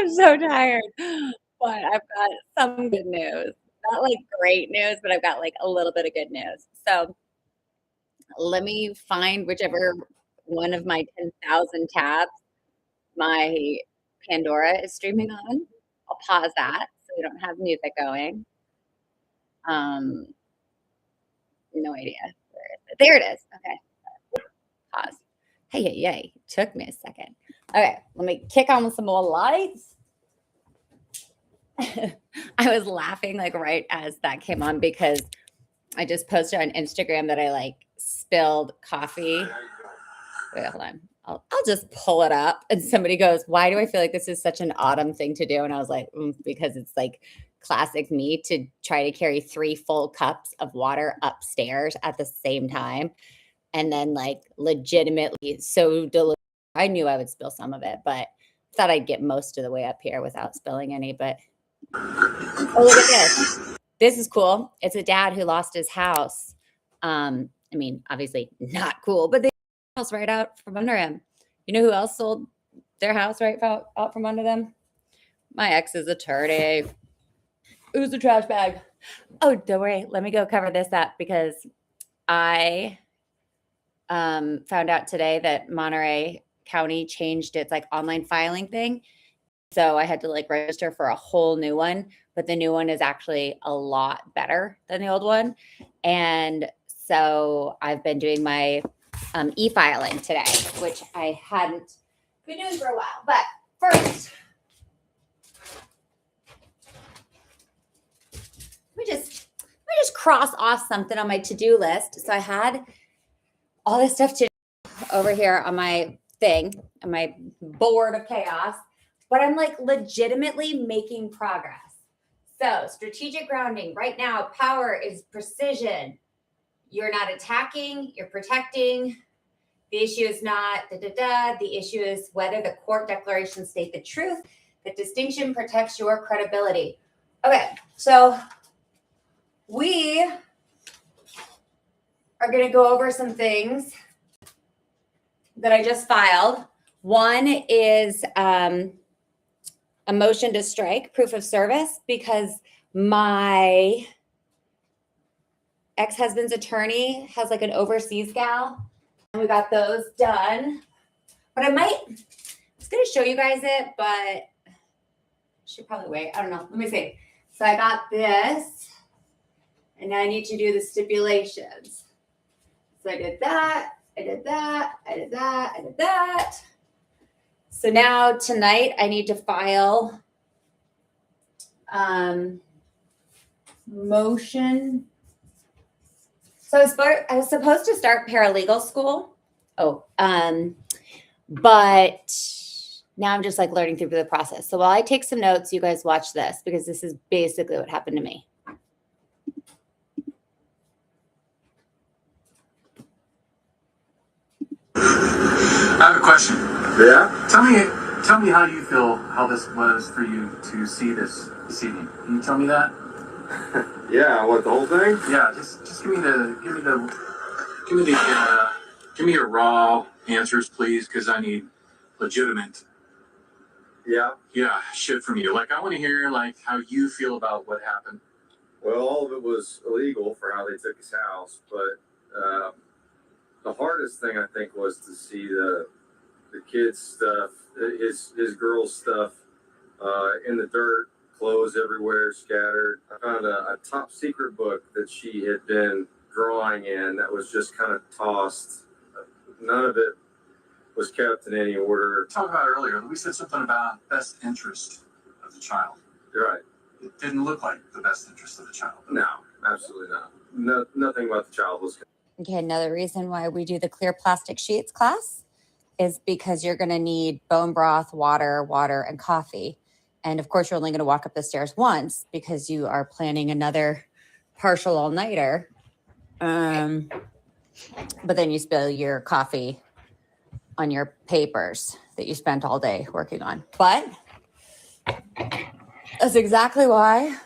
I'm so tired. But I've got some good news. Not like great news, but I've got like a little bit of good news. So let me find whichever one of my 10,000 tabs my Pandora is streaming on. I'll pause that so we don't have music going. Um, no idea. Where is it? There it is. Okay. Pause. Hey. Took me a second. Okay, let me kick on with some more lights. I was laughing like right as that came on because I just posted on Instagram that I like spilled coffee. Wait, hold on. I'll just pull it up. And somebody goes, "Why do I feel like this is such an autumn thing to do?" And I was like, because it's like classic me to try to carry 3 full cups of water upstairs at the same time. And then like legitimately so delicious. I knew I would spill some of it, but thought I'd get most of the way up here without spilling any. But oh, look at this. This is cool. It's a dad who lost his house. I mean, obviously not cool, but they house right out from under him. You know who else sold their house right out from under them? My ex's attorney. It was a trash bag. Oh, don't worry. Let me go cover this up because I found out today that Monterey County changed its like online filing thing. So I had to like register for a whole new one, but the new one is actually a lot better than the old one. And so I've been doing my e-filing today, which I hadn't been doing for a while. But first, let me just cross off something on my to-do list. So I had all this stuff to do over here on my thing, on my board of chaos, but I'm like legitimately making progress. So strategic grounding right now, power is precision. You're not attacking, you're protecting. The issue is not The issue is whether the court declarations state the truth. The distinction protects your credibility. Okay, so we are going to go over some things that I just filed. One is a motion to strike proof of service because my ex-husband's attorney has like an overseas gal, and we got those done. But I was going to show you guys it, but I should probably wait. I don't know. Let me see. So I got this, and now I need to do the stipulations. So I did that. So now tonight I need to file motion. So I was supposed to start paralegal school. But now I'm just like learning through the process. So while I take some notes, you guys watch this because this is basically what happened to me. I have a question. Yeah? Tell me how you feel, how this was for you to see this evening. Can you tell me that? Yeah, what, the whole thing? Yeah, just give me your raw answers, please, because I need legitimate shit from you. Like I want to hear like how you feel about what happened. Well, all of it was illegal for how they took his house, but the hardest thing I think was to see the kids' stuff, his girls' stuff in the dirt, clothes everywhere scattered. I found a top secret book that she had been drawing in that was just kind of tossed. None of it was kept in any order. Talked about earlier, we said something about best interest of the child. You're right. It didn't look like the best interest of the child. No, absolutely not. No, nothing about the child was. Okay, another reason why we do the clear plastic sheets class is because you're going to need bone broth, water, and coffee. And of course, you're only going to walk up the stairs once because you are planning another partial all-nighter. But then you spill your coffee on your papers that you spent all day working on. But that's exactly why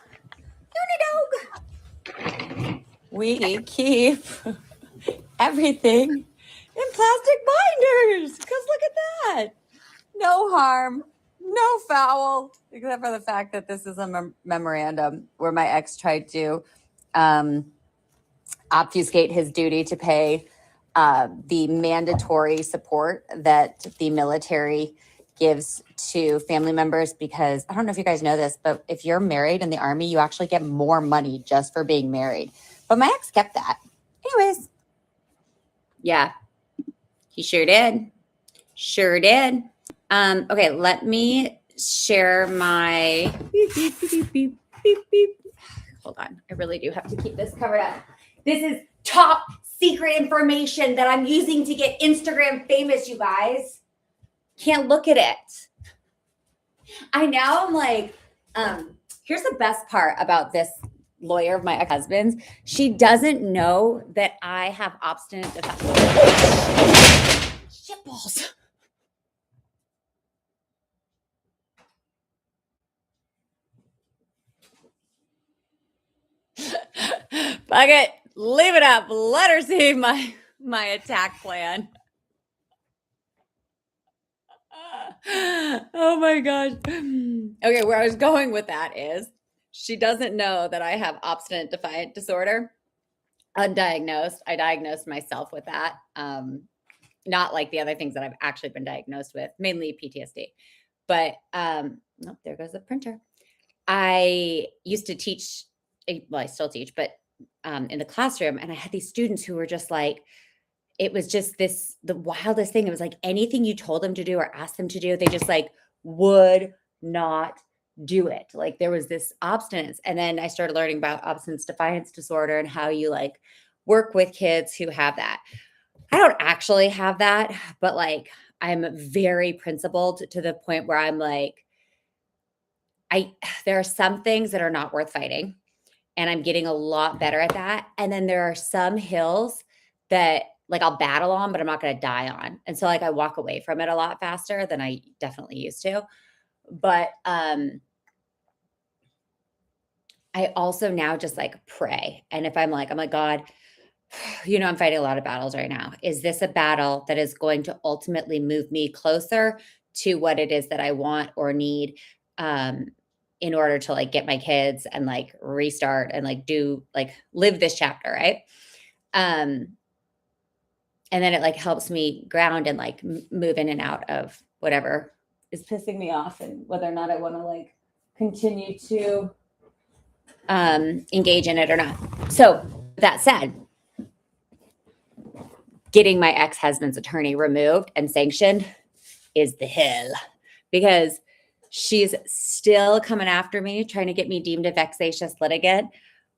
we keep everything in plastic binders. Because look at that. No harm, no foul, except for the fact that this is a memorandum where my ex tried to obfuscate his duty to pay the mandatory support that the military gives to family members, because I don't know if you guys know this, but if you're married in the Army, you actually get more money just for being married. But my ex kept that. Anyways, yeah, he sure did. Sure did. Okay, let me share my beep, beep, beep, beep, beep, beep. Hold on. I really do have to keep this covered up. This is top secret information that I'm using to get Instagram famous, you guys. Can't look at it. I now am like, here's the best part about this lawyer of my ex-husband's. She doesn't know that I have obstinate shitballs. Fuck it. Leave it up. Let her see my attack plan. Oh my gosh. Okay, where I was going with that is she doesn't know that I have obstinate defiant disorder. Undiagnosed. I diagnosed myself with that. Not like the other things that I've actually been diagnosed with, mainly PTSD. But oh, there goes the printer. I used to teach, well, I still teach, but in the classroom, and I had these students who were just like, it was just the wildest thing. It was like anything you told them to do or asked them to do, they just like would not do it. Like there was this obstinance. And then I started learning about obstinance defiance disorder and how you like work with kids who have that. I don't actually have that, but like I'm very principled to the point where I'm like, there are some things that are not worth fighting, and I'm getting a lot better at that. And then there are some hills that like I'll battle on, but I'm not going to die on. And so like I walk away from it a lot faster than I definitely used to. But I also now just like pray. And if I'm like, God, I'm fighting a lot of battles right now. Is this a battle that is going to ultimately move me closer to what it is that I want or need in order to like get my kids and like restart and like do like live this chapter, right? And then it like helps me ground and like move in and out of whatever is pissing me off and whether or not I want to like continue to engage in it or not. So that said, getting my ex-husband's attorney removed and sanctioned is the hell, because she's still coming after me, trying to get me deemed a vexatious litigant.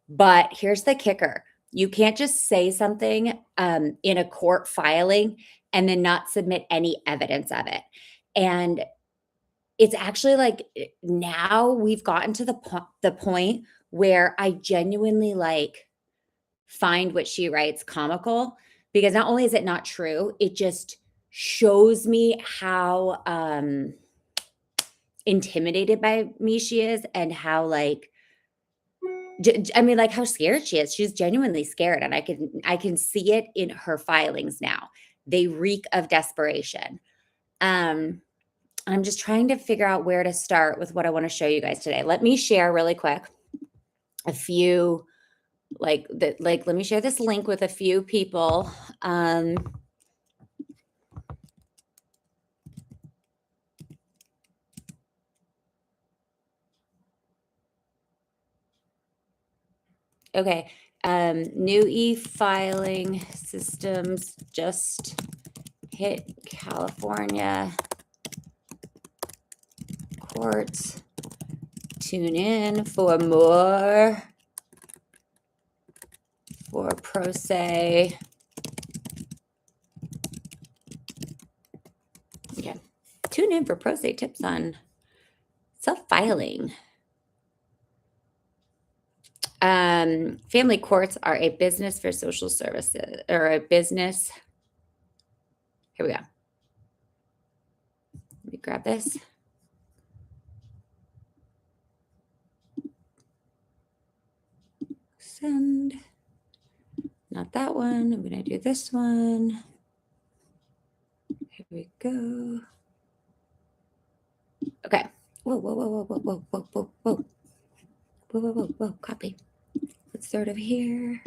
But here's the kicker. You can't just say something in a court filing and then not submit any evidence of it. And it's actually like now we've gotten to the point where I genuinely like find what she writes comical, because not only is it not true, it just shows me how intimidated by me she is, and how like like how scared she is. She's genuinely scared, and I can see it in her filings now. They reek of desperation. I'm just trying to figure out where to start with what I want to show you guys today. Let me share really quick a few let me share this link with a few people. Okay. New e-filing systems just hit California courts. Tune in for more for pro se. Okay. Tune in for pro se tips on self-filing. Family courts are a business for social services, or a business. Here we go. Let me grab this. Send. Not that one. I'm going to do this one. Here we go. Okay. Whoa, whoa, whoa, whoa, whoa, whoa, whoa, whoa, whoa. Whoa, whoa, whoa, whoa, copy. Let's start over here.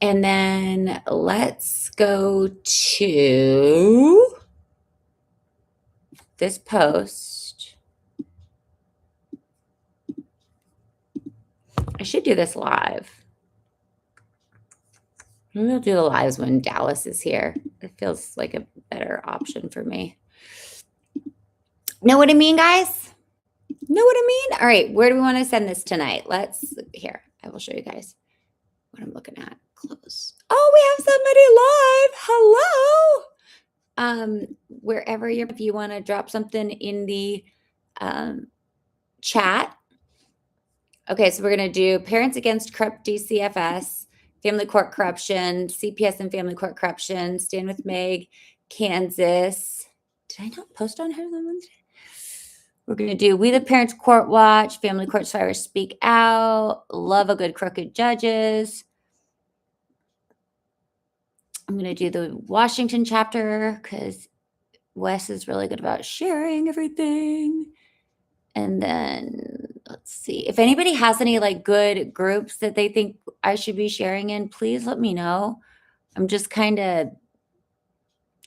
And then let's go to this post. I should do this live. Maybe I'll do the lives when Dallas is here. It feels like a better option for me. Know what I mean, guys? Know what I mean? All right, where do we want to send this tonight? Let's, here, I will show you guys what I'm looking at. Close. Oh, we have somebody live. Hello. Wherever you're, if you want to drop something in the chat. Okay, so we're going to do Parents Against Corrupt DCFS, Family Court Corruption, CPS and Family Court Corruption, Stand with Meg, Kansas. Did I not post on her? We're going to do We the Parents Court Watch, Family Court Survivors Speak Out, Love a Good Crooked Judges. I'm going to do the Washington chapter because Wes is really good about sharing everything. And then let's see. If anybody has any like good groups that they think I should be sharing in, please let me know. I'm just kind of,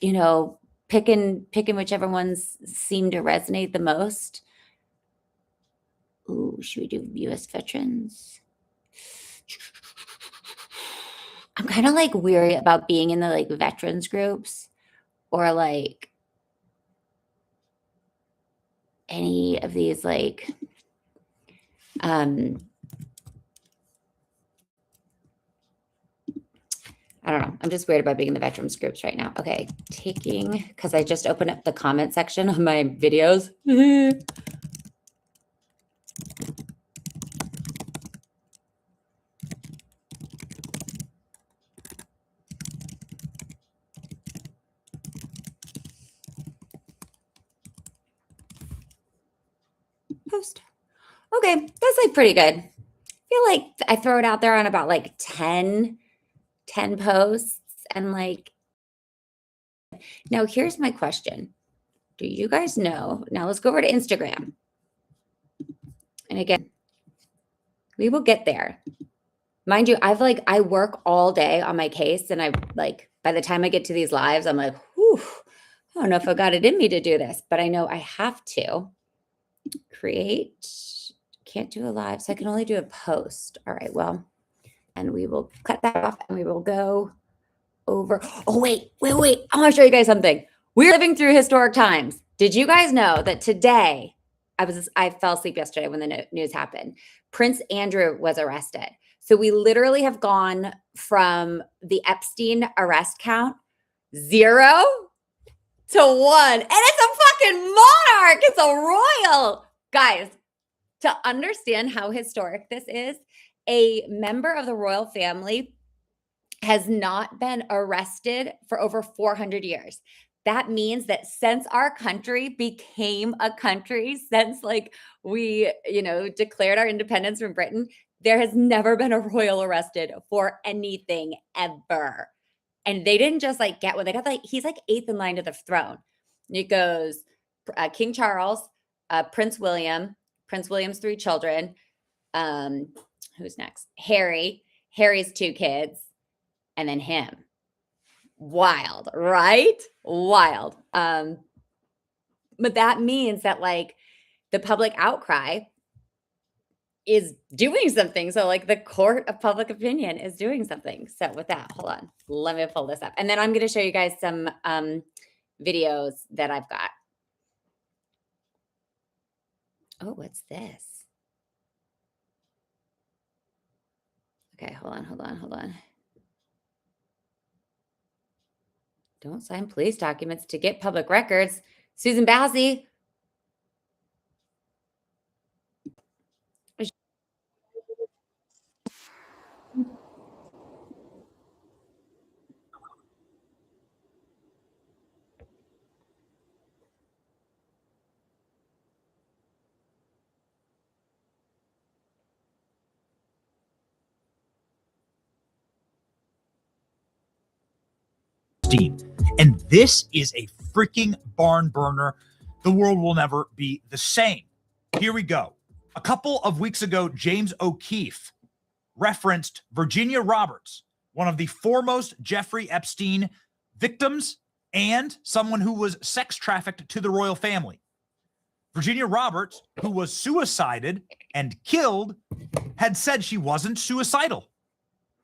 you know, picking whichever ones seem to resonate the most. Ooh, should we do U.S. veterans? I'm kind of like weary about being in the like veterans groups or like any of these like I don't know. I'm just weird about being in the veterans groups right now. Okay, taking, because I just opened up the comment section on my videos. Post. Okay, that's like pretty good. I feel like I throw it out there on about like 10 posts and like, now here's my question. Do you guys know? Now let's go over to Instagram. And again, we will get there. Mind you, I work all day on my case and I like, by the time I get to these lives, I'm like, whew, I don't know if I got it in me to do this, but I know I have to create. Can't do a live, so I can only do a post. All right, well, and we will cut that off and we will go over. Oh, wait. I want to show you guys something. We're living through historic times. Did you guys know that today, I fell asleep yesterday when the news happened. Prince Andrew was arrested. So we literally have gone from the Epstein arrest count 0 to 1. And it's a fucking monarch. It's a royal. Guys, to understand how historic this is, a member of the royal family has not been arrested for over 400 years. That means that since our country became a country, since like we, declared our independence from Britain, there has never been a royal arrested for anything ever. And they didn't just like get one. They got like, he's like 8th in line to the throne. It goes King Charles, Prince William's 3 children. Who's next? Harry's 2 kids. And then him. Wild, right? Wild. But that means that like the public outcry is doing something. So like the court of public opinion is doing something. So with that, hold on. Let me pull this up. And then I'm going to show you guys some videos that I've got. Oh, what's this? Okay, hold on. Don't sign police documents to get public records. Susan Bassey. Epstein. And this is a freaking barn burner. The world will never be the same. Here we go. A couple of weeks ago, James O'Keefe referenced Virginia Roberts, one of the foremost Jeffrey Epstein victims and someone who was sex trafficked to the royal family. Virginia Roberts, who was suicided and killed, had said she wasn't suicidal.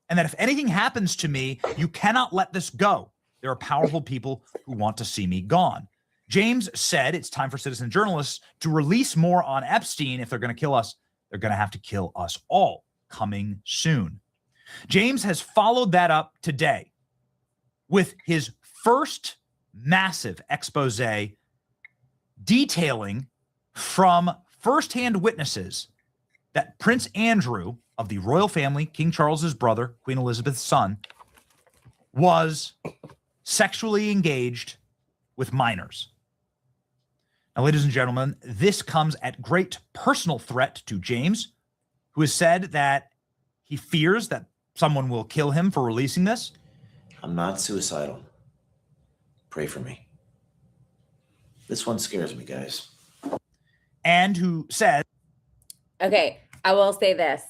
And that if anything happens to me, you cannot let this go. There are powerful people who want to see me gone. James said it's time for citizen journalists to release more on Epstein. If they're going to kill us, they're going to have to kill us all. Coming soon. James has followed that up today with his first massive expose detailing from firsthand witnesses that Prince Andrew of the royal family, King Charles's brother, Queen Elizabeth's son, was sexually engaged with minors. Now, ladies and gentlemen, this comes at great personal threat to James, who has said that he fears that someone will kill him for releasing this. I'm not suicidal. Pray for me. This one scares me, guys. And who said, okay, I will say this.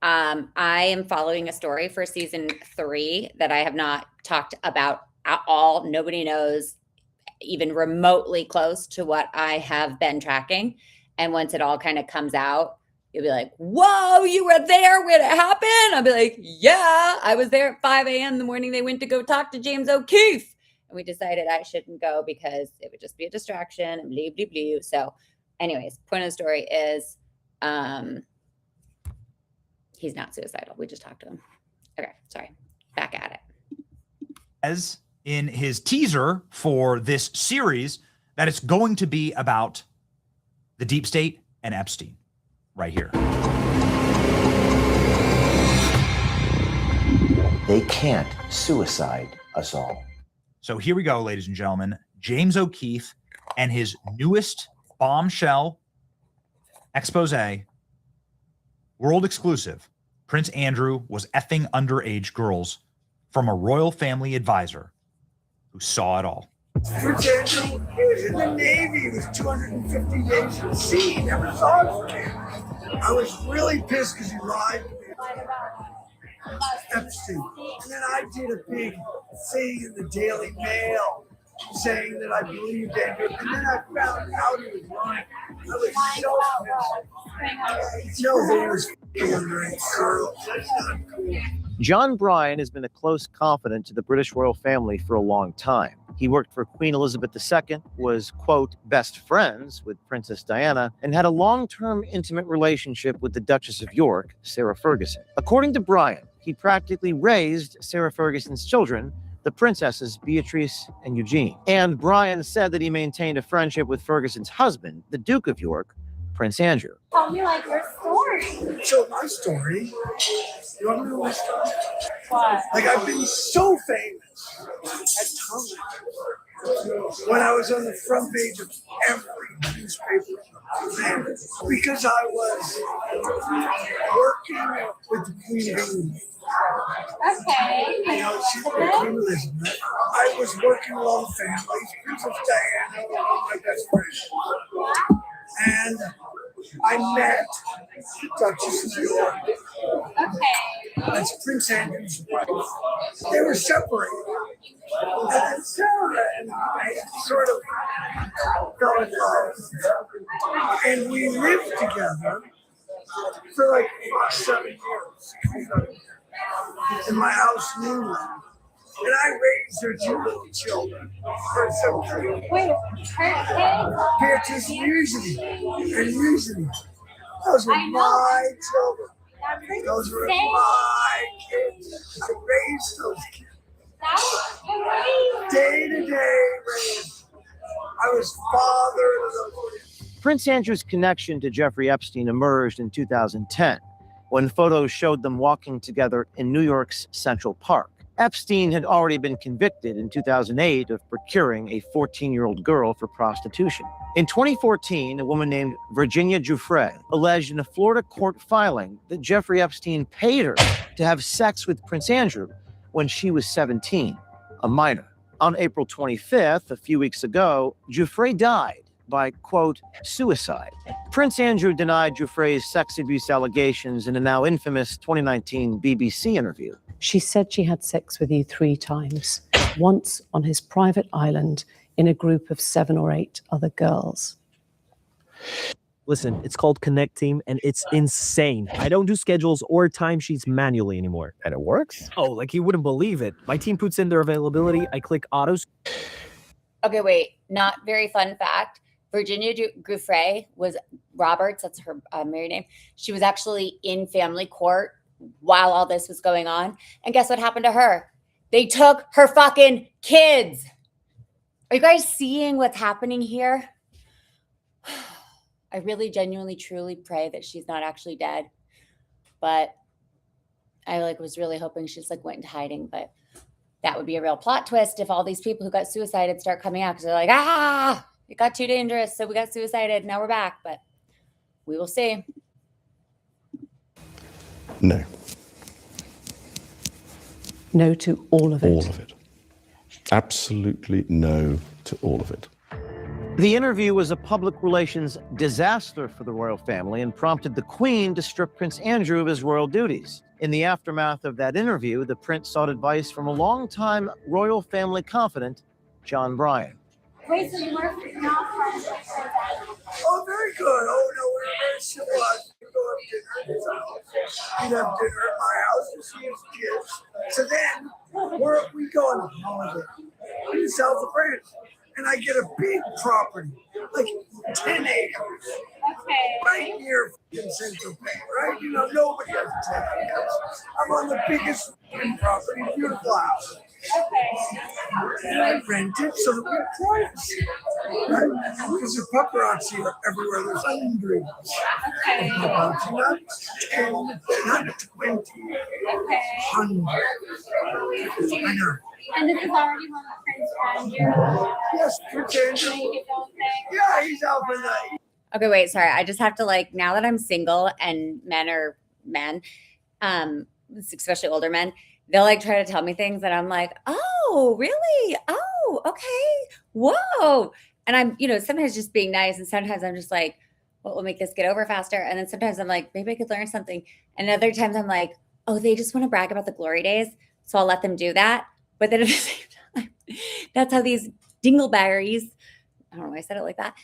I am following a story for season 3 that I have not talked about at all. Nobody knows even remotely close to what I have been tracking. And once it all kind of comes out, you'll be like, whoa, you were there when it happened? I'll be like, yeah, I was there at 5 a.m. the morning they went to go talk to James O'Keefe. And we decided I shouldn't go because it would just be a distraction and blah, blah, blah. So anyways, point of the story is he's not suicidal. We just talked to him. Okay, sorry. Back at it. as in his teaser for this series, that it's going to be about the deep state and Epstein right here. They can't suicide us all. So here we go, ladies and gentlemen. James O'Keefe and his newest bombshell expose, world exclusive. Prince Andrew was effing underage girls, from a royal family advisor who saw it all. Prince Andrew, he was in the Navy. He was 250 days at sea. He never saw it for me. I was really pissed because he lied to me about Epstein. And then I did a big thing in the Daily Mail saying that I believed Andrew. And then I found out he was lying. I was so pissed. No, he was underage girls. That's not cool. John Bryan has been a close confidant to the British royal family for a long time. He worked for Queen Elizabeth II, was, quote, best friends with Princess Diana, and had a long-term intimate relationship with the Duchess of York, Sarah Ferguson. According to Bryan, he practically raised Sarah Ferguson's children, the princesses Beatrice and Eugene. And Bryan said that he maintained a friendship with Ferguson's husband, the Duke of York, Prince Andrew. Tell me like your story. So my story, you want to know my story? What? Like I've been so famous at times when I was on the front page of every newspaper because I was working with the Queen of England. Okay. You know, she's Queen Elizabeth. I was working with all the families, Princess Diana, my best friend. And I met the Duchess of York. Okay. That's Prince Andrew's wife. They were separated. And then Sarah and I sort of fell in love. And we lived together for like 7 years in my house in England. And I raised their 2 little children. Wait, her Beatrice and Eugenie. Those were my children. Those were my kids. I raised those kids. Day to day raised. I was father to those kids. Prince Andrew's connection to Jeffrey Epstein emerged in 2010, when photos showed them walking together in New York's Central Park. Epstein had already been convicted in 2008 of procuring a 14-year-old girl for prostitution. In 2014, a woman named Virginia Giuffre alleged in a Florida court filing that Jeffrey Epstein paid her to have sex with Prince Andrew when she was 17, a minor. On April 25th, a few weeks ago, Giuffre died by, quote, suicide. Prince Andrew denied Giuffre's sex abuse allegations in a now infamous 2019 BBC interview. She said she had sex with you 3 times, once on his private island in a group of 7 or 8 other girls. Listen, it's called Connect Team, and it's insane. I don't do schedules or timesheets manually anymore. And it works? Oh, like you wouldn't believe it. My team puts in their availability. I click autos. Okay, wait. Not very fun fact. Virginia Giuffre was Roberts. That's her married name. She was actually in family court while all this was going on. And guess what happened to her? They took her fucking kids. Are you guys seeing what's happening here? I really genuinely truly pray that she's not actually dead. But I was really hoping she just went into hiding. But that would be a real plot twist if all these people who got suicided start coming out because they're like, it got too dangerous, so we got suicided. Now we're back, but we will see. No. No to all of it. All of it. Absolutely no to all of it. The interview was a public relations disaster for the royal family and prompted the Queen to strip Prince Andrew of his royal duties. In the aftermath of that interview, the prince sought advice from a longtime royal family confidant, John Bryan. Wait, so you were not friends with her? Oh, very good. Oh, no, we were very civilized. We'd go have dinner at his house. He'd have dinner at my house and see his kids. So then, we go on a holiday in the south of France. And I get a big property, like 10 acres, right near Central Bay, right? Nobody has 10 acres. I'm on the biggest property, beautiful house. And I rent it so that we have privacy, right? Because the paparazzi are everywhere. There's hundreds of paparazzi, not 10, not 20, hundreds. I know. And this is already one of Prince Andrew. Yes, Prince Andrew. Yeah, he's out for that. Okay, wait, sorry. I just have to now that I'm single and men are men, especially older men, they'll try to tell me things and I'm like, oh, really? Oh, okay. Whoa. And I'm, sometimes just being nice. And sometimes I'm just like, what will make this get over faster? And then sometimes I'm like, maybe I could learn something. And other times I'm like, oh, they just want to brag about the glory days. So I'll let them do that. But then at the same time, that's how these dingleberries, I don't know why I said it like that,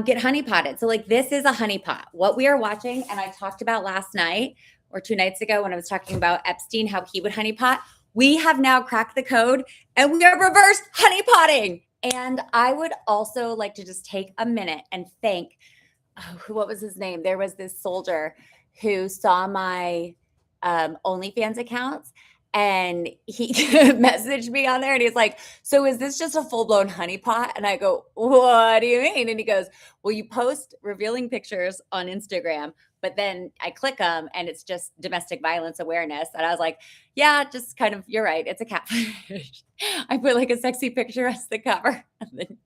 get honeypotted. So this is a honeypot. What we are watching, and I talked about last night or 2 nights ago when I was talking about Epstein, how he would honeypot. We have now cracked the code and we are reverse honeypotting. And I would also like to just take a minute and thank, what was his name? There was this soldier who saw my OnlyFans accounts. And he messaged me on there and he's like, so is this just a full-blown honeypot? And I go, what do you mean? And he goes, well, you post revealing pictures on Instagram, but then I click them and it's just domestic violence awareness. And I was like, yeah, just kind of, you're right. It's a catfish. I put a sexy picture as the cover. And then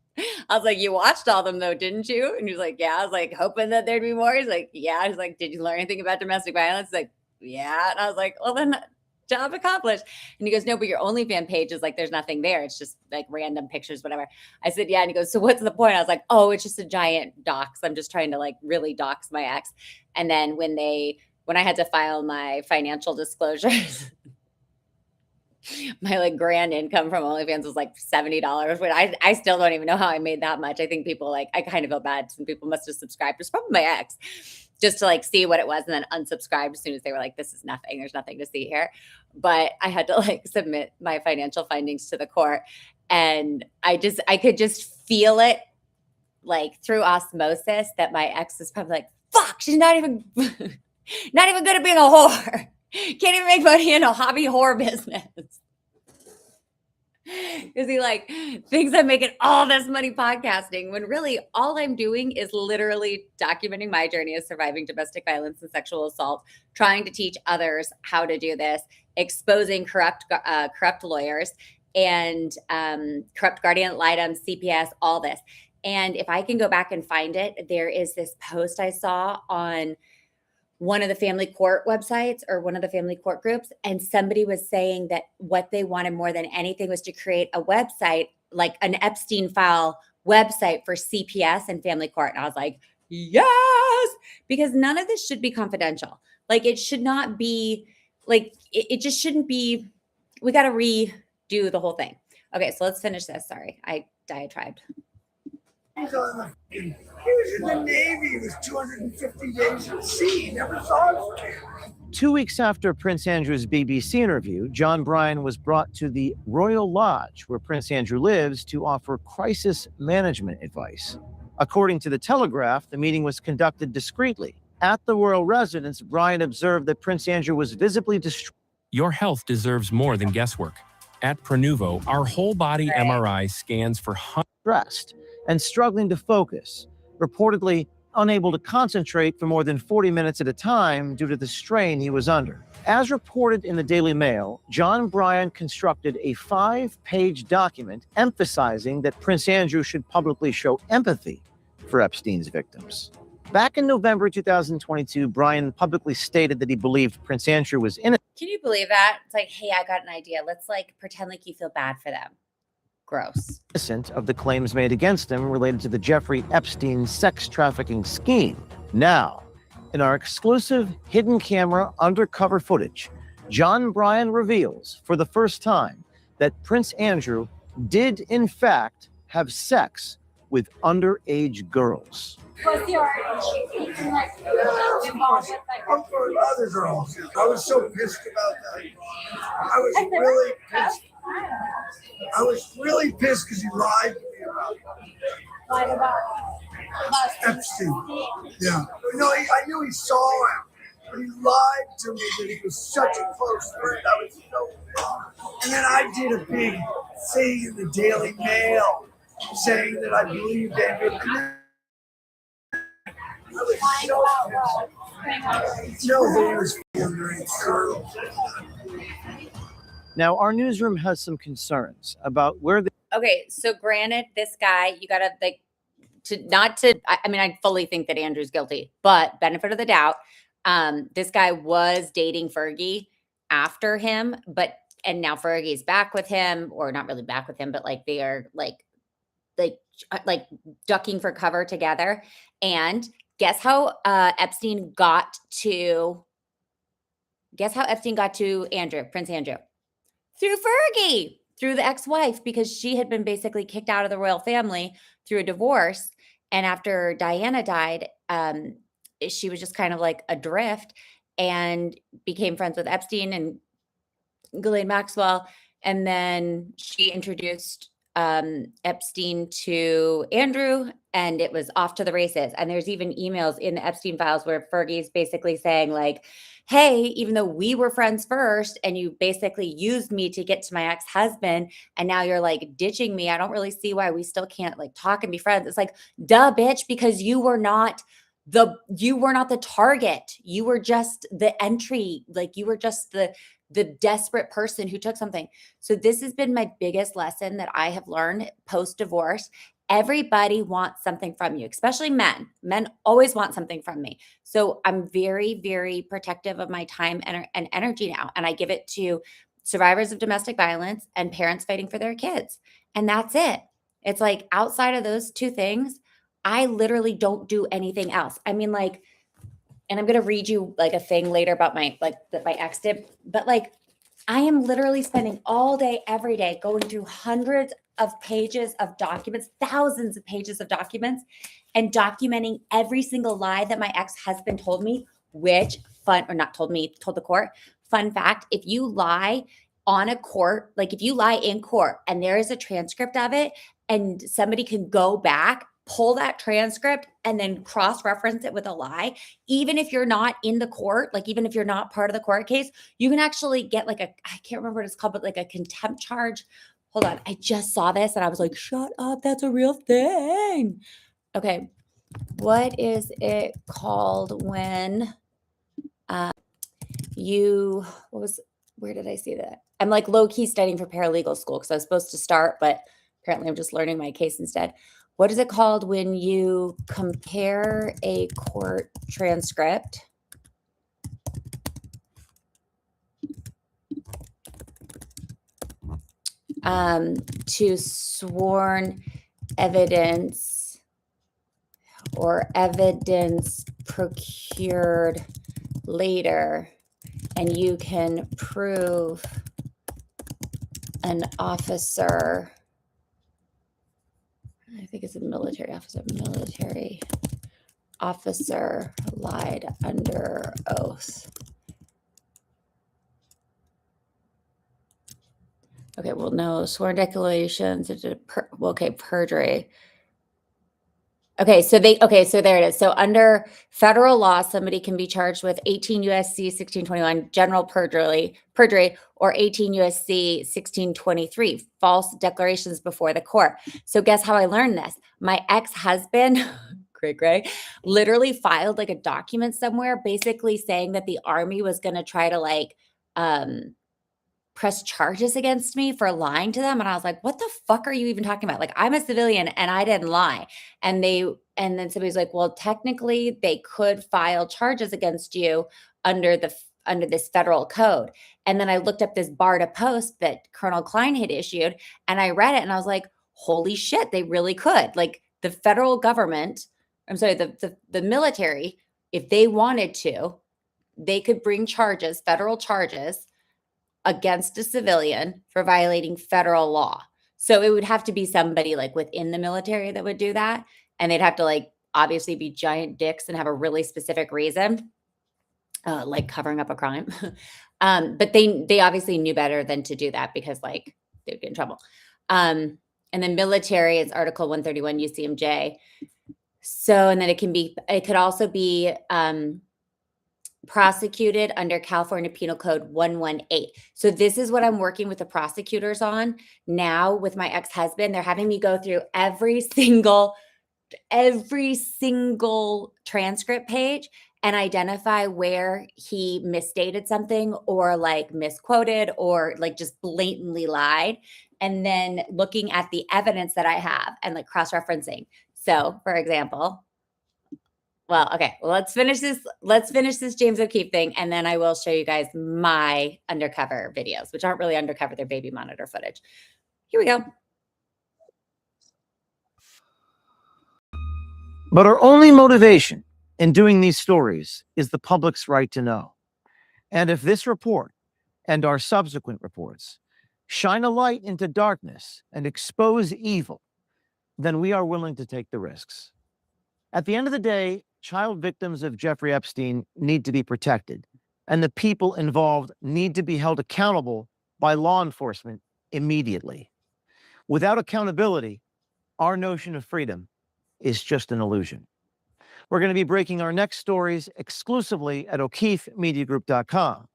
I was like, you watched all of them though, didn't you? And he was like, yeah. I was like, hoping that there'd be more. He's like, yeah. He's like, did you learn anything about domestic violence? He's like, yeah. And I was like, well then, job accomplished. And he goes, no, but your OnlyFans page is there's nothing there. It's just random pictures, whatever. I said, yeah. And he goes, so what's the point? I was like, oh, it's just a giant dox. I'm just trying to really dox my ex. And then when I had to file my financial disclosures, my grand income from OnlyFans was $70. But I still don't even know how I made that much. I think people I kind of feel bad. Some people must have subscribed. It's probably my ex, just to see what it was and then unsubscribed as soon as they were like, this is nothing. There's nothing to see here. But I had to submit my financial findings to the court. And I could just feel it through osmosis that my ex is probably fuck, she's not even good at being a whore. Can't even make money in a hobby whore business. Because he thinks I'm making all this money podcasting when really all I'm doing is literally documenting my journey of surviving domestic violence and sexual assault, trying to teach others how to do this, exposing corrupt lawyers and corrupt guardian ad litem, CPS, all this. And if I can go back and find it, there is this post I saw on one of the family court websites or one of the family court groups. And somebody was saying that what they wanted more than anything was to create a website like an Epstein file website for CPS and family court. And I was like, yes, because none of this should be confidential. Like it should not be like, it just shouldn't be, we got to redo the whole thing. Okay. So let's finish this. Sorry. I diatribed. He was in the Navy. He was 250 days at sea. He never saw his family. 2 weeks after Prince Andrew's BBC interview, John Bryan was brought to the Royal Lodge, where Prince Andrew lives, to offer crisis management advice. According to the Telegraph, the meeting was conducted discreetly. At the royal residence, Bryan observed that Prince Andrew was visibly distressed. Your health deserves more than guesswork. At Prenuvo, our whole body MRI scans for stressed and struggling to focus, reportedly unable to concentrate for more than 40 minutes at a time due to the strain he was under. As reported in the Daily Mail, John Bryan constructed a 5-page document emphasizing that Prince Andrew should publicly show empathy for Epstein's victims. Back in November 2022, Bryan publicly stated that he believed Prince Andrew was innocent. Can you believe that? It's like, hey, I got an idea. Let's like pretend like you feel bad for them. Gross. Of the claims made against him related to the Jeffrey Epstein sex trafficking scheme. Now, in our exclusive hidden camera undercover footage, John Bryan reveals for the first time that Prince Andrew did in fact have sex with underage girls. What's your involved with like Other girls. I was so pissed about that. I was really pissed. I was really pissed because he lied to me about lied about Epstein. Yeah. No, I knew he saw him, but he lied to me that he was such a close friend. I was so pissed. And then I did a big thing in the Daily Mail saying that I believed Andrew. I was so pissed. No, he was underage girls. Now, our newsroom has some concerns about where the Okay, so granted, this guy, you gotta like I mean, I fully think that Andrew's guilty, but benefit of the doubt, this guy was dating Fergie after him, and now Fergie's back with him, or not really back with him, but like they are like ducking for cover together. And guess how Epstein got to Andrew, Prince Andrew? Through Fergie, through the ex-wife, because she had been basically kicked out of the royal family through a divorce. And after Diana died, she was just kind of like adrift and became friends with Epstein and Ghislaine Maxwell. And then she introduced Epstein to Andrew, and it was off to the races. And there's even emails in the Epstein files where Fergie's basically saying like, hey, even though we were friends first and you basically used me to get to my ex-husband and now you're like ditching me, I don't really see why we still can't like talk and be friends. It's like, duh, bitch, because you were not the target. You were just the entry. Like you were just the desperate person who took something. So this has been my biggest lesson that I have learned post-divorce. Everybody wants something from you, especially men. Men always want something from me. So I'm very, very protective of my time and energy now. And I give it to survivors of domestic violence and parents fighting for their kids. And that's it. It's like outside of those two things, I literally don't do anything else. I mean, like, and I'm going to read you like a thing later about that my ex did, but like, I am literally spending all day, every day going through hundreds of pages of documents, thousands of pages of documents, and documenting every single lie that my ex-husband told me, told the court. Fun fact, if you lie on a court, like if you lie in court and there is a transcript of it and somebody can go back, pull that transcript and then cross-reference it with a lie, even if you're not in the court, like even if you're not part of the court case, you can actually get like I can't remember what it's called, but like a contempt charge. Hold on. I just saw this and I was like, shut up. That's a real thing. Okay. What is it called when where did I see that? I'm like low-key studying for paralegal school because I was supposed to start, but apparently I'm just learning my case instead. What is it called when you compare a court transcript to sworn evidence or evidence procured later, and you can prove an officer, I think it's a military officer lied under oath. Okay, well, no, sworn declarations, perjury. Okay, so there it is. So under federal law, somebody can be charged with 18 USC 1621 general perjury, or 18 USC 1623 false declarations before the court. So guess how I learned this? My ex-husband, Greg, literally filed like a document somewhere, basically saying that the Army was going to try to press charges against me for lying to them. And I was like, what the fuck are you even talking about? Like, I'm a civilian and I didn't lie. And then somebody's like, well, technically they could file charges against you under this federal code. And then I looked up this BARDA post that Colonel Klein had issued, and I read it and I was like, holy shit, they really could. Like, the federal government, I'm sorry, the military, if they wanted to, they could bring federal charges against a civilian for violating federal law. So it would have to be somebody like within the military that would do that. And they'd have to like obviously be giant dicks and have a really specific reason, like covering up a crime. But they obviously knew better than to do that, because like they would get in trouble. And then military is Article 131 UCMJ. So, and then it could also be prosecuted under California Penal Code 118. So this is what I'm working with the prosecutors on now with my ex-husband. They're having me go through every single transcript page and identify where he misstated something or like misquoted or like just blatantly lied. And then looking at the evidence that I have and like cross-referencing. So for example, let's finish this James O'Keefe thing, and then I will show you guys my undercover videos, which aren't really undercover, they're baby monitor footage. Here we go. But our only motivation in doing these stories is the public's right to know. And if this report and our subsequent reports shine a light into darkness and expose evil, then we are willing to take the risks. At the end of the day, child victims of Jeffrey Epstein need to be protected, and the people involved need to be held accountable by law enforcement immediately. Without accountability, our notion of freedom is just an illusion. We're going to be breaking our next stories exclusively at O'KeefeMediaGroup.com.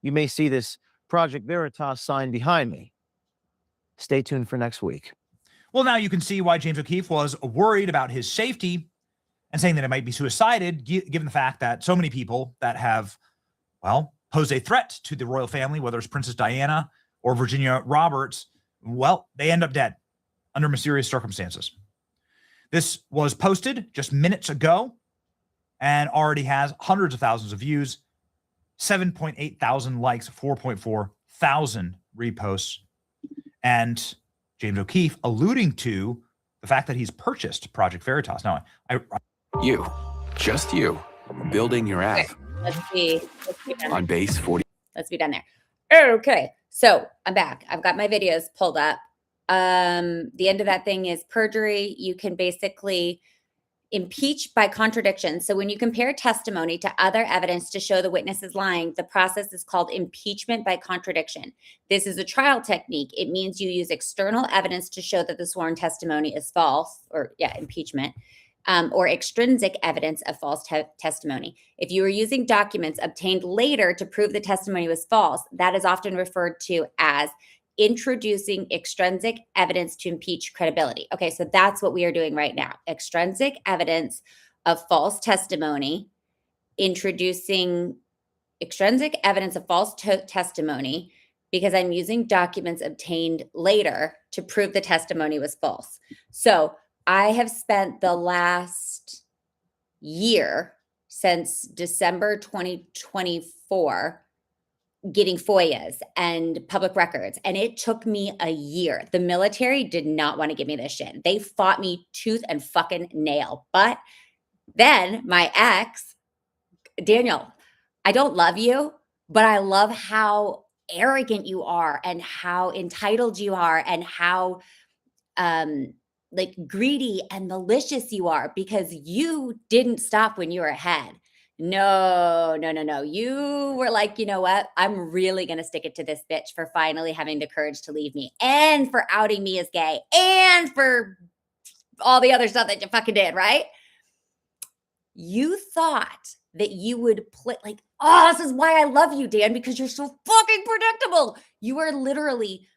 You may see this Project Veritas sign behind me. Stay tuned for next week. Well, now you can see why James O'Keefe was worried about his safety and saying that it might be suicided, given the fact that so many people that have, well, posed a threat to the royal family, whether it's Princess Diana or Virginia Roberts, well, they end up dead under mysterious circumstances. This was posted just minutes ago and already has hundreds of thousands of views, 7.8 thousand likes, 4.4 thousand reposts, and James O'Keefe alluding to the fact that he's purchased Project Veritas. Now, just you, building your app. Okay, let's be on base 40. Let's be done there. Okay, so I'm back. I've got my videos pulled up. The end of that thing is perjury. You can basically impeach by contradiction. So when you compare testimony to other evidence to show the witness is lying, the process is called impeachment by contradiction. This is a trial technique. It means you use external evidence to show that the sworn testimony is false, or impeachment, or extrinsic evidence of false testimony. If you are using documents obtained later to prove the testimony was false, that is often referred to as introducing extrinsic evidence to impeach credibility. Okay, so that's what we are doing right now. Extrinsic evidence of false testimony, introducing extrinsic evidence of false testimony because I'm using documents obtained later to prove the testimony was false. So I have spent the last year, since December 2024, getting FOIAs and public records. And it took me a year. The military did not want to give me this shit. They fought me tooth and fucking nail. But then my ex, Daniel, I don't love you, but I love how arrogant you are and how entitled you are and how like greedy and malicious you are, because you didn't stop when you were ahead. No. You were like, you know what? I'm really going to stick it to this bitch for finally having the courage to leave me and for outing me as gay and for all the other stuff that you fucking did, right? You thought that you would play like, oh, this is why I love you, Dan, because you're so fucking predictable. You are literally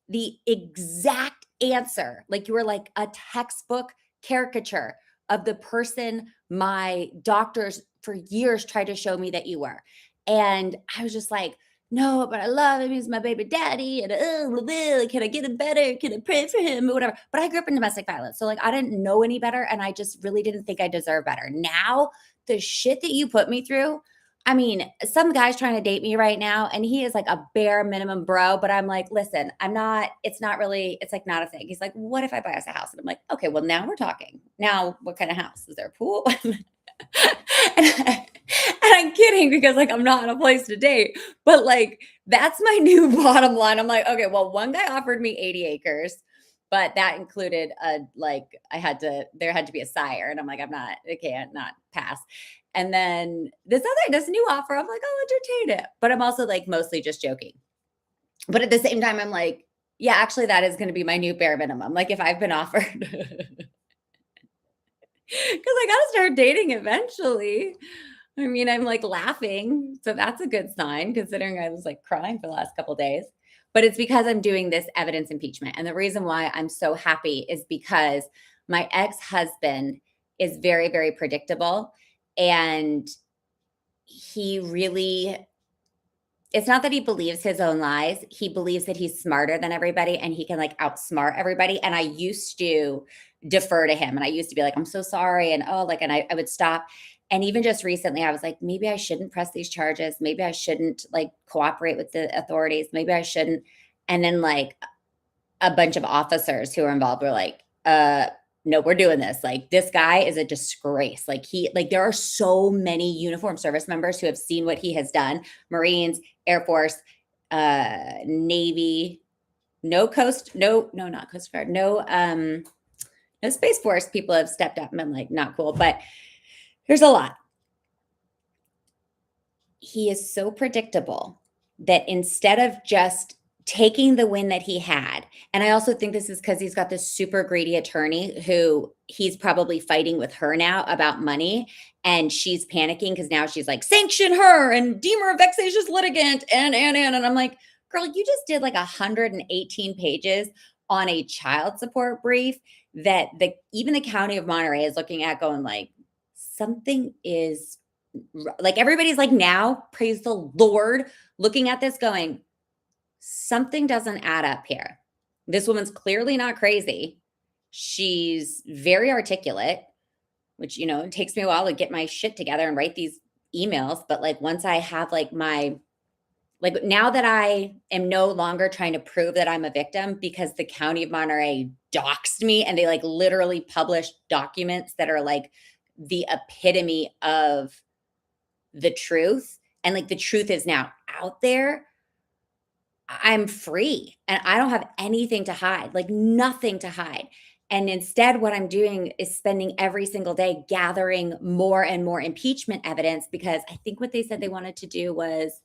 the exact answer. Like you were like a textbook caricature of the person my doctors for years tried to show me that you were. And I was just like, no, but I love him. He's my baby daddy. And can I get him better? Can I pray for him or whatever? But I grew up in domestic violence. So like, I didn't know any better. And I just really didn't think I deserved better. Now the shit that you put me through, I mean, some guy's trying to date me right now and he is like a bare minimum bro, but I'm like, listen, it's like not a thing. He's like, what if I buy us a house? And I'm like, okay, well now we're talking. Now, what kind of house? Is there a pool? and I'm kidding because like, I'm not in a place to date, but like, that's my new bottom line. I'm like, okay, well, one guy offered me 80 acres, but that included there had to be a sire. And I'm like, I can't not pass. And then this new offer, I'm like, I'll entertain it. But I'm also like mostly just joking. But at the same time, I'm like, yeah, actually, that is going to be my new bare minimum. Like if I've been offered, because I got to start dating eventually. I mean, I'm like laughing. So that's a good sign considering I was like crying for the last couple of days. But it's because I'm doing this evidence impeachment. And the reason why I'm so happy is because my ex-husband is very, very predictable. And he really, it's not that he believes his own lies. He believes that he's smarter than everybody and he can like outsmart everybody. And I used to defer to him. And I used to be like, I'm so sorry. And I would stop. And even just recently, I was like, maybe I shouldn't press these charges. Maybe I shouldn't like cooperate with the authorities. Maybe I shouldn't. And then like a bunch of officers who were involved were like, no, we're doing this. Like this guy is a disgrace. Like there are so many uniformed service members who have seen what he has done. Marines, Air Force, Navy, not Coast Guard, no Space Force people have stepped up and been like, not cool, but there's a lot. He is so predictable that instead of just taking the win that he had, and I also think this is because he's got this super greedy attorney who he's probably fighting with her now about money, and she's panicking because now she's like, sanction her and deem her a vexatious litigant, and I'm like, girl, you just did like 118 pages on a child support brief that even the county of Monterey is looking at going like, something is like, everybody's like, now, praise the Lord, looking at this going, something doesn't add up here. This woman's clearly not crazy. She's very articulate, which, it takes me a while to get my shit together and write these emails. But like, once I have like now that I am no longer trying to prove that I'm a victim because the county of Monterey doxed me and they like literally published documents that are like the epitome of the truth. And like the truth is now out there. I'm free and I don't have anything to hide, like nothing to hide. And instead, what I'm doing is spending every single day gathering more and more impeachment evidence, because I think what they said they wanted to do was,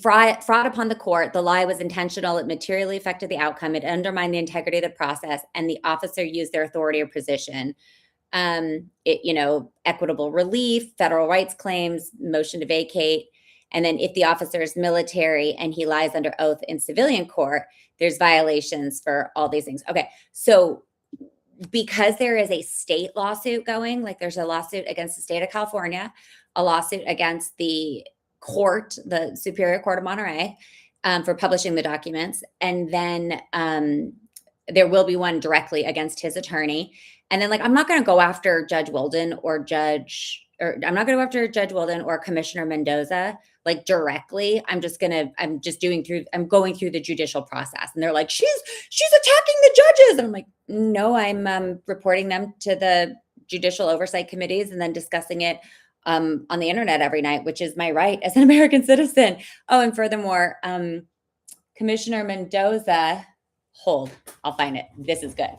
fraud upon the court. The lie was intentional. It materially affected the outcome. It undermined the integrity of the process, and the officer used their authority or position. Equitable relief, federal rights claims, motion to vacate. And then if the officer is military and he lies under oath in civilian court, there's violations for all these things. Okay. So because there is a state lawsuit going, like there's a lawsuit against the state of California, a lawsuit against the court, the Superior Court of Monterey, for publishing the documents. And then there will be one directly against his attorney. And then I'm not going to go after Judge Wilden or I'm not going to go after Judge Wilden or Commissioner Mendoza like directly. I'm going through the judicial process. And they're like, she's attacking the judges. And I'm like, no, I'm reporting them to the judicial oversight committees and then discussing it on the internet every night, which is my right as an American citizen. Oh, and furthermore, Commissioner Mendoza, hold, I'll find it. This is good.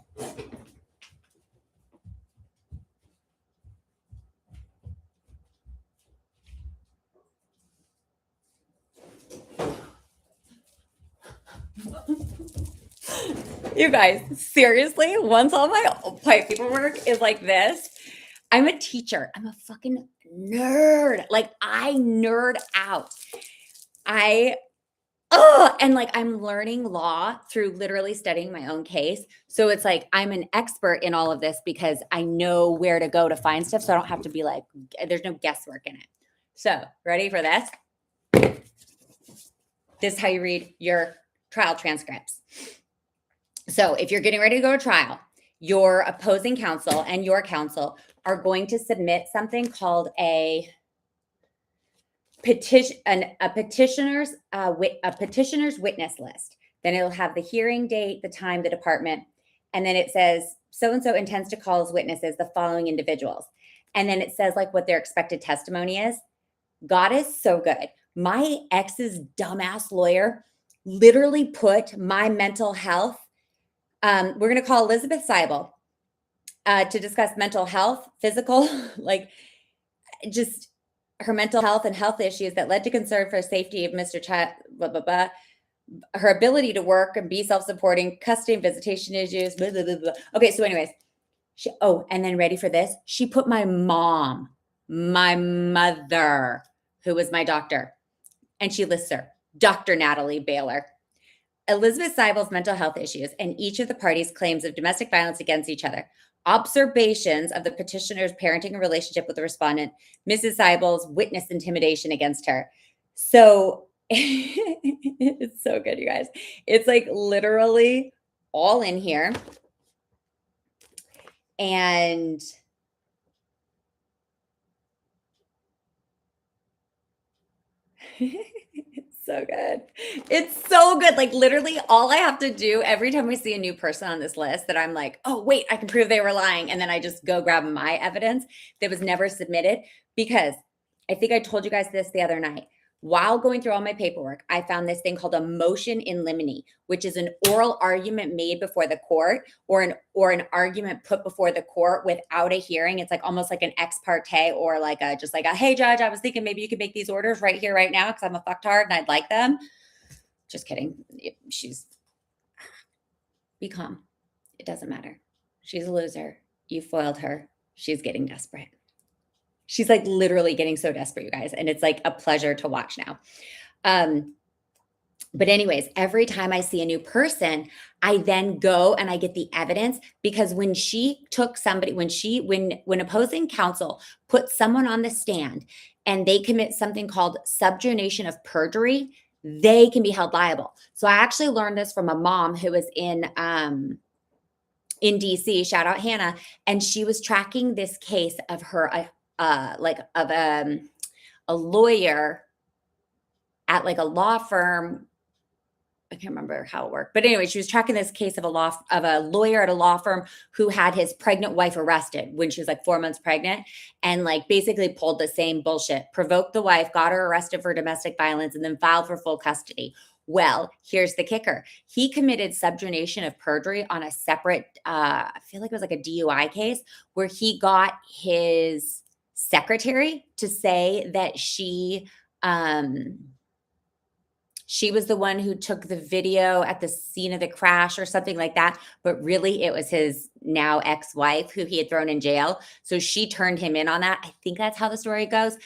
You guys, seriously, once all my paperwork is like this, I'm a teacher. I'm a fucking nerd. Like, I nerd out. And like, I'm learning law through literally studying my own case. So it's like, I'm an expert in all of this because I know where to go to find stuff. So I don't have to be like, there's no guesswork in it. So ready for this? This is how you read your trial transcripts. So if you're getting ready to go to trial, your opposing counsel and your counsel are going to submit something called a petitioner's witness list. Then it'll have the hearing date, the time, the department, and then it says so-and-so intends to call as witnesses the following individuals. And then it says like what their expected testimony is. God is so good. My ex's dumbass lawyer literally put my mental health. We're going to call Elizabeth Seibel to discuss mental health, physical, like just her mental health and health issues that led to concern for safety of Mr. Chat, blah, blah, blah. Her ability to work and be self-supporting, custody and visitation issues, blah, blah, blah, blah. Okay, so anyways, and then ready for this? She put my mom, my mother, who was my doctor, and she lists her, Dr. Natalie Baylor. Elizabeth Seibel's mental health issues and each of the parties' claims of domestic violence against each other. Observations of the petitioner's parenting relationship with the respondent, Mrs. Seibel's witness intimidation against her. So it's so good, you guys. It's like literally all in here. And it's so good. It's so good. Like literally all I have to do every time we see a new person on this list that I'm like, oh, wait, I can prove they were lying. And then I just go grab my evidence that was never submitted, because I think I told you guys this the other night. While going through all my paperwork, I found this thing called a motion in limine, which is an oral argument made before the court or an argument put before the court without a hearing. It's like almost like an ex parte or like a hey judge, I was thinking maybe you could make these orders right here, right now, because I'm a fucktard and I'd like them. Just kidding. Be calm. It doesn't matter. She's a loser. You foiled her. She's getting desperate. She's like literally getting so desperate, you guys. And it's like a pleasure to watch now. But anyways, every time I see a new person, I then go and I get the evidence, because when she took somebody, when opposing counsel puts someone on the stand and they commit something called subjugation of perjury, they can be held liable. So I actually learned this from a mom who was in DC, shout out Hannah. And she was tracking this case of her, a lawyer at like a law firm. I can't remember how it worked, but anyway, she was tracking this case of a lawyer at a law firm who had his pregnant wife arrested when she was like 4 months pregnant, and like basically pulled the same bullshit, provoked the wife, got her arrested for domestic violence, and then filed for full custody. Well, here's the kicker. He committed subjugation of perjury on a separate, I feel like it was like a DUI case, where he got his secretary to say that she was the one who took the video at the scene of the crash or something like that. But really it was his now ex-wife who he had thrown in jail. So she turned him in on that. I think that's how the story goes.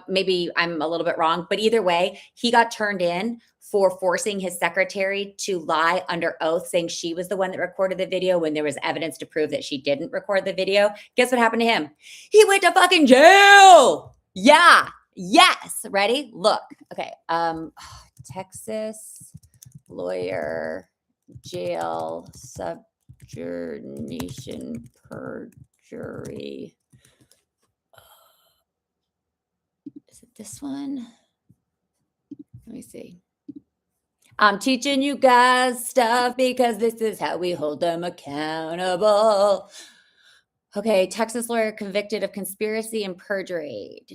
Maybe I'm a little bit wrong, but either way, he got turned in for forcing his secretary to lie under oath, saying she was the one that recorded the video when there was evidence to prove that she didn't record the video. Guess what happened to him? He went to fucking jail. Yeah. Yes. Ready? Look. Okay. Texas lawyer jail subjugation perjury. Is it this one? Let me see. I'm teaching you guys stuff because this is how we hold them accountable. Okay, Texas lawyer convicted of conspiracy and perjury.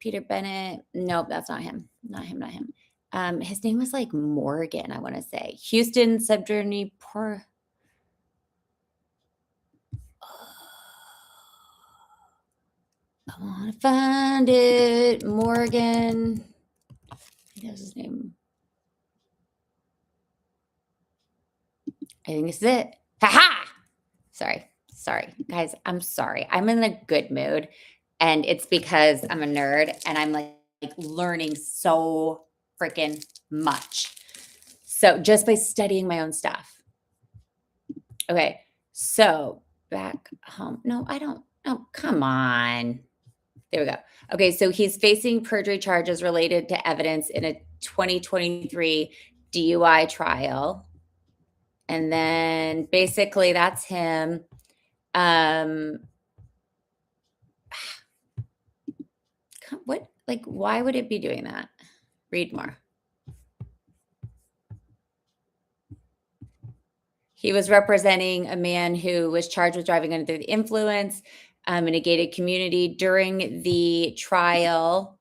Peter Bennett. Nope, that's not him. Not him, not him. His name was like Morgan, I want to say. Houston Subjourney Poor. I want to find it. Morgan. That's his name. I think this is it. Ha-ha! Sorry. Guys, I'm sorry. I'm in a good mood. And it's because I'm a nerd and I'm like learning so freaking much. So just by studying my own stuff. Okay. So back home. No, I don't. Oh, come on. There we go. Okay. So he's facing perjury charges related to evidence in a 2023 DUI trial. And then basically that's him. What, like, why would it be doing that? Read more. He was representing a man who was charged with driving under the influence in a gated community. During the trial,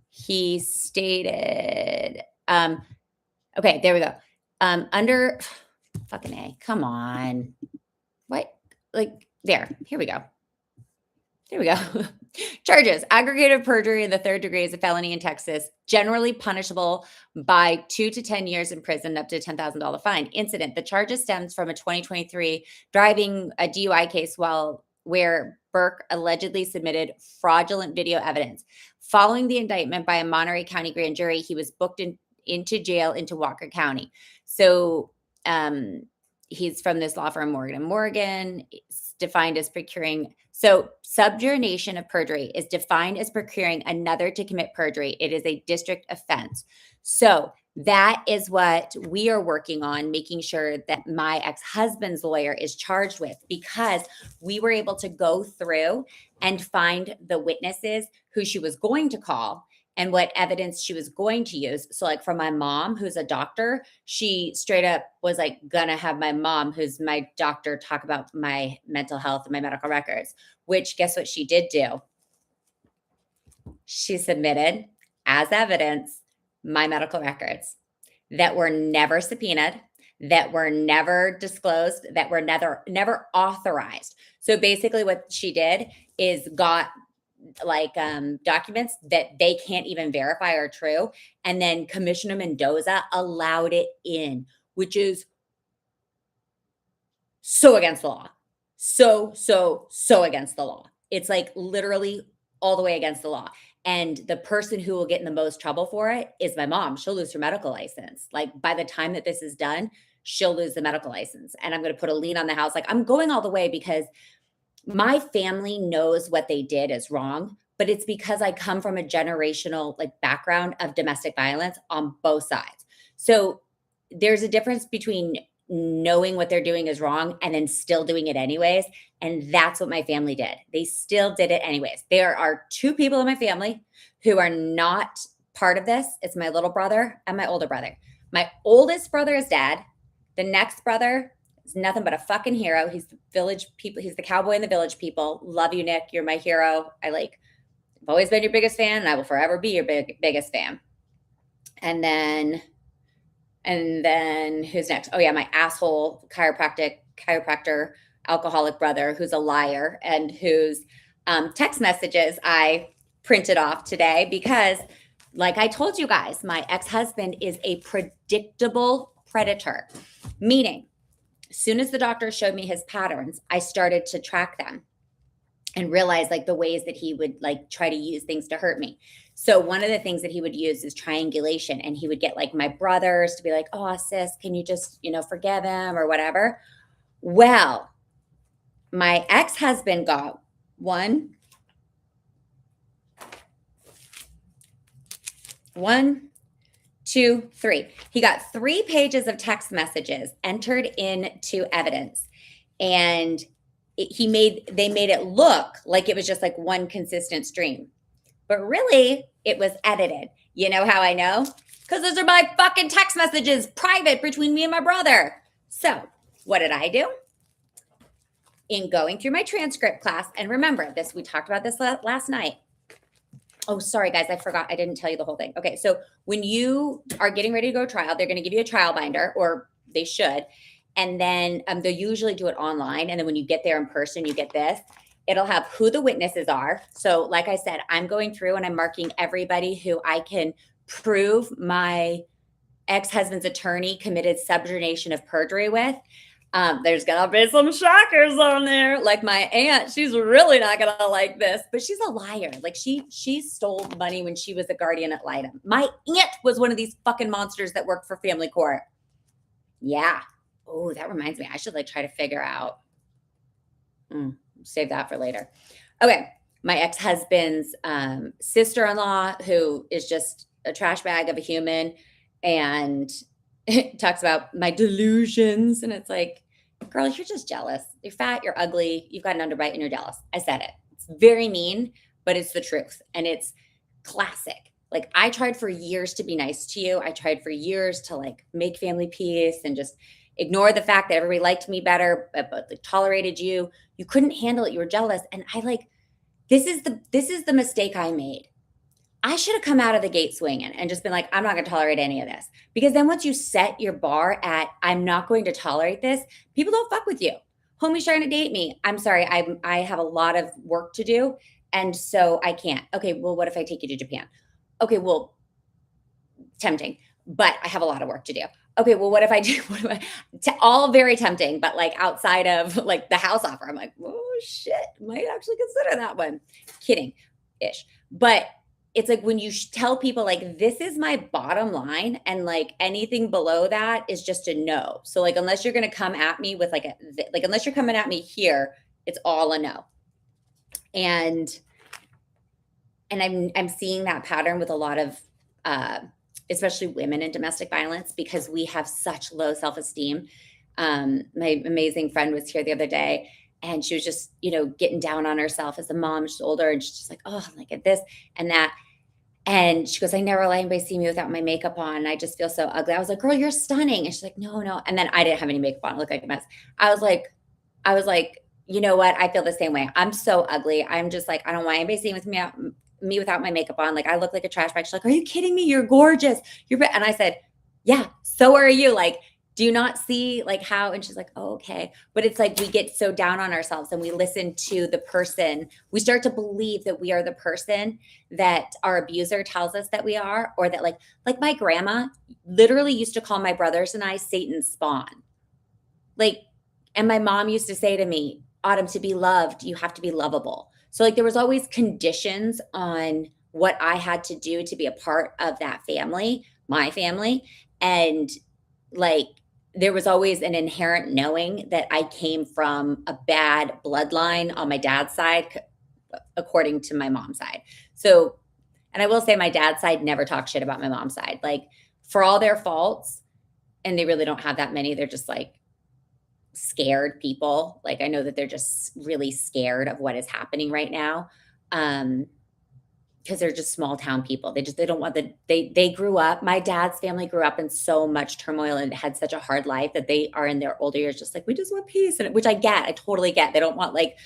he stated, okay, there we go. Under fucking A, come on. What? Like, there, here we go. There we go. Charges: aggravated perjury in the third degree is a felony in Texas, generally punishable by 2 to 10 years in prison, up to a $10,000 fine. Incident: the charges stems from a 2023 driving a DUI case where Burke allegedly submitted fraudulent video evidence. Following the indictment by a Monterey County grand jury, he was booked into jail into Walker County. So he's from this law firm, Morgan & Morgan. It's defined as procuring. So subjugation of perjury is defined as procuring another to commit perjury. It is a district offense. So that is what we are working on, making sure that my ex-husband's lawyer is charged with, because we were able to go through and find the witnesses who she was going to call and what evidence she was going to use. So like for my mom, who's a doctor, she straight up was like gonna have my mom, who's my doctor, talk about my mental health and my medical records, which guess what she did do? She submitted as evidence my medical records that were never subpoenaed, that were never disclosed, that were never authorized. So basically what she did is got like documents that they can't even verify are true. And then Commissioner Mendoza allowed it in, which is so against the law. So against the law. It's like literally all the way against the law. And the person who will get in the most trouble for it is my mom. She'll lose her medical license. Like by the time that this is done, she'll lose the medical license. And I'm going to put a lien on the house. Like I'm going all the way because my family knows what they did is wrong, but it's because I come from a generational like background of domestic violence on both sides. So there's a difference between knowing what they're doing is wrong and then still doing it anyways. And that's what my family did. They still did it anyways. There are two people in my family who are not part of this. It's my little brother and my older brother. My oldest brother is dead. The next brother is nothing but a fucking hero. He's the village people. He's the cowboy in the village people. Love you, Nick. You're my hero. I've always been your biggest fan and I will forever be your biggest fan. And then who's next? Oh yeah, my asshole chiropractor, alcoholic brother who's a liar and whose text messages I printed off today because like I told you guys, my ex-husband is a predictable predator, meaning as soon as the doctor showed me his patterns, I started to track them and realize like the ways that he would like try to use things to hurt me. So one of the things that he would use is triangulation, and he would get like my brothers to be like, oh, sis, can you just, forgive him or whatever? Well, my ex-husband got 1, 2, 3. He got 3 pages of text messages entered into evidence, and they made it look like it was just like one consistent stream, but really it was edited. You know how I know? Because those are my fucking text messages, private, between me and my brother. So what did I do? In going through my transcript class, and remember this, we talked about this last night. Oh, sorry, guys, I forgot. I didn't tell you the whole thing. Okay, so when you are getting ready to go to trial, they're going to give you a trial binder, or they should. And then they'll usually do it online. And then when you get there in person, you get this. It'll have who the witnesses are. So like I said, I'm going through and I'm marking everybody who I can prove my ex-husband's attorney committed subordination of perjury with. There's gonna be some shockers on there. Like my aunt, she's really not gonna like this, but she's a liar. Like she stole money when she was a guardian ad litem. My aunt was one of these fucking monsters that worked for family court. Yeah. Oh, that reminds me. I should like try to figure out. Save that for later. Okay. My ex-husband's sister-in-law, who is just a trash bag of a human, and it talks about my delusions. And it's like, girl, you're just jealous. You're fat, you're ugly, you've got an underbite, and you're jealous. I said it. It's very mean, but it's the truth. And it's classic. Like I tried for years to be nice to you. I tried for years to like make family peace and just ignore the fact that everybody liked me better, but like, tolerated you. You couldn't handle it. You were jealous. And I like, this is the mistake I made. I should have come out of the gate swinging and just been like, I'm not going to tolerate any of this. Because then once you set your bar at, I'm not going to tolerate this, people don't fuck with you. Homie's trying to date me. I'm sorry. I have a lot of work to do. And so I can't. Okay, well, what if I take you to Japan? Okay, well, tempting, but I have a lot of work to do. Okay, well, what if I do? All very tempting, but like outside of like the house offer, I'm like, oh shit, might actually consider that one. Kidding-ish. But it's like when you tell people like, this is my bottom line, and like anything below that is just a no. So like, unless you're going to come at me with unless you're coming at me here, it's all a no. And I'm seeing that pattern with a lot of, especially women in domestic violence, because we have such low self-esteem. My amazing friend was here the other day, and she was just, getting down on herself as a mom. She's older, and she's just like, oh, like at this and that. And she goes, I never let anybody see me without my makeup on. I just feel so ugly. I was like, girl, you're stunning. And she's like, no. And then I didn't have any makeup on. I looked like a mess. I was like, you know what? I feel the same way. I'm so ugly. I'm just like, I don't want anybody seeing me without my makeup on. Like I look like a trash bag. She's like, are you kidding me? You're gorgeous. And I said, yeah, so are you. Like, do you not see like how? And she's like, oh, okay. But it's like, we get so down on ourselves and we listen to the person. We start to believe that we are the person that our abuser tells us that we are, or that like my grandma literally used to call my brothers and I Satan's spawn. Like, and my mom used to say to me, Autumn, to be loved, you have to be lovable. So like there was always conditions on what I had to do to be a part of that family, my family. And like, there was always an inherent knowing that I came from a bad bloodline on my dad's side, according to my mom's side. So, and I will say my dad's side never talked shit about my mom's side. Like for all their faults, and they really don't have that many, they're just like scared people. Like I know that they're just really scared of what is happening right now. Because they're just small town people. They don't want they grew up, my dad's family grew up in so much turmoil and had such a hard life that they are in their older years just like, we just want peace. And which I totally get. They don't want like,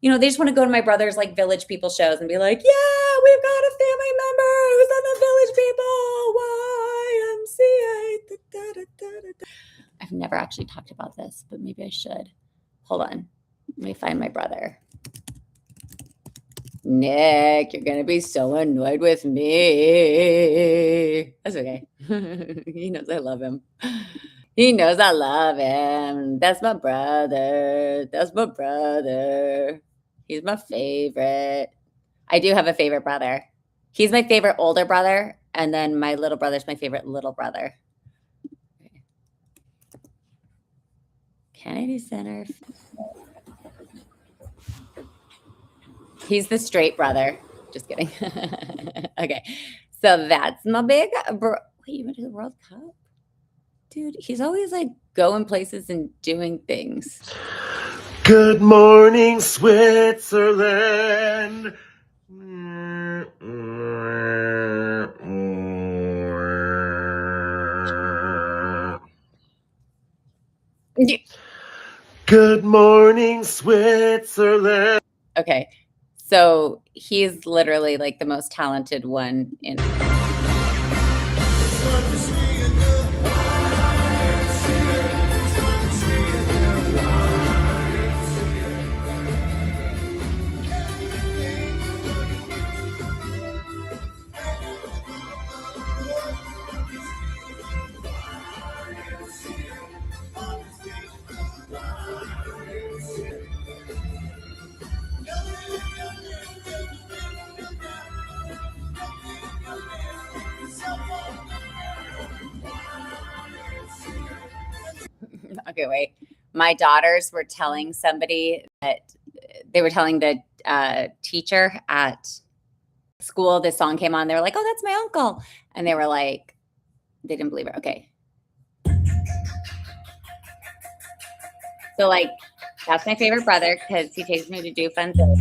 they just want to go to my brother's like Village People shows and be like, yeah, we've got a family member who's on the Village People YMCA. I've never actually talked about this, but maybe I should. Hold on. Let me find my brother. Nick, you're going to be so annoyed with me. That's okay. He knows I love him. He knows I love him. That's my brother. He's my favorite. I do have a favorite brother. He's my favorite older brother. And then my little brother's my favorite little brother. Kennedy Center. He's the straight brother. Just kidding. Okay. So that's my big bro. Wait, you went to the World Cup? Dude, he's always like going places and doing things. Good morning, Switzerland. Good morning, Switzerland. Okay. So he's literally like the most talented one in. Okay, wait. My daughters were telling somebody that they were telling the teacher at school, this song came on. They were like, oh, that's my uncle. And they were like, they didn't believe it. Okay. So, like, that's my favorite brother because he takes me to do fun things.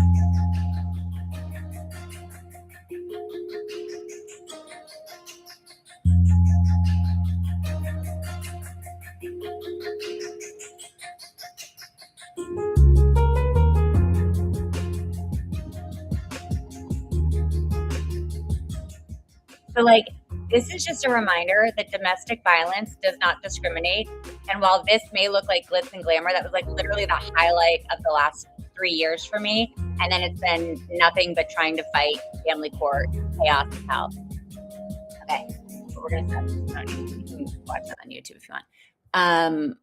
So, like, this is just a reminder that domestic violence does not discriminate. And while this may look like glitz and glamour, that was like literally the highlight of the last 3 years for me. And then it's been nothing but trying to fight family court, chaos, and hell. Okay. But we're going to stop. You can watch that on YouTube if you want.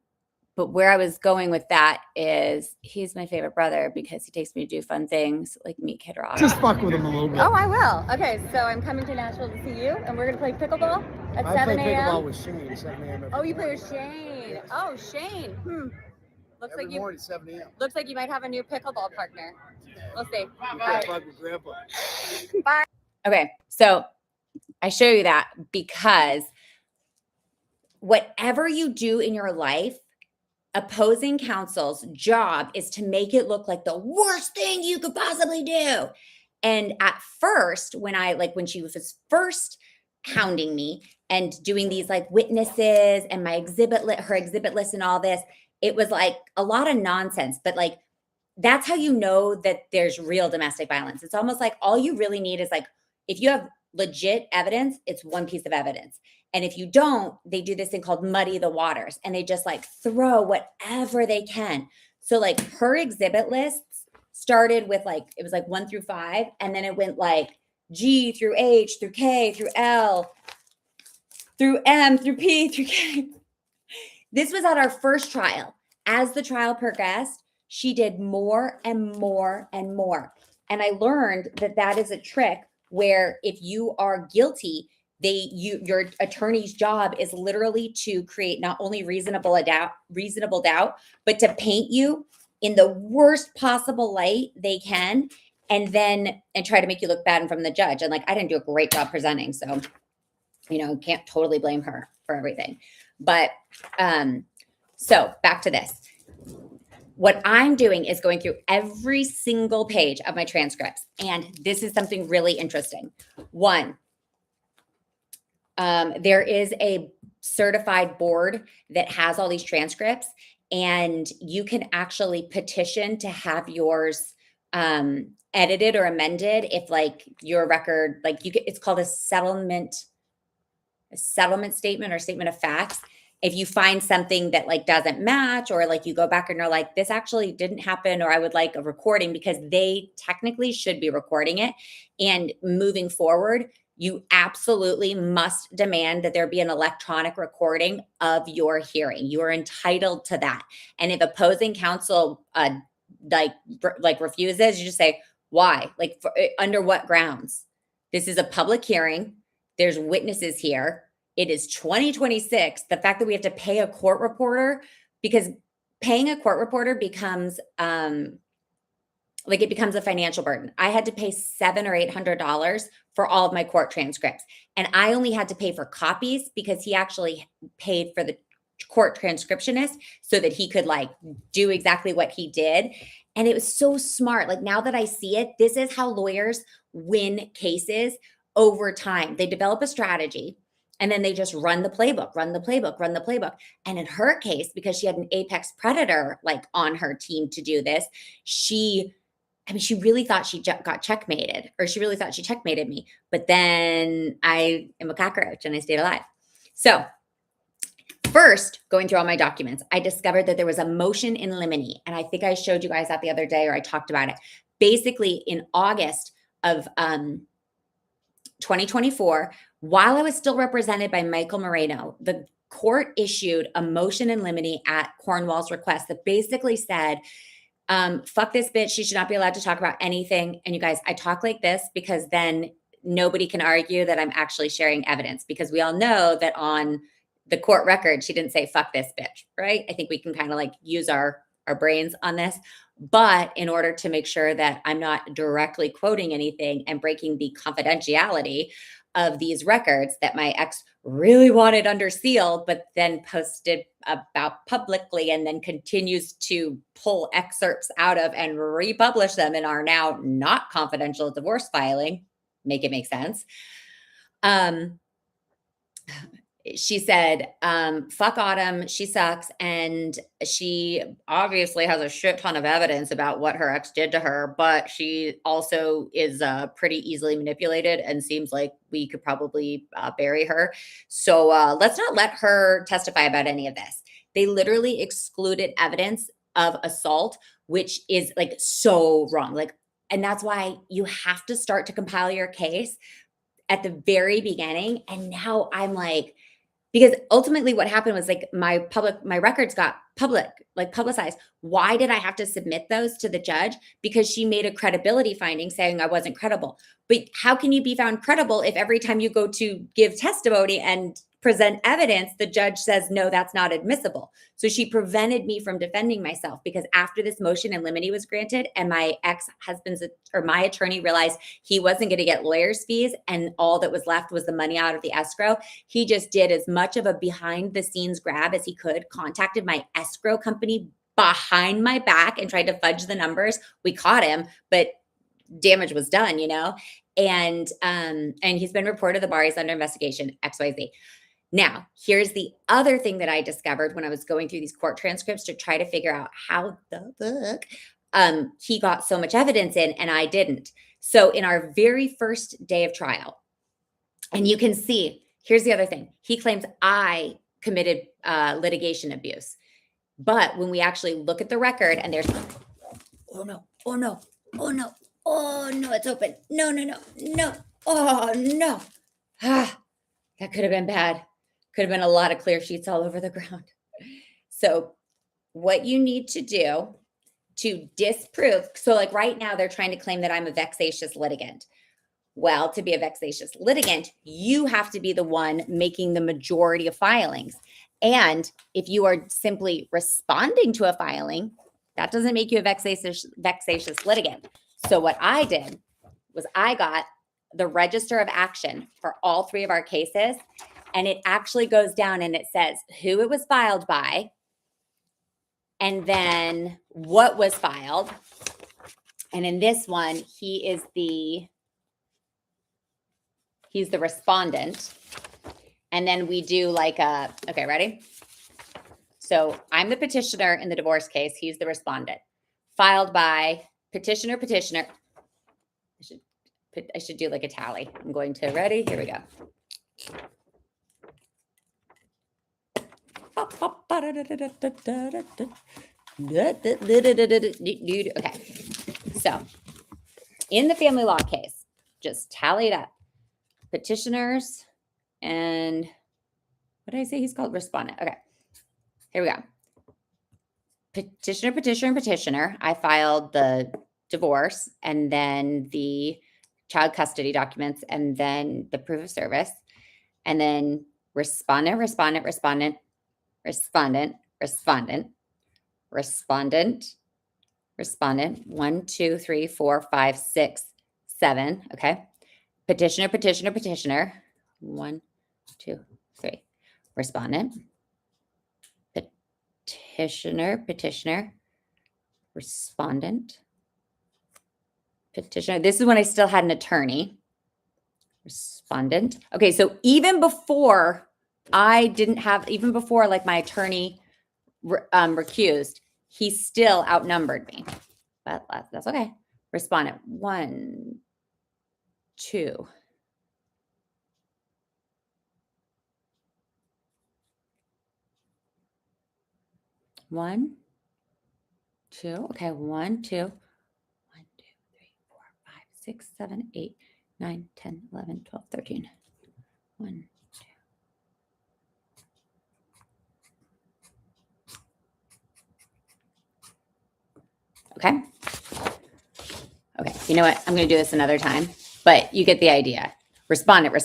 But where I was going with that is he's my favorite brother because he takes me to do fun things like meet Kid Rock. Just fuck with him a little bit. Oh, I will. Okay, so I'm coming to Nashville to see you, and we're going to play pickleball at 7 a.m. I play pickleball with Shane 7 a.m. Oh, you play with Shane. Oh, Shane. Looks every like you. morning, 7 a.m. Looks like you might have a new pickleball partner. We'll see. You can't fuck with Grandpa. Bye. Okay, so I show you that because whatever you do in your life, opposing counsel's job is to make it look like the worst thing you could possibly do. And at first, when she was first hounding me and doing these like witnesses and my her exhibit list and all this, it was like a lot of nonsense. But like, that's how you know that there's real domestic violence. It's almost like all you really need is like, if you have legit evidence, it's one piece of evidence. And if you don't, they do this thing called muddy the waters and they just like throw whatever they can. So like her exhibit lists started with like, it was like 1 through 5. And then it went like G through H through K through L through M through P through K. This was at our first trial. As the trial progressed, she did more and more and more. And I learned that that is a trick where if you are guilty, your attorney's job is literally to create not only reasonable doubt, but to paint you in the worst possible light they can, and try to make you look bad in front of the judge. And like, I didn't do a great job presenting, so can't totally blame her for everything. But so back to this. What I'm doing is going through every single page of my transcripts, and this is something really interesting. One. There is a certified board that has all these transcripts, and you can actually petition to have yours edited or amended if like your record, like it's called a settlement statement or statement of facts. If you find something that like doesn't match, or like you go back and you're like, this actually didn't happen, or I would like a recording, because they technically should be recording it. And moving forward, you absolutely must demand that there be an electronic recording of your hearing. You are entitled to that. And if opposing counsel refuses, you just say, why? Like, under what grounds? This is a public hearing. There's witnesses here. It is 2026. The fact that we have to pay a court reporter, because paying a court reporter becomes it becomes a financial burden. I had to pay $700 or $800 for all of my court transcripts. And I only had to pay for copies because he actually paid for the court transcriptionist so that he could like do exactly what he did. And it was so smart. Like, now that I see it, this is how lawyers win cases over time. They develop a strategy And then they just run the playbook, run the playbook, run the playbook. And in her case, because she had an apex predator like on her team to do this, she really thought she got checkmated, or she really thought she checkmated me. But then I am a cockroach and I stayed alive. So first, going through all my documents, I discovered that there was a motion in limine. And I think I showed you guys that the other day, or I talked about it. Basically, in August of 2024, while I was still represented by Michael Moreno, the court issued a motion in limine at Cornwall's request that basically said, fuck this bitch. She should not be allowed to talk about anything. And you guys, I talk like this because then nobody can argue that I'm actually sharing evidence, because we all know that on the court record, she didn't say fuck this bitch, right? I think we can kind of like use our brains on this. But in order to make sure that I'm not directly quoting anything and breaking the confidentiality of these records that my ex really wanted under seal, but then posted about publicly, and then continues to pull excerpts out of and republish them in our now not confidential divorce filing, make it make sense. She said, fuck Autumn, she sucks. And she obviously has a shit ton of evidence about what her ex did to her, but she also is pretty easily manipulated and seems like we could probably bury her. So let's not let her testify about any of this. They literally excluded evidence of assault, which is like so wrong. Like, and that's why you have to start to compile your case at the very beginning. And now I'm like, because ultimately what happened was like my records got publicized. Why did I have to submit those to the judge? Because she made a credibility finding saying I wasn't credible. But how can you be found credible if every time you go to give testimony and present evidence, the judge says, no, that's not admissible? So she prevented me from defending myself, because after this motion in limine was granted and my ex-husband's or my attorney realized he wasn't going to get lawyer's fees and all that was left was the money out of the escrow, he just did as much of a behind the scenes grab as he could, contacted my escrow company behind my back and tried to fudge the numbers. We caught him, but damage was done, you know? And he's been reported to the bar. He's under investigation, XYZ. Now, here's the other thing that I discovered when I was going through these court transcripts to try to figure out how the fuck he got so much evidence in and I didn't. So in our very first day of trial, and you can see, here's the other thing. He claims I committed litigation abuse. But when we actually look at the record and there's, oh no, oh no, oh no, oh no, it's open. No, no, no, no, oh no. Ah, that could have been bad. Could have been a lot of clear sheets all over the ground. So what you need to do to disprove, so like right now they're trying to claim that I'm a vexatious litigant. Well, to be a vexatious litigant, you have to be the one making the majority of filings. And if you are simply responding to a filing, that doesn't make you a vexatious litigant. So what I did was I got the register of action for all three of our cases. And it actually goes down and it says who it was filed by, and then what was filed. And in this one, he's the respondent. And then we do like okay, ready? So I'm the petitioner in the divorce case. He's the respondent. Filed by petitioner. I should do like a tally. I'm going to, ready? Here we go. Okay. So in the family law case, just tally it up. Petitioners and what did I say? He's called respondent. Okay. Here we go. Petitioner. I filed the divorce and then the child custody documents and then the proof of service. And then respondent. 1, 2, 3, 4, 5, 6, 7. Okay. Petitioner. 1, 2, 3. Respondent. Petitioner. Respondent. Petitioner. This is when I still had an attorney. Respondent. Okay, so even before even before like my attorney recused, he still outnumbered me. But that's okay. Respondent 1, 2. One, two. Okay, 1, 2. 1, 2, 3, 4, 5, 6, 7, 8, 9, 10, 11, 12, 13. 1, 2. Okay. Okay. You know what? I'm going to do this another time, but you get the idea. Respondent.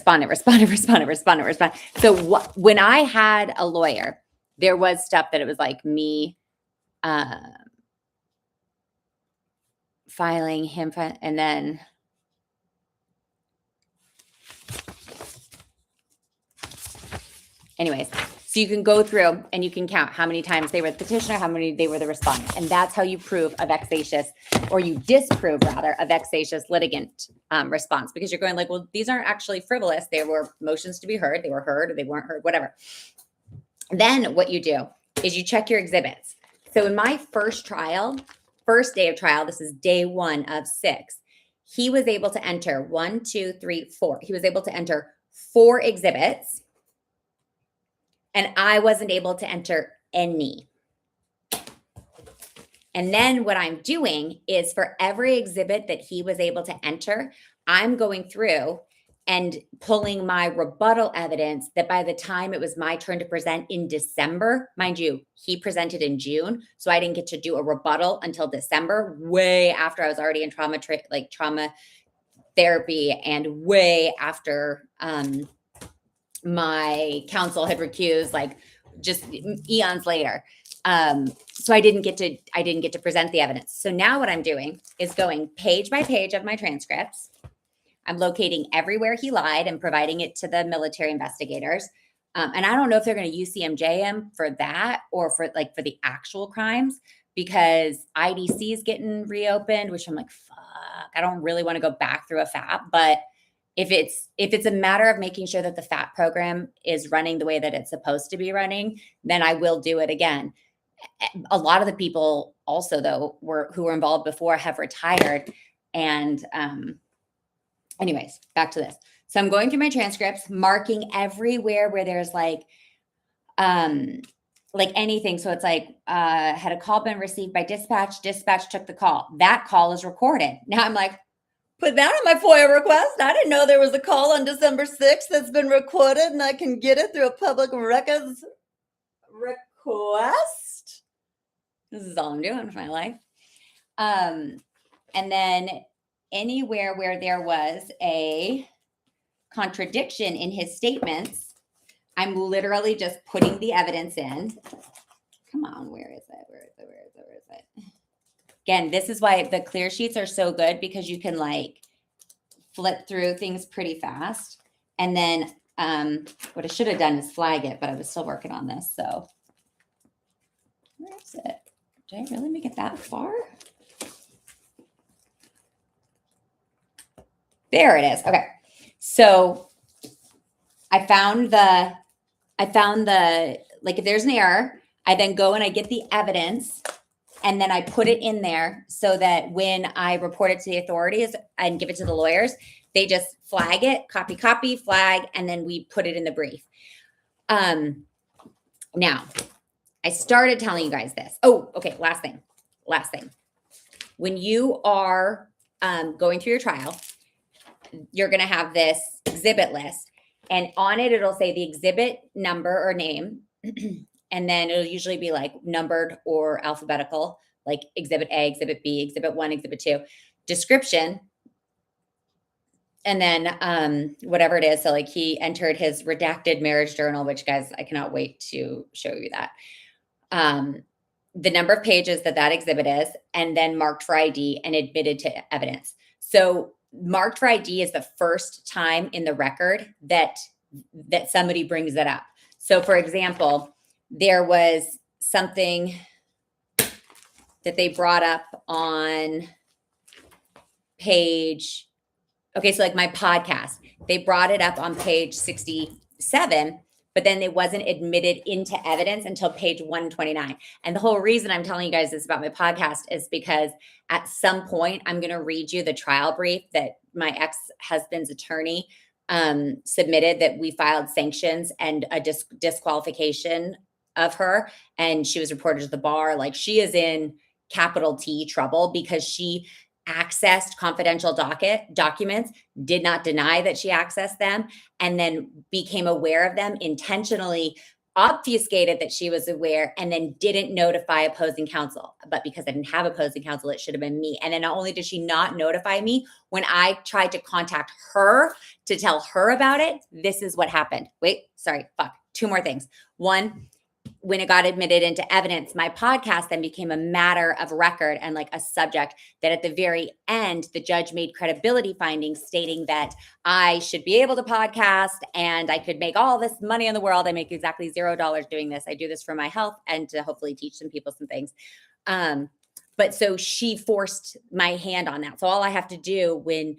So when I had a lawyer, there was stuff that it was like me filing him, and then anyways, so you can go through and you can count how many times they were the petitioner, how many they were the respondent. And that's how you prove a vexatious, or you disprove rather, a vexatious litigant response, because you're going like, well, these aren't actually frivolous. They were motions to be heard. They were heard or they weren't heard, whatever. Then what you do is you check your exhibits. So in my first day of trial, this is day 1 of 6, he was able to enter 1, 2, 3, 4. He was able to enter 4 exhibits. And I wasn't able to enter any. And then what I'm doing is for every exhibit that he was able to enter, I'm going through and pulling my rebuttal evidence that by the time it was my turn to present in December, mind you, he presented in June. So I didn't get to do a rebuttal until December, way after I was already in trauma therapy, and way after my counsel had recused, like just eons later. So I didn't get to present the evidence. So now what I'm doing is going page by page of my transcripts. I'm locating everywhere he lied and providing it to the military investigators. And I don't know if they're going to UCMJ him for that or for the actual crimes, because IDC is getting reopened, which I'm like, fuck, I don't really want to go back through a FAP, but if it's a matter of making sure that the FAP program is running the way that it's supposed to be running, then I will do it again. A lot of the people also, though, who were involved before have retired. And anyways, back to this. So I'm going through my transcripts, marking everywhere where there's like anything. So it's like, had a call been received by dispatch took the call. That call is recorded. Now I'm like, put that on my FOIA request. I didn't know there was a call on December 6th that's been recorded and I can get it through a public records request. This is all I'm doing with my life. And then anywhere where there was a contradiction in his statements, I'm literally just putting the evidence in. Come on, where is it? Again, this is why the clear sheets are so good, because you can like flip through things pretty fast. And then what I should have done is flag it, but I was still working on this. So where is it? Did I really make it that far? There it is. Okay. So I found the, like if there's an error, I then go and I get the evidence and then I put it in there so that when I report it to the authorities and give it to the lawyers, they just flag it, copy, flag, and then we put it in the brief. Now, I started telling you guys this. Oh, okay. Last thing. When you are going through your trial, you're going to have this exhibit list, and on it, it'll say the exhibit number or name. And then it'll usually be like numbered or alphabetical, like exhibit A, exhibit B, exhibit 1, exhibit 2, description. And then whatever it is. So like he entered his redacted marriage journal, which guys, I cannot wait to show you that. The number of pages that exhibit is, and then marked for ID and admitted to evidence. So marked for ID is the first time in the record that somebody brings it up. So for example, there was something that they brought up on page Okay, so like my podcast, they brought it up on page 67, but then it wasn't admitted into evidence until page 129. And the whole reason I'm telling you guys this about my podcast is because at some point I'm going to read you the trial brief that my ex-husband's attorney submitted, that we filed sanctions and a disqualification of her, and she was reported to the bar. Like, she is in capital T trouble because she accessed confidential documents, did not deny that she accessed them, and then became aware of them, intentionally obfuscated that she was aware, and then didn't notify opposing counsel. But because I didn't have opposing counsel, it should have been me. And then not only did she not notify me, when I tried to contact her to tell her about it, this is what happened. Wait, sorry, fuck. Two more things. One, when it got admitted into evidence, my podcast then became a matter of record and like a subject that at the very end, the judge made credibility findings stating that I should be able to podcast and I could make all this money in the world. I make exactly $0 doing this. I do this for my health and to hopefully teach some people some things. But so she forced my hand on that. So all I have to do when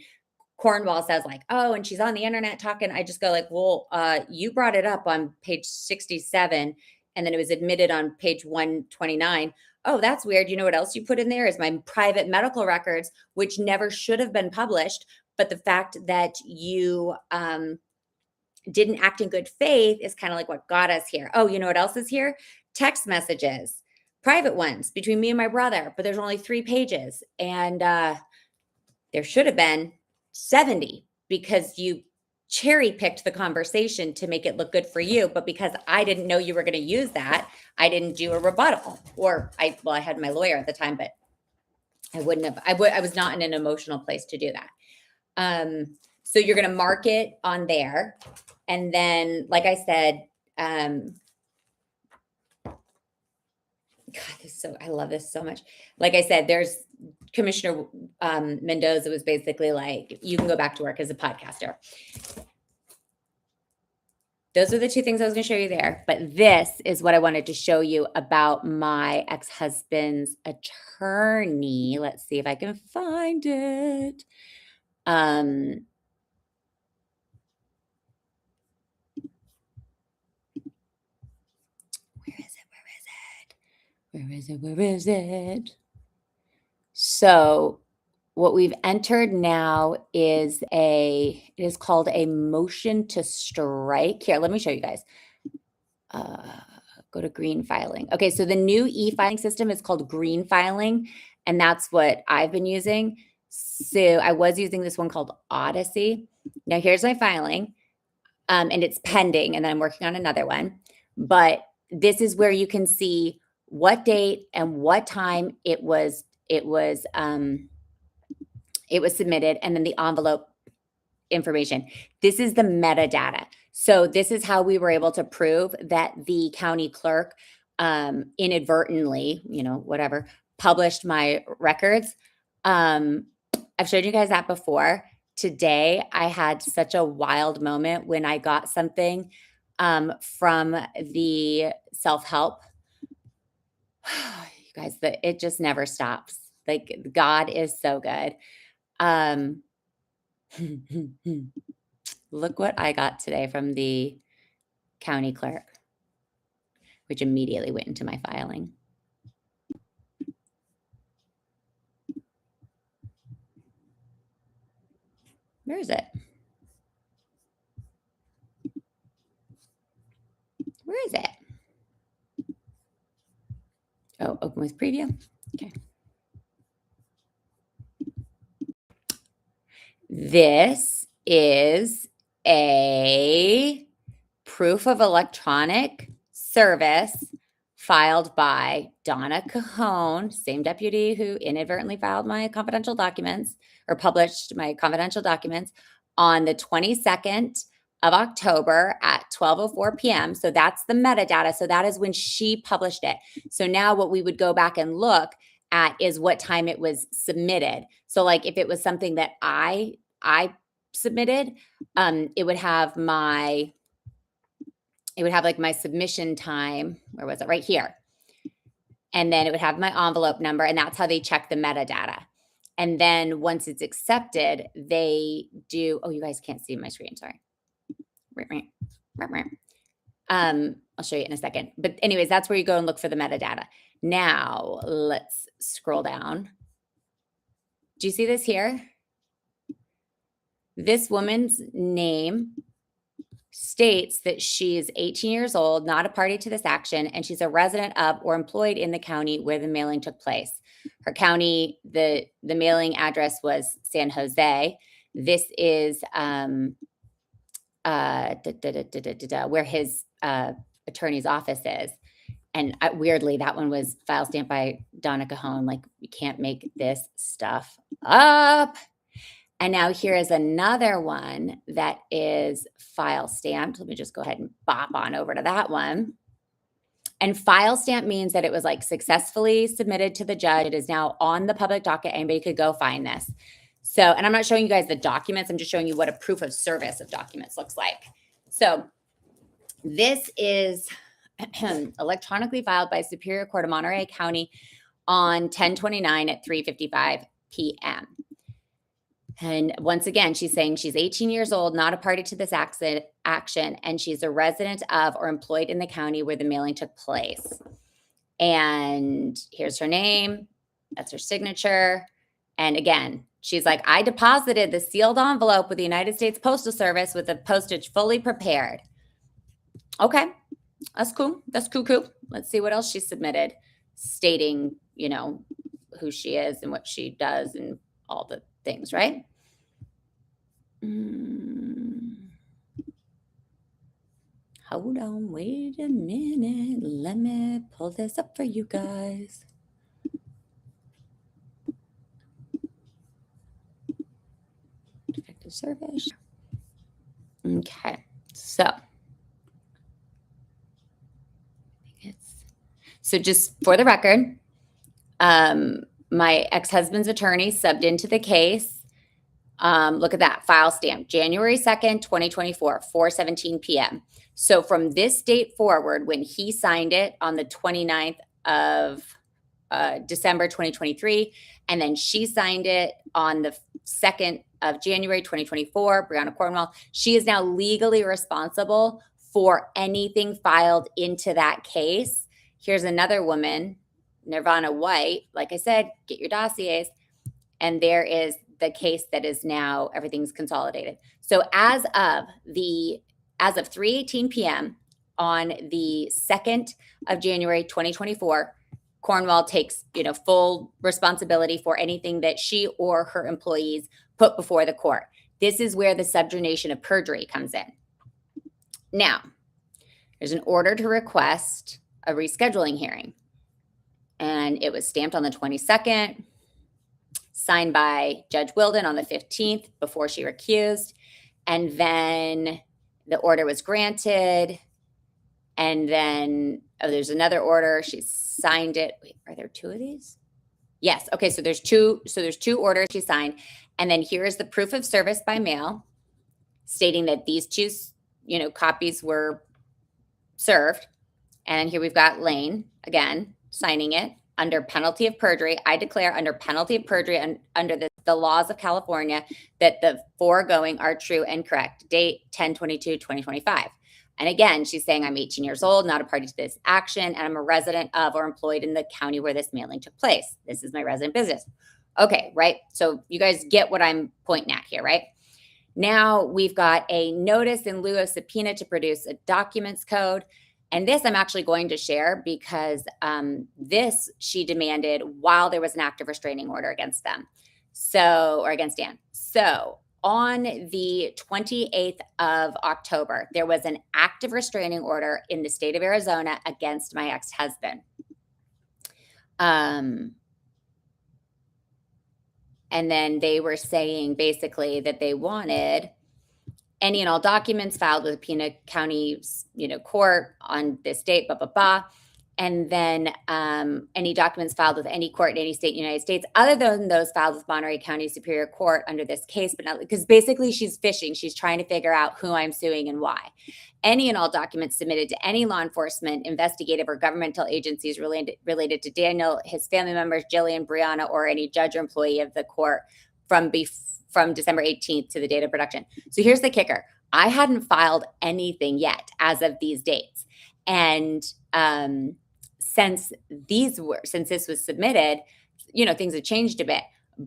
Cornwall says like, oh, and she's on the internet talking, I just go like, well, you brought it up on page 67. And then it was admitted on page 129. Oh, that's weird. You know what else you put in there is my private medical records, which never should have been published. But the fact that you didn't act in good faith is kind of like what got us here. Oh, you know what else is here? Text messages, private ones between me and my brother, but there's only 3 pages. And there should have been 70 because you cherry picked the conversation to make it look good for you. But because I didn't know you were going to use that, I didn't do a rebuttal. Or I had my lawyer at the time, but I wouldn't have, I was not in an emotional place to do that. So you're going to mark it on there. And then, like I said, God, I love this so much. Like I said, there's Commissioner Mendoza was basically like, you can go back to work as a podcaster. Those are the 2 things I was going to show you there. But this is what I wanted to show you about my ex-husband's attorney. Let's see if I can find it. Where is it? So what we've entered now is it is called a motion to strike. Here, let me show you guys. Go to green filing. Okay, so the new e-filing system is called green filing, and that's what I've been using. So I was using this one called Odyssey. Now here's my filing, and it's pending, and then I'm working on another one. But this is where you can see what date and what time it was submitted, and then the envelope information. This is the metadata. So this is how we were able to prove that the county clerk inadvertently, whatever, published my records. I've showed you guys that before. Today, I had such a wild moment when I got something from the self-help. You guys, it just never stops. Like, God is so good. Look what I got today from the county clerk, which immediately went into my filing. Where is it? Where is it? Oh, open with preview. Okay. This is a proof of electronic service filed by Donna Cajon, same deputy who inadvertently filed my confidential documents or published my confidential documents on the 22nd of October at 12:04 p.m. So that's the metadata. So that is when she published it. So now what we would go back and look at is what time it was submitted. So like if it was something that I submitted, it would have like my submission time. Where was it? Right here. And then it would have my envelope number, and that's how they check the metadata. And then once it's accepted, they do, oh, you guys can't see my screen, sorry. I'll show you in a second. But anyways, that's where you go and look for the metadata. Now let's scroll down. Do you see this here? This woman's name states that she is 18 years old, not a party to this action, and she's a resident of or employed in the county where the mailing took place. Her county, the mailing address was San Jose. This is where his attorney's office is. And weirdly, that one was file stamped by Donna Cajon. Like, you can't make this stuff up. And now here is another one that is file stamped. Let me just go ahead and bop on over to that one. And file stamp means that it was like successfully submitted to the judge. It is now on the public docket. Anybody could go find this. So, and I'm not showing you guys the documents. I'm just showing you what a proof of service of documents looks like. So this is electronically filed by Superior Court of Monterey County on 10/29 at 3:55 p.m. And once again, she's saying she's 18 years old, not a party to this action, and she's a resident of or employed in the county where the mailing took place. And here's her name. That's her signature. And again, she's like, I deposited the sealed envelope with the United States Postal Service with the postage fully prepared. Okay, that's cool. That's cool. Let's see what else she submitted, stating, you know, who she is and what she does and all the things, right? Hold on, wait a minute. Let me pull this up for you guys. Defective service. Okay, so just for the record, my ex-husband's attorney subbed into the case. Look at that, file stamp, January 2nd, 2024, 4:17 p.m. So from this date forward, when he signed it on the 29th of December 2023, and then she signed it on the 2nd of January 2024, Brianna Cornwall, she is now legally responsible for anything filed into that case. Here's another woman, Nirvana White. Like I said, get your dossiers. And there is the case that is now, everything's consolidated. So as of 3:18 p.m. on the 2nd of January 2024, Cornwall takes, full responsibility for anything that she or her employees put before the court. This is where the subordination of perjury comes in. Now, there's an order to request a rescheduling hearing. And it was stamped on the 22nd, signed by Judge Wilden on the 15th before she recused. And then the order was granted. And then, there's another order. She signed it. Wait, are there two of these? Yes. Okay. So there's two orders she signed. And then here is the proof of service by mail stating that these two, copies were served. And here we've got Lane, again, signing it under penalty of perjury. I declare under penalty of perjury and under the laws of California that the foregoing are true and correct. Date 10/22/2025. And again, she's saying I'm 18 years old, not a party to this action, and I'm a resident of or employed in the county where this mailing took place. This is my resident business. Okay, right? So you guys get what I'm pointing at here, right? Now we've got a notice in lieu of subpoena to produce a documents code. And this I'm actually going to share because this she demanded while there was an active restraining order against them. Or against Dan. So on the 28th of October, there was an active restraining order in the state of Arizona against my ex-husband. And then they were saying basically that they wanted any and all documents filed with Pima County, court on this date, And then any documents filed with any court in any state in the United States, other than those filed with Monterey County Superior Court under this case, but not because basically she's fishing. She's trying to figure out who I'm suing and why. Any and all documents submitted to any law enforcement, investigative, or governmental agencies related to Daniel, his family members, Jillian, Brianna, or any judge or employee of the court from December 18th to the date of production. So here's the kicker. I hadn't filed anything yet as of these dates. And since this was submitted, things have changed a bit.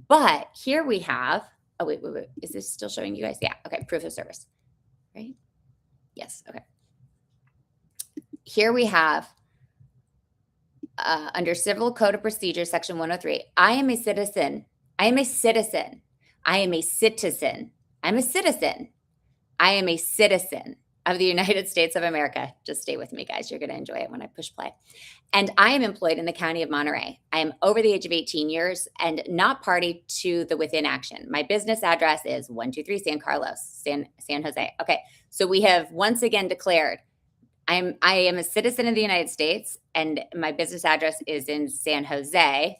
But here we have, wait. Is this still showing you guys? Yeah. Okay. Proof of service, right? Yes. Okay. Here we have under Civil Code of Procedure, Section 103, I am a citizen. I am a citizen. I am a citizen. I'm a citizen. I am a citizen of the United States of America. Just stay with me, guys. You're going to enjoy it when I push play. And I am employed in the county of Monterey. I am over the age of 18 years and not party to the within action. My business address is 123 San Carlos, San Jose. Okay. So we have once again declared I am a citizen of the United States and my business address is in San Jose.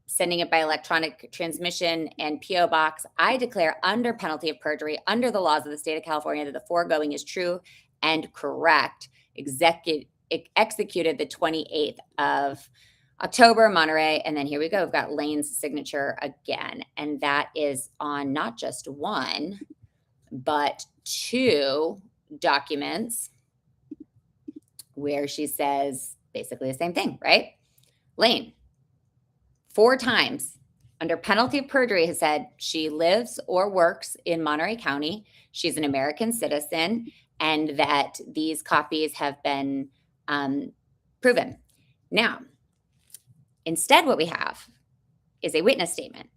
Sending it by electronic transmission and P.O. box. I declare under penalty of perjury, under the laws of the state of California, that the foregoing is true and correct. Executed the 28th of October, Monterey. And then here we go. We've got Lane's signature again. And that is on not just one, but two documents where she says basically the same thing, right? Lane, 4 times under penalty of perjury has said she lives or works in Monterey County. She's an American citizen and that these copies have been proven. Now, instead, what we have is a witness statement.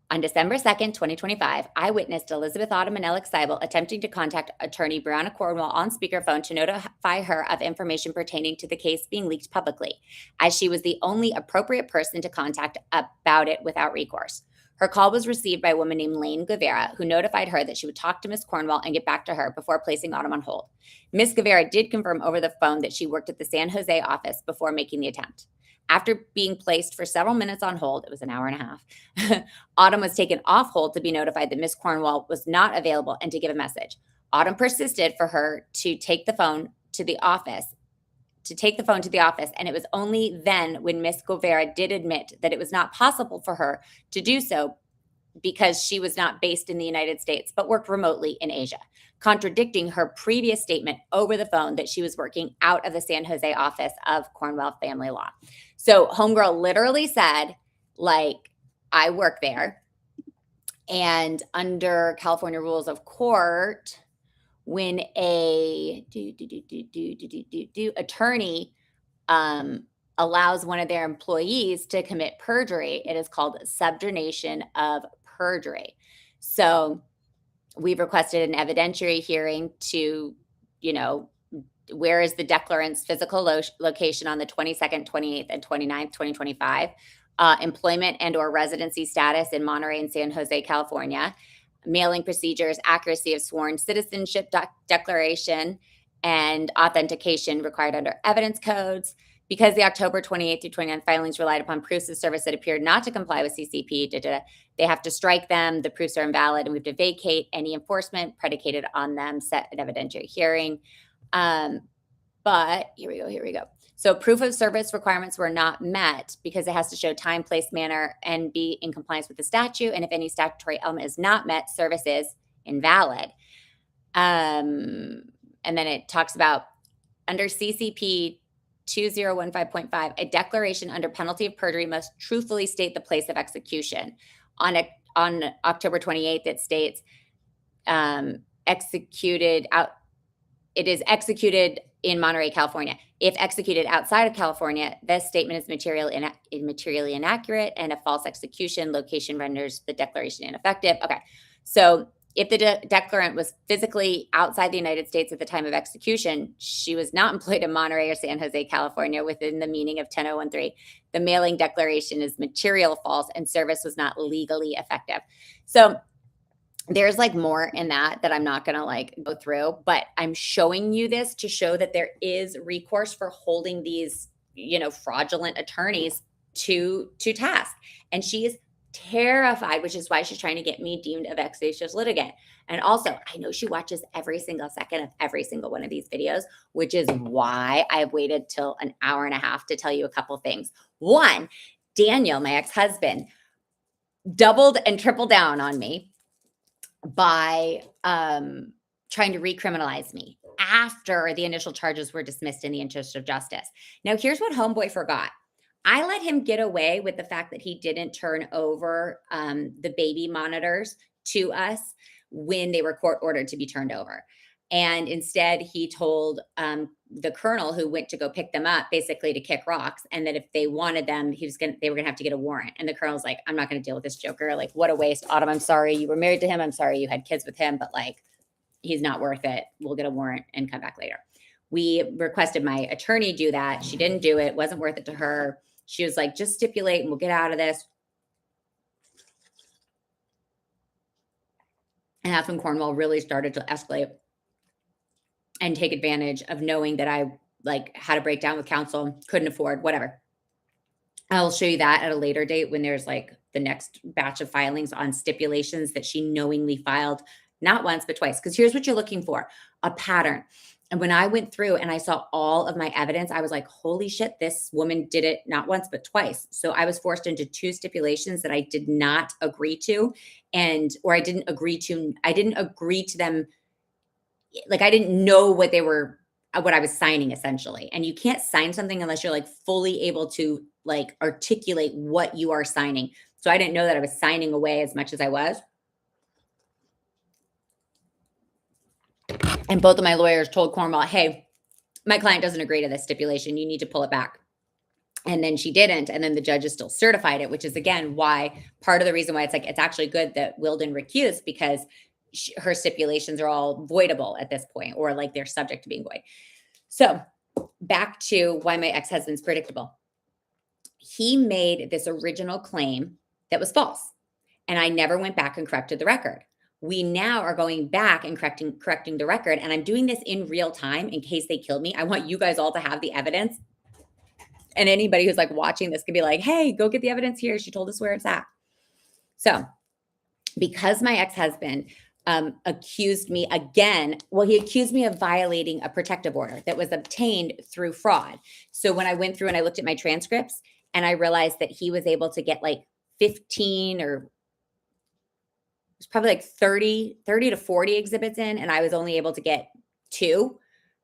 On December 2nd, 2025, I witnessed Elizabeth Autumn and Alex Seibel attempting to contact attorney Brianna Cornwall on speakerphone to notify her of information pertaining to the case being leaked publicly, as she was the only appropriate person to contact about it without recourse. Her call was received by a woman named Lane Guevara, who notified her that she would talk to Ms. Cornwall and get back to her before placing Autumn on hold. Ms. Guevara did confirm over the phone that she worked at the San Jose office before making the attempt. After being placed for several minutes on hold, it was an hour and a half, Autumn was taken off hold to be notified that Ms. Cornwall was not available and to give a message. Autumn persisted for her to take the phone to the office, and it was only then when Ms. Guevara did admit that it was not possible for her to do so because she was not based in the United States, but worked remotely in Asia, contradicting her previous statement over the phone that she was working out of the San Jose office of Cornwall Family Law. So homegirl literally said, I work there. And under California rules of court, when a attorney allows one of their employees to commit perjury, it is called subordination of perjury. So we've requested an evidentiary hearing to, where is the declarant's physical location on the 22nd, 28th, and 29th, 2025, employment and or residency status in Monterey and San Jose, California, mailing procedures, accuracy of sworn citizenship declaration, and authentication required under evidence codes. Because the October 28th through 29th filings relied upon proofs of service that appeared not to comply with CCP, they have to strike them. The proofs are invalid, and we have to vacate any enforcement predicated on them, set an evidentiary hearing. But here we go. So proof of service requirements were not met because it has to show time, place, manner, and be in compliance with the statute. And if any statutory element is not met, service is invalid. And then it talks about under CCP 2015.5, a declaration under penalty of perjury must truthfully state the place of execution. On October 28th, it states it is executed in Monterey, California. If executed outside of California, this statement is materially inaccurate, and a false execution location renders the declaration ineffective. Okay, so if the declarant was physically outside the United States at the time of execution, she was not employed in Monterey or San Jose, California within the meaning of 10013. The mailing declaration is material false and service was not legally effective. So there's like more in that I'm not going to like go through, but I'm showing you this to show that there is recourse for holding these, fraudulent attorneys to task. And she is terrified, which is why she's trying to get me deemed a vexatious litigant. And also, I know she watches every single second of every single one of these videos, which is why I've waited till an hour and a half to tell you a couple things. One, Daniel, my ex-husband, doubled and tripled down on me by trying to recriminalize me after the initial charges were dismissed in the interest of justice. Now, here's what Homeboy forgot. I let him get away with the fact that he didn't turn over the baby monitors to us when they were court ordered to be turned over. And instead, he told the colonel who went to go pick them up, basically to kick rocks, and that if they wanted them, they were gonna have to get a warrant. And the colonel's like, "I'm not gonna deal with this joker. Like, what a waste, Autumn. I'm sorry you were married to him. I'm sorry you had kids with him, but like, he's not worth it. We'll get a warrant and come back later." We requested my attorney do that. She didn't do it. Wasn't worth it to her. She was like, "Just stipulate and we'll get out of this." And that's when Cornwall really started to escalate and take advantage of knowing that I like had a breakdown with counsel, couldn't afford, whatever. I'll show you that at a later date when there's like the next batch of filings on stipulations that she knowingly filed, not once, but twice. Because here's what you're looking for, a pattern. And when I went through and I saw all of my evidence, I was like, holy shit, this woman did it not once, but twice. So I was forced into 2 stipulations that I did not agree to, or I didn't agree to them. Like, I didn't know what I was signing, essentially. And you can't sign something unless you're like fully able to like articulate what you are signing. So I didn't know that I was signing away as much as I was. And both of my lawyers told Cornwall, "Hey, my client doesn't agree to this stipulation. You need to pull it back." And then she didn't. And then the judges still certified it, which is, again, why part of the reason why it's actually good that Wilden recused, because her stipulations are all voidable at this point, or like they're subject to being void. So back to why my ex-husband's predictable. He made this original claim that was false, and I never went back and corrected the record. We now are going back and correcting the record, and I'm doing this in real time in case they kill me. I want you guys all to have the evidence, and anybody who's like watching this could be like, "Hey, go get the evidence here. She told us where it's at." So because my ex-husband accused me again. Well, he accused me of violating a protective order that was obtained through fraud. So when I went through and I looked at my transcripts and I realized that he was able to get like 15 or it was probably like 30 to 40 exhibits in, and I was only able to get 2.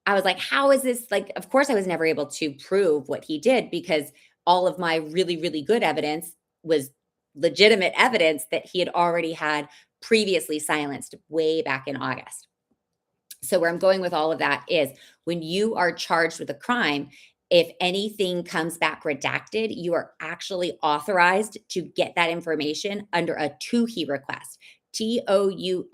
I was like, how is this? Like, of course I was never able to prove what he did, because all of my really, really good evidence was legitimate evidence that he had already had previously silenced way back in August. So where I'm going with all of that is, when you are charged with a crime, if anything comes back redacted, you are actually authorized to get that information under a TOUHEY request, TOUHEY,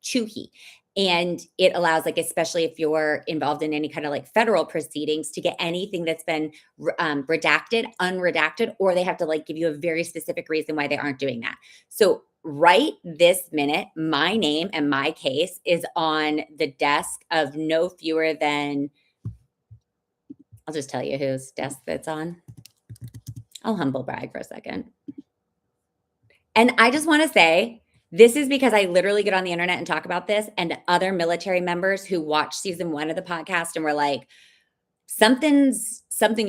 TOUHEY. And it allows, like, especially if you're involved in any kind of like federal proceedings, to get anything that's been redacted, unredacted, or they have to like give you a very specific reason why they aren't doing that. So right this minute, my name and my case is on the desk of no fewer than, I'll just tell you whose desk that's on. I'll humble brag for a second. And I just want to say, this is because I literally get on the internet and talk about this, and other military members who watched season 1 of the podcast and were like, something's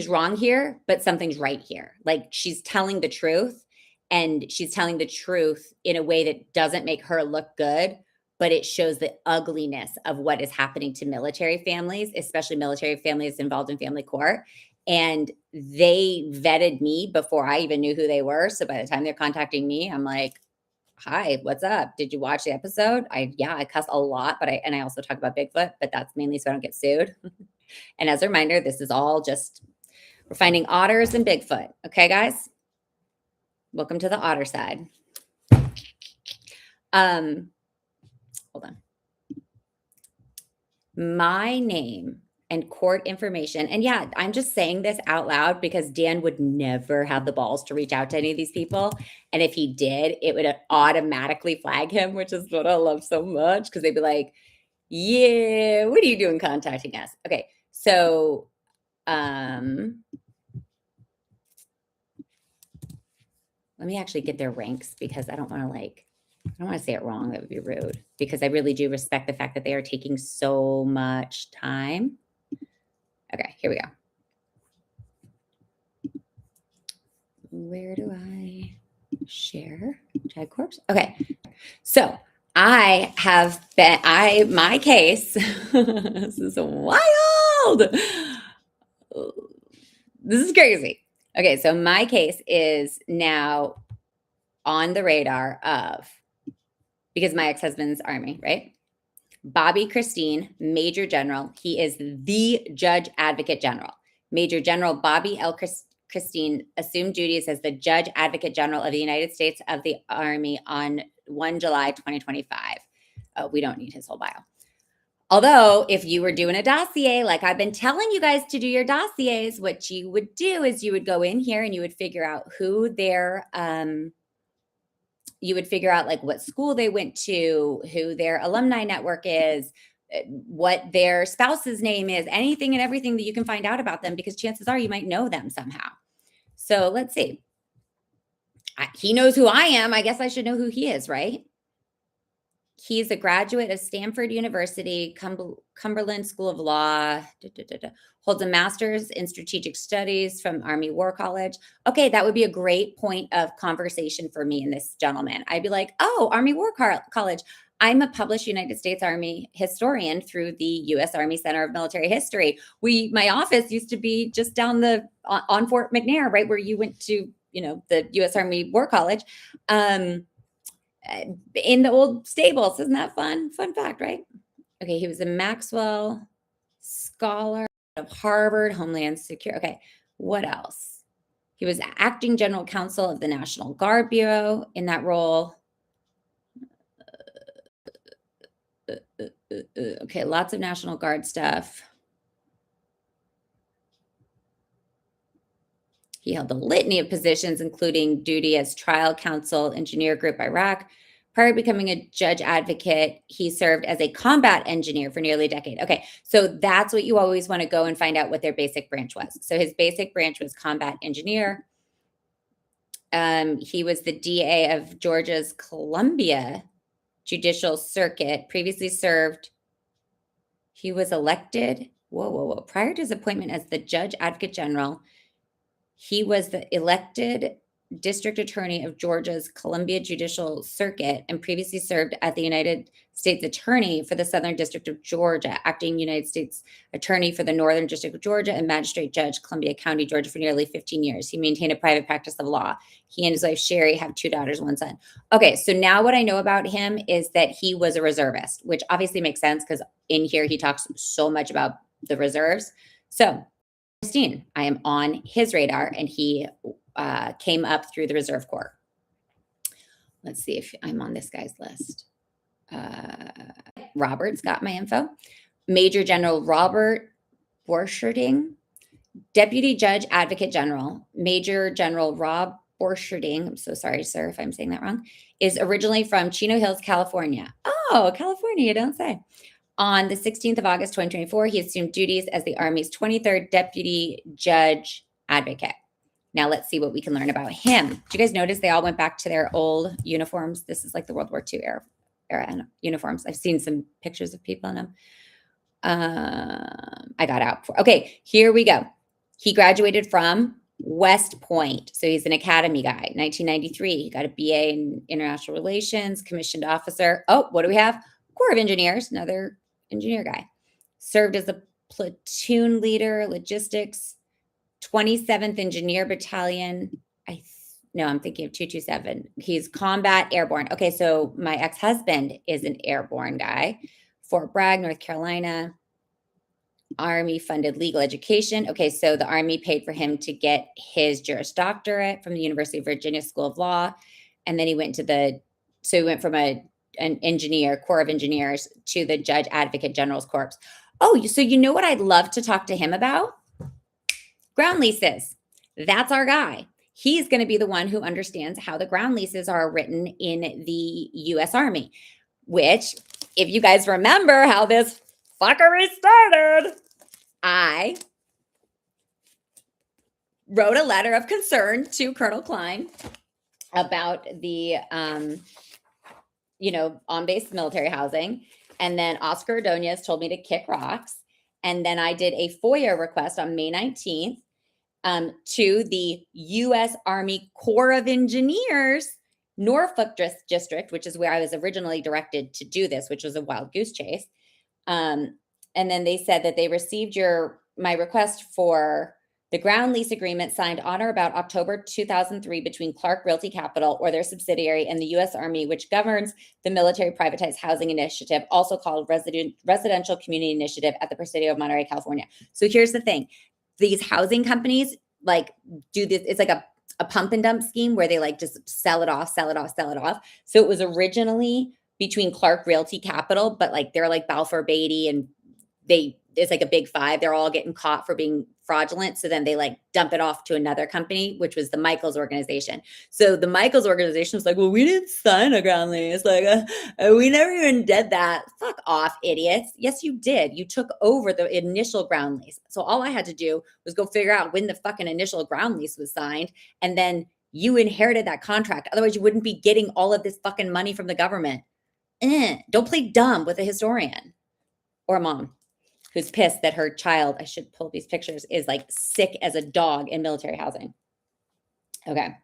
wrong here, but something's right here. Like, she's telling the truth, and she's telling the truth in a way that doesn't make her look good, but it shows the ugliness of what is happening to military families, especially military families involved in family court. And they vetted me before I even knew who they were. So by the time they're contacting me, I'm like, "Hi, what's up? Did you watch the episode?" I cuss a lot, but I also talk about Bigfoot, but that's mainly so I don't get sued. And as a reminder, this is all just, we're finding otters and Bigfoot. Okay, guys? Welcome to the otter side. Hold on. My name and court information. And yeah, I'm just saying this out loud because Dan would never have the balls to reach out to any of these people. And if he did, it would automatically flag him, which is what I love so much, because they'd be like, yeah, what are you doing contacting us? Okay, so let me actually get their ranks, because I don't want to say it wrong. That would be rude, because I really do respect the fact that they are taking so much time. Okay, here we go. Where do I share Jag Corps? Okay, so I have been, my case, this is wild. This is crazy. Okay, so my case is now on the radar of, because my ex-husband's Army, right? Bobby Christine, Major General. He is the Judge Advocate General. Major General Bobby L. Christine assumed duties as the Judge Advocate General of the United States of the Army on 1 July 2025. We don't need his whole bio. Although, if you were doing a dossier, like I've been telling you guys to do your dossiers, what you would do is you would go in here and you would figure out who their you would figure out like what school they went to, who their alumni network is, what their spouse's name is, anything and everything that you can find out about them, because chances are you might know them somehow. So let's see. He knows who I am. I guess I should know who he is, right? He's a graduate of Stanford University, Cumberland School of Law, holds a master's in strategic studies from Army War College. Okay, that would be a great point of conversation for me and this gentleman. I'd be like, oh, Army War College. I'm a published United States Army historian through the U.S. Army Center of Military History. My office used to be just down on Fort McNair, right where you went to, the U.S. Army War College. In the old stables. Isn't that fun? Fun fact, right? Okay, he was a Maxwell Scholar of Harvard, Homeland Security. Okay, what else? He was acting general counsel of the National Guard Bureau in that role. Okay, lots of National Guard stuff. He held a litany of positions, including duty as trial counsel, engineer group Iraq. Prior to becoming a judge advocate, he served as a combat engineer for nearly a decade. Okay, so that's what you always want to go and find out what their basic branch was. So his basic branch was combat engineer. He was the DA of Georgia's Columbia Judicial Circuit, previously served. He was elected, prior to his appointment as the Judge Advocate General, he was the elected district attorney of Georgia's Columbia Judicial Circuit and previously served as the United States Attorney for the Southern District of Georgia, acting United States Attorney for the Northern District of Georgia, and Magistrate Judge, Columbia County, Georgia, for nearly 15 years. He maintained a private practice of law. He and his wife, Sherry, have 2 daughters, 1 son. Okay, so now what I know about him is that he was a reservist, which obviously makes sense because in here he talks so much about the reserves. So, Christine, I am on his radar, and he came up through the Reserve Corps. Let's see if I'm on this guy's list. Robert's got my info. Major General Robert Borcherding, Deputy Judge Advocate General. Major General Rob Borcherding, I'm so sorry, sir, if I'm saying that wrong, is originally from Chino Hills, California. Oh, California, you don't say. On the 16th of August, 2024, he assumed duties as the Army's 23rd Deputy Judge Advocate. Now let's see what we can learn about him. Did you guys notice they all went back to their old uniforms? This is like the World War II era uniforms. I've seen some pictures of people in them. I got out. Okay, here we go. He graduated from West Point. So he's an academy guy. 1993, he got a BA in International Relations, commissioned officer. Oh, what do we have? Corps of Engineers, another engineer guy. Served as a platoon leader, logistics, 27th Engineer Battalion. I'm thinking of 227. He's combat airborne. Okay, so my ex-husband is an airborne guy. Fort Bragg, North Carolina. Army funded legal education. Okay, so the Army paid for him to get his Juris Doctorate from the University of Virginia School of Law. And then he went from an engineer, Corps of Engineers, to the Judge Advocate General's Corps. Oh, so you know what I'd love to talk to him about? Ground leases. That's our guy. He's going to be the one who understands how the ground leases are written in the U.S. Army, which, if you guys remember how this fuckery started, I wrote a letter of concern to Colonel Klein about the, on-base military housing. And then Oscar Ordonez told me to kick rocks. And then I did a FOIA request on May 19th to the U.S. Army Corps of Engineers, Norfolk District, which is where I was originally directed to do this, which was a wild goose chase. And then they said that they received my request for the ground lease agreement signed on or about October 2003 between Clark Realty Capital or their subsidiary and the U.S. Army, which governs the military privatized housing initiative, also called Residential Community Initiative at the Presidio of Monterey, California. So here's the thing. These housing companies do this. It's like a pump and dump scheme where they just sell it off. So it was originally between Clark Realty Capital, but they're like Balfour Beatty and it's like a big five. They're all getting caught for being fraudulent. So then they dump it off to another company, which was the Michaels organization. So the Michaels organization was like, well, we didn't sign a ground lease. We never even did that. Fuck off, idiots. Yes, you did. You took over the initial ground lease. So all I had to do was go figure out when the fucking initial ground lease was signed. And then you inherited that contract. Otherwise you wouldn't be getting all of this fucking money from the government. Don't play dumb with a historian or a mom who's pissed that her child, I should pull these pictures, is sick as a dog in military housing. Okay.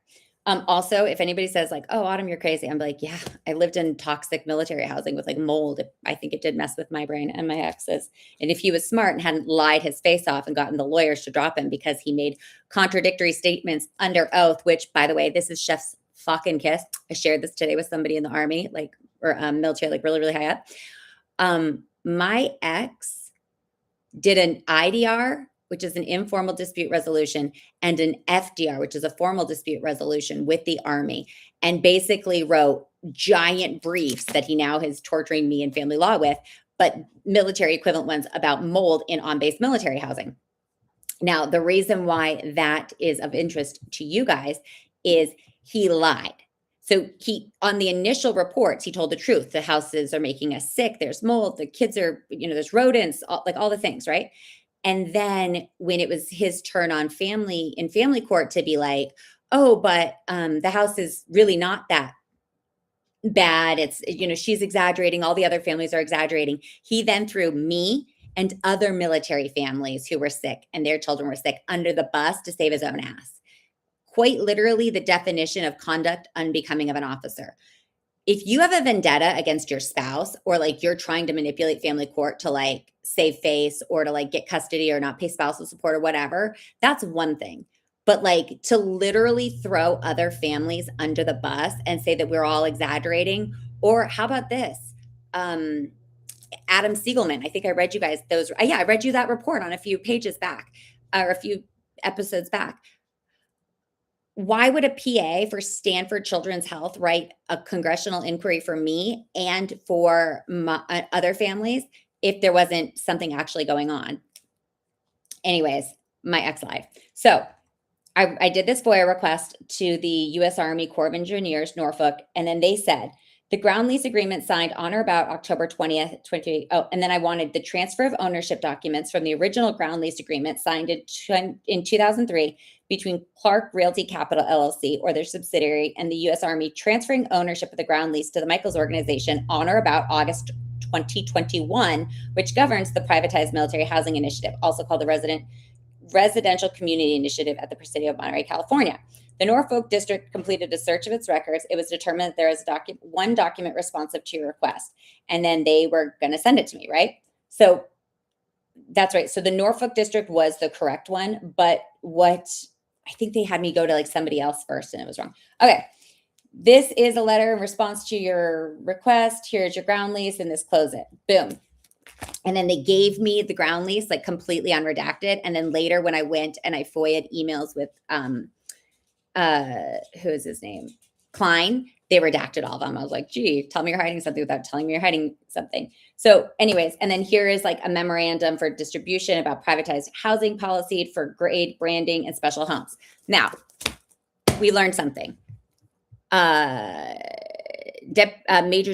Also, if anybody says oh, Autumn, you're crazy. I'm yeah, I lived in toxic military housing with mold. I think it did mess with my brain and my ex's. And if he was smart and hadn't lied his face off and gotten the lawyers to drop him because he made contradictory statements under oath, which, by the way, this is chef's fucking kiss. I shared this today with somebody in the Army, or military, really, really high up. My ex did an IDR, which is an informal dispute resolution, and an FDR, which is a formal dispute resolution with the Army, and basically wrote giant briefs that he now is torturing me in family law with, but military equivalent ones about mold in on-base military housing. Now, the reason why that is of interest to you guys is he lied. So on the initial reports, he told the truth. The houses are making us sick. There's mold. The kids are, there's rodents, all the things, right? And then when it was his turn in family court to be oh, but the house is really not that bad. It's, she's exaggerating. All the other families are exaggerating. He then threw me and other military families who were sick and their children were sick under the bus to save his own ass. Quite literally the definition of conduct unbecoming of an officer. If you have a vendetta against your spouse or you're trying to manipulate family court to save face or to get custody or not pay spousal support or whatever, that's one thing. But to literally throw other families under the bus and say that we're all exaggerating, or how about this? Adam Siegelman, I think I read you guys those. I read you that report on a few pages back or a few episodes back. Why would a PA for Stanford Children's Health write a congressional inquiry for me and for other families if there wasn't something actually going on? Anyways, my ex lied. So I did this FOIA request to the U.S. Army Corps of Engineers, Norfolk, and then they said, the ground lease agreement signed on or about October 20th, and then I wanted the transfer of ownership documents from the original ground lease agreement signed in 2003 between Clark Realty Capital LLC or their subsidiary and the U.S. Army, transferring ownership of the ground lease to the Michaels organization on or about August 2021, which governs the privatized military housing initiative, also called the Residential Community Initiative at the Presidio of Monterey, California. The Norfolk District completed a search of its records. It was determined that there is one document responsive to your request, and then they were going to send it to me, right? So that's right. So the Norfolk District was the correct one, but I think they had me go to somebody else first, and it was wrong. Okay. This is a letter in response to your request. Here's your ground lease, and this close it. Boom. And then they gave me the ground lease completely unredacted. And then later when I went and I FOIA'd emails with who is his name? Klein, they redacted all of them. I was like, gee, tell me you're hiding something without telling me you're hiding something. So anyways, and then here is like a memorandum for distribution about privatized housing policy for grade branding and special homes. Now, we learned something. Major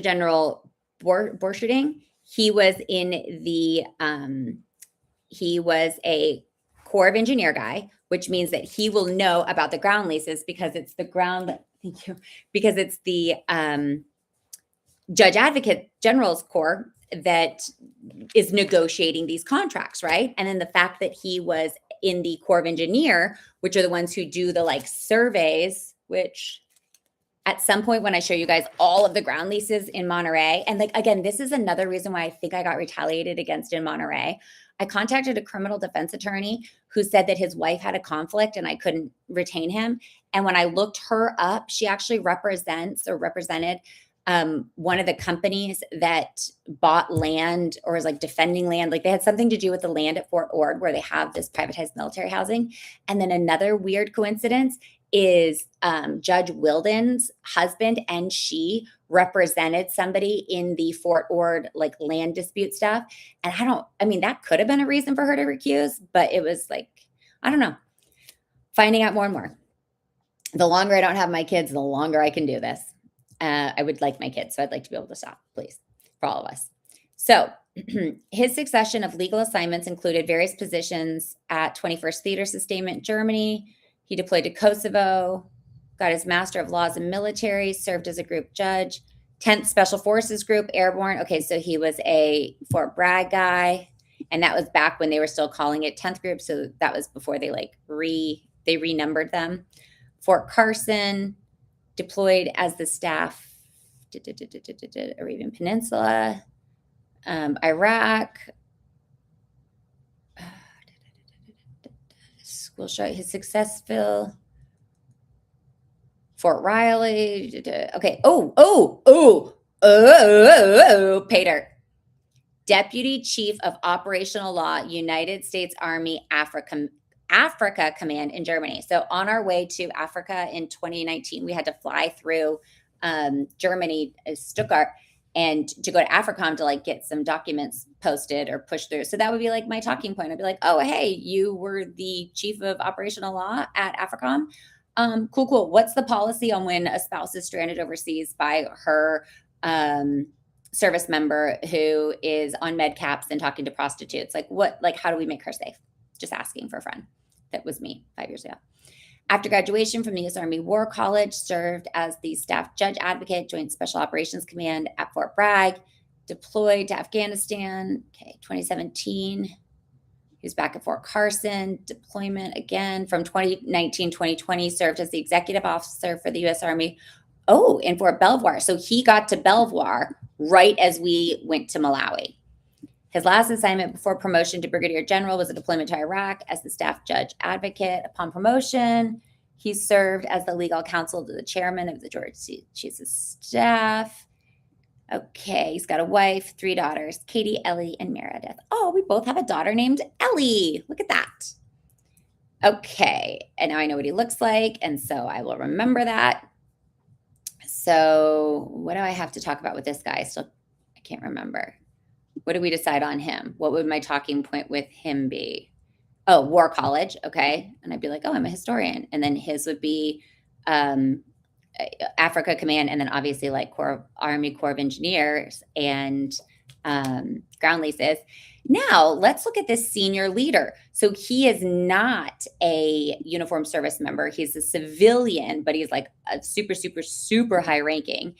General Borcherding, he was a Corps of Engineer guy, which means that he will know about the ground leases because it's the Judge Advocate General's Corps that is negotiating these contracts, right? And then the fact that he was in the Corps of Engineer, which are the ones who do the like surveys, which at some point when I show you guys all of the ground leases in Monterey, and like, again, this is another reason why I think I got retaliated against in Monterey. I contacted a criminal defense attorney who said that his wife had a conflict and I couldn't retain him. And when I looked her up, she actually represented one of the companies that bought land or is like defending land. Like they had something to do with the land at Fort Ord where they have this privatized military housing. And then another weird coincidence is Judge Wilden's husband and she represented somebody in the Fort Ord like land dispute stuff. And that could have been a reason for her to recuse, but it was like, I don't know, finding out more and more. The longer I don't have my kids, the longer I can do this. I would like my kids, so I'd like to be able to stop, please, for all of us. So his succession of legal assignments included various positions at 21st Theater Sustainment, Germany. He deployed to Kosovo, got his Master of Laws in Military, served as a group judge, 10th Special Forces Group, Airborne. Okay, so he was a Fort Bragg guy, and that was back when they were still calling it 10th Group, so that was before they they renumbered them. Fort Carson, deployed as the staff, Arabian Peninsula, Iraq. We'll show you his successful. Fort Riley. Okay. Pay dirt. Deputy Chief of Operational Law, United States Army Africa Command in Germany. So on our way to Africa in 2019, we had to fly through Germany, Stuttgart, and to go to AFRICOM to like get some documents posted or pushed through. So that would be like my talking point. I'd be like, oh, hey, you were the chief of operational law at AFRICOM. Cool. What's the policy on when a spouse is stranded overseas by her service member who is on med caps and talking to prostitutes? How do we make her safe? Just asking for a friend. That was me 5 years ago. After graduation from the U.S. Army War College, served as the staff judge advocate, Joint Special Operations Command at Fort Bragg, deployed to Afghanistan. Okay, 2017. He was back at Fort Carson, deployment again from 2019, 2020, served as the executive officer for the U.S. Army. Oh, in Fort Belvoir. So he got to Belvoir right as we went to Malawi. His last assignment before promotion to Brigadier General was a deployment to Iraq as the staff judge advocate. Upon promotion, he served as the legal counsel to the chairman of the George Chiefs of Staff. Okay, he's got a wife, 3 daughters, Katie, Ellie, and Meredith. Oh, we both have a daughter named Ellie. Look at that. Okay, and now I know what he looks like, and so I will remember that. So what do I have to talk about with this guy? I can't remember. What did we decide on him? What would my talking point with him be? Oh, War College. Okay. And I'd be like, oh, I'm a historian. And then his would be Africa Command. And then obviously like Army Corps of Engineers and ground leases. Now let's look at this senior leader. So he is not a uniformed service member. He's a civilian, but he's like a super, super, super high ranking.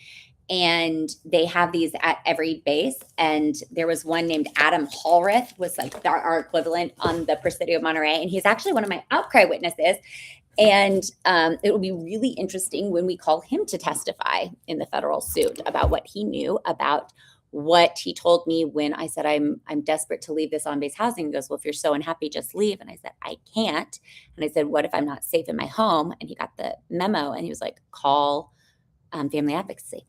And they have these at every base. And there was one named Adam Hallrith, was like our equivalent on the Presidio of Monterey. And he's actually one of my outcry witnesses. And it will be really interesting when we call him to testify in the federal suit about what he knew about what he told me when I said, I'm desperate to leave this on-base housing. He goes, well, if you're so unhappy, just leave. And I said, I can't. And I said, what if I'm not safe in my home? And he got the memo and he was like, call family advocacy.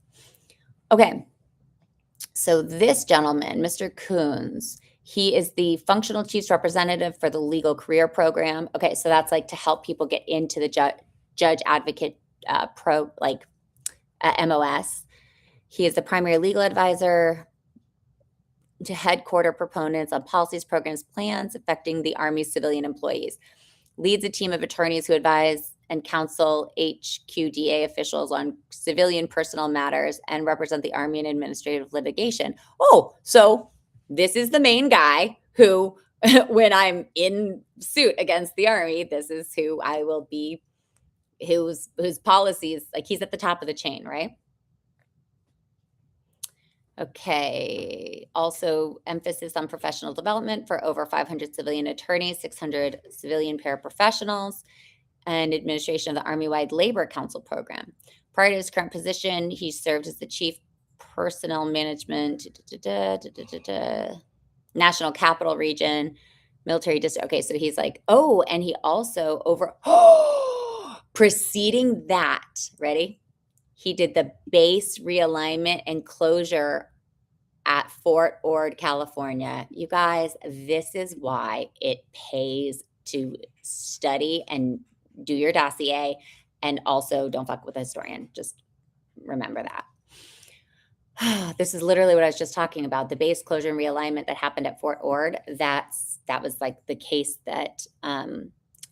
Okay, so this gentleman, Mr. Coons, he is the functional chief's representative for the legal career program. Okay, so that's like to help people get into the judge advocate MOS. He is the primary legal advisor to headquarter proponents on policies, programs, plans affecting the Army's civilian employees. Leads a team of attorneys who advise and counsel HQDA officials on civilian personal matters and represent the Army in administrative litigation. Oh, so this is the main guy who, when I'm in suit against the Army, this is who I will be, whose policies, like he's at the top of the chain, right? Okay. Also, emphasis on professional development for over 500 civilian attorneys, 600 civilian paraprofessionals, and administration of the Army-wide Labor Council program. Prior to his current position, he served as the chief personnel management, National Capital Region, military district. Okay, so he's like, oh, and he also preceding that, ready? He did the base realignment and closure at Fort Ord, California. You guys, this is why it pays to study and do your dossier, and also don't fuck with a historian. Just remember that. This is literally what I was just talking about. The base closure and realignment that happened at Fort Ord. That was like the case that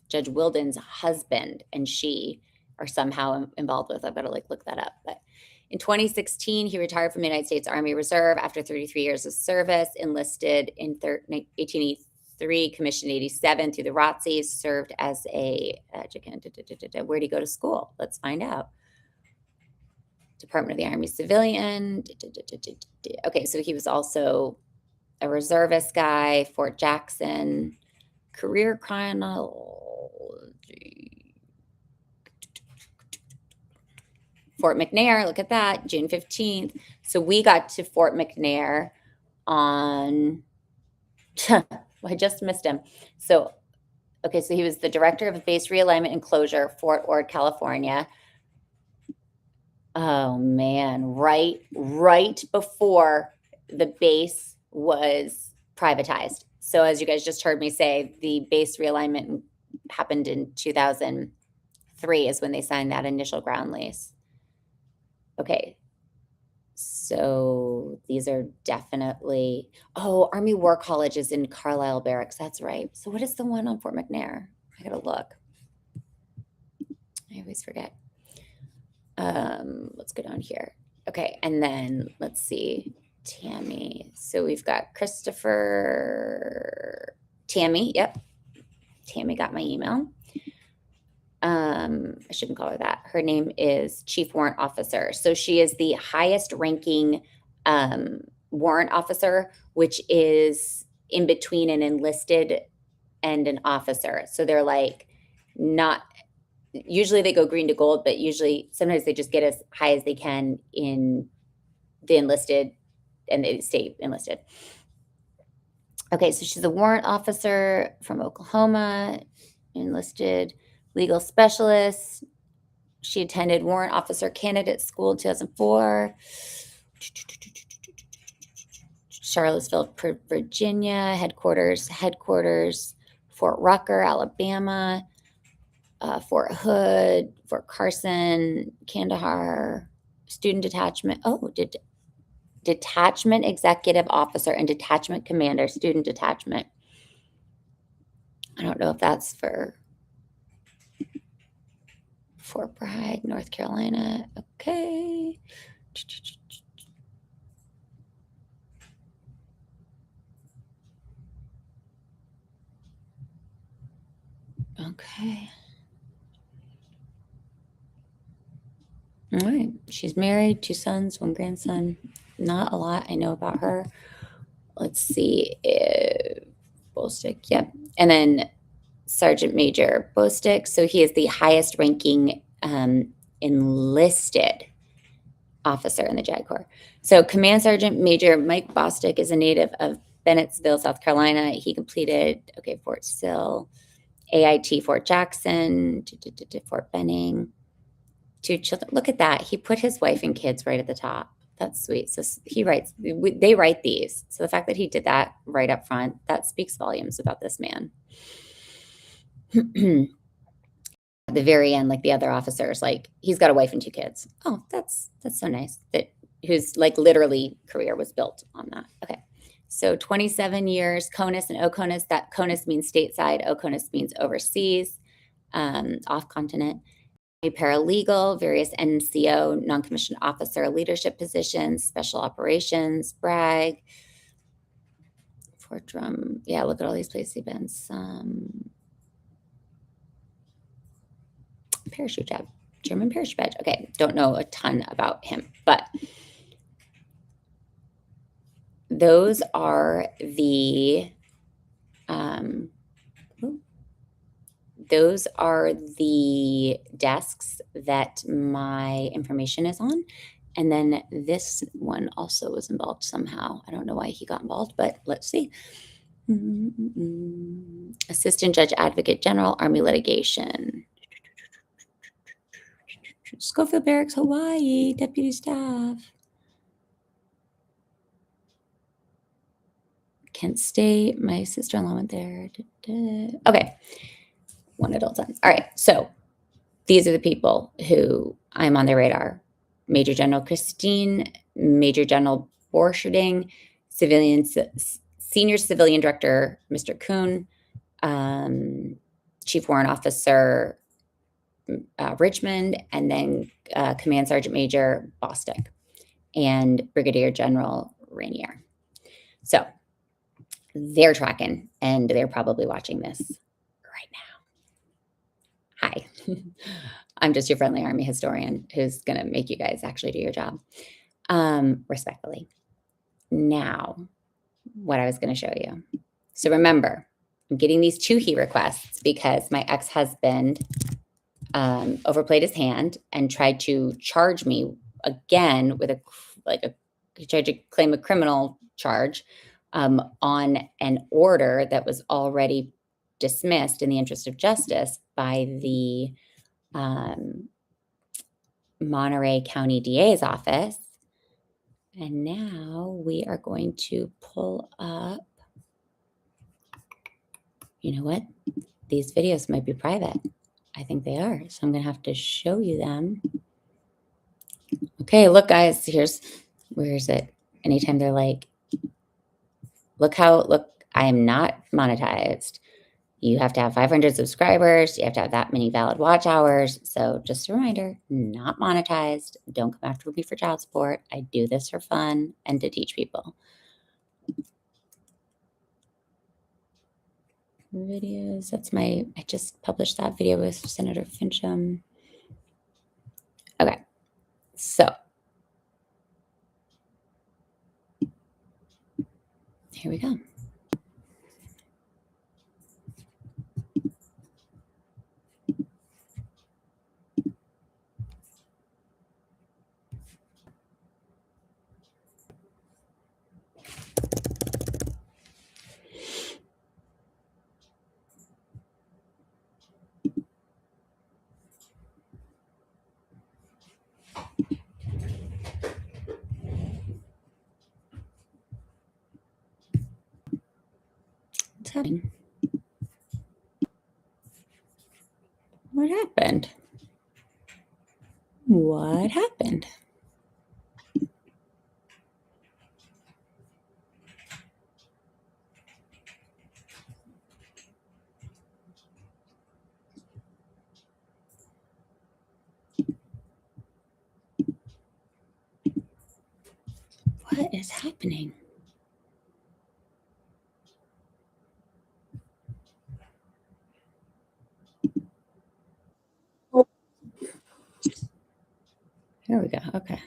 Judge Wilden's husband and she are somehow involved with. I've got to look that up. But in 2016, he retired from the United States Army Reserve after 33 years of service, enlisted in 1883, commissioned 87 through the ROTCs, served as a, where'd he go to school? Let's find out. Department of the Army Civilian. Okay, so he was also a reservist guy, Fort Jackson, career chronology. Fort McNair, look at that, June 15th. So we got to Fort McNair on, I just missed him. So, okay, so he was the director of base realignment and closure, Fort Ord, California. Oh man, right before the base was privatized. So as you guys just heard me say, the base realignment happened in 2003 is when they signed that initial ground lease. Okay, so these are definitely, oh, Army War College is in Carlisle Barracks. That's right. So what is the one on Fort McNair? I gotta look. I always forget. Let's go down here. Okay, and then let's see, Tammy. So we've got Christopher, Tammy, yep. Tammy got my email. I shouldn't call her that. Her name is Chief Warrant Officer. So she is the highest ranking warrant officer, which is in between an enlisted and an officer. So they're like not, usually they go green to gold, but usually sometimes they just get as high as they can in the enlisted and they stay enlisted. Okay, so she's a warrant officer from Oklahoma, enlisted legal specialist. She attended warrant officer candidate school in 2004. Charlottesville, Virginia, headquarters, Fort Rucker, Alabama, Fort Hood, Fort Carson, Kandahar, student detachment. Oh, detachment executive officer and detachment commander, student detachment. I don't know if that's for Fort Bragg, North Carolina. Okay. Okay. All right. She's married, 2 sons, 1 grandson. Not a lot I know about her. Let's see if Bostick. Yep. And then Sergeant Major Bostick. So he is the highest ranking enlisted officer in the JAG Corps. So Command Sergeant Major Mike Bostick is a native of Bennettsville, South Carolina. He completed, okay, Fort Sill, AIT Fort Jackson, Fort Benning, 2 children. Look at that. He put his wife and kids right at the top. That's sweet. So he writes, they write these. So the fact that he did that right up front, that speaks volumes about this man. At the very end, like the other officers, like he's got a wife and 2 kids. Oh, that's so nice. That whose like literally career was built on that. Okay. So 27 years, CONUS and OCONUS. That CONUS means stateside, OCONUS means overseas, off continent. A paralegal, various NCO, non-commissioned officer leadership positions, special operations, brag, Fort Drum. Yeah, look at all these places he's been. Parachute job, German parachute badge. Okay, don't know a ton about him, but those are the desks that my information is on. And then this one also was involved somehow. I don't know why he got involved, but let's see. Assistant Judge Advocate General, Army Litigation. Schofield Barracks, Hawaii, Deputy Staff. Kent State, my sister-in-law went there. Okay, 1 adult sentence. All right, so these are the people who I'm on their radar. Major General Christine, Major General Borcherding, Senior Civilian Director Mr. Kuhn, Chief Warrant Officer Richmond, and then Command Sergeant Major Bostick, and Brigadier General Rainier. So they're tracking, and they're probably watching this right now. Hi. I'm just your friendly Army historian who's going to make you guys actually do your job respectfully. Now, what I was going to show you. So remember, I'm getting these 2 heat requests because my ex-husband overplayed his hand and tried to charge me again with he tried to claim a criminal charge on an order that was already dismissed in the interest of justice by the Monterey County DA's office. And now we are going to pull up, you know what? These videos might be private. I think they are. So I'm going to have to show you them. Okay, look, guys, where is it? Anytime they're like, look, I am not monetized. You have to have 500 subscribers. You have to have that many valid watch hours. So just a reminder, not monetized. Don't come after me for child support. I do this for fun and to teach people. Videos. I just published that video with Senator Fincham. Okay. So here we go. What's happening? What happened? What happened? What is happening? Here we go. Okay.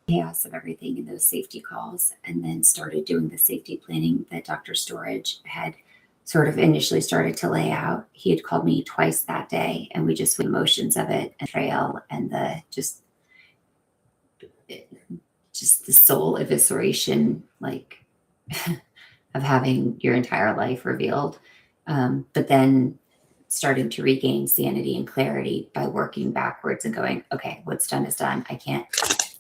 Chaos of everything in those safety calls, and then started doing the safety planning that Dr. Storage had sort of initially started to lay out. He had called me twice that day, and we just went motions of it and trail and the just the soul evisceration, like of having your entire life revealed. But then starting to regain sanity and clarity by working backwards and going, okay, what's done is done. I can't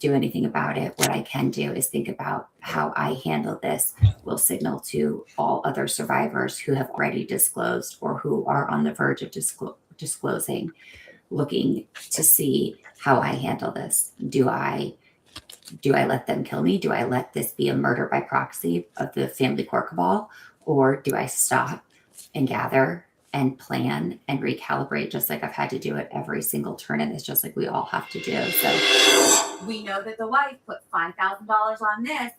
do anything about it. What I can do is think about how I handle this will signal to all other survivors who have already disclosed or who are on the verge of disclosing, looking to see how I handle this. Do I let them kill me? Do I let this be a murder by proxy of the family court cabal? Or do I stop and gather and plan and recalibrate, just like I've had to do at every single turn in this, just like we all have to do. So we know that the wife put $5,000 on this.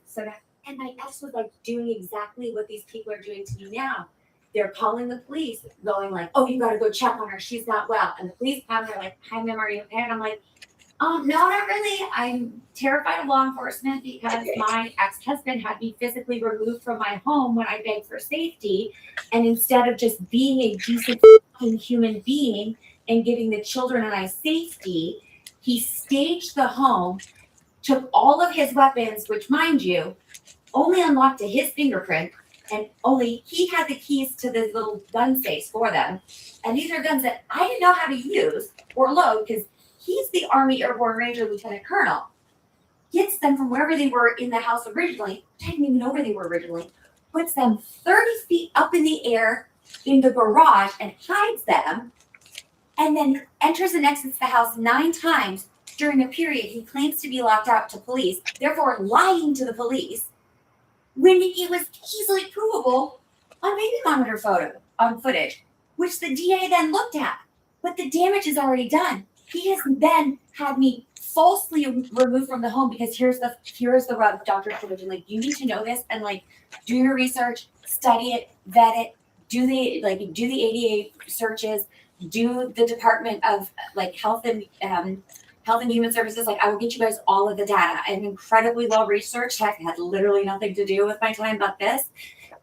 And my ex was like doing exactly what these people are doing to me now. They're calling the police, going like, oh, you got to go check on her. She's not well. And the police come, they're like, hi, ma'am, are you okay? And I'm like, no, not really. I'm terrified of law enforcement because my ex-husband had me physically removed from my home when I begged for safety. And instead of just being a decent human being and giving the children and I safety, he staged the home, took all of his weapons, which, mind you, only unlocked to his fingerprint, and only he had the keys to the little gun safe for them. And these are guns that I didn't know how to use or load because he's the Army Airborne Ranger Lieutenant Colonel. Gets them from wherever they were in the house originally. I didn't even know where they were originally. Puts them 30 feet up in the air in the garage and hides them. And then enters and exits the house 9 times during a period he claims to be locked out to police, therefore lying to the police, when it was easily provable on baby monitor footage, which the DA then looked at. But the damage is already done. He has then had me falsely removed from the home because here's the rub, Dr. Trebuchet. Like, you need to know this and like do your research, study it, vet it, do the ADA searches, do the Department of like Health and Human Services. Like, I will get you guys all of the data. I'm incredibly well researched. I've had literally nothing to do with my time but this.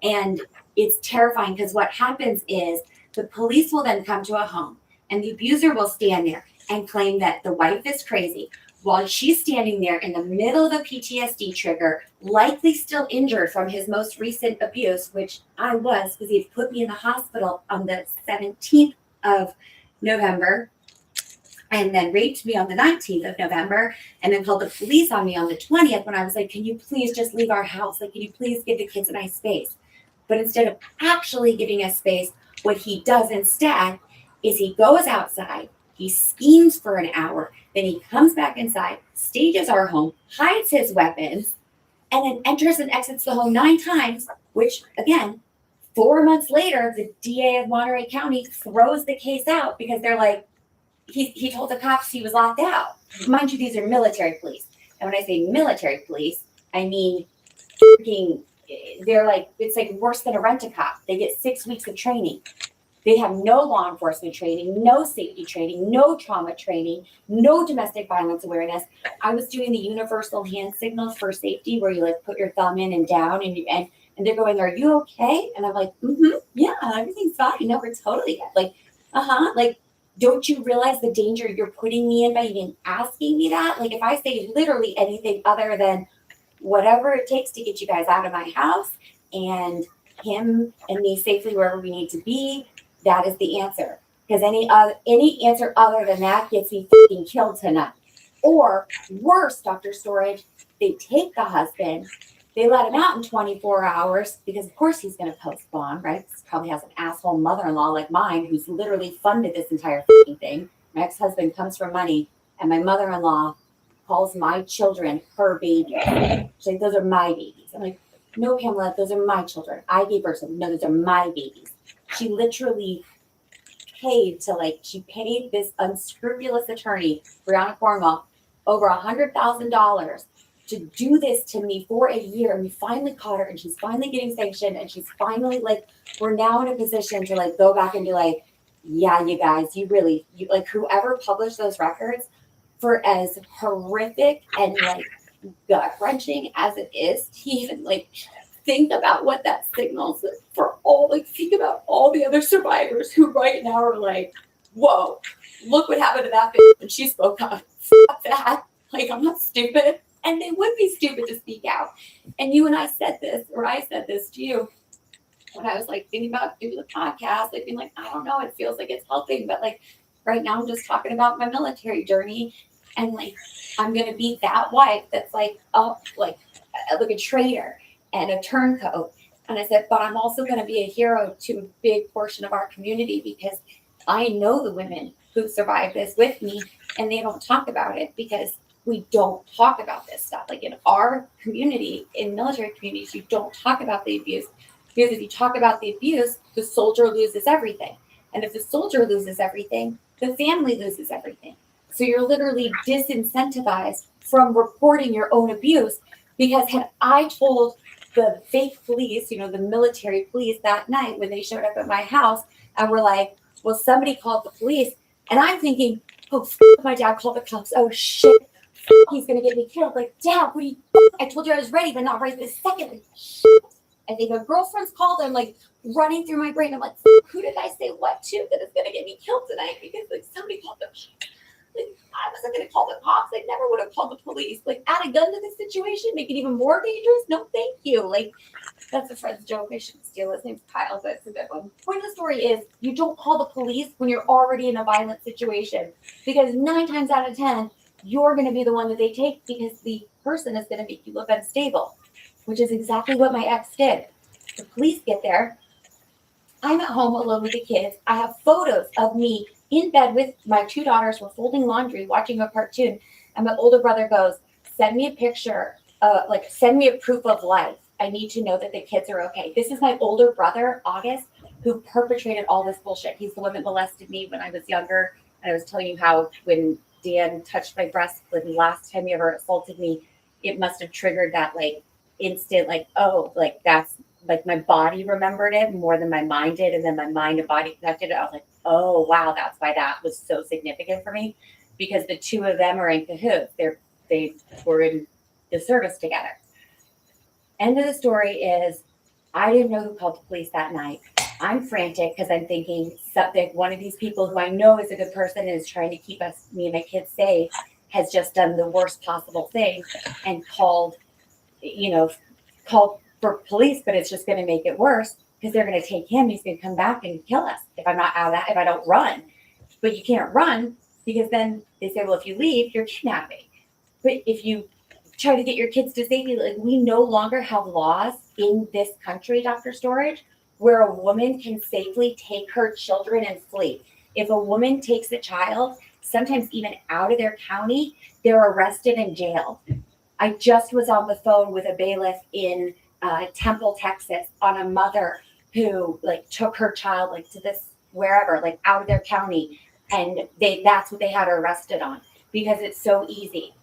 And it's terrifying because what happens is the police will then come to a home and the abuser will stand there and claim that the wife is crazy while she's standing there in the middle of a PTSD trigger, likely still injured from his most recent abuse, which I was because he had put me in the hospital on the 17th of November and then raped me on the 19th of November and then called the police on me on the 20th when I was like, can you please just leave our house? Like, can you please give the kids a nice space? But instead of actually giving us space, what he does instead is he goes outside, he schemes for an hour, then he comes back inside, stages our home, hides his weapons, and then enters and exits the home 9 times, which, again, 4 months later, the DA of Monterey County throws the case out because they're like, he told the cops he was locked out. Mind you, these are military police. And when I say military police, I mean they're like, it's like worse than a rent-a-cop. They get 6 weeks of training. They have no law enforcement training, no safety training, no trauma training, no domestic violence awareness. I was doing the universal hand signals for safety where you like put your thumb in and down and they're going, are you okay? And I'm like, yeah, everything's fine. No, we're totally good. Like, like, don't you realize the danger you're putting me in by even asking me that? Like, if I say literally anything other than whatever it takes to get you guys out of my house and him and me safely wherever we need to be, that is the answer. Because any answer other than that gets me fucking killed tonight. Or worse, Dr. Storage, they take the husband, they let him out in 24 hours because of course he's going to post bond, right? He probably has an asshole mother-in-law like mine who's literally funded this entire fucking thing. My ex-husband comes from money and my mother-in-law calls my children her baby. She's like, those are my babies. I'm like, no, Pamela, those are my children. I gave birth to them. No, those are my babies. She literally paid this unscrupulous attorney, Brianna Cornwall, over $100,000 to do this to me for a year. And we finally caught her and she's finally getting sanctioned. And she's finally we're now in a position to go back and be like, yeah, you guys, you whoever published those records, for as horrific and gut wrenching as it is to even think about what that signals for all, think about all the other survivors who right now are like, whoa, look what happened to that bitch when she spoke up. Fuck that. I'm not stupid. And they would be stupid to speak out. And you and I said this, or I said this to you. when I was like thinking about doing the podcast, like being like, I don't know, it feels like it's helping, but like right now I'm just talking about my military journey, and like I'm gonna be that wife that's like like a traitor and a turncoat. And I said, but I'm also gonna be a hero to a big portion of our community because I know the women who survived this with me, and they don't talk about it because we don't talk about this stuff. Like in our community, in military communities, you don't talk about the abuse. Because if you talk about the abuse, the soldier loses everything. And if the soldier loses everything, the family loses everything. So you're literally disincentivized from reporting your own abuse. Because had I told the fake police, the military police that night when they showed up at my house and were like, well, somebody called the police. And I'm thinking, oh, my dad called the cops. Oh, shit. He's going to get me killed. Like, Dad, what do you, I told you I was ready, but not right this second. Like, shit. I think a girlfriend's called. I'm like running through my brain. I'm like, who did I say what to that is going to get me killed tonight? Because like somebody called the cops. Like, I wasn't going to call the cops. I never would have called the police. Like, add a gun to this situation, make it even more dangerous. No, thank you. Like, that's a friend's joke. I shouldn't steal his name's Kyle, but it's a good one. Point of the story is you don't call the police when you're already in a violent situation, because 9 times out of 10, you're going to be the one that they take because the person is going to make you look unstable, which is exactly what my ex did. The police get there. I'm at home alone with the kids. I have photos of me in bed with my 2 daughters. We're folding laundry, watching a cartoon. And my older brother goes, send me a picture, send me a proof of life. I need to know that the kids are okay. This is my older brother, August, who perpetrated all this bullshit. He's the one that molested me when I was younger. And I was telling you how when Dan touched my breast, like the last time he ever assaulted me, it must have triggered that like instant, like, oh, like that's like my body remembered it more than my mind did. And then my mind and body connected it. I was like, oh, wow, that's why that was so significant for me, because the 2 of them are in cahoots. They were in the service together. End of the story is I didn't know who called the police that night. I'm frantic because I'm thinking something, one of these people who I know is a good person and is trying to keep me and my kids safe has just done the worst possible thing and called for police, but it's just going to make it worse because they're going to take him. He's going to come back and kill us if I'm not out of that, if I don't run. But you can't run because then they say, well, if you leave, you're kidnapping. But if you try to get your kids to safety, like we no longer have laws in this country, Dr. Storage, where a woman can safely take her children and flee. If a woman takes a child, sometimes even out of their county, they're arrested and jailed. I just was on the phone with a bailiff in Temple, Texas, on a mother who like took her child like to this wherever, like out of their county, and that's what they had her arrested on because it's so easy.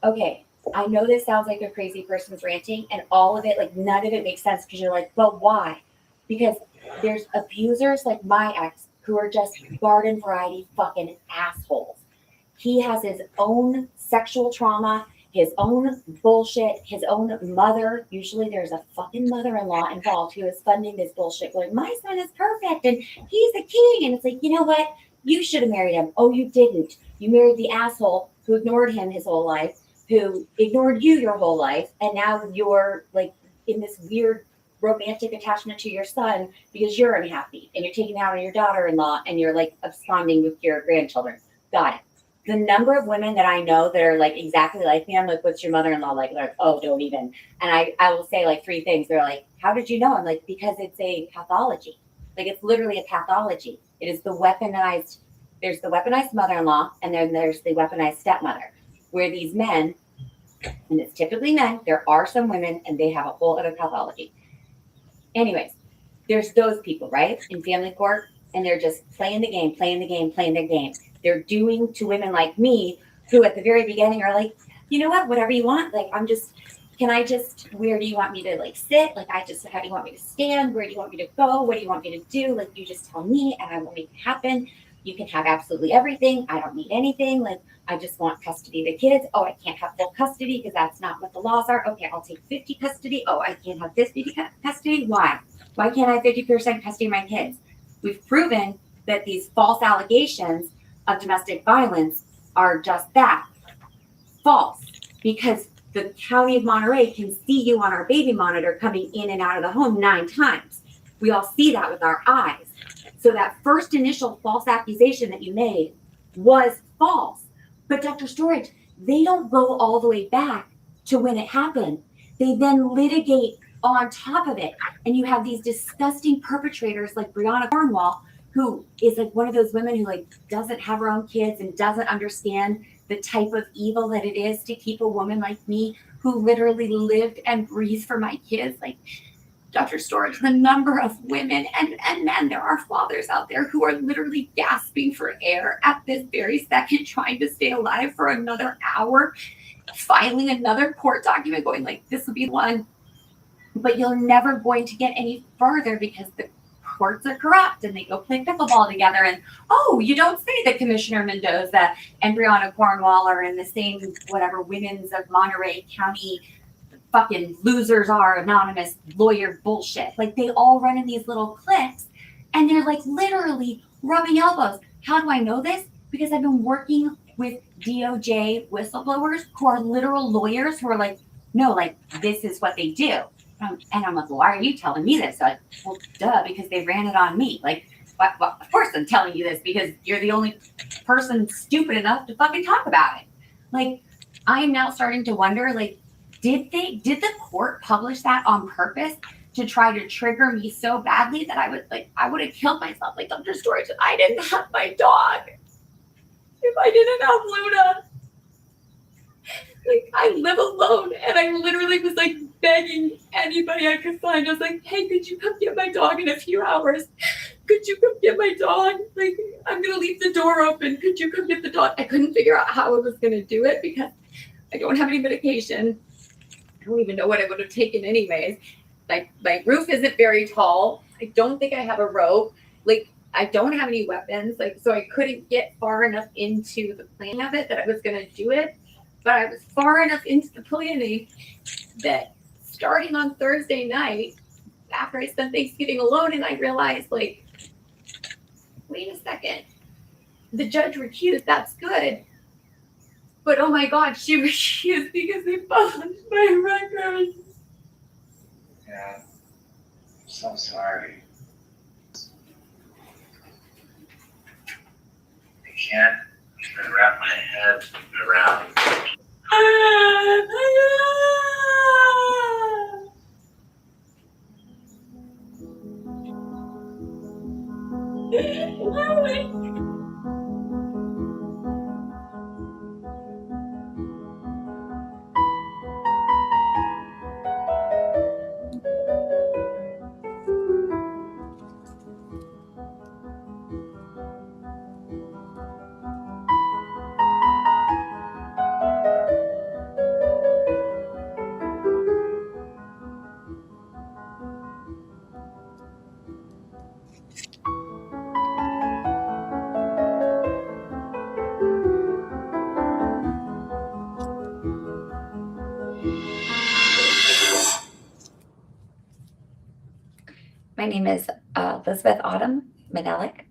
Okay, I know this sounds like a crazy person's ranting, and all of it, like none of it makes sense because you're like, well, why? Because there's abusers like my ex who are just garden variety fucking assholes. He has his own sexual trauma, his own bullshit, his own mother. Usually there's a fucking mother-in-law involved who is funding this bullshit going, my son is perfect and he's a king. And it's like, you know what? You should have married him. Oh, you didn't. You married the asshole who ignored him his whole life, who ignored you your whole life. And now you're like in this weird romantic attachment to your son because you're unhappy and you're taking out on your daughter-in-law and you're like absconding with your grandchildren. Got it. The number of women that I know that are like exactly like me, I'm like, what's your mother-in-law like? They're like, oh, don't even. And I will say like 3 things. They're like, how did you know? I'm like, because it's a pathology. Like it's literally a pathology. It is there's the weaponized mother-in-law, and then there's the weaponized stepmother, where these men, and it's typically men, there are some women, and they have a whole other pathology. Anyways, there's those people, right, in family court, and they're just playing the game. They're doing to women like me, who at the very beginning are like, you know what, whatever you want. Like, where do you want me to like sit? Like, how do you want me to stand? Where do you want me to go? What do you want me to do? Like, you just tell me and I will make it happen. You can have absolutely everything. I don't need anything. Like, I just want custody of the kids. Oh, I can't have full custody because that's not what the laws are. Okay, I'll take 50 custody. Oh, I can't have this 50 custody. Why? Why can't I have 50% custody of my kids? We've proven that these false allegations of domestic violence are just that, false, because the county of Monterey can see you on our baby monitor coming in and out of the home 9 times. We all see that with our eyes. So that first initial false accusation that you made was false. But Dr. Storage, they don't go all the way back to when it happened. They then litigate on top of it. And you have these disgusting perpetrators like Brianna Cornwall, who is like one of those women who like doesn't have her own kids and doesn't understand the type of evil that it is to keep a woman like me who literally lived and breathed for my kids. Like Dr. Storage, the number of women and men, there are fathers out there who are literally gasping for air at this very second, trying to stay alive for another hour, filing another court document, going like, this will be the one. But you're never going to get any further because the courts are corrupt and they go play pickleball together. And oh, you don't say that Commissioner Mendoza and Brianna Cornwall are in the same whatever women's of Monterey County fucking losers are anonymous lawyer bullshit. Like they all run in these little cliques and they're like literally rubbing elbows. How do I know this? Because I've been working with DOJ whistleblowers who are literal lawyers who are like, no, like this is what they do. And I'm like, well, why are you telling me this? Like, well, duh, because they ran it on me. Like, well, of course I'm telling you this because you're the only person stupid enough to fucking talk about it. Like, I am now starting to wonder, like, did the court publish that on purpose to try to trigger me so badly that I would have killed myself? Like, Dr. Storage, I didn't have my dog. If I didn't have Luna, like I live alone, and I literally was like begging anybody I could find. I was like, hey, could you come get my dog in a few hours? Could you come get my dog? Like, I'm gonna leave the door open. Could you come get the dog? I couldn't figure out how I was gonna do it because I don't have any medication. I don't even know what I would have taken anyways. Like my roof isn't very tall. I don't think I have a rope. Like I don't have any weapons. Like, so I couldn't get far enough into the planning of it that I was gonna do it. But I was far enough into the planning that starting on Thursday night, after I spent Thanksgiving alone, and I realized, like, wait a second, the judge recused, that's good. But oh my God, she recused because they published my records. Yeah, I'm so sorry. I can't even wrap my head around. My name is Elizabeth Autumn Manelik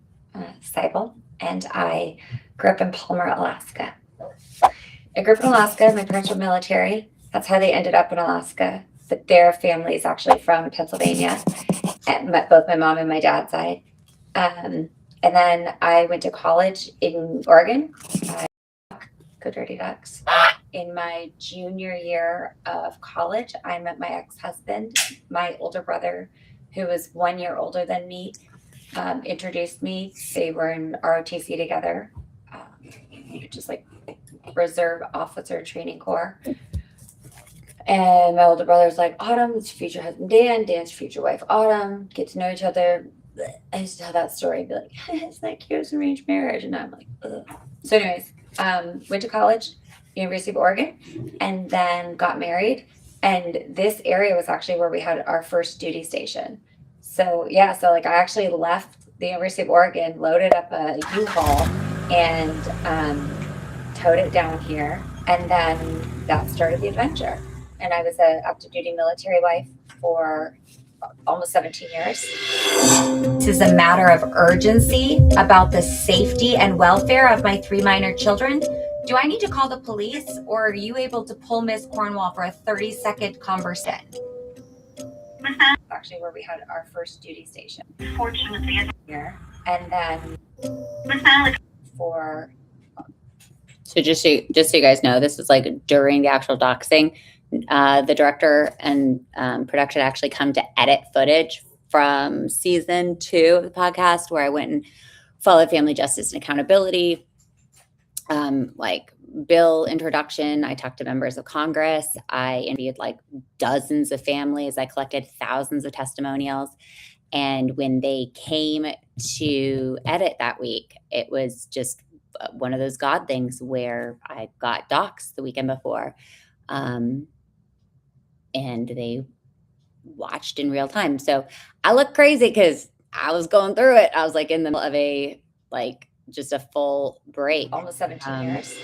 Seibel, and I grew up in Palmer, Alaska. I grew up in Alaska. My parents were military. That's how they ended up in Alaska. But their family is actually from Pennsylvania, and both my mom and my dad's side. And then I went to college in Oregon. Go Dirty Ducks. In my junior year of college, I met my ex-husband. My older brother, who was 1 year older than me, introduced me. They were in ROTC together, just like Reserve Officer Training Corps. And my older brother's like, Autumn, it's your future husband Dan, Dan's future wife Autumn, get to know each other. I used to tell that story and be like, it's like here's an arranged marriage. And I'm like, ugh. So anyways, went to college, University of Oregon, and then got married. And this area was actually where we had our first duty station. So yeah, so like I actually left the University of Oregon, loaded up a U-Haul and towed it down here. And then that started the adventure. And I was an active duty military wife for almost 17 years. This is a matter of urgency about the safety and welfare of my 3 minor children. Do I need to call the police, or are you able to pull Miss Cornwall for a 30-second conversation? actually where we had our first duty station. Fortunately, Here. And then Miss Malik, for so just so you guys know, this was like during the actual doxing. The director and production actually come to edit footage from season 2 of the podcast where I went and followed family justice and accountability, like bill introduction. I talked to members of Congress. I interviewed like dozens of families. I collected thousands of testimonials. And when they came to edit that week, it was just one of those God things where I got doxed the weekend before. And they watched in real time. So I look crazy because I was going through it. I was like in the middle of a, like, just a full break. Almost 17 years.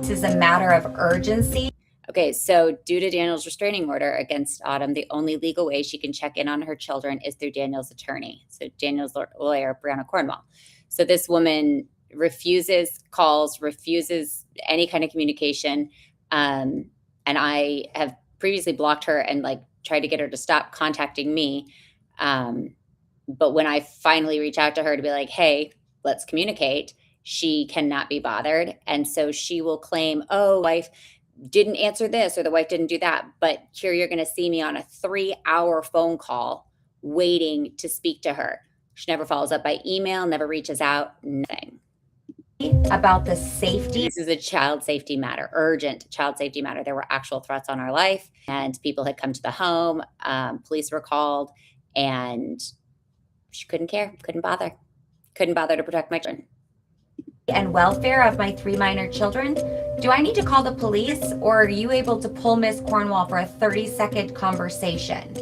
This is a matter of urgency. Okay, so due to Daniel's restraining order against Autumn, the only legal way she can check in on her children is through Daniel's attorney. So Daniel's lawyer, Brianna Cornwall. So this woman refuses calls, refuses any kind of communication. And I have previously blocked her and like tried to get her to stop contacting me. But when I finally reach out to her to be like, hey, let's communicate, she cannot be bothered. And so she will claim, oh, wife didn't answer this or the wife didn't do that. But here you're going to see me on a 3-hour phone call waiting to speak to her. She never follows up by email, never reaches out, nothing. About the safety. This is a child safety matter, urgent child safety matter. There were actual threats on our life and people had come to the home. Police were called and she couldn't care, couldn't bother to protect my children. And welfare of my 3 minor children. Do I need to call the police or are you able to pull Miss Cornwall for a 30-second conversation?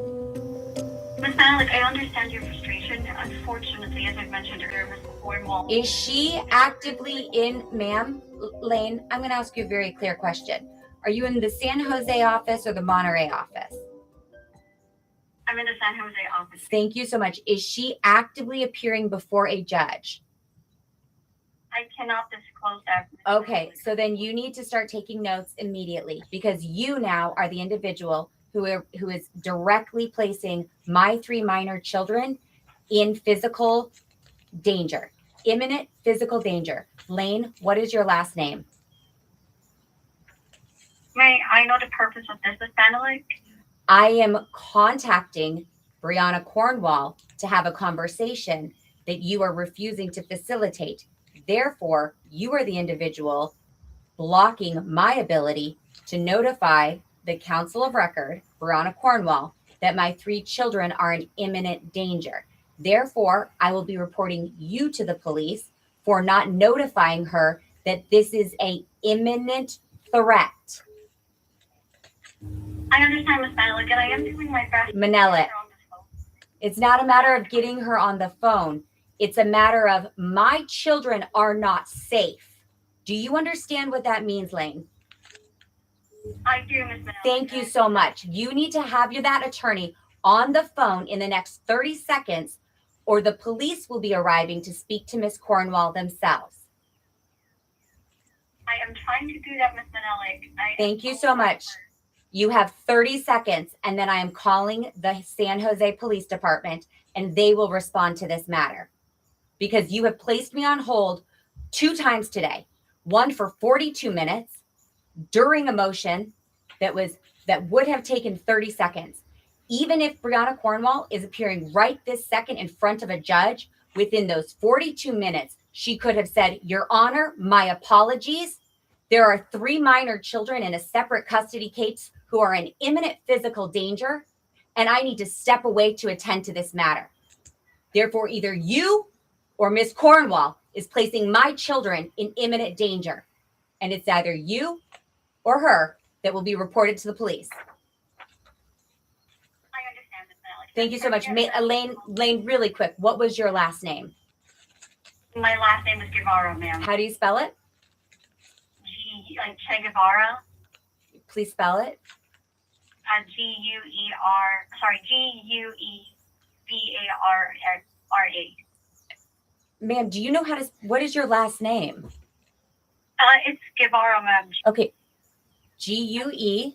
Miss Malik, I understand your frustration. Unfortunately, as I mentioned earlier, Miss Cornwall. Is she actively in, ma'am, Lane, I'm going to ask you a very clear question. Are you in the San Jose office or the Monterey office? I'm in the San Jose office. Thank you so much. Is she actively appearing before a judge? I cannot disclose that. Okay, so then you need to start taking notes immediately because you now are the individual who is directly placing my 3 minor children in physical danger, imminent physical danger. Lane, what is your last name? May I know the purpose of this, Miss Malik? I am contacting Brianna Cornwall to have a conversation that you are refusing to facilitate. Therefore, you are the individual blocking my ability to notify the Council of Record, Brianna Cornwall, that my 3 children are in imminent danger. Therefore, I will be reporting you to the police for not notifying her that this is an imminent threat. I understand, Miss Malik, and I am doing my best. Manila, it's not a matter of getting her on the phone. It's a matter of my children are not safe. Do you understand what that means, Lane? I do, Miss Malik. Thank you so much. You need to have that attorney on the phone in the next 30 seconds, or the police will be arriving to speak to Miss Cornwall themselves. I am trying to do that, Miss Malik. Thank you so much. You have 30 seconds, and then I am calling the San Jose Police Department, and they will respond to this matter. Because you have placed me on hold 2 times today. One for 42 minutes during a motion that would have taken 30 seconds. Even if Brianna Cornwall is appearing right this second in front of a judge, within those 42 minutes, she could have said, Your Honor, my apologies. There are 3 minor children in a separate custody case who are in imminent physical danger, and I need to step away to attend to this matter. Therefore, either you or Miss Cornwall is placing my children in imminent danger, and it's either you or her that will be reported to the police. I understand, Miss Malik. Thank you so much. Lane, really quick, what was your last name? My last name is Guevara, ma'am. How do you spell it? Like Che Guevara. Please spell it. Guevara. Ma'am, do you know what is your last name? It's Guevara, ma'am. Okay. Guevara.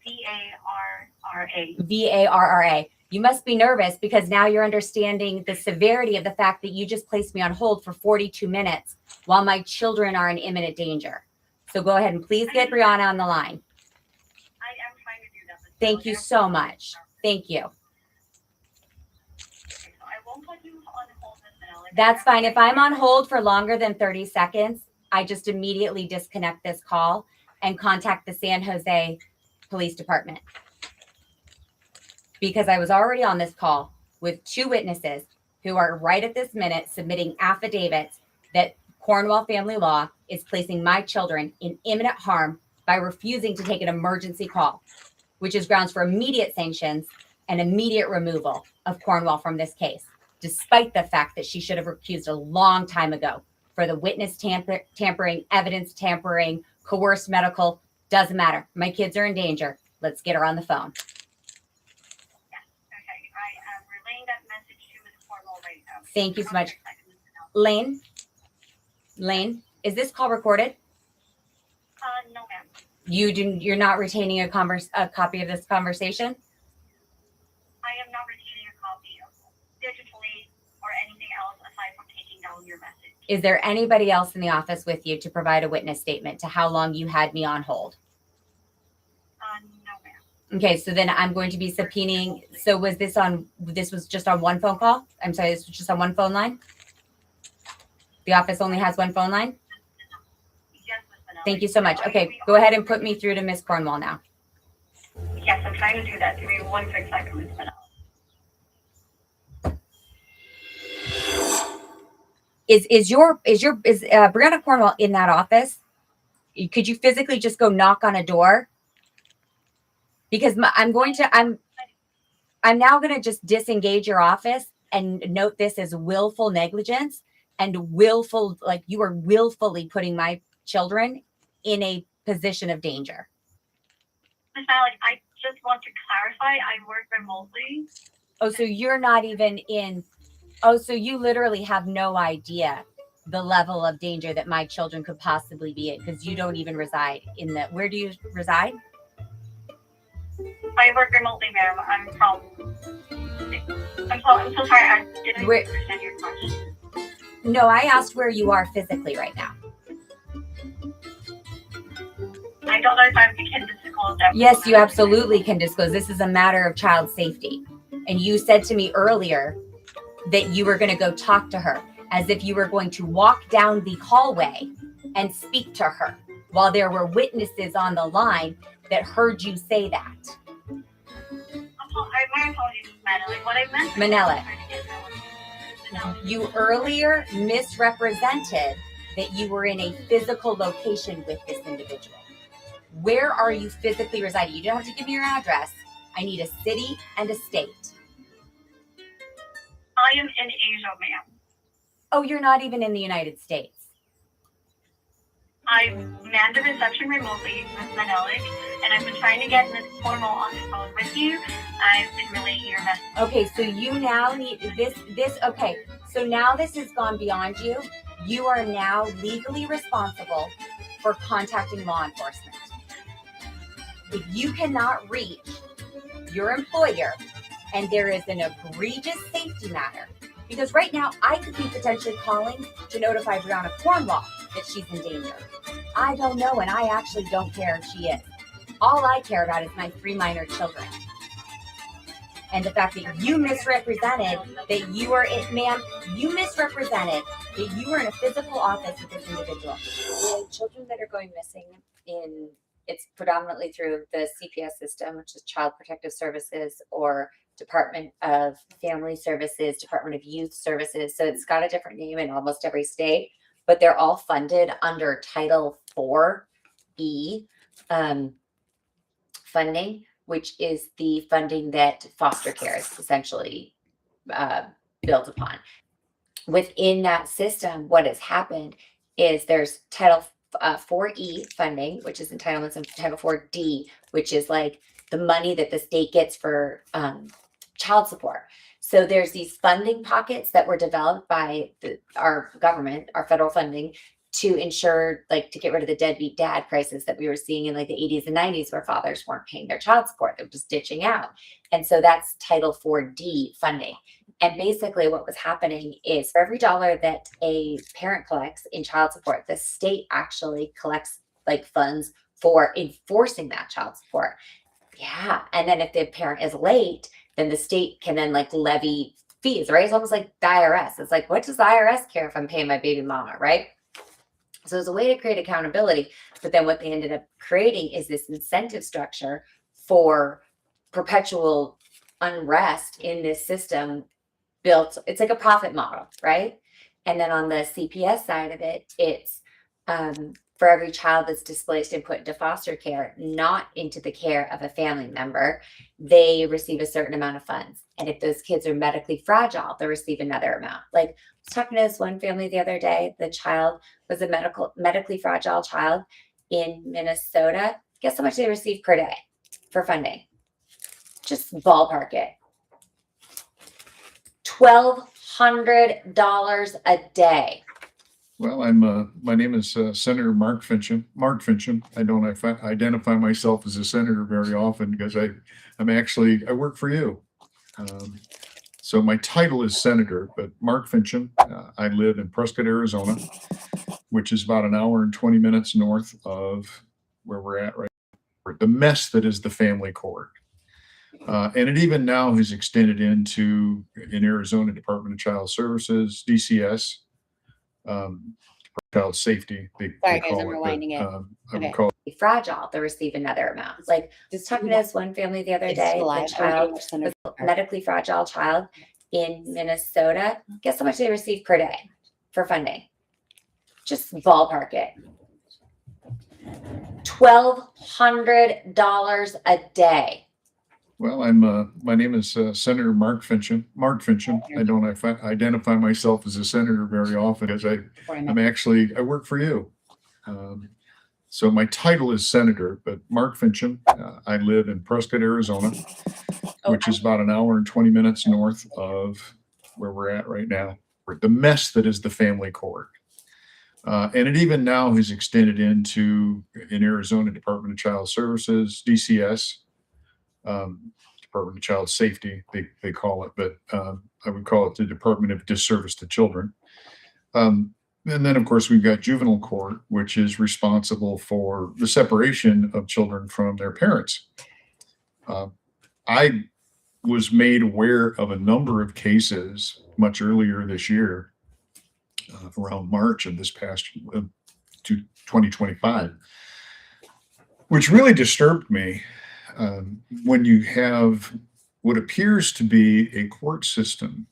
VARRA. VARRA. You must be nervous because now you're understanding the severity of the fact that you just placed me on hold for 42 minutes while my children are in imminent danger. So go ahead and please get Brianna on the line. I am trying to do that. Thank you so much. Thank you. So I won't put you on hold, Ms. Manelli. That's fine. If I'm on hold for longer than 30 seconds, I just immediately disconnect this call and contact the San Jose Police Department. Because I was already on this call with 2 witnesses who are right at this minute submitting affidavits that Cornwall Family Law is placing my children in imminent harm by refusing to take an emergency call, which is grounds for immediate sanctions and immediate removal of Cornwall from this case, despite the fact that she should have recused a long time ago for the witness tampering, evidence tampering, coerced medical, doesn't matter. My kids are in danger. Let's get her on the phone. Thank you so much. Lane, is this call recorded? No, ma'am. You're not retaining a copy of this conversation? I am not retaining a copy digitally or anything else aside from taking down your message. Is there anybody else in the office with you to provide a witness statement to how long you had me on hold? No, ma'am. Okay, so then I'm going to be subpoenaing. So this was just on one phone call? I'm sorry, this was just on one phone line? The office only has one phone line? Yes, Ms. Manelli. Thank you so much. Okay, go ahead and put me through to Miss Cornwall now. Yes, I'm trying to do that. Give me 1 quick second, Ms. Manelli. Is Brianna Cornwall in that office? Could you physically just go knock on a door? Because I'm now going to just disengage your office and note this as willful negligence and willful, like you are willfully putting my children in a position of danger. Ms. Manelli, I just want to clarify, I work remotely. Oh, so you're not even in. Oh, so you literally have no idea the level of danger that my children could possibly be in because you don't even reside in the. Where do you reside? I work remotely, ma'am. I'm so sorry. I didn't understand your question. No, I asked where you are physically right now. I don't know if I can disclose that. Yes, you absolutely can disclose. This is a matter of child safety. And you said to me earlier that you were going to go talk to her as if you were going to walk down the hallway and speak to her while there were witnesses on the line that heard you say that. My apologies, Manelli. What I meant. Manelli, you earlier misrepresented that you were in a physical location with this individual. Where are you physically residing? You don't have to give me your address. I need a city and a state. I am in Asia, ma'am. Oh, you're not even in the United States. I manned the reception remotely, Ms. Manelli, and I've been trying to get Ms. Cornwall on the phone with you. I've been relaying your message. Okay, so you now need this. Okay, so now this has gone beyond you. You are now legally responsible for contacting law enforcement. If you cannot reach your employer and there is an egregious safety matter, because right now I could be potentially calling to notify Brianna Cornwall that she's in danger. I don't know, and I actually don't care if she is. All I care about is my 3 minor children. And the fact that you misrepresented that you were in, ma'am, you misrepresented that you were in a physical office with this individual. The children that are going missing it's predominantly through the CPS system, which is Child Protective Services, or Department of Family Services, Department of Youth Services. So it's got a different name in almost every state, but they're all funded under Title 4E funding, which is the funding that foster care is essentially built upon. Within that system, what has happened is there's Title 4E funding, which is entitlements, and Title 4D, which is like the money that the state gets for child support. So there's these funding pockets that were developed by our government, our federal funding, to ensure, like, to get rid of the deadbeat dad crisis that we were seeing in like the 80s and 90s, where fathers weren't paying their child support, they were just ditching out. And so that's Title 4D funding. And basically what was happening is for every dollar that a parent collects in child support, the state actually collects like funds for enforcing that child support. Yeah. And then if the parent is late, then the state can then like levy fees, right? It's almost like the IRS. It's like, what does the IRS care if I'm paying my baby mama, right? So it's a way to create accountability. But then what they ended up creating is this incentive structure for perpetual unrest in this system built. It's like a profit model, right? And then on the CPS side of it, it's for every child that's displaced and put into foster care, not into the care of a family member, they receive a certain amount of funds. And if those kids are medically fragile, they'll receive another amount. Like, I was talking to this one family the other day. The child was a medically fragile child in Minnesota. Guess how much they receive per day for funding? Just ballpark it. $1,200 a day. Well, my name is Senator Mark Fincham. Mark Fincham. I don't identify myself as a senator very often because I work for you. So my title is senator, but Mark Fincham. I live in Prescott, Arizona, which is about an hour and 20 minutes north of where we're at right now. The mess that is the family court. And it even now has extended into in Arizona Department of Child Services, DCS. Child safety. They Sorry, guys, call I'm it, rewinding but, it. I would Okay. call Fragile, they'll receive another amount. Like, just talking to this one family the other day, the child was a medically fragile child in Minnesota. Guess how much they receive per day for funding? Just ballpark it. $1,200 a day. Well, my name is Senator Mark Fincham. Mark Fincham. I don't identify myself as a senator very often because I work for you. So my title is senator, but Mark Fincham. I live in Prescott, Arizona, which is about an hour and 20 minutes north of where we're at right now. The mess that is the family court. And it even now has extended into in Arizona Department of Child Services, DCS. Department of Child Safety, they call it, but I would call it the Department of Disservice to Children. And then, of course, we've got juvenile court, which is responsible for the separation of children from their parents. I was made aware of a number of cases much earlier this year, around March of this past 2025, which really disturbed me. When you have what appears to be a court system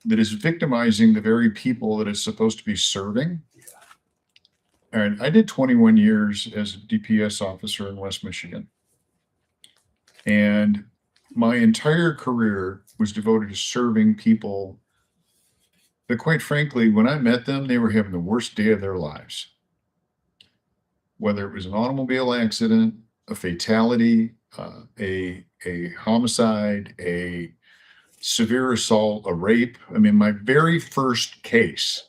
that is victimizing the very people that it's supposed to be serving. And I did 21 years as a DPS officer in West Michigan. And my entire career was devoted to serving people that, quite frankly, when I met them, they were having the worst day of their lives. Whether it was an automobile accident, a fatality, a homicide, a severe assault, a rape. I mean, my very first case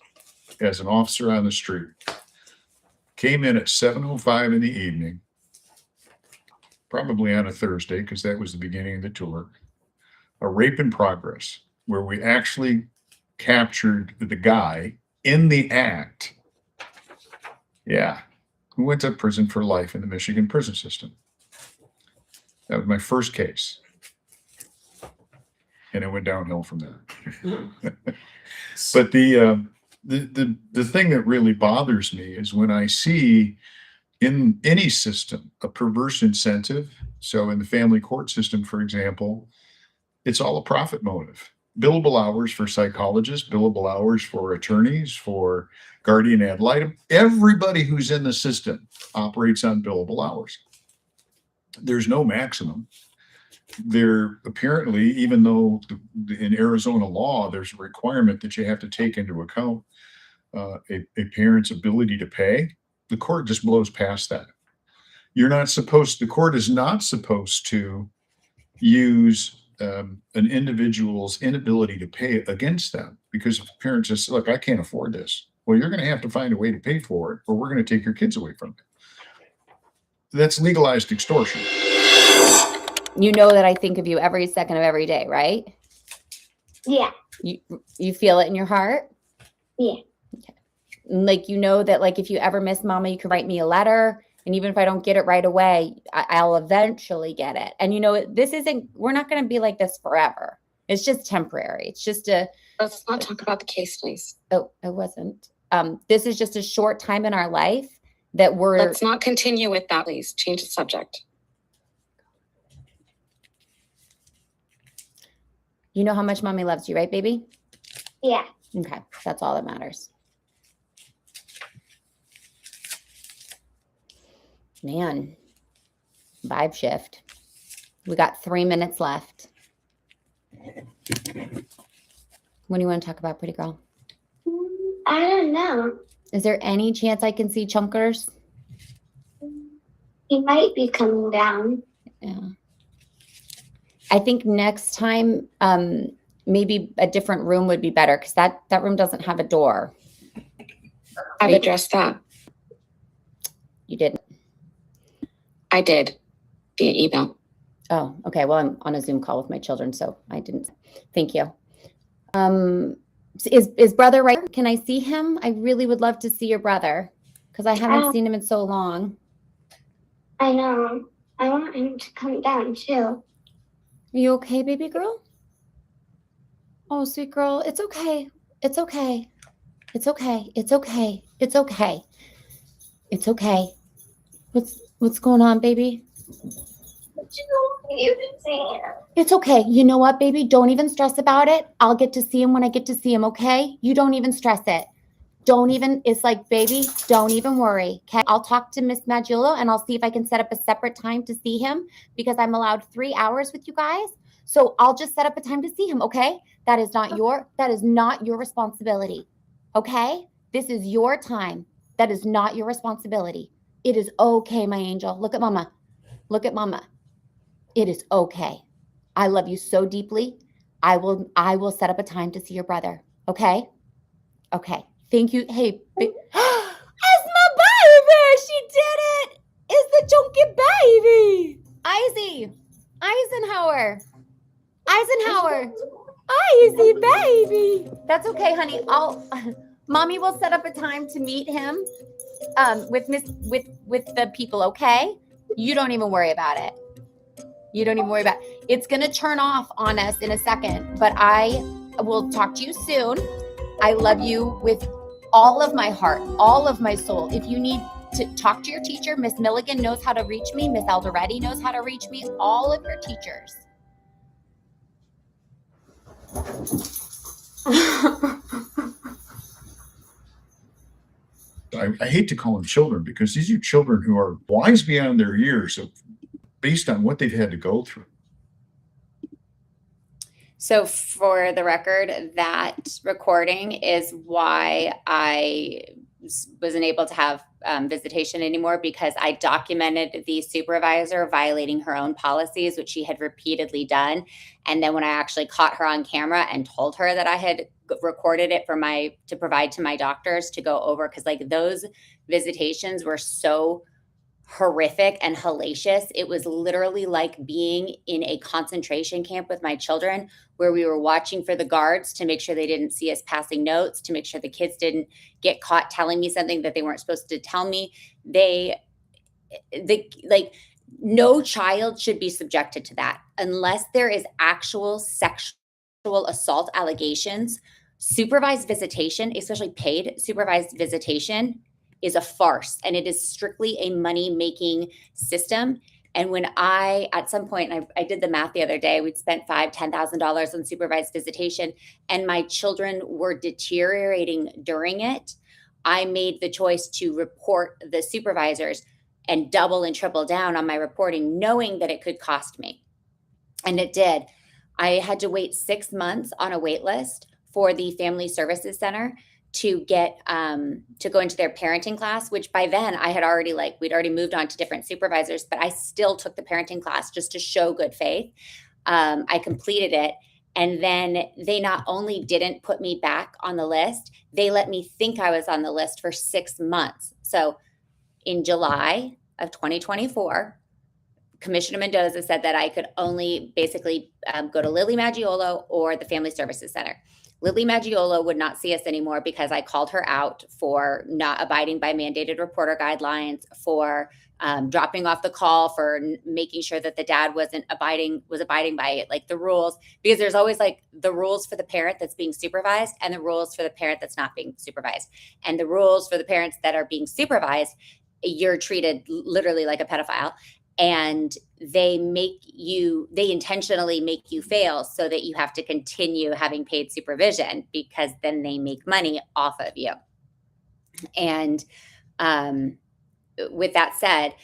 as an officer on the street came in at 7:05 in the evening, probably on a Thursday, because that was the beginning of the tour. A rape in progress, where we actually captured the guy in the act. Yeah, who went to prison for life in the Michigan prison system. That was my first case. And it went downhill from there. But the thing that really bothers me is when I see in any system a perverse incentive. So in the family court system, for example, it's all a profit motive. Billable hours for psychologists, billable hours for attorneys, for guardian ad litem. Everybody who's in the system operates on billable hours. There's no maximum. There apparently, even though in Arizona law, there's a requirement that you have to take into account a parent's ability to pay, the court just blows past that. The court is not supposed to use an individual's inability to pay against them, because if a parent says, look, I can't afford this, Well, you're going to have to find a way to pay for it, or we're going to take your kids away from you. That's legalized extortion. You know that I think of you every second of every day, right? Yeah. You feel it in your heart? Yeah. Okay. Like, you know that, like, if you ever miss mama, you can write me a letter. And even if I don't get it right away, I'll eventually get it. And, you know, we're not going to be like this forever. It's just temporary. It's just Let's not talk about the case, please. Oh, it wasn't. This is just a short time in our life that Let's not continue with that, please. Change the subject. You know how much mommy loves you, right, baby? Yeah. Okay. That's all that matters. Man, vibe shift. We got 3 minutes left. What do you want to talk about, pretty girl? I don't know. Is there any chance I can see Chunkers? He might be coming down. Yeah. I think next time, maybe a different room would be better, because that room doesn't have a door. I've addressed that. You didn't? I did via email. Oh, okay. Well, I'm on a Zoom call with my children, so I didn't. Thank you. Is brother right? Can I see him? I really would love to see your brother, because I haven't seen him in so long. I know. I want him to come down too. Are you okay, baby girl? Oh, sweet girl. It's okay. It's okay. It's okay. It's okay. It's okay. It's okay. What's going on, baby? It's okay. You know what, baby? Don't even stress about it. I'll get to see him when I get to see him, okay? You don't even stress it. It's like, baby, don't even worry. Okay. I'll talk to Miss Maggiolo and I'll see if I can set up a separate time to see him, because I'm allowed 3 hours with you guys. So I'll just set up a time to see him. Okay. That is not your responsibility. Okay. This is your time. That is not your responsibility. It is okay, my angel. Look at mama. Look at mama. It is okay. I love you so deeply. I will set up a time to see your brother. Okay. Okay. Thank you. Hey, it's my baby. She did it. It's the chunky baby. Eisenhower. Izzy, baby. That's okay, honey. Mommy will set up a time to meet him with the people, okay? You don't even worry about it. It's going to turn off on us in a second, but I will talk to you soon. I love you with all of my heart, all of my soul. If you need to talk to your teacher, Miss Milligan knows how to reach me. Miss Alderetti knows how to reach me. All of your teachers. I hate to call them children, because these are children who are wise beyond their years based on what they've had to go through. So for the record, that recording is why I wasn't able to have visitation anymore, because I documented the supervisor violating her own policies, which she had repeatedly done. And then when I actually caught her on camera and told her that I had recorded it to provide to my doctors to go over, because like those visitations were so horrific and hellacious. It was literally like being in a concentration camp with my children, where we were watching for the guards to make sure they didn't see us passing notes, to make sure the kids didn't get caught telling me something that they weren't supposed to tell me. No child should be subjected to that unless there is actual sexual assault allegations. Supervised visitation, especially paid supervised visitation, is a farce, and it is strictly a money-making system. And when at some point, I did the math the other day, we'd spent $5,000-$10,000 on supervised visitation, and my children were deteriorating during it. I made the choice to report the supervisors and double and triple down on my reporting, knowing that it could cost me. And it did. I had to wait 6 months on a wait list for the Family Services Center to get to go into their parenting class, which by then I had already we'd already moved on to different supervisors, but I still took the parenting class just to show good faith. I completed it, And then they not only didn't put me back on the list, they let me think I was on the list for 6 months. So in July of 2024, Commissioner Mendoza said that I could only basically go to Lily Maggiolo or the Family Services Center. Lily Maggiolo would not see us anymore because I called her out for not abiding by mandated reporter guidelines, for dropping off the call, for making sure that the dad was abiding by like the rules, because there's always like the rules for the parent that's being supervised and the rules for the parent that's not being supervised. And the rules for the parents that are being supervised, you're treated literally like a pedophile. And they intentionally make you fail so that you have to continue having paid supervision, because then they make money off of you. And with that said,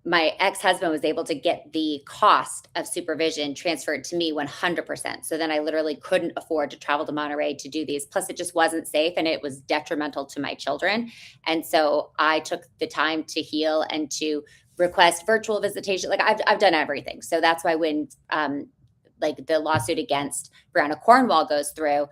my ex-husband was able to get the cost of supervision transferred to me 100%. So then I literally couldn't afford to travel to Monterey to do these. Plus, it just wasn't safe and it was detrimental to my children. And so I took the time to heal and to request virtual visitation. Like I've done everything. So that's why when like the lawsuit against Brianna Cornwall goes through,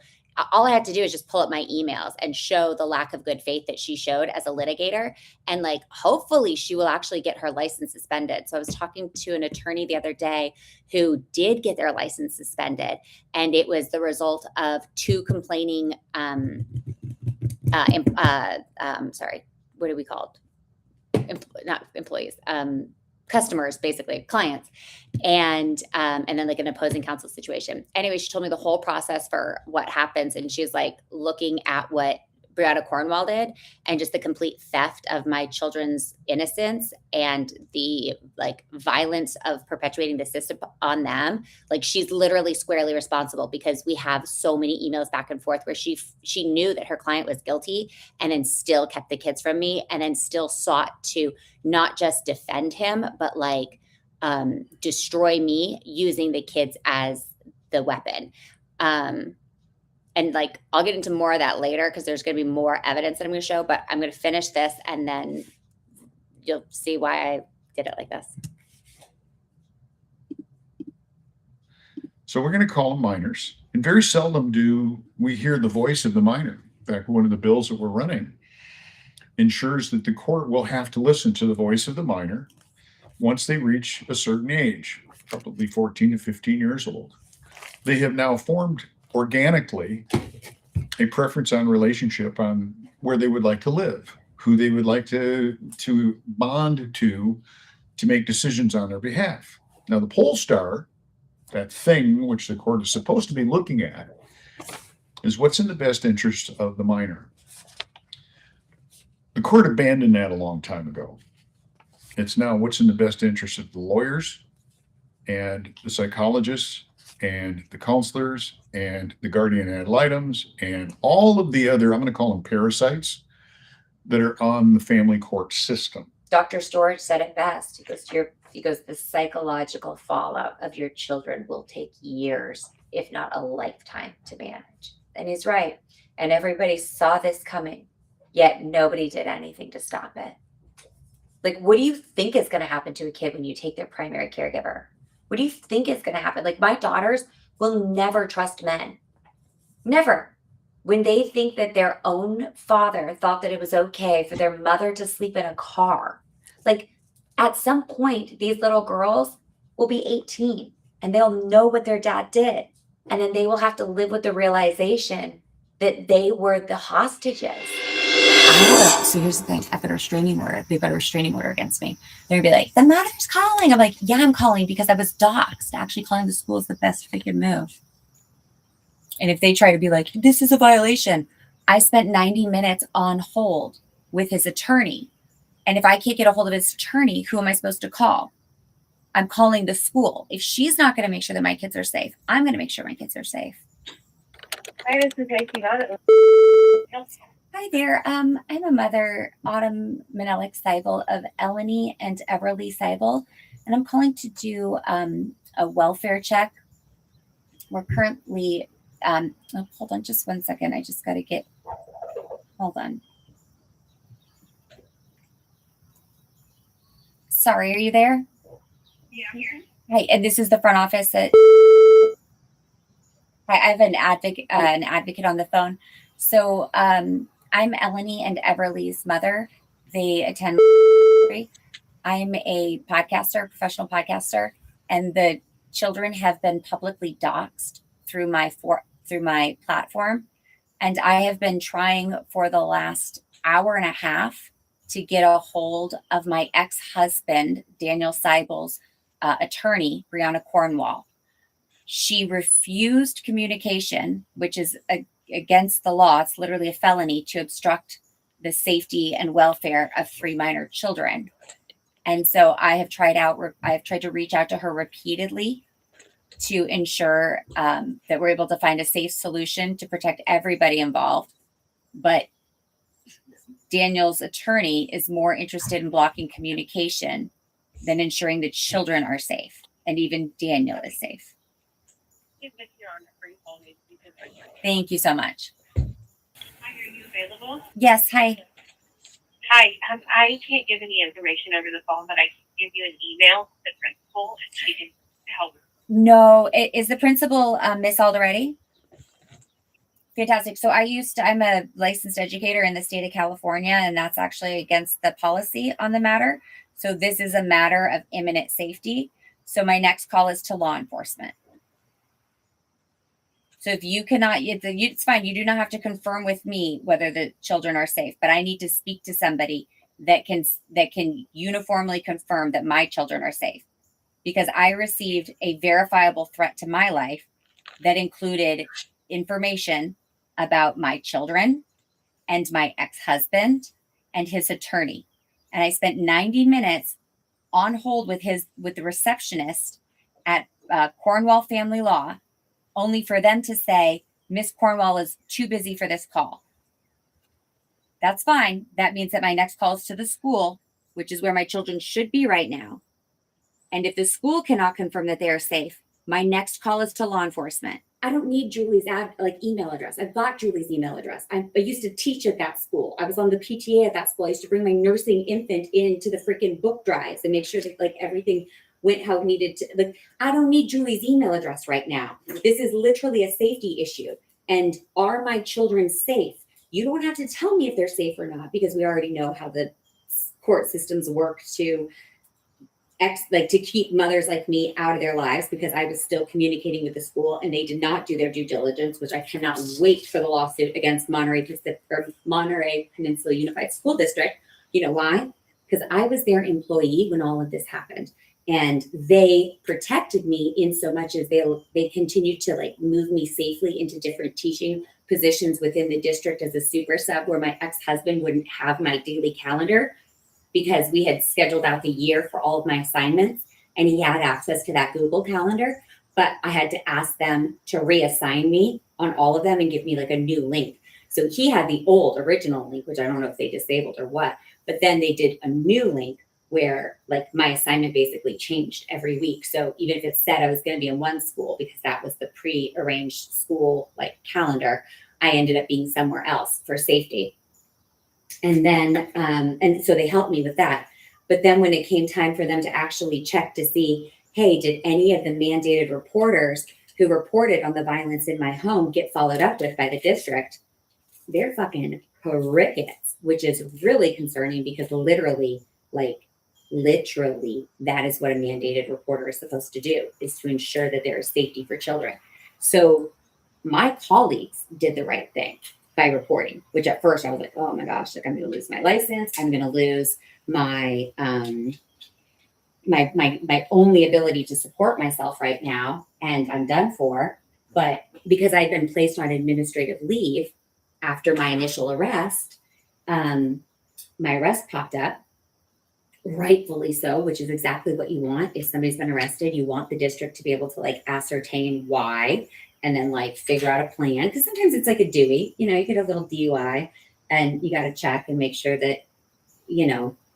all I had to do is just pull up my emails and show the lack of good faith that she showed as a litigator. And like, hopefully she will actually get her license suspended. So I was talking to an attorney the other day who did get their license suspended. And it was the result of 2 complaining, sorry, what are we called? Not employees, customers, basically clients, and then like an opposing counsel situation. Anyway, she told me the whole process for what happens, and she's like looking at what Brianna Cornwall did and just the complete theft of my children's innocence and the like violence of perpetuating the system on them. Like she's literally squarely responsible, because we have so many emails back and forth where she knew that her client was guilty and then still kept the kids from me, and then still sought to not just defend him, but like destroy me using the kids as the weapon. And like, I'll get into more of that later because there's going to be more evidence that I'm going to show, but I'm going to finish this and then you'll see why I did it like this. So we're going to call them minors, and very seldom do we hear the voice of the minor. In fact, one of the bills that we're running ensures that the court will have to listen to the voice of the minor once they reach a certain age, probably 14 to 15 years old. They have now formed organically a preference on relationship on where they would like to live, who they would like to bond to make decisions on their behalf. Now, the poll star, that thing which the court is supposed to be looking at, is what's in the best interest of the minor. The court abandoned that a long time ago. It's now what's in the best interest of the lawyers and the psychologists and the counselors and the guardian ad litems and all of the other, I'm going to call them parasites, that are on the family court system. Dr. Storage said it best. He goes, the psychological fallout of your children will take years, if not a lifetime, to manage. And he's right. And everybody saw this coming, yet nobody did anything to stop it. Like, what do you think is going to happen to a kid when you take their primary caregiver? What do you think is going to happen? Like, my daughters will never trust men. Never. When they think that their own father thought that it was okay for their mother to sleep in a car. Like, at some point, these little girls will be 18 and they'll know what their dad did. And then they will have to live with the realization that they were the hostages. So here's the thing. I've got a restraining order. They've got a restraining order against me. They're going to be like, the mother's calling. I'm like, yeah, I'm calling because I was doxxed. Actually calling the school is the best freaking move. And if they try to be like, this is a violation, I spent 90 minutes on hold with his attorney. And if I can't get a hold of his attorney, who am I supposed to call? I'm calling the school. If she's not going to make sure that my kids are safe, I'm going to make sure my kids are safe. Hi, this is Casey. Hi there. I'm a mother, Autumn Manelik Seibel of Eleni and Everly Seibel, and I'm calling to do a welfare check. We're currently, hold on just 1 second. I just got to get, hold on. Sorry, are you there? Yeah, I'm here. Hey, and this is the front office at Hi, I have an advocate on the phone. So I'm Eleni and Everly's mother. They attend. I'm a podcaster, professional podcaster, and the children have been publicly doxxed through my platform. And I have been trying for the last hour and a half to get a hold of my ex-husband, Daniel Seibel's attorney, Brianna Cornwall. She refused communication, which is against the law. It's literally a felony to obstruct the safety and welfare of 3 minor children. And so I have tried to reach out to her repeatedly to ensure that we're able to find a safe solution to protect everybody involved. But Daniel's attorney is more interested in blocking communication than ensuring the children are safe. And even Daniel is safe. Thank you so much. Hi, are you available? Yes, hi. Hi, I can't give any information over the phone, but I can give you an email to the principal and she can help. No, is the principal Miss Alderete? Fantastic. So I'm a licensed educator in the state of California, and that's actually against the policy on the matter. So this is a matter of imminent safety. So my next call is to law enforcement. So if you cannot, it's fine. You do not have to confirm with me whether the children are safe, but I need to speak to somebody that can uniformly confirm that my children are safe, because I received a verifiable threat to my life that included information about my children and my ex-husband and his attorney. And I spent 90 minutes on hold with the receptionist at Cornwall Family Law, only for them to say, Miss Cornwall is too busy for this call. That's fine. That means that my next call is to the school, which is where my children should be right now. And if the school cannot confirm that they are safe, my next call is to law enforcement. I don't need Julie's email address. I've got Julie's email address. I used to teach at that school. I was on the PTA at that school. I used to bring my nursing infant into the freaking book drives and make sure that everything went how it needed to. I don't need Julie's email address right now. This is literally a safety issue. And are my children safe? You don't have to tell me if they're safe or not, because we already know how the court systems work to keep mothers like me out of their lives, because I was still communicating with the school and they did not do their due diligence, which I cannot wait for the lawsuit against Monterey Peninsula Unified School District. You know why? Because I was their employee when all of this happened. And they protected me in so much as they continued to move me safely into different teaching positions within the district as a super sub, where my ex-husband wouldn't have my daily calendar, because we had scheduled out the year for all of my assignments and he had access to that Google Calendar. But I had to ask them to reassign me on all of them and give me a new link. So he had the old original link, which I don't know if they disabled or what, but then they did a new link where my assignment basically changed every week. So even if it said I was going to be in one school, because that was the pre-arranged school calendar, I ended up being somewhere else for safety. And then, and so they helped me with that. But then when it came time for them to actually check to see, hey, did any of the mandated reporters who reported on the violence in my home get followed up with by the district? They're fucking crickets, which is really concerning, because literally, that is what a mandated reporter is supposed to do, is to ensure that there is safety for children. So my colleagues did the right thing by reporting, which at first I was like, oh my gosh, I'm going to lose my license. I'm going to lose my my only ability to support myself right now, and I'm done for. But because I'd been placed on administrative leave after my initial arrest, my arrest popped up, rightfully so, which is exactly what you want. If somebody's been arrested, you want the district to be able to ascertain why, and then figure out a plan. Because sometimes it's a Dewey, you get a little DUI and you got to check and make sure that,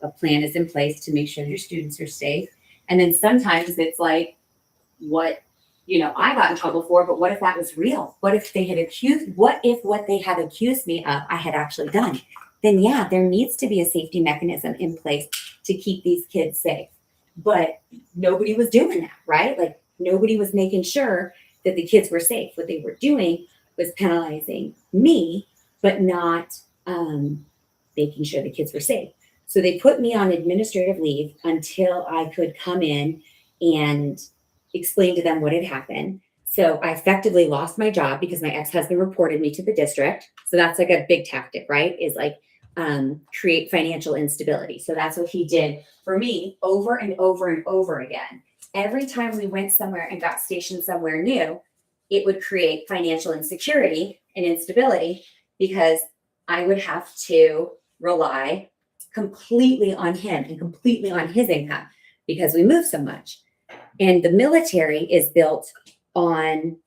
a plan is in place to make sure your students are safe. And then sometimes it's what, I got in trouble for, but what if that was real? What if they had what if what they had accused me of, I had actually done? Then yeah, there needs to be a safety mechanism in place to keep these kids safe. But nobody was doing that, right? Nobody was making sure that the kids were safe. What they were doing was penalizing me, but not making sure the kids were safe. So they put me on administrative leave until I could come in and explain to them what had happened. So I effectively lost my job because my ex-husband reported me to the district. So that's like a big tactic, right? Is like create financial instability. So that's what he did for me over and over and over again. Every time we went somewhere and got stationed somewhere new, it would create financial insecurity and instability because I would have to rely completely on him and completely on his income because we move so much. And the military is built on,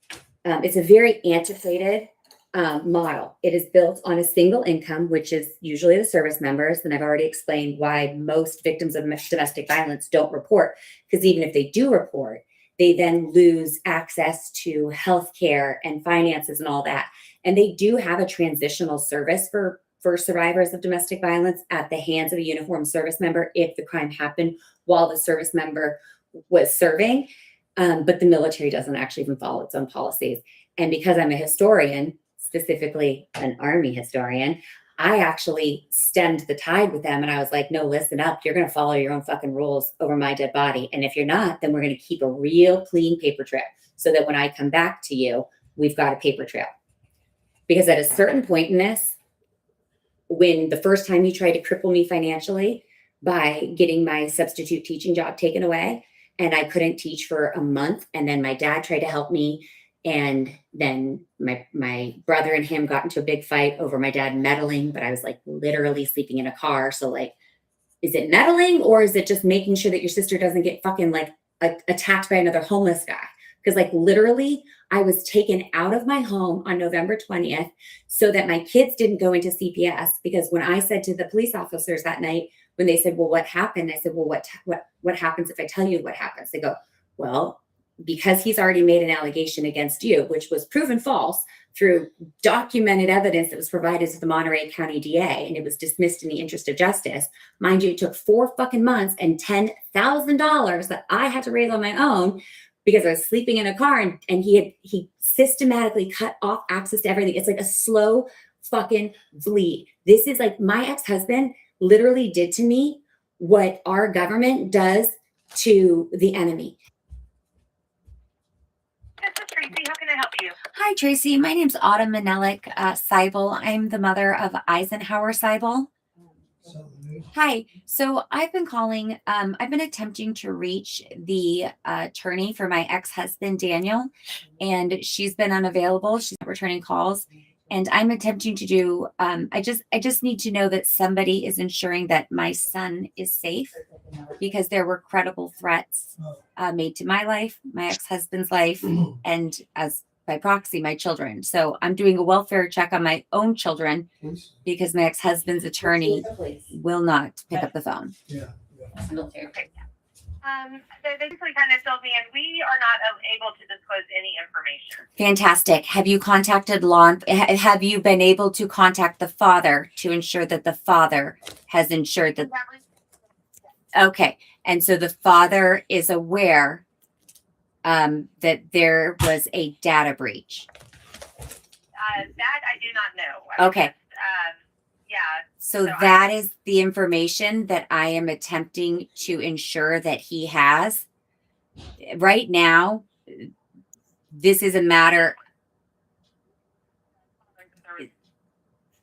it's a very antiquated model. It is built on a single income, which is usually the service members. And I've already explained why most victims of domestic violence don't report, because even if they do report, they then lose access to health care and finances and all that. And they do have a transitional service for survivors of domestic violence at the hands of a uniformed service member if the crime happened while the service member was serving. But the military doesn't actually even follow its own policies. And because I'm a historian, specifically an Army historian, I actually stemmed the tide with them. And I was like, no, listen up. You're going to follow your own fucking rules over my dead body. And if you're not, then we're going to keep a real clean paper trail so that when I come back to you, we've got a paper trail. Because at a certain point in this, when the first time you tried to cripple me financially by getting my substitute teaching job taken away, and I couldn't teach for a month, and then my dad tried to help me, and then my brother and him got into a big fight over my dad meddling, but I was like literally sleeping in a car. So like, is it meddling or is it just making sure that your sister doesn't get fucking like attacked by another homeless guy? Because like literally I was taken out of my home on November 20th so that my kids didn't go into CPS, because when I said to the police officers that night, when they said, well, what happened? I said, well, what happens if I tell you what happens? They go, well, because he's already made an allegation against you, which was proven false through documented evidence that was provided to the Monterey County DA, and it was dismissed in the interest of justice. Mind you, it took 4 fucking months and $10,000 that I had to raise on my own because I was sleeping in a car, and he systematically cut off access to everything. It's like a slow fucking bleed. This is like my ex-husband literally did to me what our government does to the enemy. This is Tracy. How can I help you? Hi, Tracy. My name's Autumn Manelik Seibel. I'm the mother of Eisenhower Seibel. Hi. So I've been calling. I've been attempting to reach the attorney for my ex-husband, Daniel, and she's been unavailable. She's not returning calls. And I'm attempting to do, I just need to know that somebody is ensuring that my son is safe, because there were credible threats made to my life, my ex-husband's life, and as by proxy, my children. So I'm doing a welfare check on my own children because my ex-husband's attorney will not pick up the phone. They basically kind of told me, and we are not able to disclose any information. Fantastic. Have you contacted have you been able to contact the father to ensure that the father has ensured that? Okay. And so the father is aware that there was a data breach. That I do not know. Okay. Yeah. So that is the information that I am attempting to ensure that he has. Right now, this is a matter.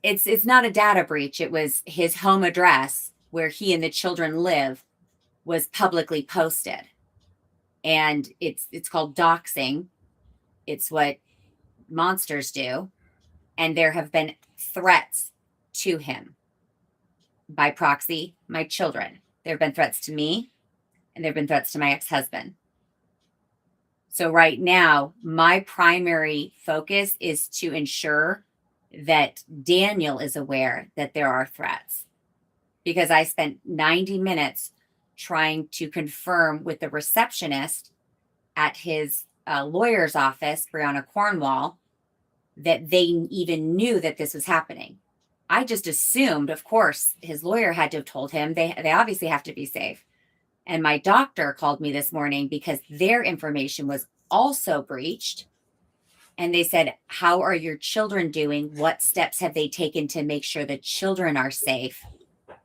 It's not a data breach. It was his home address where he and the children live was publicly posted. And it's called doxing. It's what monsters do. And there have been threats to him. By proxy, my children. There have been threats to me, and there have been threats to my ex-husband. So right now, my primary focus is to ensure that Daniel is aware that there are threats, because I spent 90 minutes trying to confirm with the receptionist at his lawyer's office, Brianna Cornwall, that they even knew that this was happening. I just assumed, of course, his lawyer had to have told him. They obviously have to be safe. And my doctor called me this morning because their information was also breached And they said, how are your children doing? What steps have they taken to make sure the children are safe?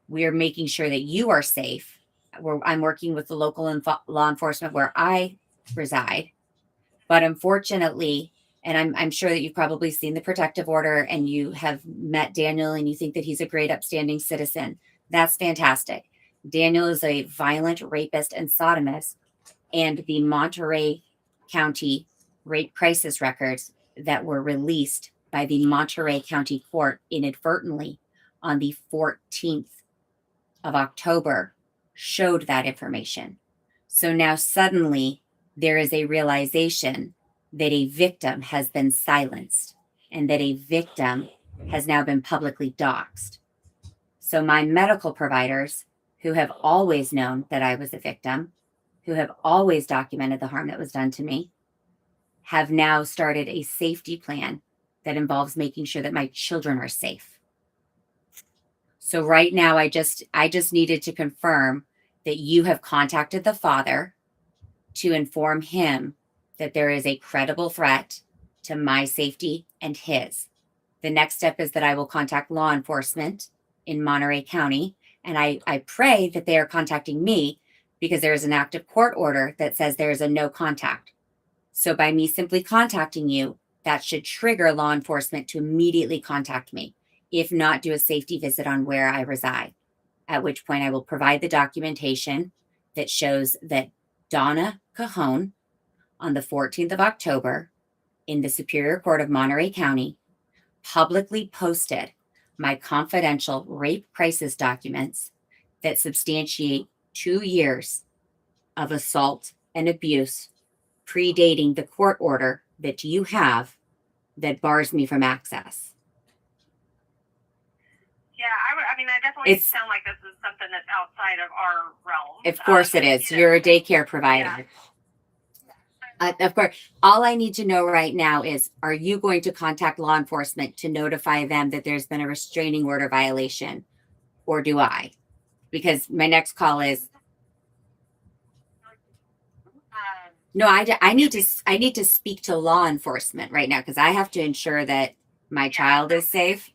We are making sure that you are safe. I'm working with the local law enforcement where I reside. But unfortunately, and I'm sure that you've probably seen the protective order and you have met Daniel and you think that he's a great upstanding citizen. That's fantastic. Daniel is a violent rapist and sodomist, and the Monterey County rape crisis records that were released by the Monterey County Court inadvertently on the 14th of October showed that information. So now suddenly there is a realization that a victim has been silenced and that a victim has now been publicly doxxed. So my medical providers, who have always known that I was a victim, who have always documented the harm that was done to me, have now started a safety plan that involves making sure that my children are safe. So right now, I just needed to confirm that you have contacted the father to inform him that there is a credible threat to my safety and his. The next step is that I will contact law enforcement in Monterey County, and I pray that they are contacting me because there is an active court order that says there is a no contact. So by me simply contacting you, that should trigger law enforcement to immediately contact me, if not do a safety visit on where I reside, at which point I will provide the documentation that shows that Donna Cajon on the 14th of October in the Superior Court of Monterey County publicly posted my confidential rape crisis documents that substantiate 2 years of assault and abuse predating the court order that you have that bars me from access. Yeah, I mean, that definitely sounds like this is something that's outside of our realm. Of course it is. You're a daycare provider. Yeah. Of course. All I need to know right now is, are you going to contact law enforcement to notify them that there's been a restraining order violation, or do I? Because my next call is, no, I need to speak to law enforcement right now because I have to ensure that my child is safe.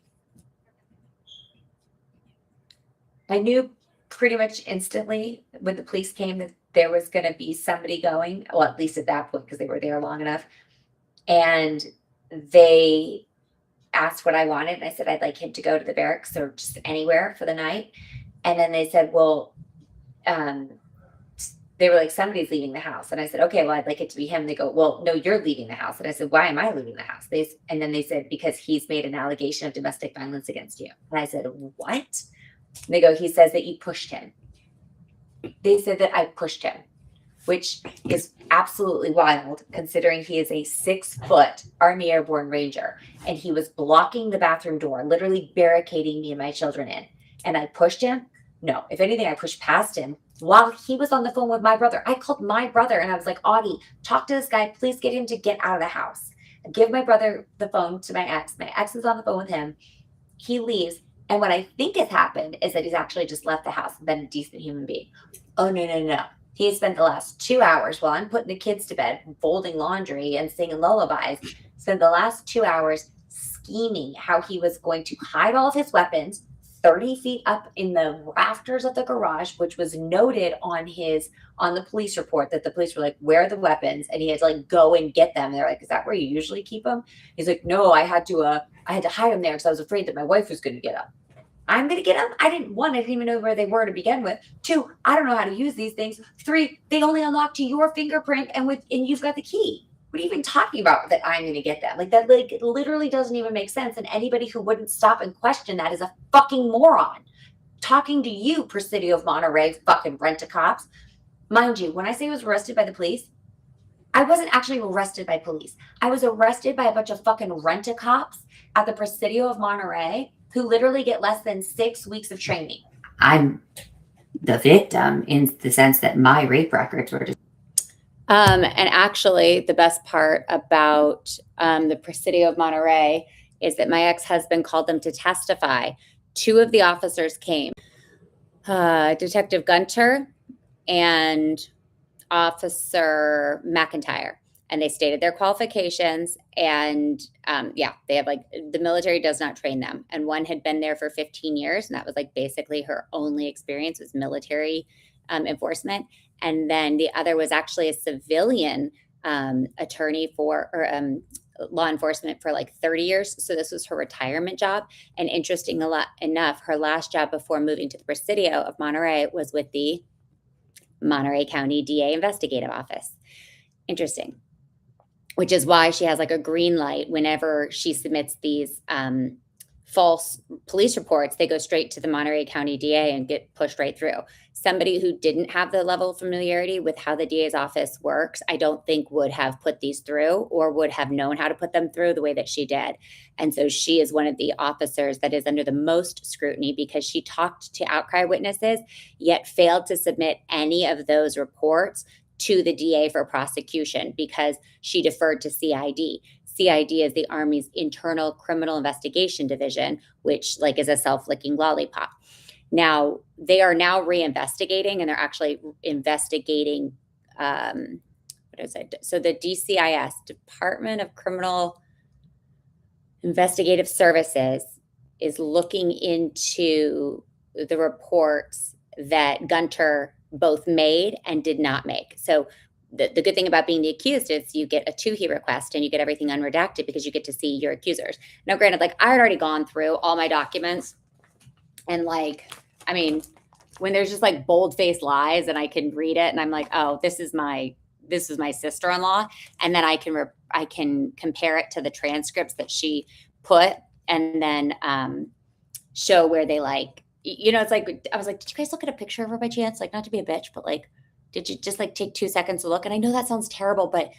I knew pretty much instantly when the police came that there was going to be somebody going, well, at least at that point, because they were there long enough. And they asked what I wanted. And I said, I'd like him to go to the barracks or just anywhere for the night. And then they said, well, they were like, somebody's leaving the house. And I said, okay, well, I'd like it to be him. They go, well, no, you're leaving the house. And I said, why am I leaving the house? And then they said, because he's made an allegation of domestic violence against you. And I said, what? And they go, he says that you pushed him. They said that I pushed him, which is absolutely wild considering he is a 6-foot Army Airborne Ranger. And he was blocking the bathroom door, literally barricading me and my children in. And I pushed him? No. If anything, I pushed past him while he was on the phone with my brother. I called my brother and I was like, Audie, talk to this guy. Please get him to get out of the house. I give my brother the phone to my ex. My ex is on the phone with him. He leaves. And what I think has happened is that he's actually just left the house and been a decent human being. Oh, no. He has spent the last 2 hours while I'm putting the kids to bed, folding laundry and singing lullabies, spent the last 2 hours scheming how he was going to hide all of his weapons 30 feet up in the rafters of the garage, which was noted on the police report that the police were like, where are the weapons? And he had to like go and get them. They're like, is that where you usually keep them? He's like, no, I had to hide them there because I was afraid that my wife was going to get them. I'm going to get them. I didn't even know where they were to begin with. 2, I don't know how to use these things. 3, they only unlock to your fingerprint and you've got the key. What are you even talking about that I'm going to get them? Like that, like it literally doesn't even make sense. And anybody who wouldn't stop and question that is a fucking moron. Talking to you, Presidio of Monterey, fucking rent-a-cops. Mind you, when I say I was arrested by the police, I wasn't actually arrested by police. I was arrested by a bunch of fucking rent-a-cops at the Presidio of Monterey who literally get less than 6 weeks of training. I'm the victim in the sense that my rape records were just. And actually, the best part about the Presidio of Monterey is that my ex-husband called them to testify. 2 of the officers came, Detective Gunter and Officer McIntyre. and they stated their qualifications. And yeah, they have like, the military does not train them. And one had been there for 15 years. And that was like basically her only experience was military enforcement. And then the other was actually a civilian attorney for, or law enforcement for like 30 years. So this was her retirement job. And interesting enough, her last job before moving to the Presidio of Monterey was with the Monterey County DA Investigative Office. Interesting. Which is why she has like a green light whenever she submits these false police reports. They go straight to the Monterey County DA and get pushed right through. Somebody who didn't have the level of familiarity with how the DA's office works, I don't think would have put these through or would have known how to put them through the way that she did. And so she is one of the officers that is under the most scrutiny because she talked to outcry witnesses, yet failed to submit any of those reports to the DA for prosecution because she deferred to CID. CID is the Army's Internal Criminal Investigation Division, which like is a self-licking lollipop. Now, they are now reinvestigating, and they're actually investigating, what is it? So the DCIS, Department of Criminal Investigative Services, is looking into the reports that Gunter both made and did not make. So the good thing about being the accused is you get a Tuhi request and you get everything unredacted because you get to see your accusers. Now, granted, like I had already gone through all my documents, and like, I mean, when there's just like bold-faced lies and I can read it and I'm like, oh, this is my sister-in-law, and then I can compare it to the transcripts that she put, and then show where they like, you know, it's like, I was like, did you guys look at a picture of her by chance? Like, not to be a bitch, but like, did you just like take 2 seconds to look? And I know that sounds terrible, but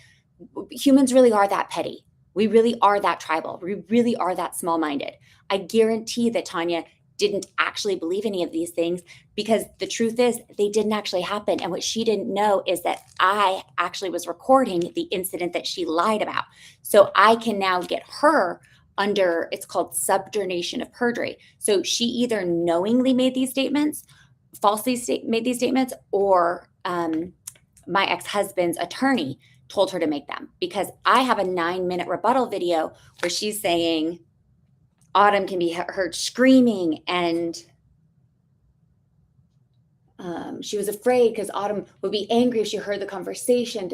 humans really are that petty. We really are that tribal. We really are that small-minded. I guarantee that Tanya didn't actually believe any of these things because the truth is they didn't actually happen. And what she didn't know is that I actually was recording the incident that she lied about. So I can now get her under, it's called subordination of perjury. So she either knowingly made these statements, made these statements, or my ex-husband's attorney told her to make them, because I have a 9-minute rebuttal video where she's saying Autumn can be heard screaming, and she was afraid because Autumn would be angry if she heard the conversation.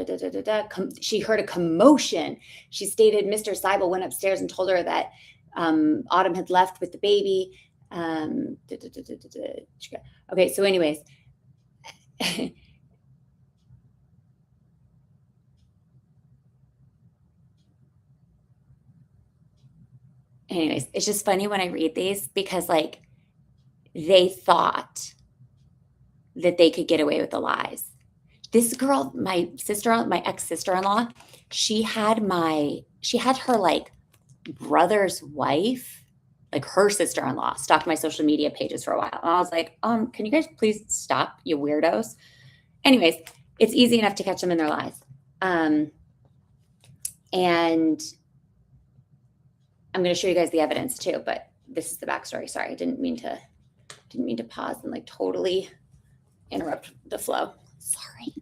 She heard a commotion. She stated Mr. Seibel went upstairs and told her that Autumn had left with the baby. Okay, so anyways. Anyways, it's just funny when I read these because like they thought that they could get away with the lies. This girl, my ex-sister-in-law, she had her like brother's wife, like her sister-in-law, stalked my social media pages for a while. And I was like, can you guys please stop, you weirdos? Anyways, it's easy enough to catch them in their lies. And I'm going to show you guys the evidence too, but this is the backstory. Sorry, I didn't mean to pause and like totally interrupt the flow. Sorry.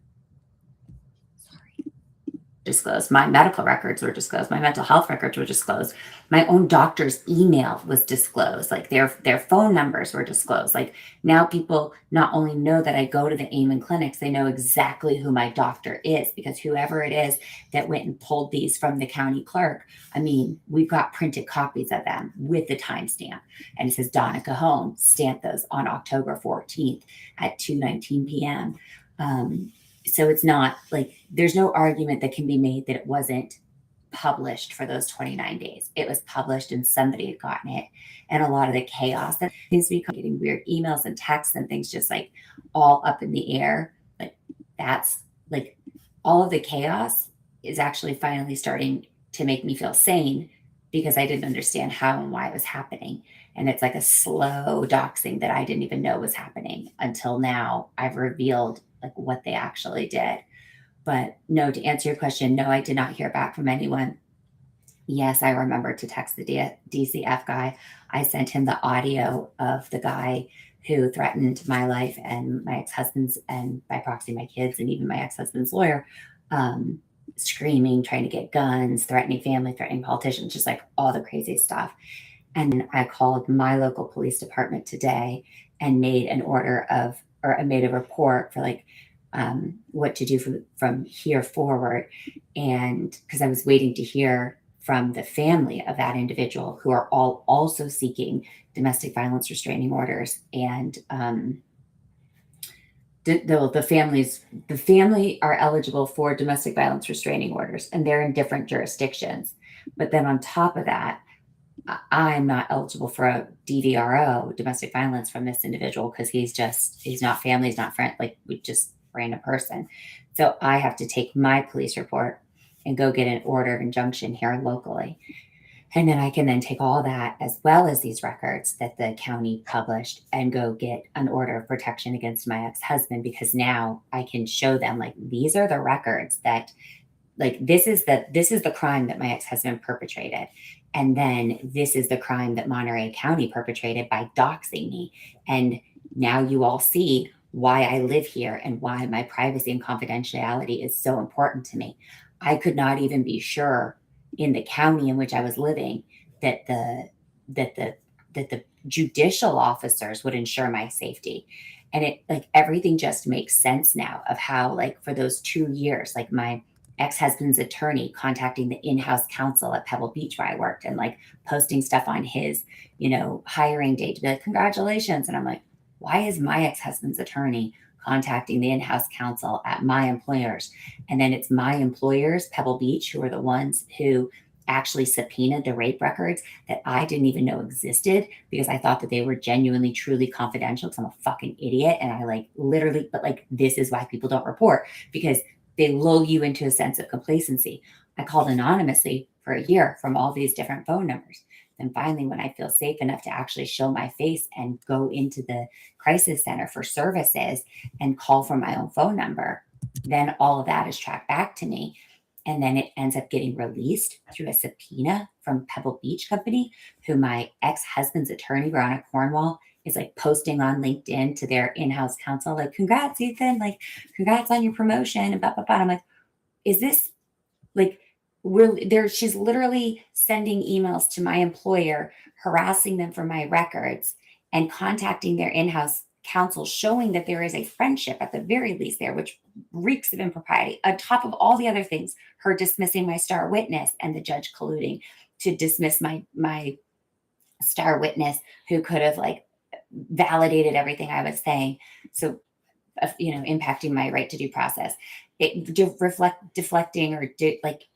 Disclosed. My medical records were disclosed. My mental health records were disclosed. My own doctor's email was disclosed. Like their phone numbers were disclosed. Like now people not only know that I go to the Amen clinics, they know exactly who my doctor is, because whoever it is that went and pulled these from the county clerk, I mean, we've got printed copies of them with the timestamp. And it says Donna Cajon stamped those on October 14th at 2:19 p.m. So it's not like there's no argument that can be made that it wasn't published for those 29 days. It was published and somebody had gotten it. And a lot of the chaos that seems to be getting weird emails and texts and things just like all up in the air. Like that's like all of the chaos is actually finally starting to make me feel sane, because I didn't understand how and why it was happening. And it's like a slow doxing that I didn't even know was happening until now. I've revealed like what they actually did. But no, to answer your question, no, I did not hear back from anyone. Yes, I remember to text the DCF guy. I sent him the audio of the guy who threatened my life and my ex-husband's, and by proxy my kids, and even my ex-husband's lawyer. screaming, trying to get guns, threatening family, threatening politicians, just like all the crazy stuff. And then I called my local police department today and made an order of, or I made a report for like what to do from here forward. And because I was waiting to hear from the family of that individual, who are all also seeking domestic violence restraining orders. And the family are eligible for domestic violence restraining orders, and they're in different jurisdictions. But then on top of that, I'm not eligible for a DVRO, domestic violence, from this individual, because he's not family, he's not friend, like we just random person. So I have to take my police report and go get an order of injunction here locally. And then I can then take all that, as well as these records that the county published, and go get an order of protection against my ex-husband, because now I can show them, like, these are the records that, like, this is the crime that my ex-husband perpetrated. And then this is the crime that Monterey County perpetrated by doxing me. And now you all see why I live here and why my privacy and confidentiality is so important to me. I could not even be sure in the county in which I was living that the judicial officers would ensure my safety. And it, like, everything just makes sense now of how, like, for those 2 years, like, my ex-husband's attorney contacting the in-house counsel at Pebble Beach where I worked, and like posting stuff on his, hiring date to be like, congratulations. And I'm like, why is my ex-husband's attorney contacting the in-house counsel at my employers? And then it's my employers, Pebble Beach, who are the ones who actually subpoenaed the rape records that I didn't even know existed, because I thought that they were genuinely, truly confidential, because I'm a fucking idiot. And I this is why people don't report, because they lull you into a sense of complacency. I called anonymously for a year from all these different phone numbers. Then finally, when I feel safe enough to actually show my face and go into the crisis center for services and call from my own phone number, then all of that is tracked back to me. And then it ends up getting released through a subpoena from Pebble Beach Company, who my ex-husband's attorney, Veronica Cornwall, is like posting on LinkedIn to their in-house counsel, like, congrats, Ethan, like, congrats on your promotion, and blah, blah, blah. And I'm like, is this, like, she's literally sending emails to my employer, harassing them for my records, and contacting their in-house counsel, showing that there is a friendship at the very least there, which reeks of impropriety, on top of all the other things, her dismissing my star witness and the judge colluding to dismiss my star witness, who could have, like, validated everything I was saying. So, impacting my right to due process. Deflecting or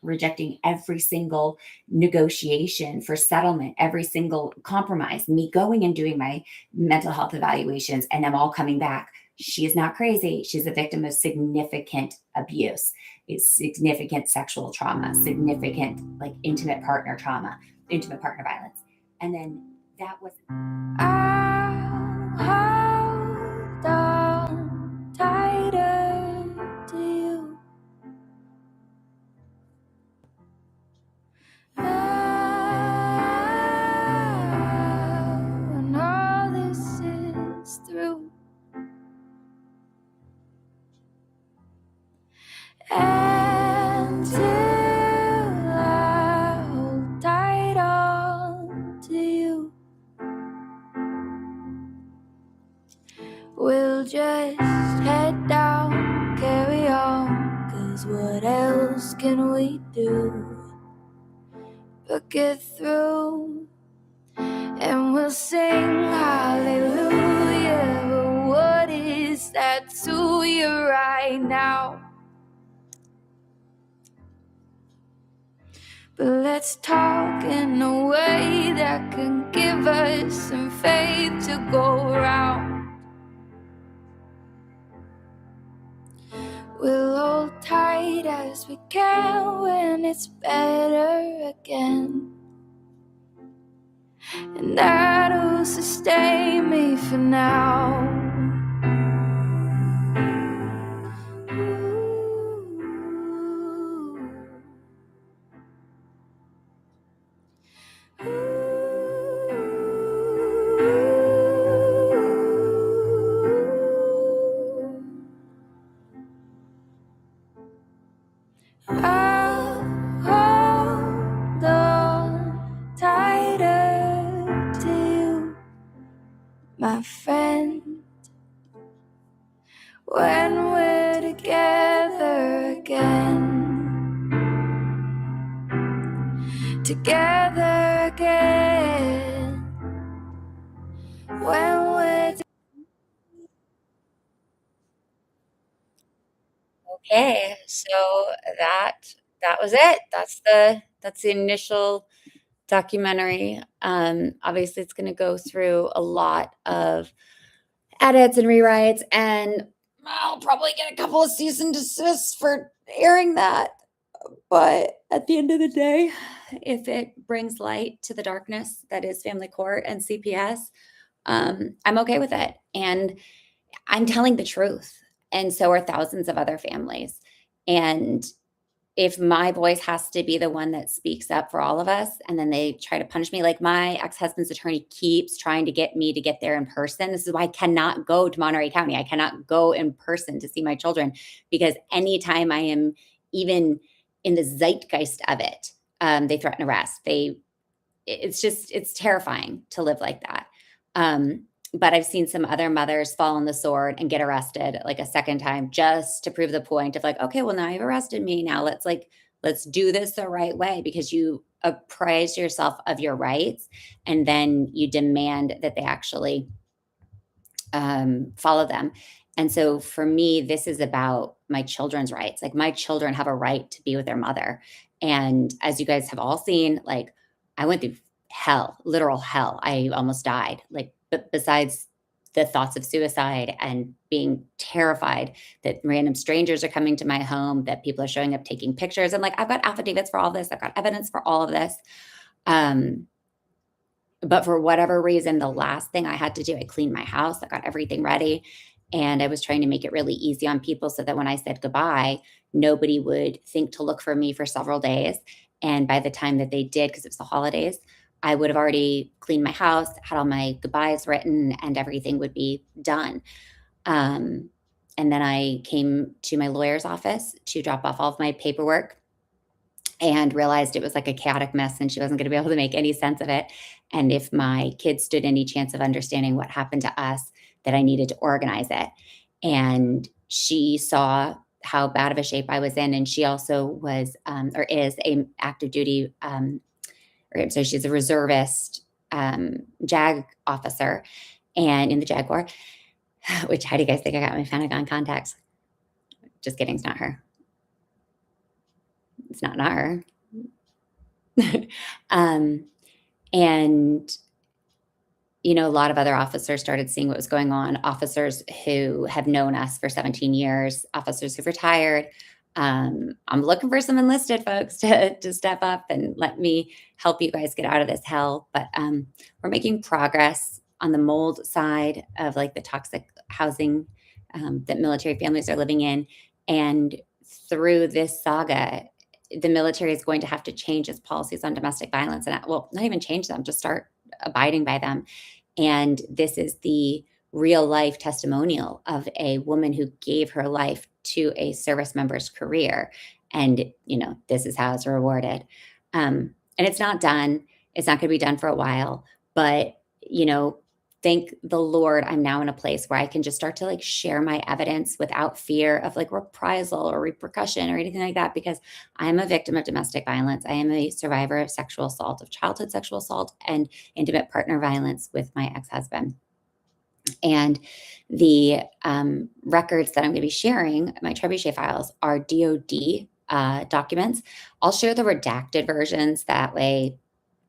rejecting every single negotiation for settlement, every single compromise, me going and doing my mental health evaluations, and them all coming back. She is not crazy. She's a victim of significant abuse. It's significant sexual trauma, significant, like, intimate partner trauma, intimate partner violence. And then that was... Hold on tighter to you. When all this is through, until I hold tight on to you. We'll just head down, carry on, 'cause what else can we do but get through? And we'll sing hallelujah, but what is that to you right now? But let's talk in a way that can give us some faith to go around. We'll hold tight as we can when it's better again. And that'll sustain me for now. I together again. When we're Okay, so that was it. That's the initial documentary. Obviously, it's going to go through a lot of edits and rewrites, and I'll probably get a couple of cease and desists for airing that. But at the end of the day, if it brings light to the darkness that is family court and CPS, I'm okay with it. And I'm telling the truth. And so are thousands of other families. And if my voice has to be the one that speaks up for all of us, and then they try to punish me, like my ex-husband's attorney keeps trying to get me to get there in person. This is why I cannot go to Monterey County. I cannot go in person to see my children, because anytime I am even in the zeitgeist of it, they threaten arrest. It's terrifying to live like that. But I've seen some other mothers fall on the sword and get arrested like a second time, just to prove the point of like, okay, well, now you've arrested me. Now let's do this the right way, because you apprise yourself of your rights, and then you demand that they actually follow them. And so for me, this is about my children's rights. Like, my children have a right to be with their mother. And as you guys have all seen, like, I went through hell, literal hell. I almost died. Like, but besides the thoughts of suicide and being terrified that random strangers are coming to my home, that people are showing up taking pictures. And like, I've got affidavits for all this. I've got evidence for all of this. But for whatever reason, the last thing I had to do, I cleaned my house. I got everything ready. And I was trying to make it really easy on people so that when I said goodbye, nobody would think to look for me for several days. And by the time that they did, because it was the holidays, I would have already cleaned my house, had all my goodbyes written, and everything would be done. And then I came to my lawyer's office to drop off all of my paperwork, and realized it was like a chaotic mess and she wasn't going to be able to make any sense of it. And if my kids stood any chance of understanding what happened to us, that I needed to organize it. And she saw how bad of a shape I was in. And she also was, or is, a active duty, so she's a reservist JAG officer, and in the Jaguar, which, how do you guys think I got my Pentagon contacts? Just kidding. It's not her. It's not her. And, you know, a lot of other officers started seeing what was going on. Officers who have known us for 17 years, officers who've retired. I'm looking for some enlisted folks to step up and let me help you guys get out of this hell. But we're making progress on the mold side of like the toxic housing that military families are living in. And through this saga, the military is going to have to change its policies on domestic violence, and well, not even change them, just start abiding by them. And this is the real life testimonial of a woman who gave her life to a service member's career. And, you know, this is how it's rewarded. And it's not done. It's not going to be done for a while, but, you know, thank the Lord, I'm now in a place where I can just start to like share my evidence without fear of like reprisal or repercussion or anything like that, because I'm a victim of domestic violence. I am a survivor of sexual assault, of childhood sexual assault, and intimate partner violence with my ex-husband. And the records that I'm going to be sharing, my Trebuchet files, are DOD documents. I'll share the redacted versions. That way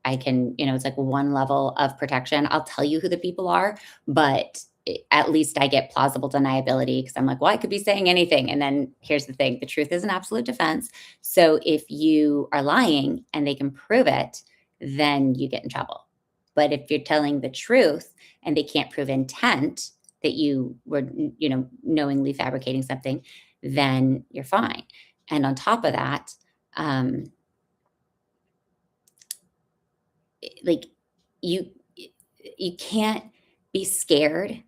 I can, you know, it's like one level of protection. I'll tell you who the people are, but at least I get plausible deniability, because I'm like, well, I could be saying anything. And then here's the thing. The truth is an absolute defense. So if you are lying and they can prove it, then you get in trouble. But if you're telling the truth and they can't prove intent, that you were, you know, knowingly fabricating something, then you're fine. And on top of that, like you can't be scared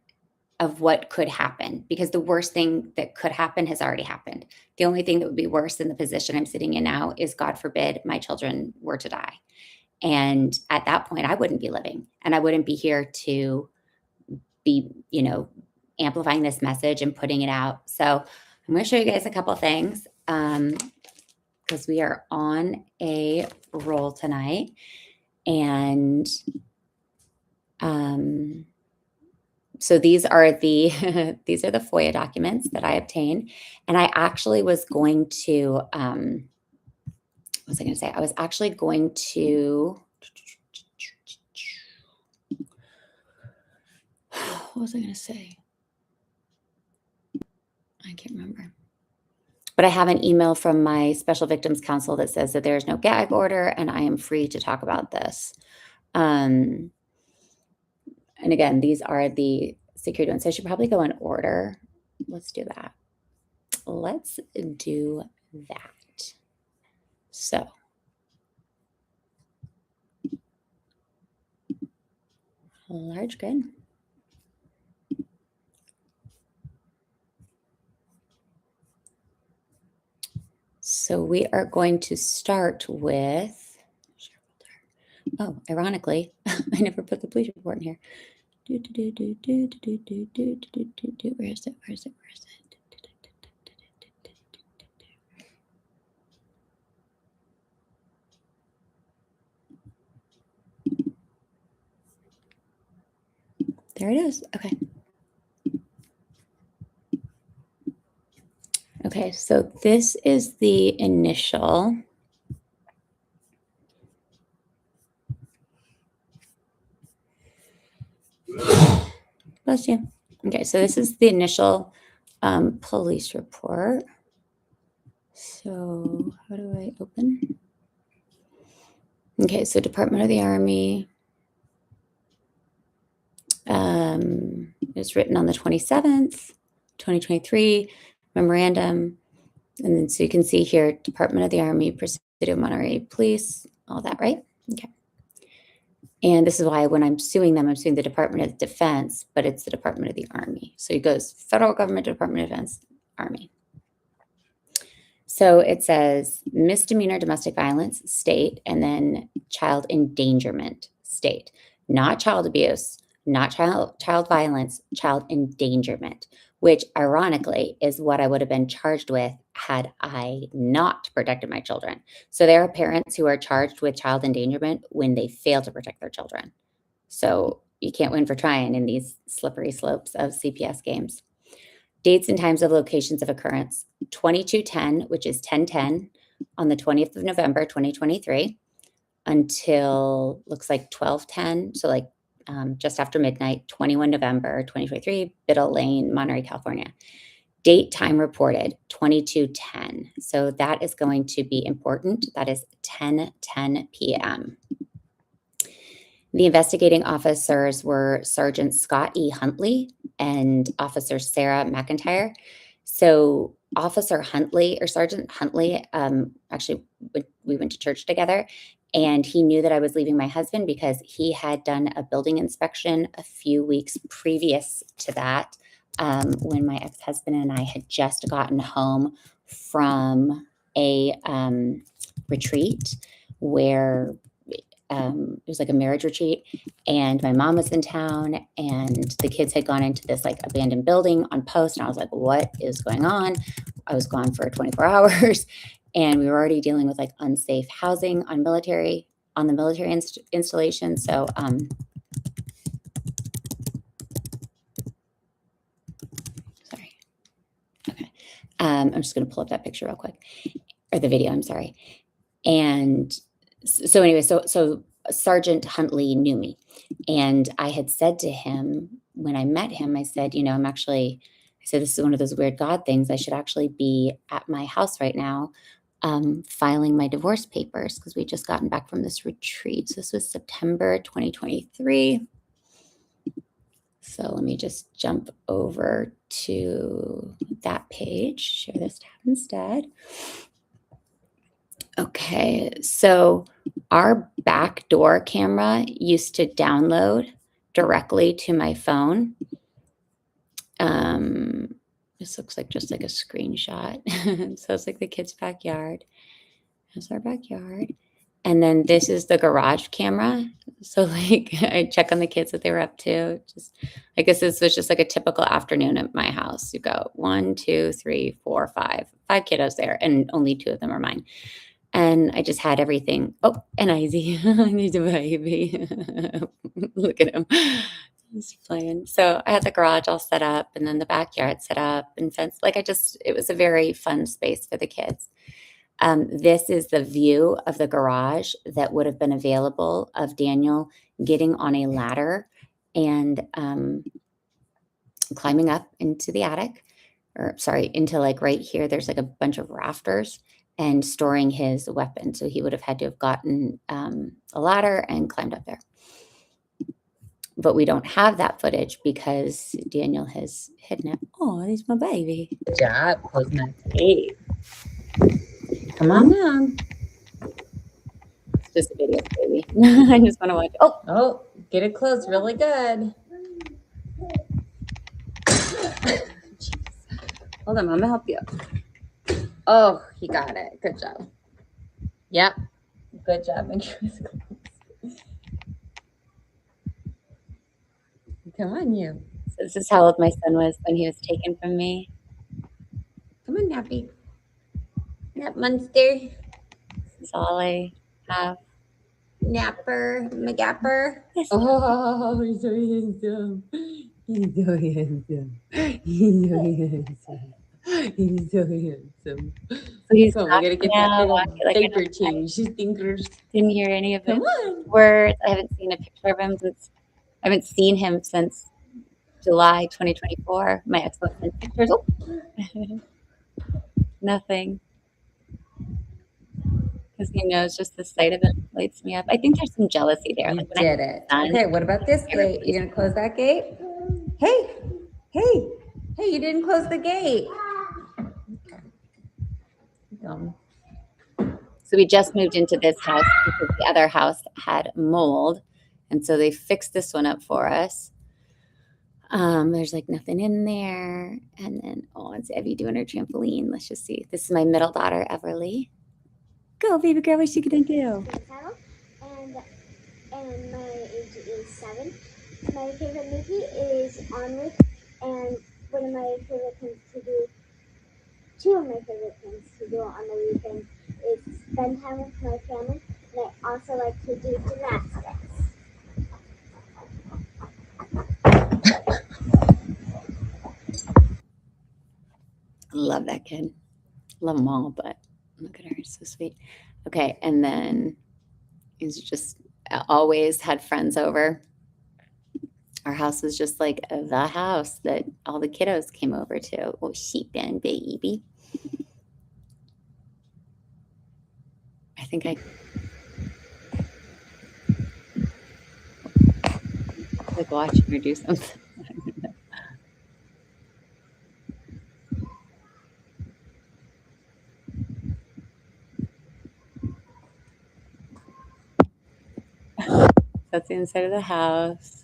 of what could happen, because the worst thing that could happen has already happened. The only thing that would be worse than the position I'm sitting in now is, God forbid, my children were to die. And at that point, I wouldn't be living, and I wouldn't be here to be, you know, amplifying this message and putting it out. So I'm going to show you guys a couple things, because because we are on a roll tonight. And so these are the these are the FOIA documents that I obtained. And I actually was going to what was I going to say? I was actually going to what was I going to say? I can't remember. But I have an email from my Special Victims Counsel that says that there is no gag order and I am free to talk about this. And again, these are the security ones. So I should probably go in order. Let's do that. Let's do that. So large grid. So we are going to start with, oh, ironically, I never put the police report in here. Where is it? Where is it? Where is it? There it is. Okay. Okay, so this is the initial. Bless you. Okay, so this is the initial police report. So how do I open? Okay, so Department of the Army. It's written on the 27th, 2023, memorandum. And then so you can see here, Department of the Army, Presidio Monterey Police, all that, right? Okay. And this is why when I'm suing them, I'm suing the Department of Defense, but it's the Department of the Army. So it goes federal government, Department of Defense, Army. So it says misdemeanor domestic violence, state, and then child endangerment, state. Not child abuse, not child violence, child endangerment, which ironically is what I would have been charged with had I not protected my children. So there are parents who are charged with child endangerment when they fail to protect their children. So you can't win for trying in these slippery slopes of CPS games. Dates and times of locations of occurrence, 2210, which is 1010 on the 20th of November, 2023, until looks like 1210. So like just after midnight, 21 November, 2023, Biddle Lane, Monterey, California. Date time reported, 2210. So that is going to be important. That is 10:10 p.m. The investigating officers were Sergeant Scott E. Huntley and Officer Sarah McIntyre. So Officer Huntley or Sergeant Huntley, actually, we went to church together, and he knew that I was leaving my husband because he had done a building inspection a few weeks previous to that, when my ex-husband and I had just gotten home from a retreat where it was like a marriage retreat, and my mom was in town and the kids had gone into this like abandoned building on post, and I was like, what is going on? I was gone for 24 hours and we were already dealing with like unsafe housing on the military installation. So sorry. Okay. I'm just going to pull up that picture real quick, or the video, I'm sorry. And so anyway, so Sergeant Huntley knew me, and I had said to him when I met him, I said, I said, this is one of those weird God things. I should actually be at my house right now, filing my divorce papers because we just gotten back from this retreat. So this was September 2023. So let me just jump over to that page, share this tab instead. Okay, so our backdoor camera used to download directly to my phone. This looks like just like a screenshot. So it's like the kid's backyard. Here's our backyard. And then this is the garage camera. So like I check on the kids what they were up to. Just I guess this was just like a typical afternoon at my house. You go 1, 2, 3, 4, 5. 5 kiddos there, and only 2 of them are mine. And I just had everything. Oh, and Izzy. He's a baby. Look at him. He's playing. So I had the garage all set up and then the backyard set up and fenced. Like it was a very fun space for the kids. This is the view of the garage that would have been available of Daniel getting on a ladder and climbing up into the attic, or sorry, into like right here. There's like a bunch of rafters and storing his weapon. So he would have had to have gotten a ladder and climbed up there. But we don't have that footage because Daniel has hidden it. Oh, he's my baby. Good job. Close my gate. Come on down. It's just a video, baby. I just want to watch. Oh, get it close really good. Hold on, I'm gonna help you. Oh, he got it. Good job. Yep. Good job. Make sure it's close. Come on, you. So this is how old my son was when he was taken from me. Come on, Nappy. Nap monster. This is all I have. Napper, McGapper. Oh, he's so handsome. He's so handsome. He's so handsome. He's so handsome. So he's we gotta get that little diaper change. Stinkers. Didn't hear any of his words. I haven't seen a picture of him since July 2024. My ex-husband sent pictures. Oh. Nothing. Because he knows just the sight of it lights me up. I think there's some jealousy there. Like when did it. Okay, what about this gate? You gonna close that gate? Hey, you didn't close the gate. So we just moved into this house because the other house had mold. And so they fixed this one up for us. There's like nothing in there. And then, it's Evie doing her trampoline. Let's just see. This is my middle daughter, Everly. Go, baby girl, what's she gonna do? And my age is 7. My favorite movie is Onward, and one of my favorite things to do, 2 of my favorite things to do on the weekend is spend time with my family, and I also like to do gymnastics. Love that kid. Love them all, but look at her. It's so sweet. Okay, and then he's just always had friends over. Our house was just like the house that all the kiddos came over to. Oh, sheep and baby. I think I like watching her do something. That's the inside of the house.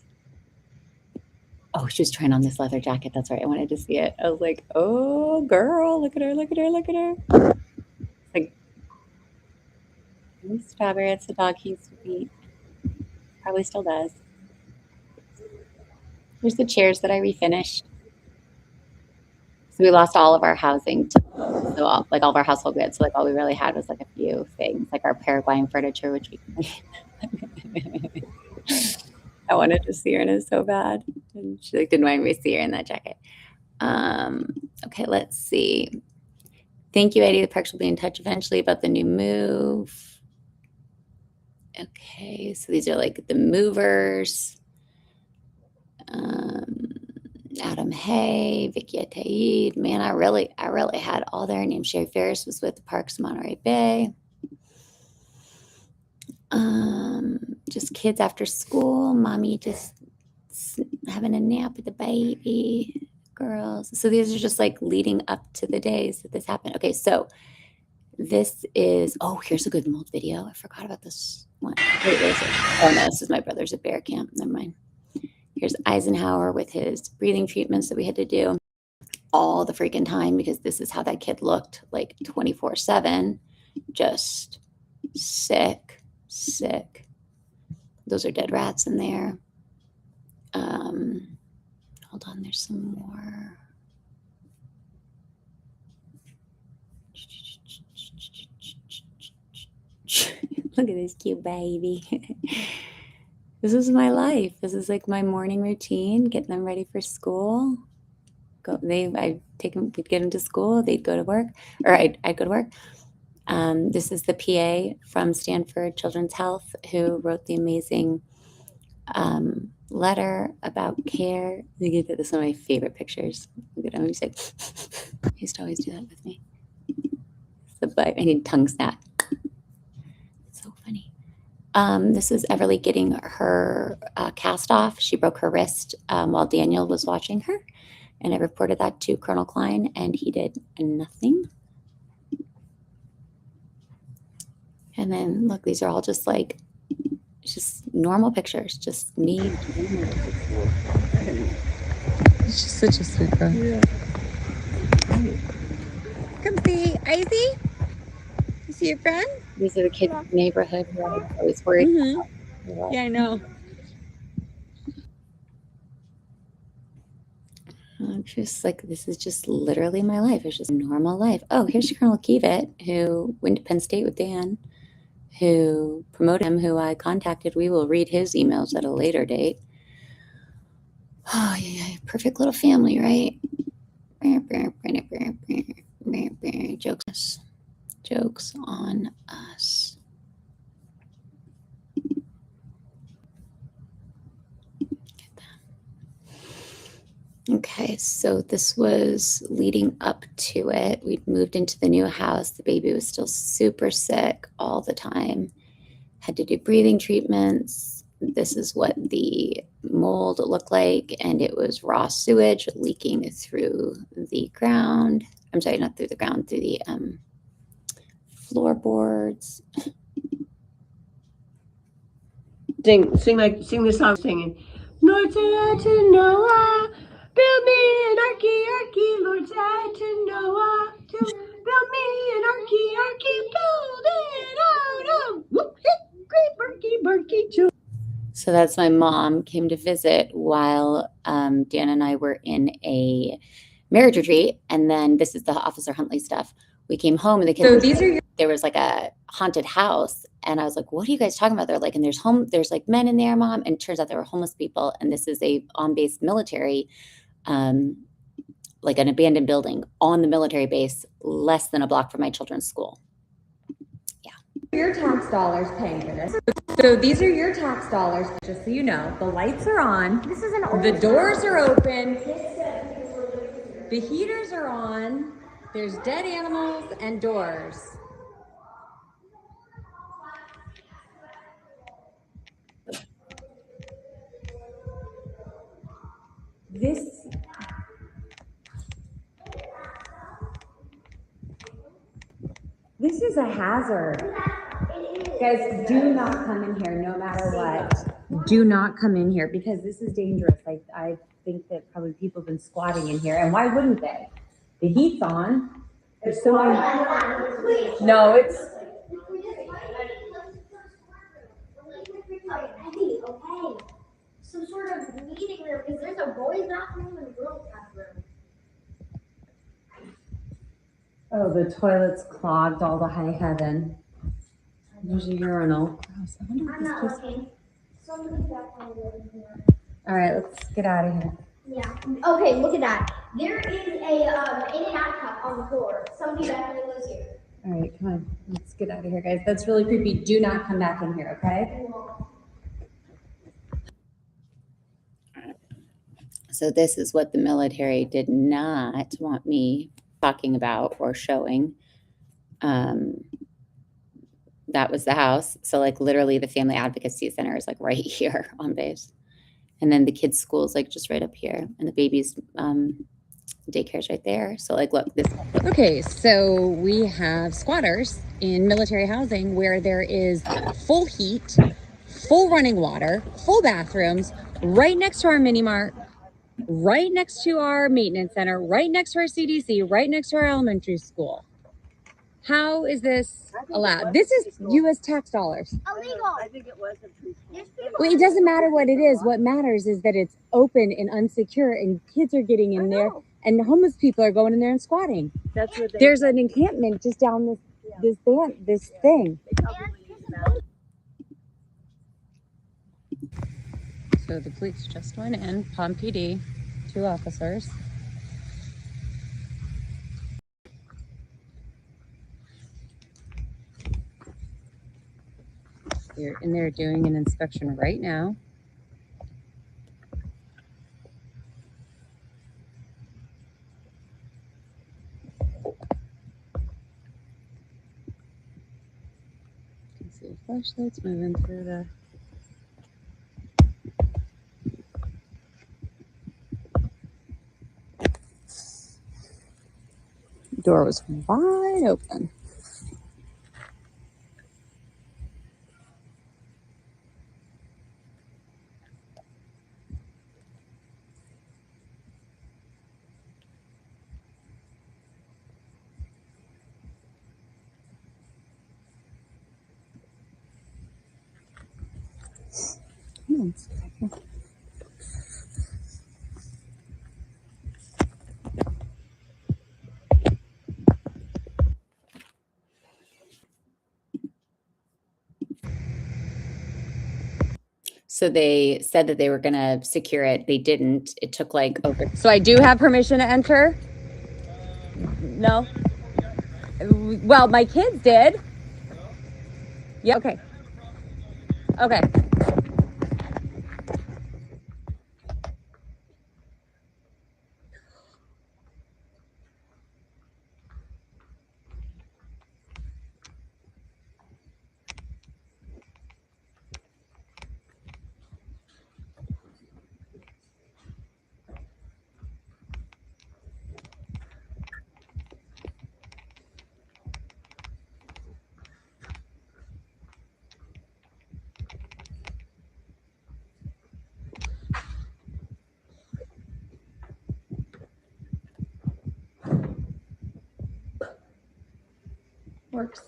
Oh, she was trying on this leather jacket. That's right. I wanted to see it. I was like, oh, girl, look at her, look at her, look at her. It's like, Strawberry, it's the dog he used to beat. Probably still does. Here's the chairs that I refinished. So we lost all of our housing. So all of our household goods. So like all we really had was like a few things, like our Paraguayan furniture, which we I wanted to see her in it so bad. And she didn't want me to see her in that jacket. Okay, let's see. Thank you, Eddie. The Parks will be in touch eventually about the new move. Okay, so these are like the movers. Adam Hay, Vicky Ataid. Man, I really had all their names. Sherry Ferris was with the Parks in Monterey Bay. Just kids after school. Mommy just having a nap with the baby. Girls. So these are just like leading up to the days that this happened. Okay, so this is, here's a good mold video. I forgot about this one. Wait, where is it? Oh no, this is my brother's at bear camp. Never mind. Here's Eisenhower with his breathing treatments that we had to do all the freaking time because this is how that kid looked, like 24/7, just sick. Sick. Those are dead rats in there. Hold on, there's some more. Look at this cute baby. This is my life. This is like my morning routine, getting them ready for school. I'd take them, we'd get them to school, they'd go to work, or I'd go to work. This is the PA from Stanford Children's Health who wrote the amazing letter about care. This is one of my favorite pictures. Look at him. He's like, he used to always do that with me. I need tongue snap. So funny. This is Everly getting her cast off. She broke her wrist while Daniel was watching her. And I reported that to Colonel Klein, and he did nothing. And then, look, these are all just like, just normal pictures, just me. She's such a sweet girl. Yeah. Come see Izzy. You see your friend? These are the kids in the neighborhood who I was always worried about. Yeah, I know. I'm just like, this is just literally my life. It's just normal life. Oh, here's Colonel Kievit, who went to Penn State with Dan, who promoted him, who I contacted. We will read his emails at a later date. Oh, yeah. Perfect little family, right? Jokes on us. Okay, so this was leading up to it. We'd moved into the new house. The baby was still super sick all the time. Had to do breathing treatments. This is what the mold looked like, and it was raw sewage leaking through the ground. I'm sorry, not through the ground, through the floorboards. Sing this song singing. Lord, say to Noah, build me an arky, Lord, say to Noah, to build me an arky, build it out. Whoop, hip, great, berkey, choo. So that's my mom came to visit while Dan and I were in a marriage retreat. And then this is the Officer Huntley stuff. We came home and the kids, there was like a haunted house. And I was like, what are you guys talking about? They're like, and there's like men in there, Mom. And it turns out there were homeless people. And this is a on-base military, like an abandoned building on the military base, less than a block from my children's school. Your tax dollars paying for this. So these are your tax dollars, just so you know. The lights are on. This is an old The doors are open. The heaters are on. There's dead animals and doors. This is a hazard. Guys, do not come in here no matter what. Do not come in here because this is dangerous. I think that probably people have been squatting in here. And why wouldn't they? The heat's on. There's so many. No, it's. Okay. Some sort of meeting room because there's a boys' bathroom and a girls' bathroom. Oh, the toilet's clogged all the high heaven. There's a urinal. I'm not looking. Somebody's definitely living here. All right, let's get out of here. Yeah. Okay, look at that. There is a In-N-Out cup on the floor. Somebody definitely lives here. All right, come on. Let's get out of here, guys. That's really creepy. Do not come back in here, okay? So this is what the military did not want me talking about or showing. That was the house. So like literally the Family Advocacy Center is like right here on base. And then the kids' school is like just right up here. And the baby's daycare is right there. So like, look, this. Okay, so we have squatters in military housing where there is full heat, full running water, full bathrooms, right next to our mini mart, right next to our maintenance center, right next to our CDC, right next to our elementary school. How is this allowed? This is U.S. tax dollars. Illegal. I think it was Well, it doesn't matter what it is. What matters is that it's open and unsecure, and kids are getting in there, and homeless people are going in there and squatting. That's what they There's an encampment just down this thing. So the police just went in, Palm PD, 2 officers. They're in there doing an inspection right now. You can see the flashlights moving through the. Door was wide open. So they said that they were going to secure it. They didn't. It took like over. So I do have permission to enter? No? Well, my kids did. Yeah, okay. Okay. Works.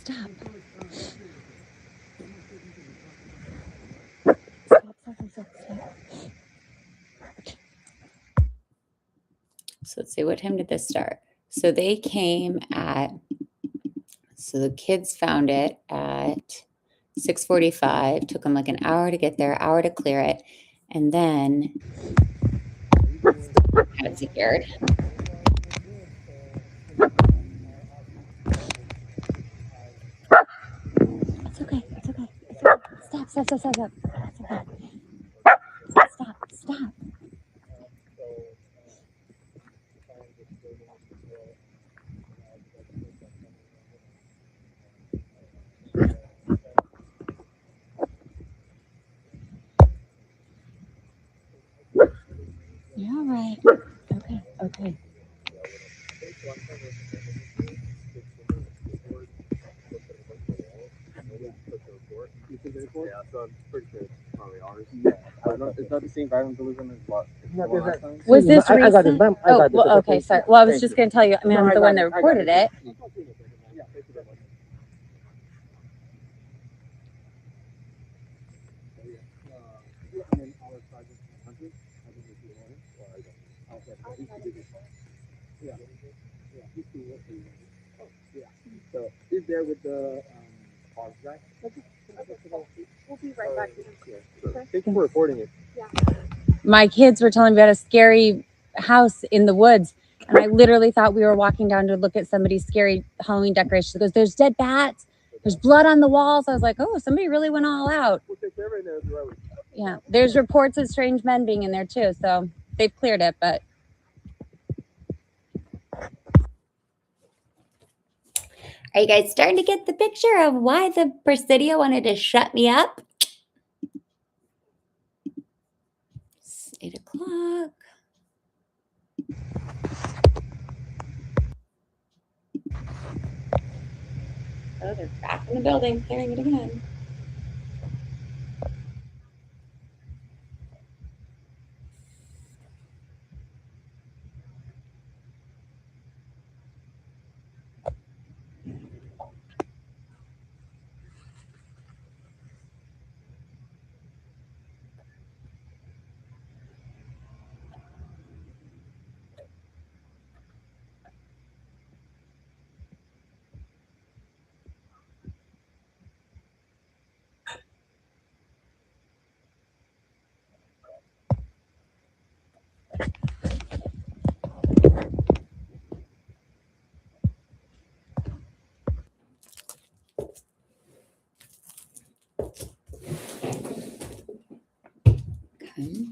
Stop. So let's see, what time did this start? So they came at, so the kids found it at 6:45. Took them like an hour to get there, hour to clear it, and then have it secured. It's okay. It's okay. It's okay. Stop. It's okay. Stop. You're all right. Okay. Yeah, so I'm pretty sure it's probably ours. Yeah. It's not the same vandalism as what? Was this recent? I got this, ma'am. I got this. Well, okay, sorry. Well, I was just going to tell you, I mean, I'm the one that reported it. Yeah, thank you very much. I mean, our project 100, I think it's the one, or I don't. Yeah, he's still working. Yeah. So he's there with the hogs guy. We'll be right back. Thank you for reporting it. Yeah. My kids were telling me about a scary house in the woods, and I literally thought we were walking down to look at somebody's scary Halloween decorations. She goes, "There's dead bats. There's blood on the walls." I was like, "Oh, somebody really went all out." We'll take care of it and then Yeah. There's reports of strange men being in there too, so they've cleared it, but. Are you guys starting to get the picture of why the Presidio wanted to shut me up? It's 8 o'clock. Oh, they're back in the building, clearing it again. Okay.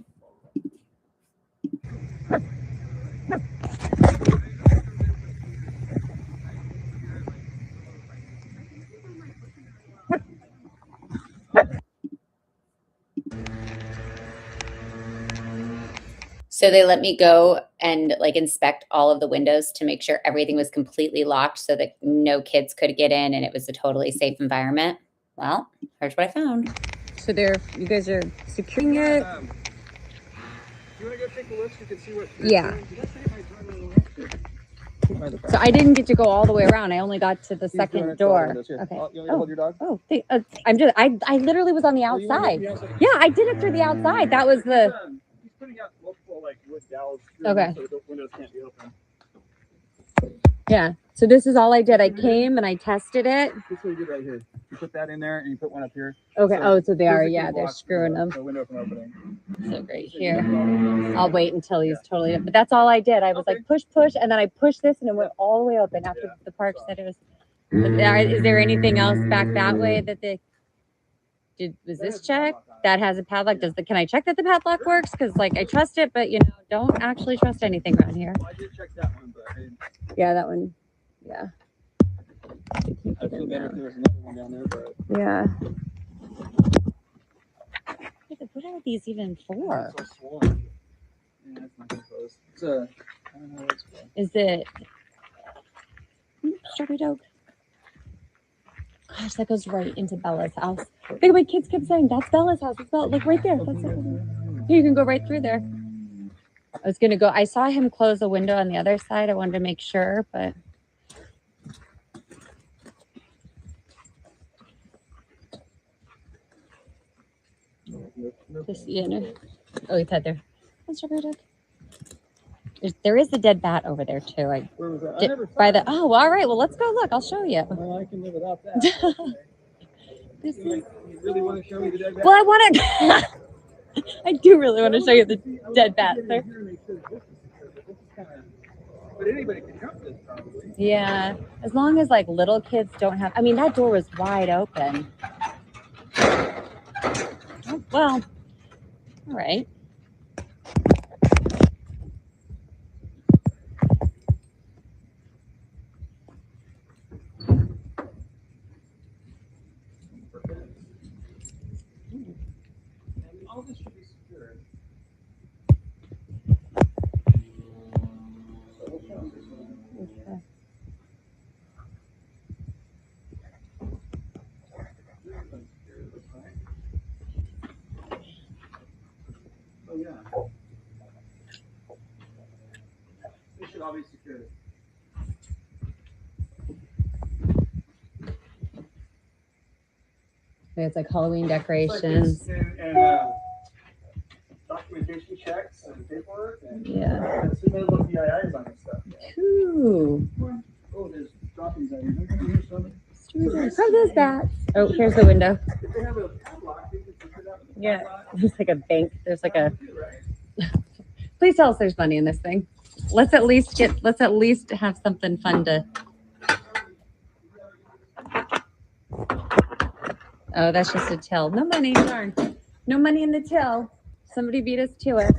So they let me go and like inspect all of the windows to make sure everything was completely locked so that no kids could get in and it was a totally safe environment. Well, here's what I found. So you guys are securing it? Do you want to go take a look so you can see what? Yeah. So I didn't get to go all the way around. I only got to the second door. Okay. You want to hold your dog? Oh, I literally was on the outside. Yeah, I did it through the outside. That was the. He's putting out multiple like wood dowels. Okay. So the windows can't be open. Yeah. So this is all I did. I came and I tested it. This is what you did right here. You put that in there and you put one up here. Okay. So they are. physically Yeah, they're block screwing them. the window from opening. So right here. I'll wait until he's totally. But that's all I did. I was like push, and then I pushed this and it went all the way open after the park said it was. Is there anything else back that way that they did? Was this check that has a padlock? Can I check that the padlock works? Because like I trust it, but don't actually trust anything around here. Well, I did check that one, but Yeah, that one. Yeah. I feel better if there was another one down there, but Yeah. What are these even for? it's so swollen. Yeah, it's not gonna close. It's I don't know what's for. Is it strawberry dog? Gosh, that goes right into Bella's house. I think my kids kept saying that's Bella's house. It's Bella, like right there. That's it. You can go right through there. I was gonna go. I saw him close the window on the other side. I wanted to make sure, but just Oh, he's had there. That's strawberry dog. There is a dead bat over there too. Where was that? I never saw By the. Oh, all right. Well, let's go look. I'll show you. Well, I can live without that. This is. You really want to show me the dead bat? Well, I want to. I do really want to show you the dead bat. There. But anybody can jump this probably. Yeah, as long as like little kids don't have. I mean, that door was wide open. Oh, well, all right. All this should be secured. Okay. Oh yeah. This should all be secured. It's like Halloween decorations. And documentation checks and paperwork. And Yeah. submitted little DIIs on this stuff. Ooh. Oh, there's copies of it. Can you hear something? From those bats. Oh, here's the window. If they have a padlock, they can figure it out. Yeah, there's like a bank. There's like a. Please tell us there's money in this thing. Let's at least have something fun to. Oh, that's just a till. No money, darn. No money in the till. Somebody beat us to it.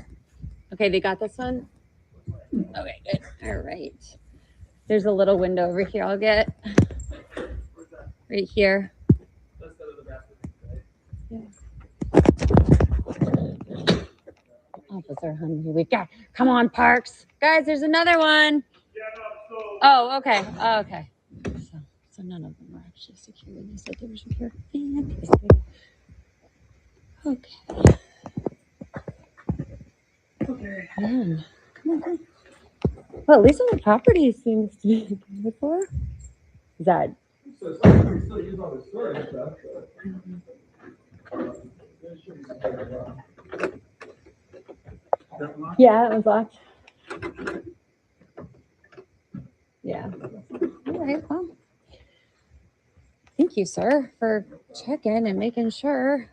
Okay, they got this one. Okay, good. All right. There's a little window over here I'll get. Right here. Yeah. Officer Henry, we got. Come on, Parks. Guys, there's another one. Oh, okay. Oh, okay. So none of them were actually secure. They said they were secure. Okay. Okay. Man, come on. Well, at least on the property seems to be good for. Is that? Yeah, it was locked. Yeah. All right. Well, thank you, sir, for checking and making sure.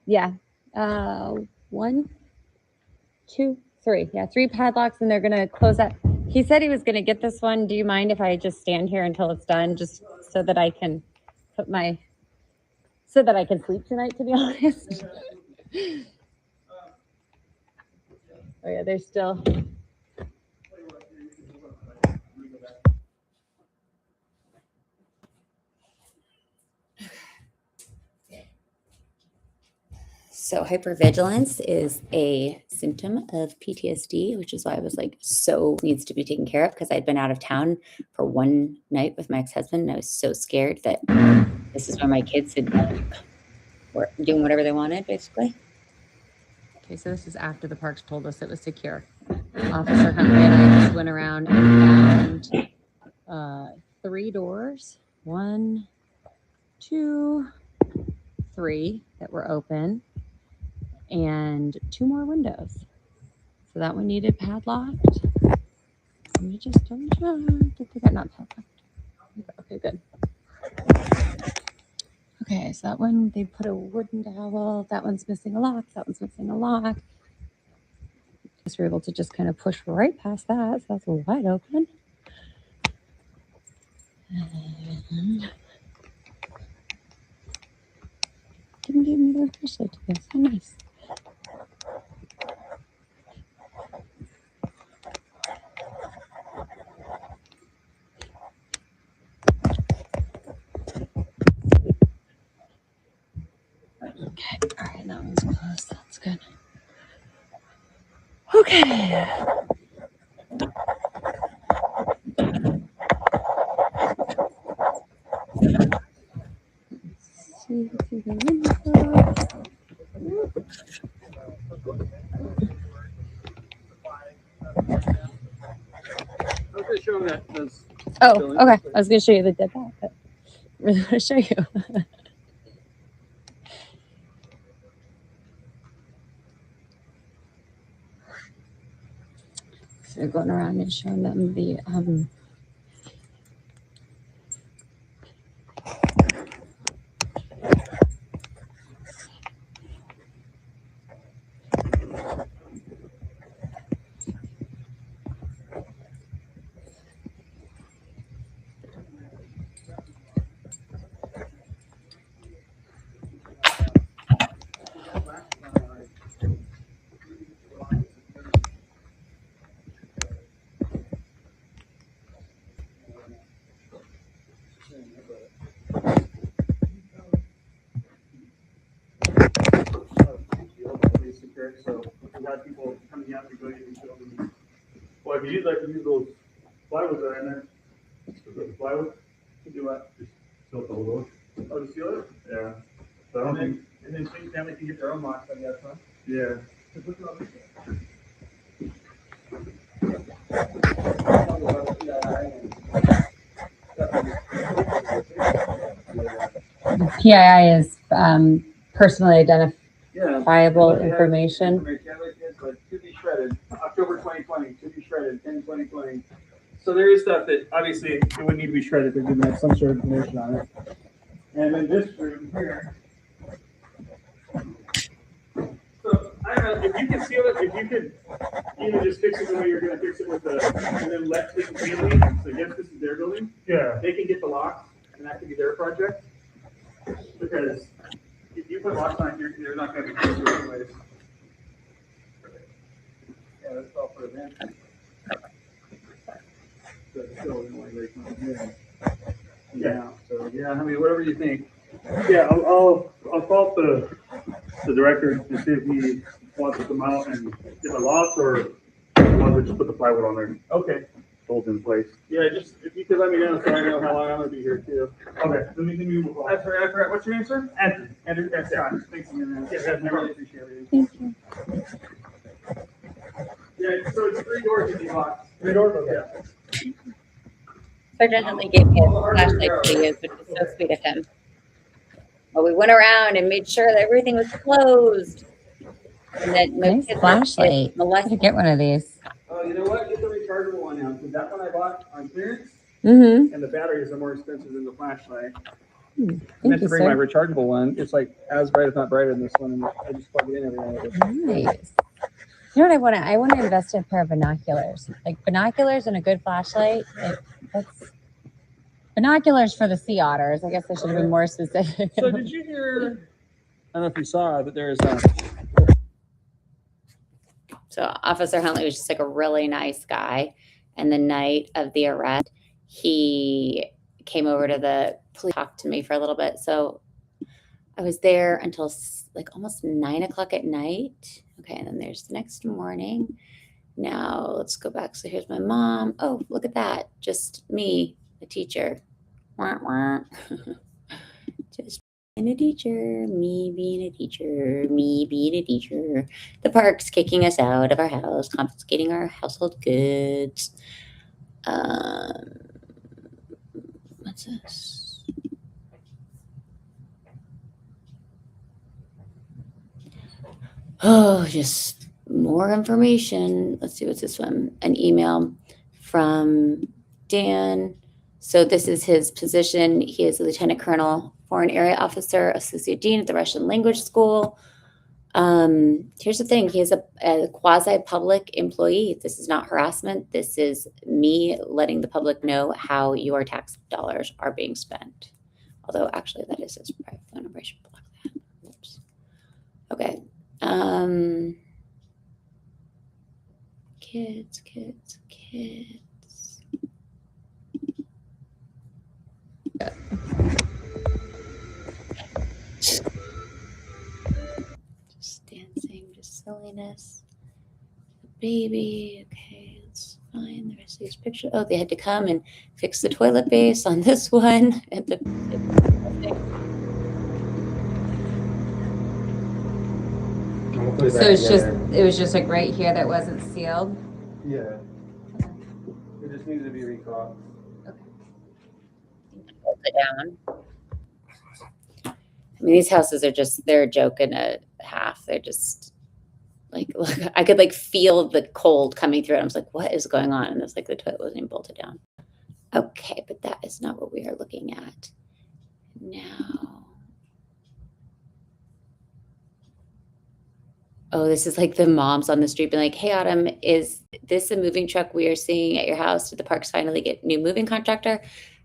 Yeah. 1, 2, 3. Yeah, 3 padlocks, and they're gonna close that. He said he was gonna get this one. Do you mind if I just stand here until it's done, just so that I can sleep tonight? To be honest. Oh yeah, they're still. So hypervigilance is a symptom of PTSD, which is why I was like, so needs to be taken care of, because I'd been out of town for one night with my ex-husband, and I was so scared that this is where my kids were doing whatever they wanted, basically. Okay, so this is after the parks told us it was secure. Officer Humphrey and I just went around and found 3 doors, 1, 2, 3 that were open, and 2 more windows. So that one needed padlocked. Let me just double check. I think I not padlocked. Okay, good. Okay, so that one, they put a wooden dowel. That one's missing a lock. That one's missing a lock. Guess we're able to just kind of push right past that. So that's wide open. And didn't give me their flashlight to this. So nice. Okay, all right, that one's closed. That's good. Okay. Let's see through the window. Oh, okay. I was going to show you the dead bat, but I'm going to show you. So we're going around and showing them the So we got people coming out to go get these buildings. Well, if you use those plywoods that are in there, the plywood to do what? Just seal the whole door. Oh, to seal it? Yeah. So I don't think. And then so your family can get their own locks, I guess, huh? Yeah. PII is personally identifiable information. To be shredded, October 2020, to be shredded, 10/20/20. So there is stuff that obviously it would need to be shredded. There didn't have some sort of information on it. And then this room here. So I don't know if you can seal it. If you could either just fix it the way you're going to fix it with the, and then let them family. So yes, this is their building. Yeah. They can get the locks, and that could be their project. Because if you put locks on here, they're not going to be closed anyways. Yeah, that's all for them. So it's still in one way from here. Yeah. So yeah, I mean, whatever you think. Yeah, I'll call the director to see if he wants to come out and get the locks, or wants to just put the plywood on there. Okay. Hold in place. Yeah, just if you could let me know so I know how long I'm gonna be here too. Okay. Let me move on. I forgot. What's your name, sir? Andrew. Andrew. Yeah. Thanks, man. Yeah, I really appreciate it. Thank you. Yeah, so it's 3 doors in the box. 3 doors? Okay. Yeah. Sergeant Huntley gave me a flashlight to use, which was so sweet of him. Well, we went around and made sure that everything was closed. And that no Nice kids flashlight. molested. Gotta get one of these. Oh, you know what? Get the rechargeable one now, because that one I bought on clearance, Mm-hmm. and the batteries are more expensive than the flashlight. I Thank meant to you, bring my sir. rechargeable one. It's like as bright, if not brighter than this one, and I just plug it in every night. Nice. You know what I want to? I want to invest in a pair of binoculars. Like binoculars and a good flashlight. That's binoculars for the sea otters. I guess I should have been more specific. So did you hear? I don't know if you saw, but there's So Officer Huntley was just like a really nice guy. And the night of the arrest, he came over to the police, talked to me for a little bit. So I was there until like almost 9 o'clock at night. Okay, and then there's the next morning. Now let's go back. So here's my mom. Oh, look at that. Just me, a teacher. Wah, wah. Just being a teacher, me being a teacher, me being a teacher. The park's kicking us out of our house, confiscating our household goods. What's this? Oh, just more information. Let's see, what's this one? An email from Dan. So this is his position. He is a lieutenant colonel, foreign area officer, associate dean at the Russian language school. Here's the thing. He is a quasi-public employee. This is not harassment. This is me letting the public know how your tax dollars are being spent. Although actually that is his private phone number. I should block that. Oops. Okay. Kids. Just dancing, just silliness. The baby, okay, that's fine. The rest of these pictures. Oh, they had to come and fix the toilet base on this one. So it was just like right here that wasn't sealed. Yeah. It just needs to be recalled. Hold it down. I mean, these houses are they're a joke and a half. They're just like, look, I could like feel the cold coming through. And I was like, what is going on? And it's like the toilet wasn't even bolted down. Okay, but that is not what we are looking at now. Oh, this is like the moms on the street being like, hey, Autumn, is this a moving truck we are seeing at your house? Did the parks finally get new moving contractor?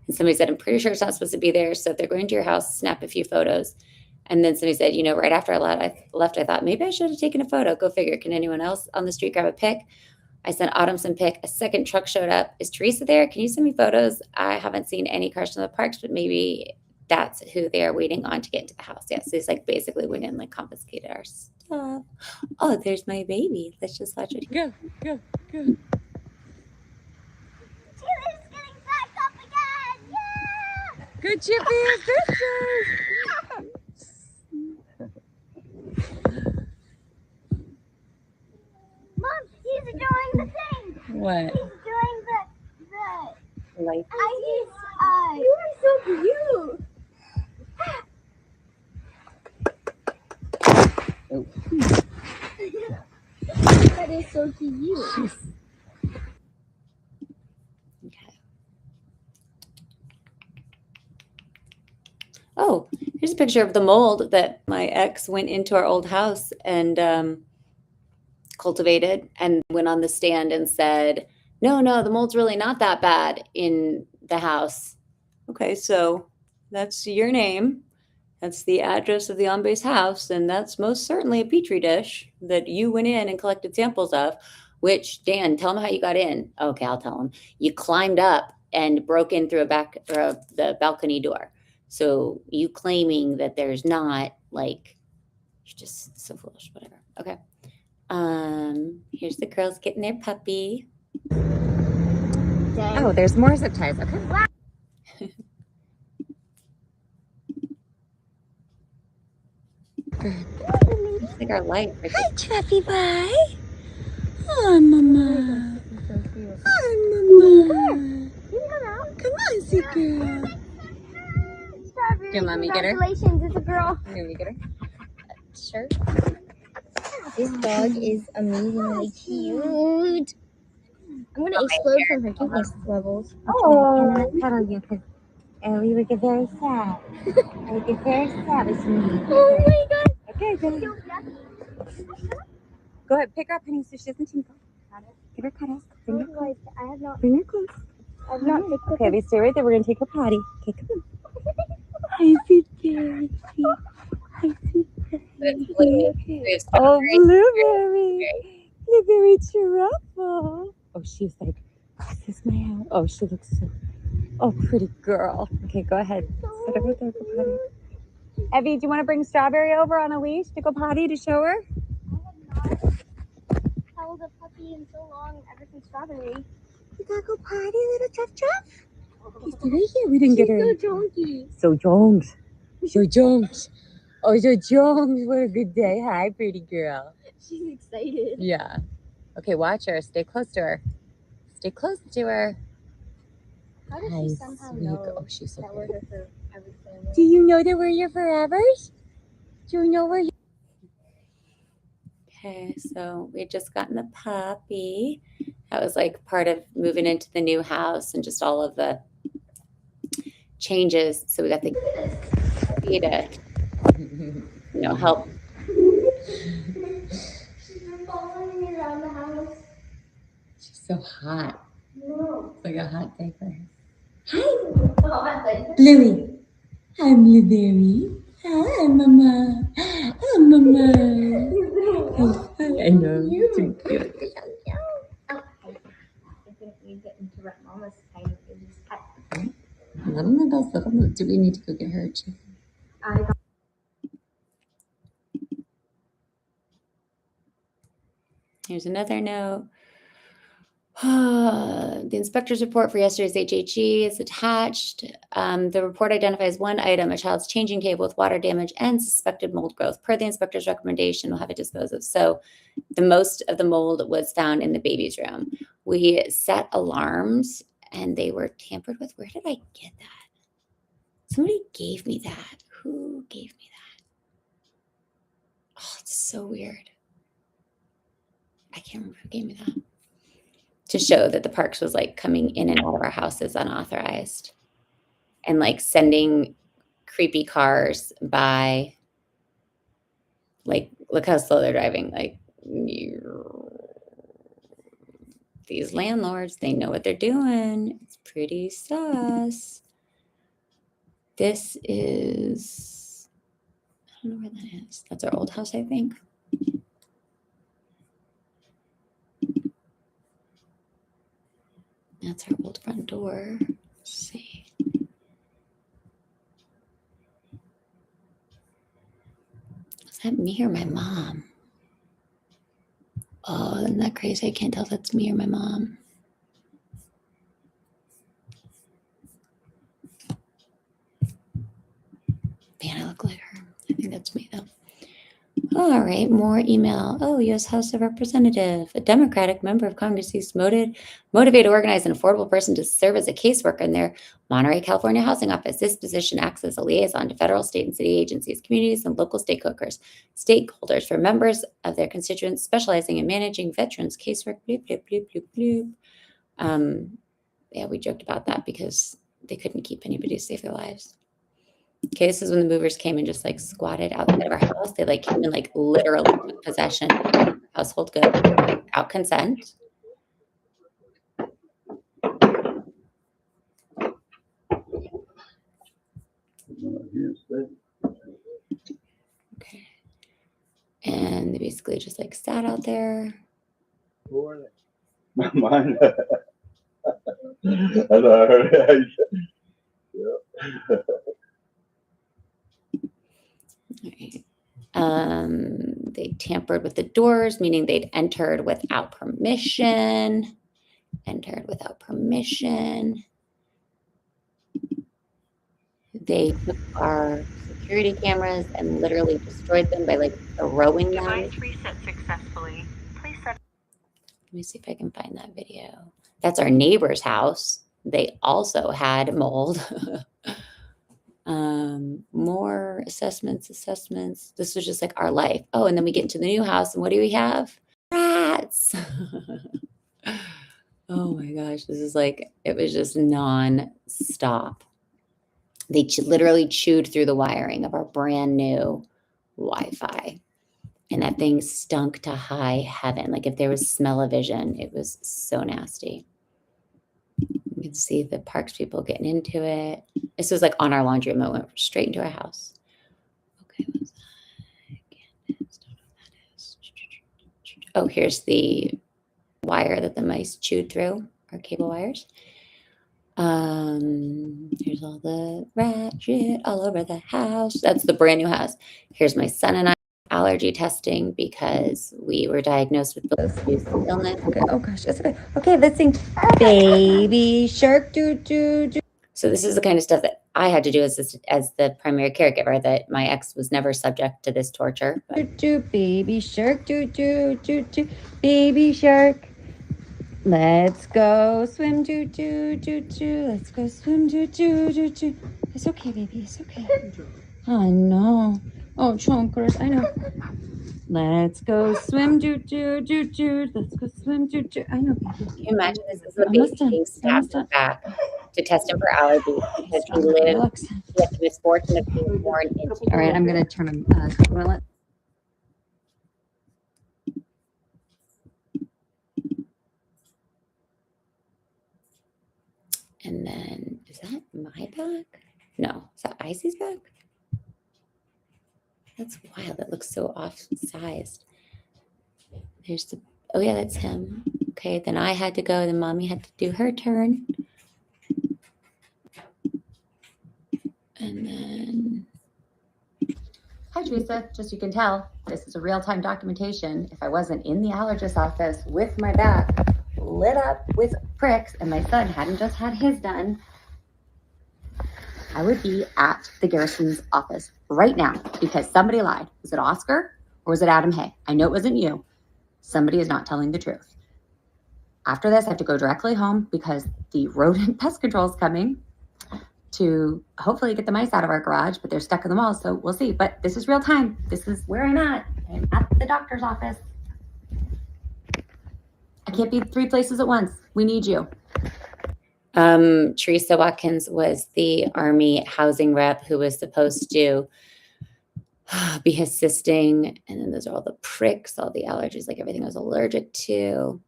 And somebody said, I'm pretty sure it's not supposed to be there. So if they're going to your house, snap a few photos. And then somebody said, right after I left, I thought maybe I should have taken a photo. Go figure. Can anyone else on the street grab a pic? I sent Autumn some pic. A second truck showed up. Is Teresa there? Can you send me photos? I haven't seen any cars from the parks, but maybe that's who they are waiting on to get into the house. Yes, so it's like basically went in and like confiscated our stuff. Oh, there's my baby. Let's just watch it. Go. Taylor's getting back up again! Yeah! Good Chippy, sisters! Mom, he's doing the thing! What? He's doing the Light. you are so cute! Oh. That is so cute. Okay. Oh, here's a picture of the mold that my ex went into our old house and cultivated and went on the stand and said, no, the mold's really not that bad in the house. Okay, so that's your name. That's the address of the on-base house, and that's most certainly a petri dish that you went in and collected samples of, which, Dan, tell them how you got in. Okay, I'll tell them. You climbed up and broke in through the balcony door. So you claiming that there's not, like, you're just so foolish, whatever. Okay. Here's the girls getting their puppy. Oh, there's more zip ties. Okay. It's like our life. Hi, Truffy boy. Oh, mama. Oh, mama. Come on, sweet girl. Can mommy get her? Congratulations, it's a girl. Can we get her? Sure. This dog is amazingly cute. I'm gonna explode from her cuteness levels. Oh. Can I cuddle you? Because we would get very sad. I would get very sad with me. Oh my god. Okay, go ahead, pick her up, honey, so she doesn't tinkle. Give her cuddles. Bring her close. I have not. Bring her close. I've not picked up. Okay, we stay right there. We're gonna take her potty. Okay, come on. Hi, sweet berry. Hi, sweet berry. Oh, blueberry. Blueberry truffle. Oh, she's like, this is my house. Oh, she looks so. Oh, pretty girl. Okay, go ahead. Sit over there, go potty. Evie, do you want to bring Strawberry over on a leash to go potty to show her? I have not held a puppy in so long ever since Strawberry. You gotta go potty, little Chuff? She's right here. We didn't get her. So junky. So Jones. So Jones. Oh, so Jones. What a good day. Hi, pretty girl. She's excited. Yeah. Okay, watch her. Stay close to her. Stay close to her. How does Hi, she somehow sweet know girl. Oh, she's so that we're pretty. her for everything? Do you know that we're your forevers? Do you know we're Okay, so we just gotten the puppy. That was like part of moving into the new house and just all of the changes. So we got the puppy to, help. She's been following me around the house. She's so hot. No. It's like a hot day for her. Hi. Bluey. Hi, Blueberry. Hi, Mama. Hi, Mama. I know. Too cute. We get into Mama's tiny baby's pet. Let them know. Let them know. Do we need to go get her a chicken? I got Here's another note. The inspector's report for yesterday's HHE is attached. The report identifies one item, a child's changing table with water damage and suspected mold growth. Per the inspector's recommendation, we'll have it disposed of. So the most of the mold was found in the baby's room. We set alarms and they were tampered with. Where did I get that? Somebody gave me that. Who gave me that? Oh, it's so weird. I can't remember who gave me that. To show that the parks was like coming in and out of our houses unauthorized and like sending creepy cars by. Like, look how slow they're driving. Like, these landlords, they know what they're doing. It's pretty sus. This is, I don't know where that is. That's our old house, I think. That's our old front door. Let's see. Is that me or my mom? Oh, isn't that crazy? I can't tell if that's me or my mom. Man, I look like her. I think that's me, though. All right, more email. Oh, U.S. House of Representative. A Democratic member of Congress seeks motivate, organize an affordable person to serve as a caseworker in their Monterey, California housing office. This position acts as a liaison to federal, state, and city agencies, communities, and local stakeholders for members of their constituents, specializing in managing veterans casework. Bloop, bloop, bloop, bloop, bloop. Yeah, we joked about that because they couldn't keep anybody to save their lives. Okay, this is when the movers came and just like squatted outside of our house. They like came and like literally took possession of household goods without consent. Okay. And they basically just like sat out there. Who are they? Mine. I know, I heard. Yeah. They tampered with the doors, meaning they'd entered without permission. Entered without permission. They took our security cameras and literally destroyed them by like throwing them. Device reset successfully. Please set. Let me see if I can find that video. That's our neighbor's house. They also had mold. More assessments. This was just like our life. Oh, and then we get into the new house, and what do we have? Rats. Oh my gosh, this is like, it was just non-stop. They literally chewed through the wiring of our brand new Wi-Fi. And that thing stunk to high heaven. Like if there was smell-o-vision, it was so nasty. You can see the parks people getting into it. This was like on our laundry room. It went straight into our house. Okay, what's that? Again, don't know what that is. Oh, here's the wire that the mice chewed through, our cable wires. Here's all the rat shit all over the house. That's the brand new house. Here's my son and I allergy testing because we were diagnosed with the illness. Okay, oh gosh, that's okay. Okay, let's sing Baby Shark Doo Doo Doo. So this is the kind of stuff that I had to do as the primary caregiver, that my ex was never subject to this torture. Baby Shark Doo Doo Doo Doo. Baby Shark. Let's go swim, doo doo doo doo. Let's go swim, doo doo doo doo. It's okay, baby. It's okay. Oh no. Oh, chonkers. I know. Let's go swim, doo doo doo doo. Let's go swim, doo doo. I know, baby. Can you imagine this is the baby being stabbed in the back to test him for allergies because he had the misfortune of being born into. All right, I'm gonna turn him. And then, is that my back? No, is that Icy's back? That's wild. That looks so off-sized. There's the, oh yeah, that's him. Okay, then I had to go. Then mommy had to do her turn. And then, hi Teresa, just so you can tell, this is a real-time documentation. If I wasn't in the allergist office with my back lit up with pricks and my son hadn't just had his done, I would be at the Garrison's office right now because somebody lied. Was it Oscar or was it Adam Hay? I know it wasn't you. Somebody is not telling the truth. After this, I have to go directly home because the rodent pest control is coming to hopefully get the mice out of our garage, but they're stuck in the walls, so we'll see. But this is real time. This is where I'm at. I'm at the doctor's office. I can't be 3 places at once. We need you. Teresa Watkins was the Army housing rep who was supposed to be assisting. And then those are all the pricks, all the allergies, like everything I was allergic to.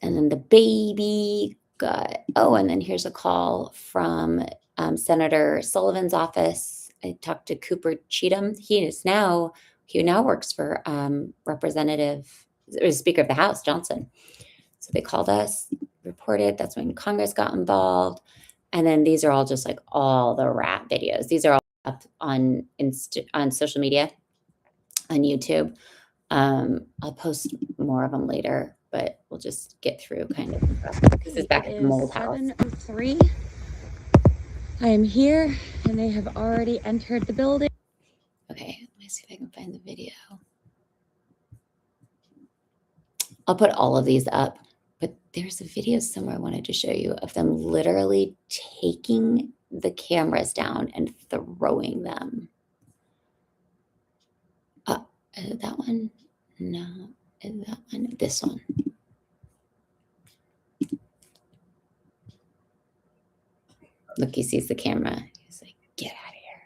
And then the baby got, oh, and then here's a call from Senator Sullivan's office. I talked to Cooper Cheatham. He now works for Speaker of the House, Johnson. So they called us, reported. That's when Congress got involved. And then these are all just like all the rat videos. These are all up on social media, on YouTube. I'll post more of them later, but we'll just get through kind of. This is back at the mold house. 7:03. I am here, and they have already entered the building. Okay, let me see if I can find the video. I'll put all of these up, but there's a video somewhere I wanted to show you of them literally taking the cameras down and throwing them. Is it that one? No. Is that one? This one. Look, he sees the camera. He's like, get out of here.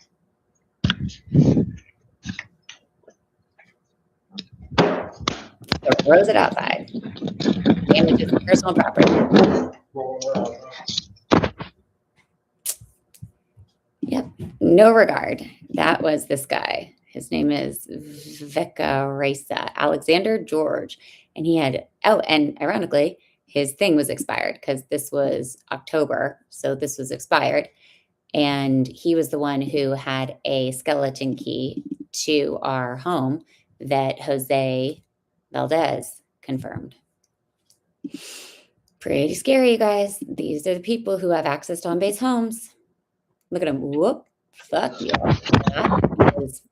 So throws it outside. Damages personal property. Yep. No regard. That was this guy. His name is Vekaresa, Alexander George. And he had, oh, and ironically, his thing was expired because this was October. So this was expired. And he was the one who had a skeleton key to our home that Jose Valdez confirmed. Pretty scary, you guys. These are the people who have access to on-base homes. Look at them. Whoop. Fuck you. Because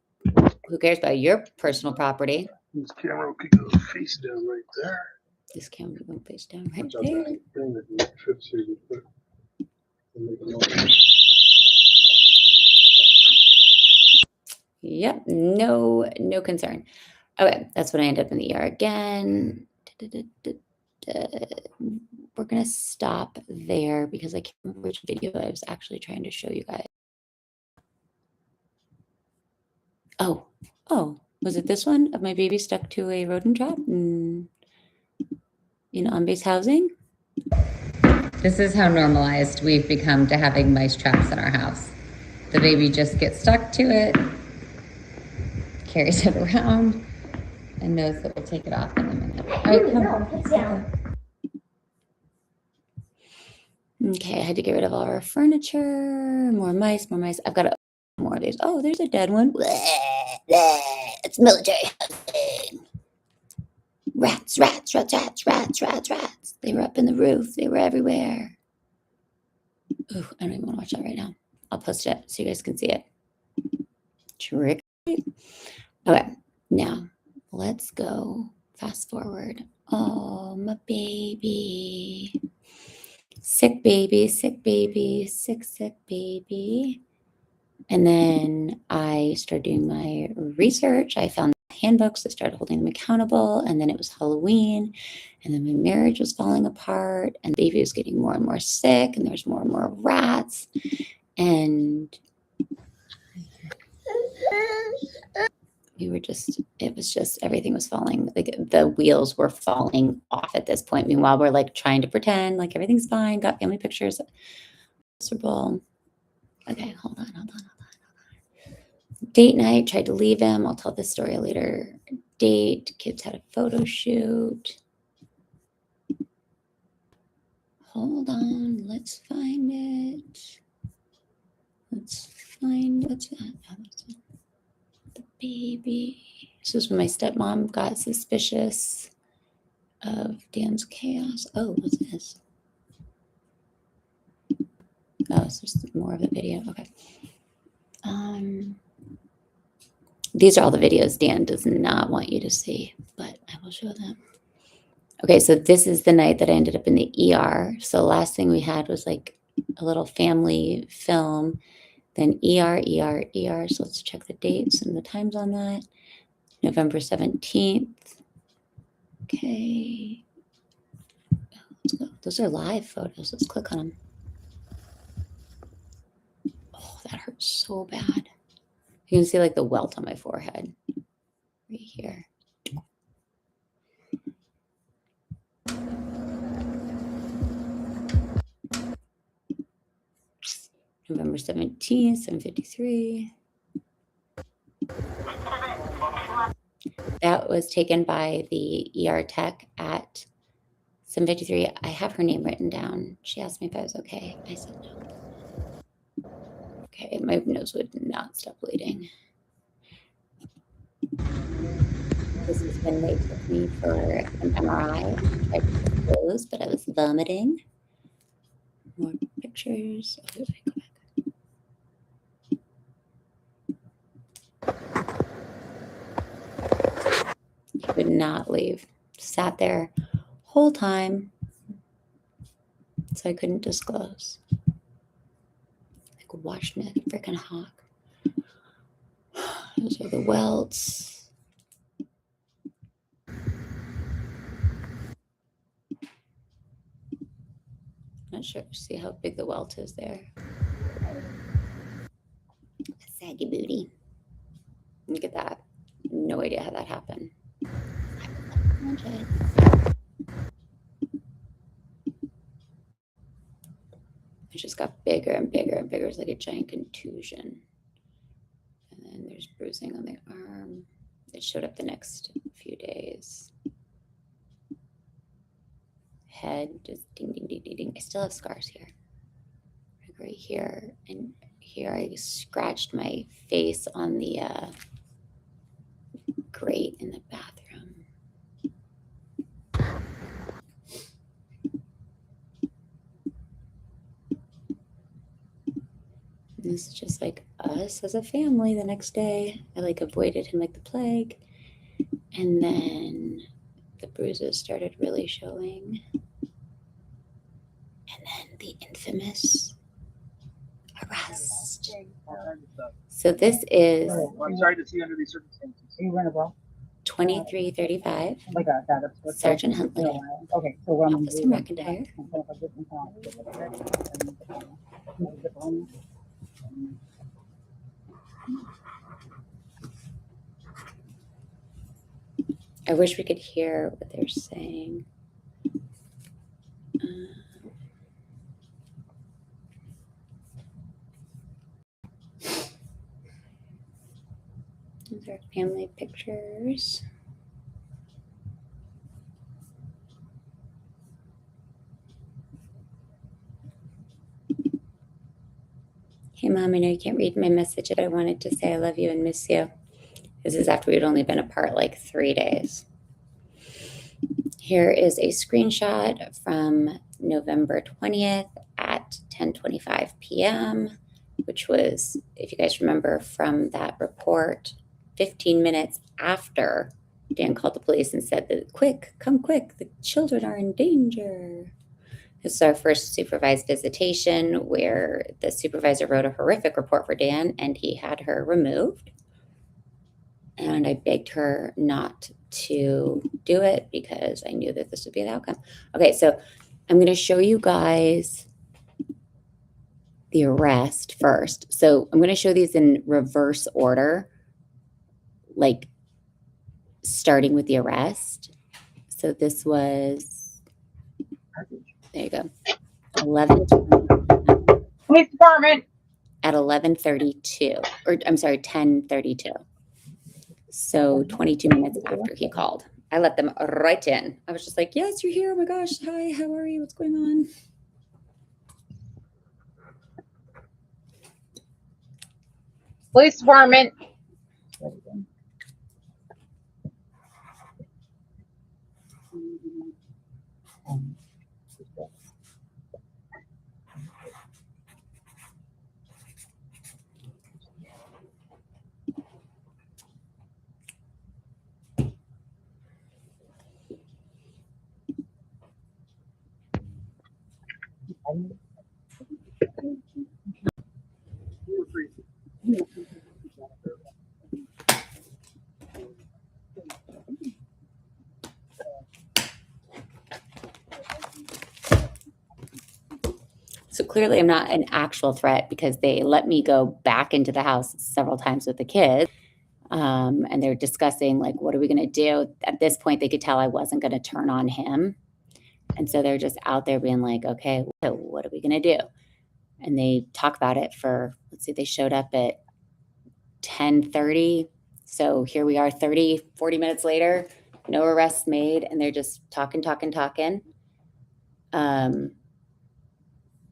who cares about your personal property? This camera could go face down right there. This camera could go face down right there. Yep, no concern. Okay, that's when I end up in the ER again. We're gonna stop there because I can't remember which video I was actually trying to show you guys. Oh, was it this one of my baby stuck to a rodent trap in on-base housing? This is how normalized we've become to having mice traps in our house. The baby just gets stuck to it, carries it around, and knows that we'll take it off in a minute. All right, come on. Okay, I had to get rid of all our furniture. More mice. I've got more of these. Oh, there's a dead one. It's military housing. Rats. They were up in the roof. They were everywhere. Ooh, I don't even want to watch that right now. I'll post it so you guys can see it. Trick. Okay, now let's go fast forward. Oh, my baby. Sick baby. And then I started doing my research. I found handbooks that started holding them accountable. And then it was Halloween. And then my marriage was falling apart. And the baby was getting more and more sick. And there's more and more rats. And everything was falling. Like the wheels were falling off at this point. Meanwhile, we're like trying to pretend like everything's fine. Got family pictures. Miserable. Okay, hold on. Date night, tried to leave him. I'll tell this story a later date. Kids had a photo shoot. Hold on, let's find it. What's that? Oh, that's it. The baby. This was when my stepmom got suspicious of Dan's chaos. Oh, what's this? Oh, it's just more of a video. Okay. These are all the videos Dan does not want you to see, but I will show them. Okay, so this is the night that I ended up in the ER. So the last thing we had was like a little family film, then ER. So let's check the dates and the times on that. November 17th. Okay. Let's go. Those are live photos. Let's click on them. Oh, that hurts so bad. You can see like the welt on my forehead right here. November 17th, 7:53. That was taken by the ER tech at 7:53. I have her name written down. She asked me if I was okay. I said no. Okay, my nose would not stop bleeding. This is when they took me for an MRI. I tried to disclose, but I was vomiting. More pictures. Okay, go back. He would not leave. Sat there whole time, so I couldn't disclose. Like watched me like a freaking hawk. Those are the welts. Not sure. See how big the welt is there. Saggy booty. Look at that. No idea how that happened. It just got bigger and bigger and bigger. It's like a giant contusion. And then there's bruising on the arm. It showed up the next few days. Head just ding, ding, ding, ding, ding. I still have scars here. Like right here. And here I scratched my face on the grate in the bathroom. And this is just like us as a family the next day. I like avoided him like the plague. And then the bruises started really showing. And then the infamous arrest. So this is I'm sorry to see you under these circumstances. You run a ball? 2335 Like that. Sergeant Huntley. Okay, so what I'm Officer McIntyre. I wish we could hear what they're saying. These are family pictures. Hey, Mom, I know you can't read my message, but I wanted to say I love you and miss you. This is after we'd only been apart like 3 days. Here is a screenshot from November 20th at 10:25 p.m., which was, if you guys remember from that report, 15 minutes after Dan called the police and said that, quick, come quick, the children are in danger. This is our first supervised visitation where the supervisor wrote a horrific report for Dan and he had her removed. And I begged her not to do it because I knew that this would be the outcome. Okay, so I'm going to show you guys the arrest first. So I'm going to show these in reverse order, like starting with the arrest. So this was, there you go, 11. Police department. At 11:32, or I'm sorry, 10:32. So 22 minutes after he called. I let them right in. I was just like, yes, you're here. Oh my gosh. Hi, how are you? What's going on? Police department. So clearly I'm not an actual threat because they let me go back into the house several times with the kids. And they're discussing, like, what are we going to do? At this point, they could tell I wasn't going to turn on him. And so they're just out there being like, okay, so what are we going to do? And they talk about it for, let's see, they showed up at 10:30. So here we are 40 minutes later, no arrests made. And they're just talking.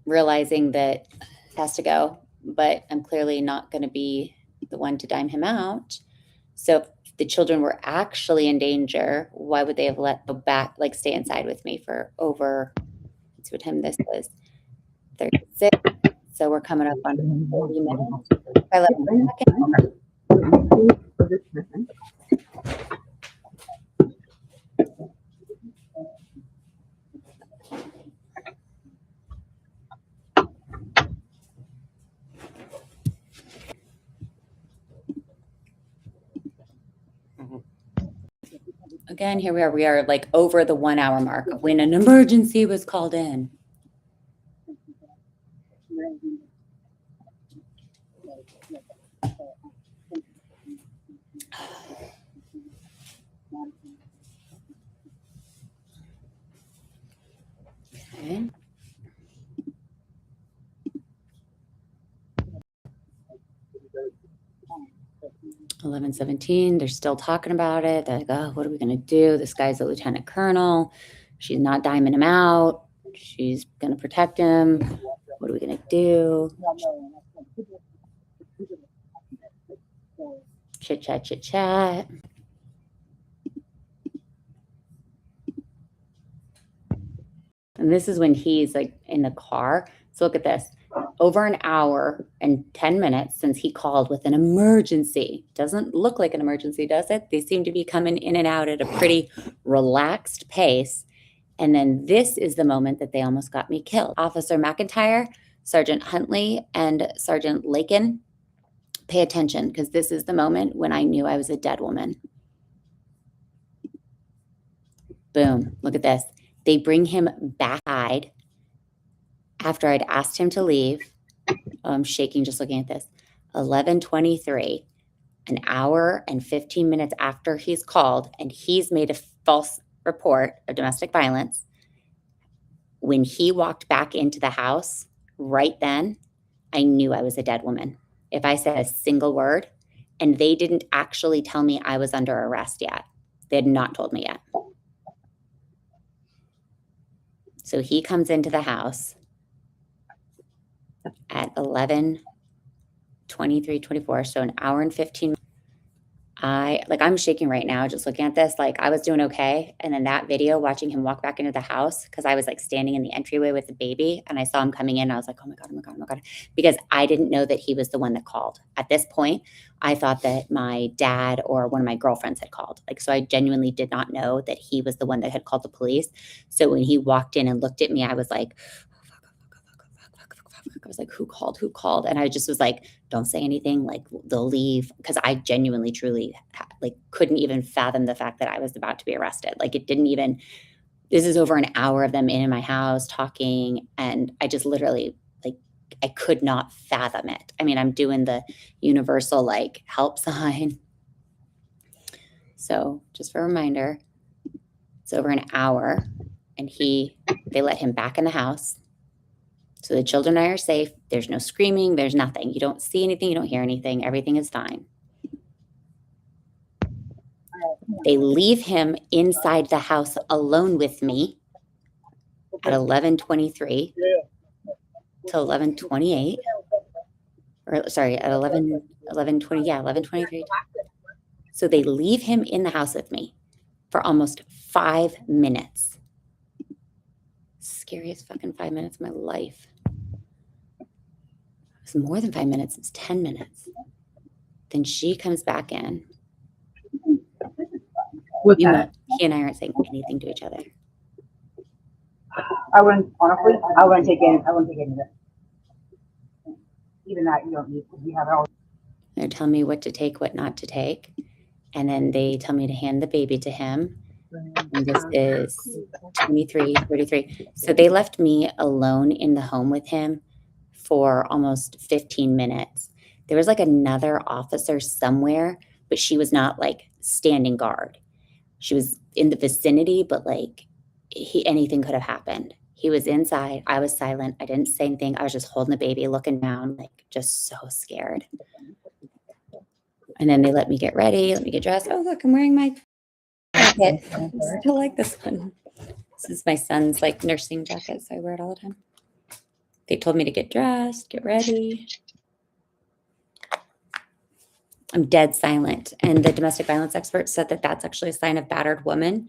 Realizing that it has to go, but I'm clearly not going to be the one to dime him out. So if the children were actually in danger, why would they have let go back, like stay inside with me for over, let's see what time this was, 36. So we're coming up on 40 minutes. I let them back in. Again, here we are. We are like over the 1 hour mark when an emergency was called in. 11:17. They're still talking about it. They're like, oh, what are we going to do? This guy's a lieutenant colonel. She's not diming him out. She's going to protect him. What are we going to do? Chit chat, chit chat. And this is when he's like in the car. So look at this. Over an hour and 10 minutes since he called with an emergency. Doesn't look like an emergency, does it? They seem to be coming in and out at a pretty relaxed pace. And then this is the moment that they almost got me killed. Officer McIntyre, Sergeant Huntley, and Sergeant Lakin, pay attention, because this is the moment when I knew I was a dead woman. Boom. Look at this. They bring him back after I'd asked him to leave. Oh, I'm shaking just looking at this. 11:23, an hour and 15 minutes after he's called, and he's made a false report of domestic violence. When he walked back into the house, right then, I knew I was a dead woman. If I said a single word, and they didn't actually tell me I was under arrest yet. They had not told me yet. So he comes into the house at 11:23:24, so an hour and 15. I'm shaking right now just looking at this. Like, I was doing okay, and then that video, watching him walk back into the house, because I was like standing in the entryway with the baby, and I saw him coming in. I was like, oh my god, oh my god, oh my god, because I didn't know that he was the one that called. At this point, I thought that my dad or one of my girlfriends had called. Like, so I genuinely did not know that he was the one that had called the police. So when he walked in and looked at me, I was like, I was like, who called? And I just was like, don't say anything, like they'll leave. Because I genuinely, truly, like, couldn't even fathom the fact that I was about to be arrested. Like, it didn't even, this is over an hour of them in my house talking. And I just literally, like, I could not fathom it. I mean, I'm doing the universal, like, help sign. So just for a reminder, it's over an hour, and they let him back in the house. So the children and I are safe. There's no screaming. There's nothing. You don't see anything. You don't hear anything. Everything is fine. They leave him inside the house alone with me at 11:23 to 11:28. Or sorry, at 11:20. Yeah, 11:23. So they leave him in the house with me for almost 5 minutes. Scariest fucking 5 minutes of my life. It was more than 5 minutes. It's 10 minutes. Then she comes back in. With that, He and I aren't saying anything to each other. I wouldn't take any of it. Even that you don't need. We have it all. They're telling me what to take, what not to take. And then they tell me to hand the baby to him. And this is 23:33. So they left me alone in the home with him for almost 15 minutes. There was like another officer somewhere, but she was not like standing guard. She was in the vicinity, but like anything could have happened. He was inside. I was silent. I didn't say anything. I was just holding the baby, looking down, like just so scared. And then they let me get ready, let me get dressed. Oh, look, I'm wearing my jacket. I still like this one. This is my son's like nursing jacket, so I wear it all the time. They told me to get dressed, get ready. I'm dead silent. And the domestic violence expert said that that's actually a sign of battered woman.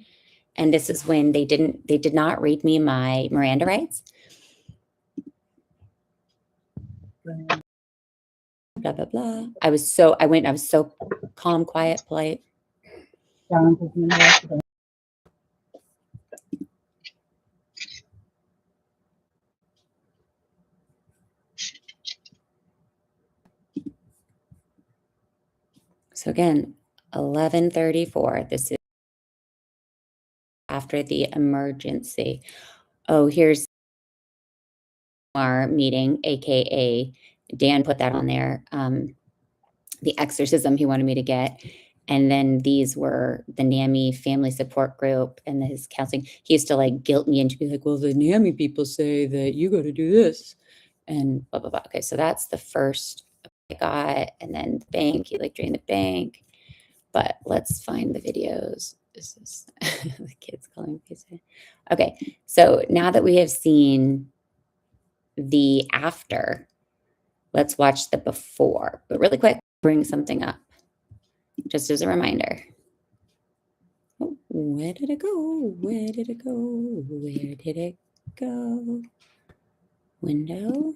And this is when they did not read me my Miranda rights. Blah, blah, blah. I was so calm, quiet, polite. So again, 11:34. This is after the emergency. Oh, here's our meeting, aka Dan put that on there. The exorcism he wanted me to get. And then these were the NAMI family support group and his counseling. He used to like guilt me into be like, well, the NAMI people say that you got to do this and blah, blah, blah. Okay, so that's the first I got. And then the bank, he like drained the bank. but let's find the videos. This is the kids calling FaceTime. Okay, so now that we have seen the after, let's watch the before. But really quick, bring something up, just as a reminder. Oh, where did it go? Where did it go? Where did it go? Window,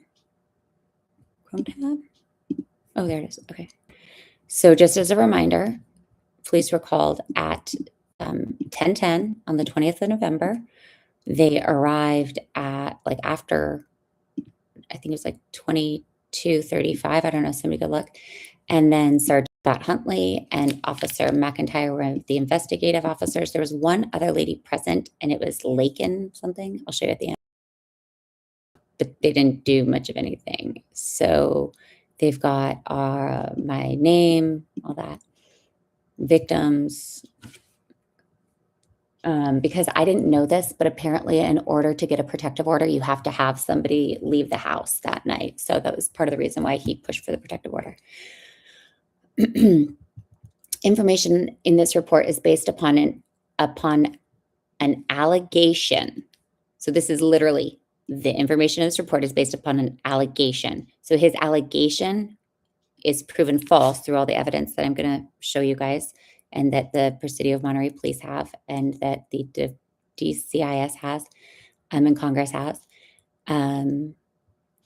Chrome tab. Oh, there it is. Okay. So just as a reminder, police were called at 10:10 on the 20th of November. They arrived at like after, I think it was like 22:35. I don't know. Somebody go look. And then Sergeant Scott Huntley and Officer McIntyre were the investigative officers. There was one other lady present, and it was Lakin something. I'll show you at the end. But they didn't do much of anything. So they've got my name, all that, victims. Because I didn't know this, but apparently in order to get a protective order, you have to have somebody leave the house that night. So that was part of the reason why he pushed for the protective order. Information in this report is based upon an allegation. So this is literally the information in this report is based upon an allegation. So his allegation is proven false through all the evidence that I'm going to show you guys, and that the Presidio of Monterey Police have, and that the DCIS has, and Congress has,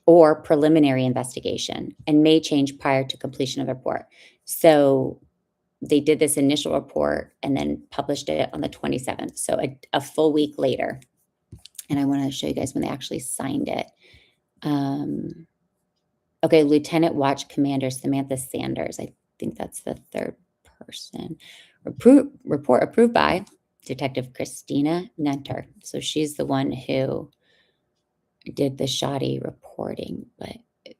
or preliminary investigation, and may change prior to completion of the report. So they did this initial report and then published it on the 27th. So a full week later. And I want to show you guys when they actually signed it. Okay, Lieutenant Watch Commander Samantha Sanders. I think that's the third person. Report approved by Detective Christina Nenter. So she's the one who did the shoddy reporting, but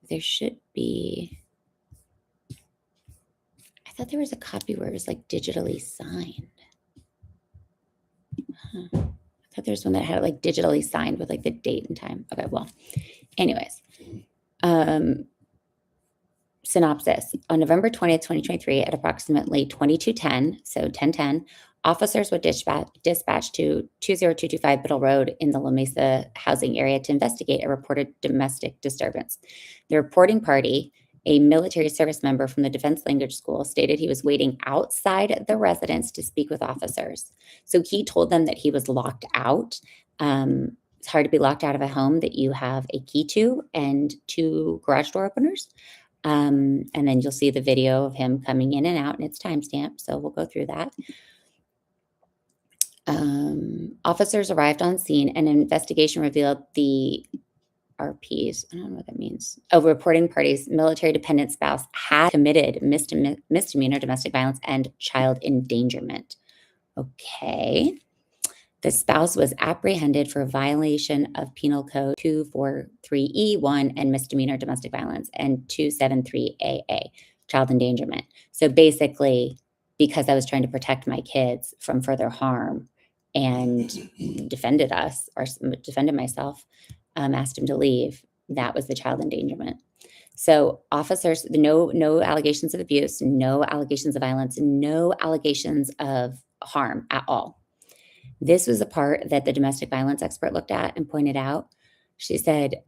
there should be, I thought there was a copy where it was like digitally signed. Huh. I thought there's one that had it like digitally signed with like the date and time. Okay, well, anyways. Synopsis. On November 20th, 2023, at approximately 22:10, so 10:10, officers were dispatched to 20225 Biddle Road in the La Mesa housing area to investigate a reported domestic disturbance. The reporting party, a military service member from the Defense Language School, stated he was waiting outside the residence to speak with officers. So he told them that he was locked out. It's hard to be locked out of a home that you have a key to and 2 garage door openers. And then you'll see the video of him coming in and out, and it's timestamped, so we'll go through that. Officers arrived on scene, and an investigation revealed the RPs, I don't know what that means, reporting party's military dependent spouse had committed misdemeanor domestic violence and child endangerment. Okay. The spouse was apprehended for violation of Penal Code 243E1 and misdemeanor domestic violence, and 273AA, child endangerment. So basically, because I was trying to protect my kids from further harm and defended us, or defended myself, asked him to leave, that was the child endangerment. So officers, no allegations of abuse, no allegations of violence, no allegations of harm at all. This was the part that the domestic violence expert looked at and pointed out. She said,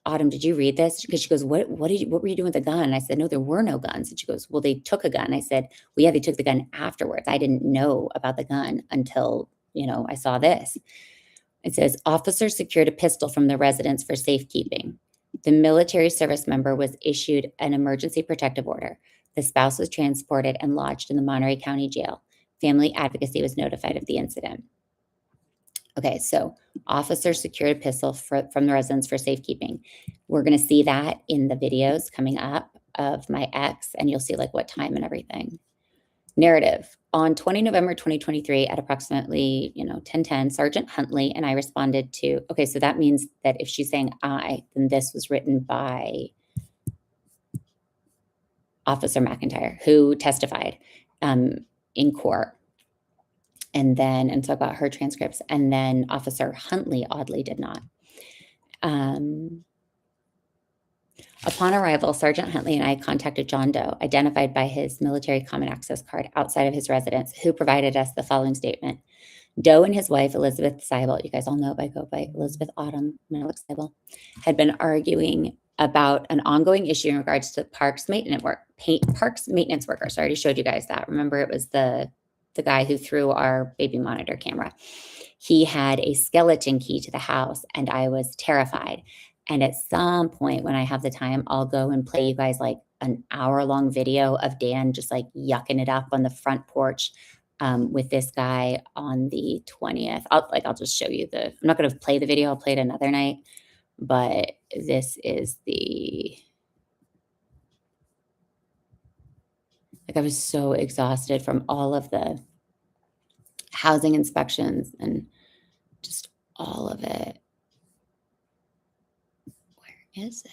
Autumn, did you read this? Because she goes, what were you doing with the gun? And I said, no, there were no guns. And she goes, well, they took a gun. I said, well, yeah, they took the gun afterwards. I didn't know about the gun until, I saw this. It says, officers secured a pistol from the residence for safekeeping. The military service member was issued an emergency protective order. The spouse was transported and lodged in the Monterey County Jail. Family advocacy was notified of the incident. Okay, so officers secured a pistol from the residence for safekeeping. We're going to see that in the videos coming up of my ex, and you'll see like what time and everything. Narrative. On 20 November 2023 at approximately 10:10, Sergeant Huntley and I responded to, okay, so that means that if she's saying I, then this was written by Officer McIntyre, who testified in court. And so I got her transcripts, and then Officer Huntley oddly did not. Upon arrival, Sergeant Huntley and I contacted John Doe, identified by his military common access card outside of his residence, who provided us the following statement. Doe and his wife, Elizabeth Seibel, you guys all know I go by Elizabeth Autumn, Seibel, had been arguing about an ongoing issue in regards to parks maintenance workers. I already showed you guys that. Remember, it was the guy who threw our baby monitor camera. He had a skeleton key to the house, and I was terrified. And at some point when I have the time, I'll go and play you guys like an hour-long video of Dan just like yucking it up on the front porch with this guy on the 20th. I'll just show you I'm not going to play the video. I'll play it another night. But this is I was so exhausted from all of the housing inspections and just all of it. Where is it?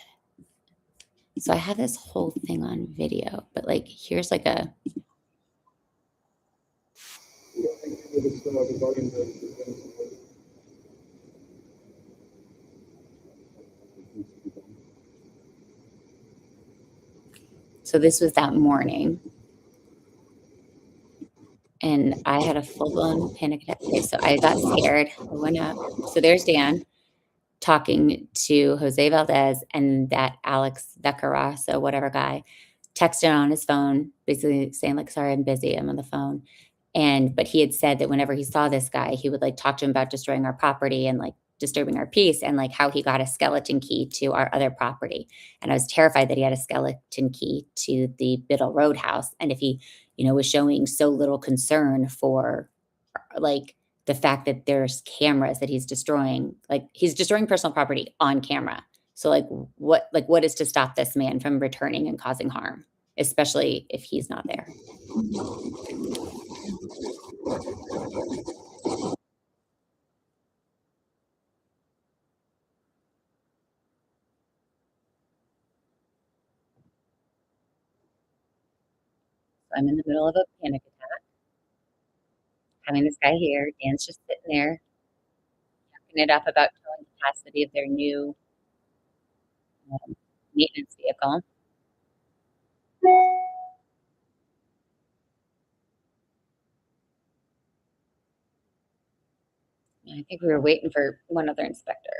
So I have this whole thing on video, but like, here's like a, so this was that morning. And I had a full-blown panic attack. Okay, so I got scared. I went up. So there's Dan talking to Jose Valdez and that Alex Vecarasso, whatever guy, texted on his phone, basically saying like, sorry, I'm busy. I'm on the phone. But he had said that whenever he saw this guy, he would like talk to him about destroying our property and like disturbing our peace and like how he got a skeleton key to our other property. And I was terrified that he had a skeleton key to the Biddle Roadhouse. And if he, was showing so little concern for like the fact that there's cameras that he's destroying, like he's destroying personal property on camera. So what is to stop this man from returning and causing harm, especially if he's not there? I'm in the middle of a panic attack, having this guy here. Dan's just sitting there, talking it up about towing capacity of their new maintenance vehicle. And I think we were waiting for one other inspector.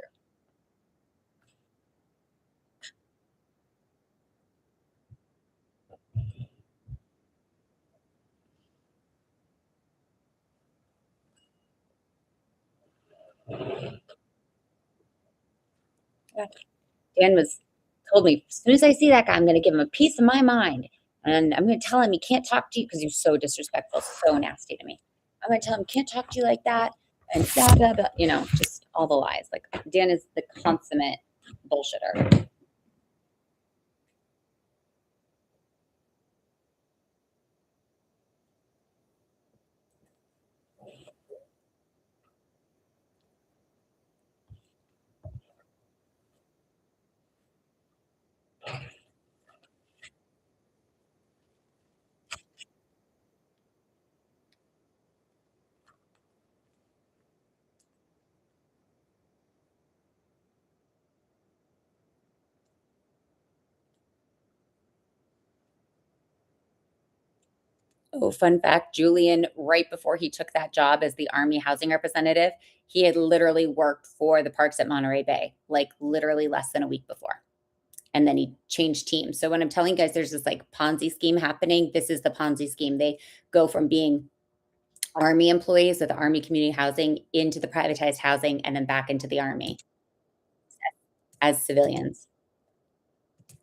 Dan told me, as soon as I see that guy, I'm going to give him a piece of my mind. And I'm going to tell him he can't talk to you because he was so disrespectful, so nasty to me. I'm going to tell him, can't talk to you like that. And blah, blah, blah, just all the lies. Like Dan is the consummate bullshitter. Oh, fun fact, Julian, right before he took that job as the Army housing representative, he had literally worked for the parks at Monterey Bay, like literally less than a week before. And then he changed teams. So when I'm telling you guys there's this like Ponzi scheme happening, this is the Ponzi scheme. They go from being Army employees with the Army community housing into the privatized housing and then back into the Army as civilians.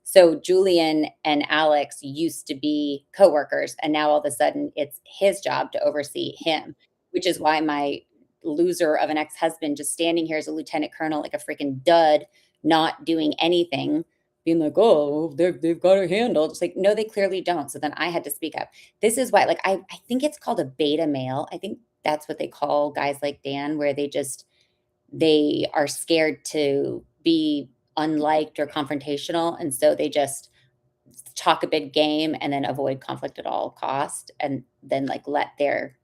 So Julian and Alex used to be coworkers, and now all of a sudden it's his job to oversee him, which is why my loser of an ex-husband just standing here as a lieutenant colonel, like a freaking dud, not doing anything, being like, oh, they've got it handled. It's like, no, they clearly don't. So then I had to speak up. This is why, like, I think it's called a beta male. I think that's what they call guys like Dan, where they are scared to be unliked or confrontational, and so they just talk a big game and then avoid conflict at all cost, and then like let their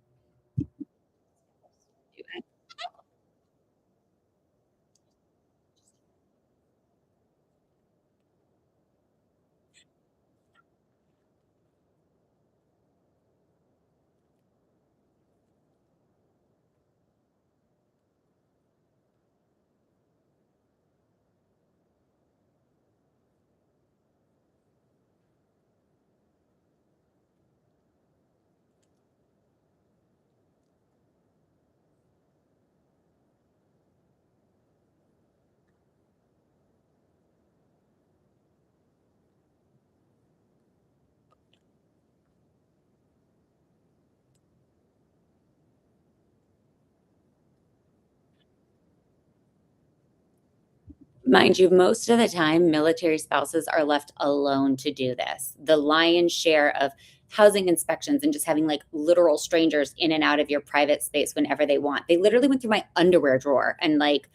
Mind you, most of the time, military spouses are left alone to do this. The lion's share of housing inspections and just having like literal strangers in and out of your private space whenever they want. They literally went through my underwear drawer and like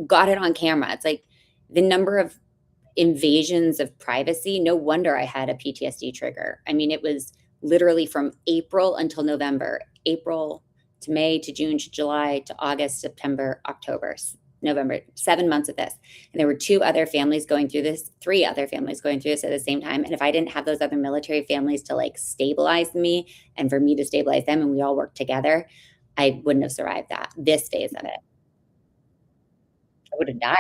got it on camera. It's like the number of invasions of privacy. No wonder I had a PTSD trigger. I mean, it was literally from April until November, April to May to June to July to August, September, October, November, 7 months of this. And there were 2 other families going through this, 3 other families going through this at the same time. And if I didn't have those other military families to like stabilize me and for me to stabilize them and we all worked together, I wouldn't have survived this phase of it. I would have died.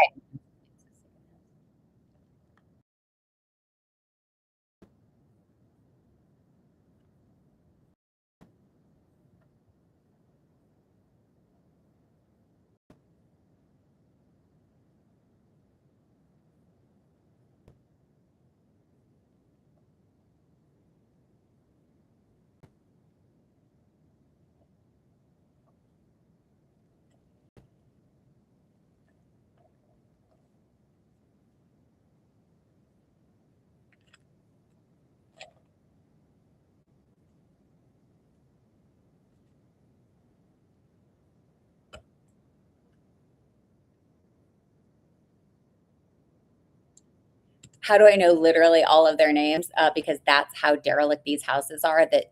How do I know literally all of their names? Because that's how derelict these houses are, that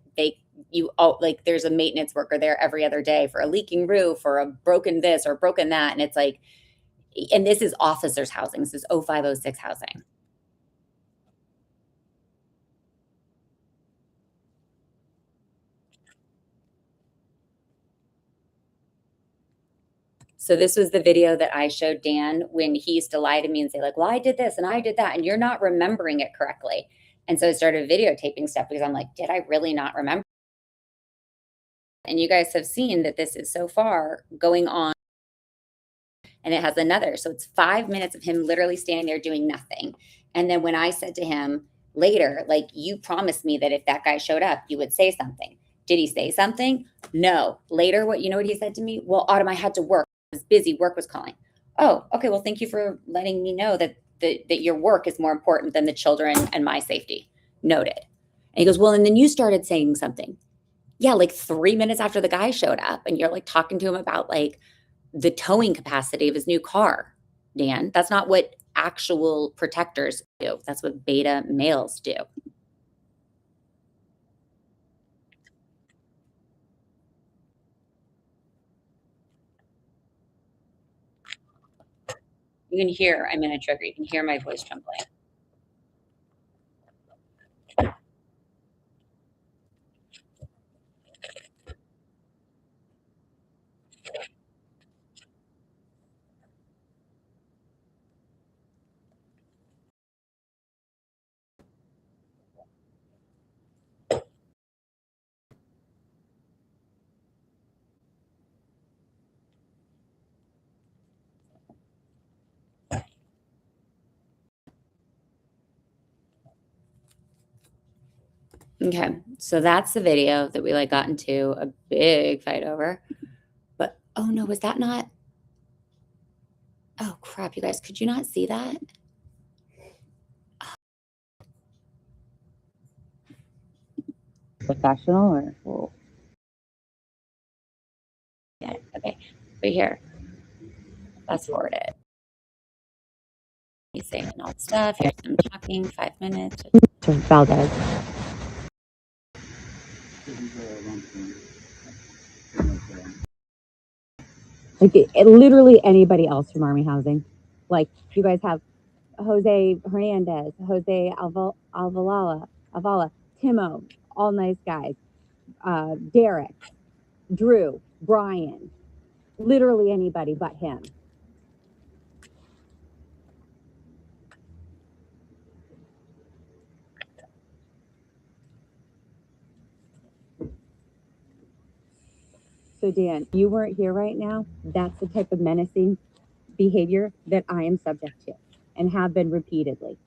like there's a maintenance worker there every other day for a leaking roof or a broken this or broken that. And it's like, and this is officers housing. This is 0506 housing. So this was the video that I showed Dan when he used to lie to me and say like, well, I did this and I did that and you're not remembering it correctly. And so I started videotaping stuff because I'm like, did I really not remember? And you guys have seen that this is so far going on and it has another. So it's 5 minutes of him literally standing there doing nothing. And then when I said to him later, like, you promised me that if that guy showed up, you would say something. Did he say something? No. Later, you know what he said to me? Well, Autumn, I had to work. I was busy. Work was calling. Oh, okay. Well, thank you for letting me know that your work is more important than the children and my safety. Noted. And he goes, well, and then you started saying something. Yeah, like 3 minutes after the guy showed up, and you're like talking to him about like the towing capacity of his new car. Dan, that's not what actual protectors do. That's what beta males do. You can hear I'm in a trigger. You can hear my voice trembling. Okay, so that's the video that we like got into a big fight over. But oh no, was that not? Oh crap, you guys, could you not see that? Professional or full? Yeah, okay. Right here. Fast forward it. He's saying all the stuff. Here's him talking, 5 minutes. To Valdez. Like literally anybody else from Army Housing. Like you guys have Jose Hernandez, Jose Avala, Timo, all nice guys. Derek, Drew, Brian, literally anybody but him. So Dan, you weren't here right now. That's the type of menacing behavior that I am subject to and have been repeatedly.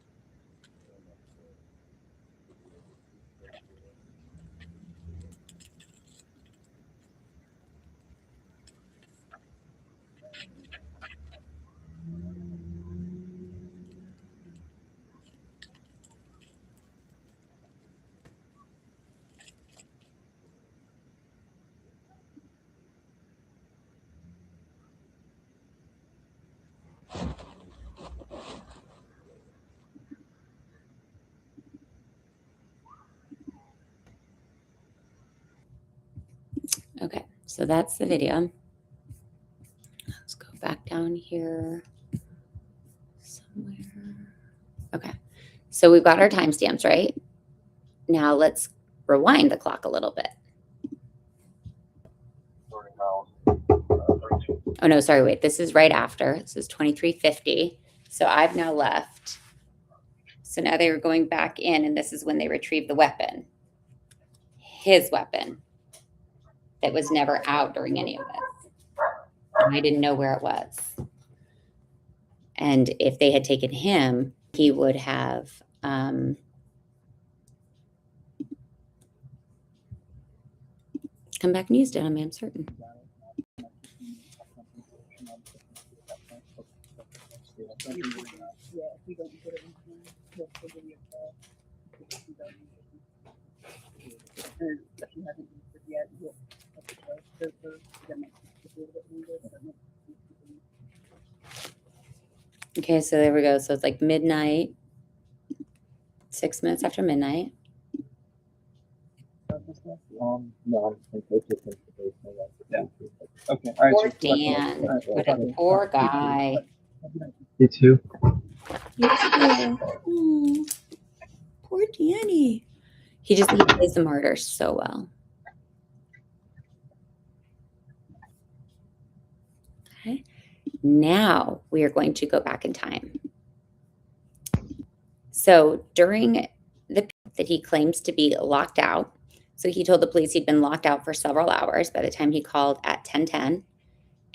Okay, so that's the video. Let's go back down here somewhere. Okay, so we've got our timestamps, right? Now let's rewind the clock a little bit. Oh no, sorry, wait, this is right after. This is 23:50. So I've now left. So now they were going back in, and this is when they retrieved the weapon. His weapon that was never out during any of this. And I didn't know where it was. And if they had taken him, he would have come back and used it on me, I'm certain. Okay, so there we go. So it's like midnight, 6 minutes after midnight. No, yeah. Okay. All right. Poor Dan. What a poor guy. You too. You too. Poor Danny. He plays the martyr so well. Okay. Now we are going to go back in time. So during the that he claims to be locked out, so he told the police he'd been locked out for several hours by the time he called at 10:10.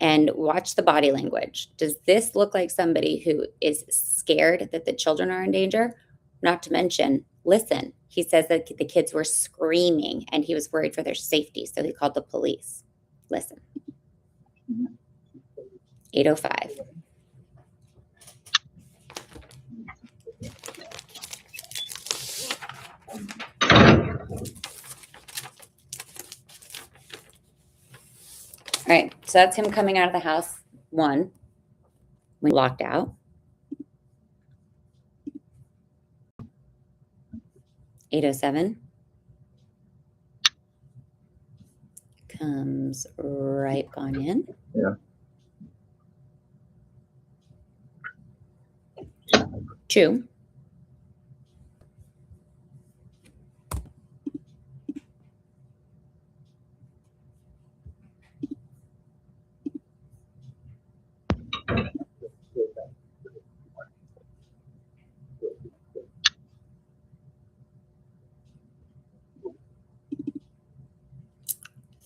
And watch the body language. Does this look like somebody who is scared that the children are in danger? Not to mention, listen, he says that the kids were screaming and he was worried for their safety, so he called the police. Listen. 8:05. All right, so that's him coming out of the house, one, when locked out. 8:07. Comes right on in. Yeah. 2.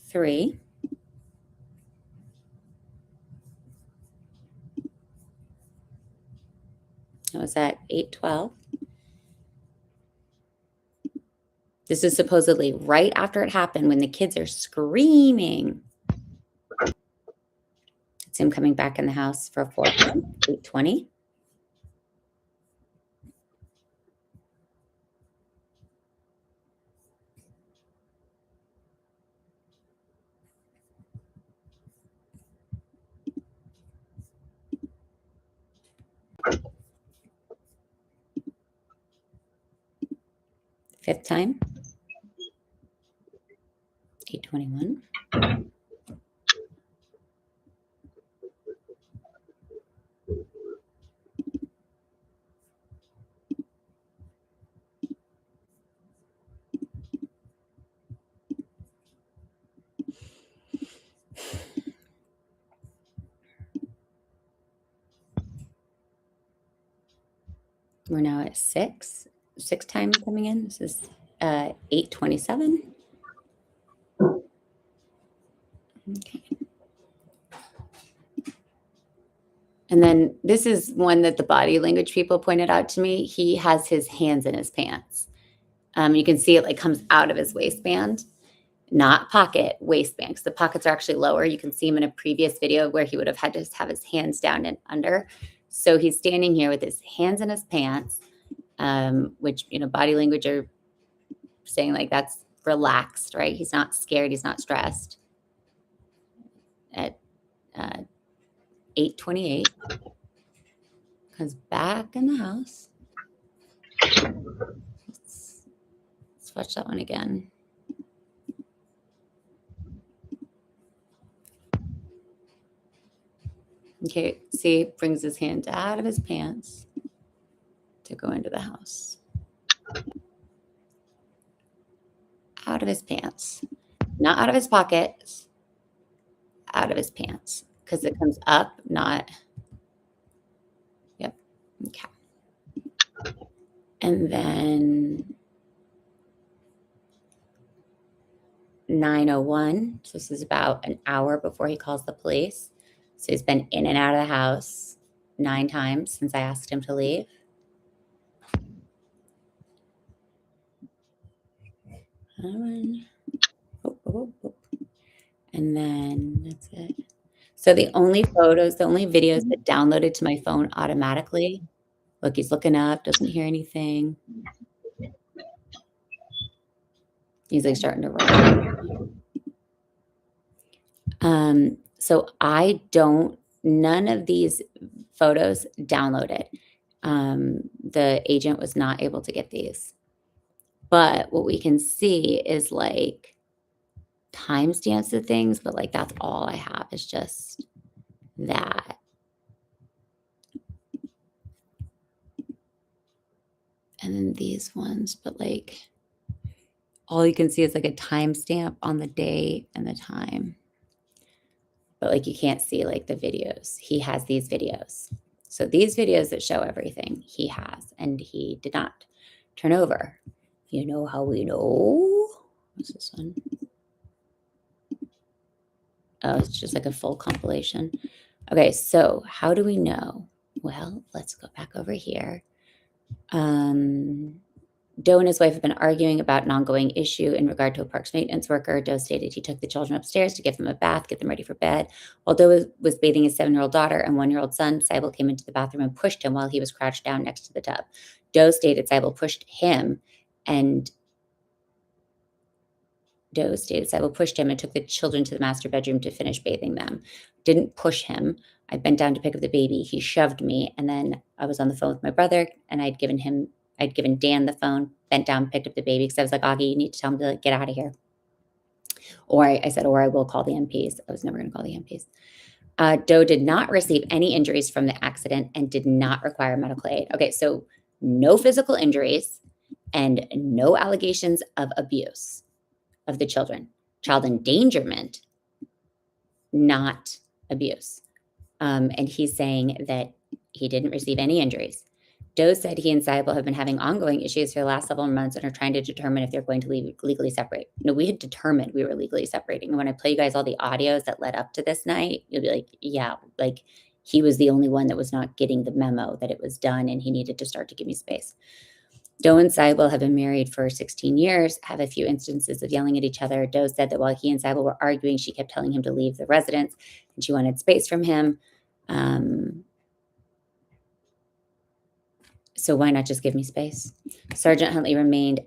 Three. That was at 8:12. This is supposedly right after it happened when the kids are screaming. It's him coming back in the house for a 8:20. Fifth time. 8:21. We're now at 6. 6 time coming in. This is 8:27. Okay. And then this is one that the body language people pointed out to me. He has his hands in his pants. You can see it like comes out of his waistband, not pocket, waistband, because the pockets are actually lower. You can see him in a previous video where he would have had to have his hands down and under. So he's standing here with his hands in his pants, which, body language are saying like that's relaxed, right? He's not scared. He's not stressed. At 8:28, comes back in the house. Let's watch that one again. Okay, see, brings his hands out of his pants to go into the house. Out of his pants. Not out of his pockets, out of his pants. Because it comes up, not. Yep. Okay. And then 9:01. So this is about an hour before he calls the police. So he's been in and out of the house 9 times since I asked him to leave. And then that's it. So the only photos, the only videos that downloaded to my phone automatically. Look, he's looking up, doesn't hear anything. He's like starting to run. So none of these photos downloaded. The agent was not able to get these. But what we can see is like timestamps of things, but like that's all I have is just that. And then these ones, but like all you can see is like a timestamp on the day and the time. But like you can't see like the videos. He has these videos. So these videos that show everything he has, and he did not turn over. You know how we know? What's this one? Oh, it's just like a full compilation. Okay, so how do we know? Well, let's go back over here. Doe and his wife have been arguing about an ongoing issue in regard to a parks maintenance worker. Doe stated he took the children upstairs to give them a bath, get them ready for bed. While Doe was bathing his 7-year-old daughter and 1-year-old son, Seibel came into the bathroom and pushed him while he was crouched down next to the tub. Doe stated Seibel pushed him and took the children to the master bedroom to finish bathing them. Didn't push him. I bent down to pick up the baby. He shoved me, and then I was on the phone with my brother, and I'd given Dan the phone, bent down, picked up the baby because I was like, Augie, you need to tell him to like, get out of here. Or I said, or I will call the MPs. I was never going to call the MPs. Doe did not receive any injuries from the accident and did not require medical aid. Okay, so no physical injuries and no allegations of abuse of the children. Child endangerment, not abuse. And he's saying that he didn't receive any injuries. Doe said he and Seibel have been having ongoing issues for the last several months and are trying to determine if they're going to legally separate. No, we had determined we were legally separating. And when I play you guys all the audios that led up to this night, you'll be like, yeah, like he was the only one that was not getting the memo that it was done and he needed to start to give me space. Doe and Seibel have been married for 16 years, have a few instances of yelling at each other. Doe said that while he and Seibel were arguing, she kept telling him to leave the residence and she wanted space from him. So why not just give me space? Sergeant Huntley remained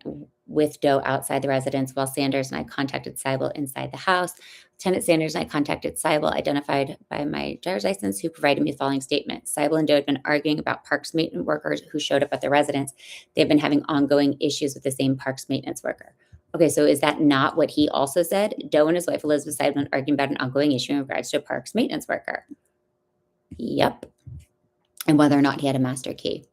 with Doe outside the residence while Sanders and I contacted Seibel inside the house. Lieutenant Sanders and I contacted Seibel, identified by my driver's license, who provided me the following statement. Seibel and Doe had been arguing about parks maintenance workers who showed up at the residence. They've been having ongoing issues with the same parks maintenance worker. Okay, so is that not what he also said? Doe and his wife Elizabeth Seibel were arguing about an ongoing issue in regards to a parks maintenance worker. Yep. And whether or not he had a master key.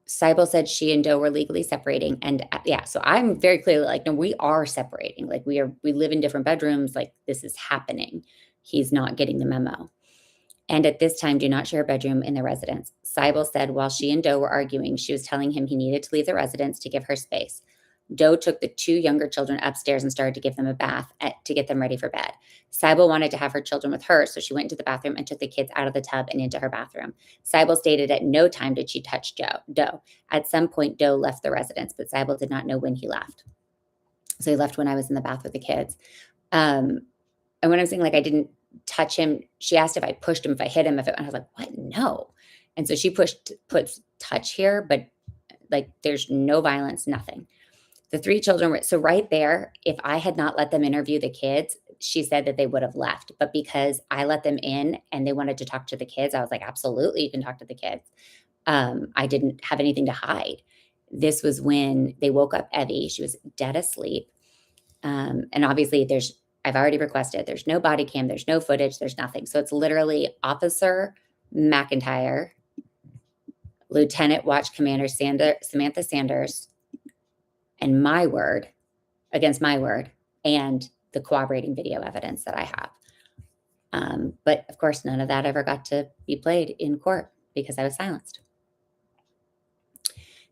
Seibel said she and Doe were legally separating. And yeah, so I'm very clearly like, no, we are separating. Like we live in different bedrooms. Like this is happening. He's not getting the memo. And at this time, do not share a bedroom in the residence. Seibel said while she and Doe were arguing, she was telling him he needed to leave the residence to give her space. Doe took the 2 younger children upstairs and started to give them a bath to get them ready for bed. Seibel wanted to have her children with her, so she went into the bathroom and took the kids out of the tub and into her bathroom. Seibel stated at no time did she touch Doe. At some point, Doe left the residence, but Seibel did not know when he left. So he left when I was in the bath with the kids. And when I'm saying like I didn't touch him, she asked if I pushed him, if I hit him, and I was like, what? No. And so she puts touch here, but like there's no violence, nothing. The 3 children were, so right there, if I had not let them interview the kids, she said that they would have left. But because I let them in and they wanted to talk to the kids, I was like, absolutely, you can talk to the kids. I didn't have anything to hide. This was when they woke up Evie. She was dead asleep. And obviously there's I've already requested. There's no body cam. There's no footage. There's nothing. So it's literally Officer McIntyre, Lieutenant Watch Commander Samantha Sanders, and my word against my word, and the corroborating video evidence that I have. But of course, none of that ever got to be played in court because I was silenced.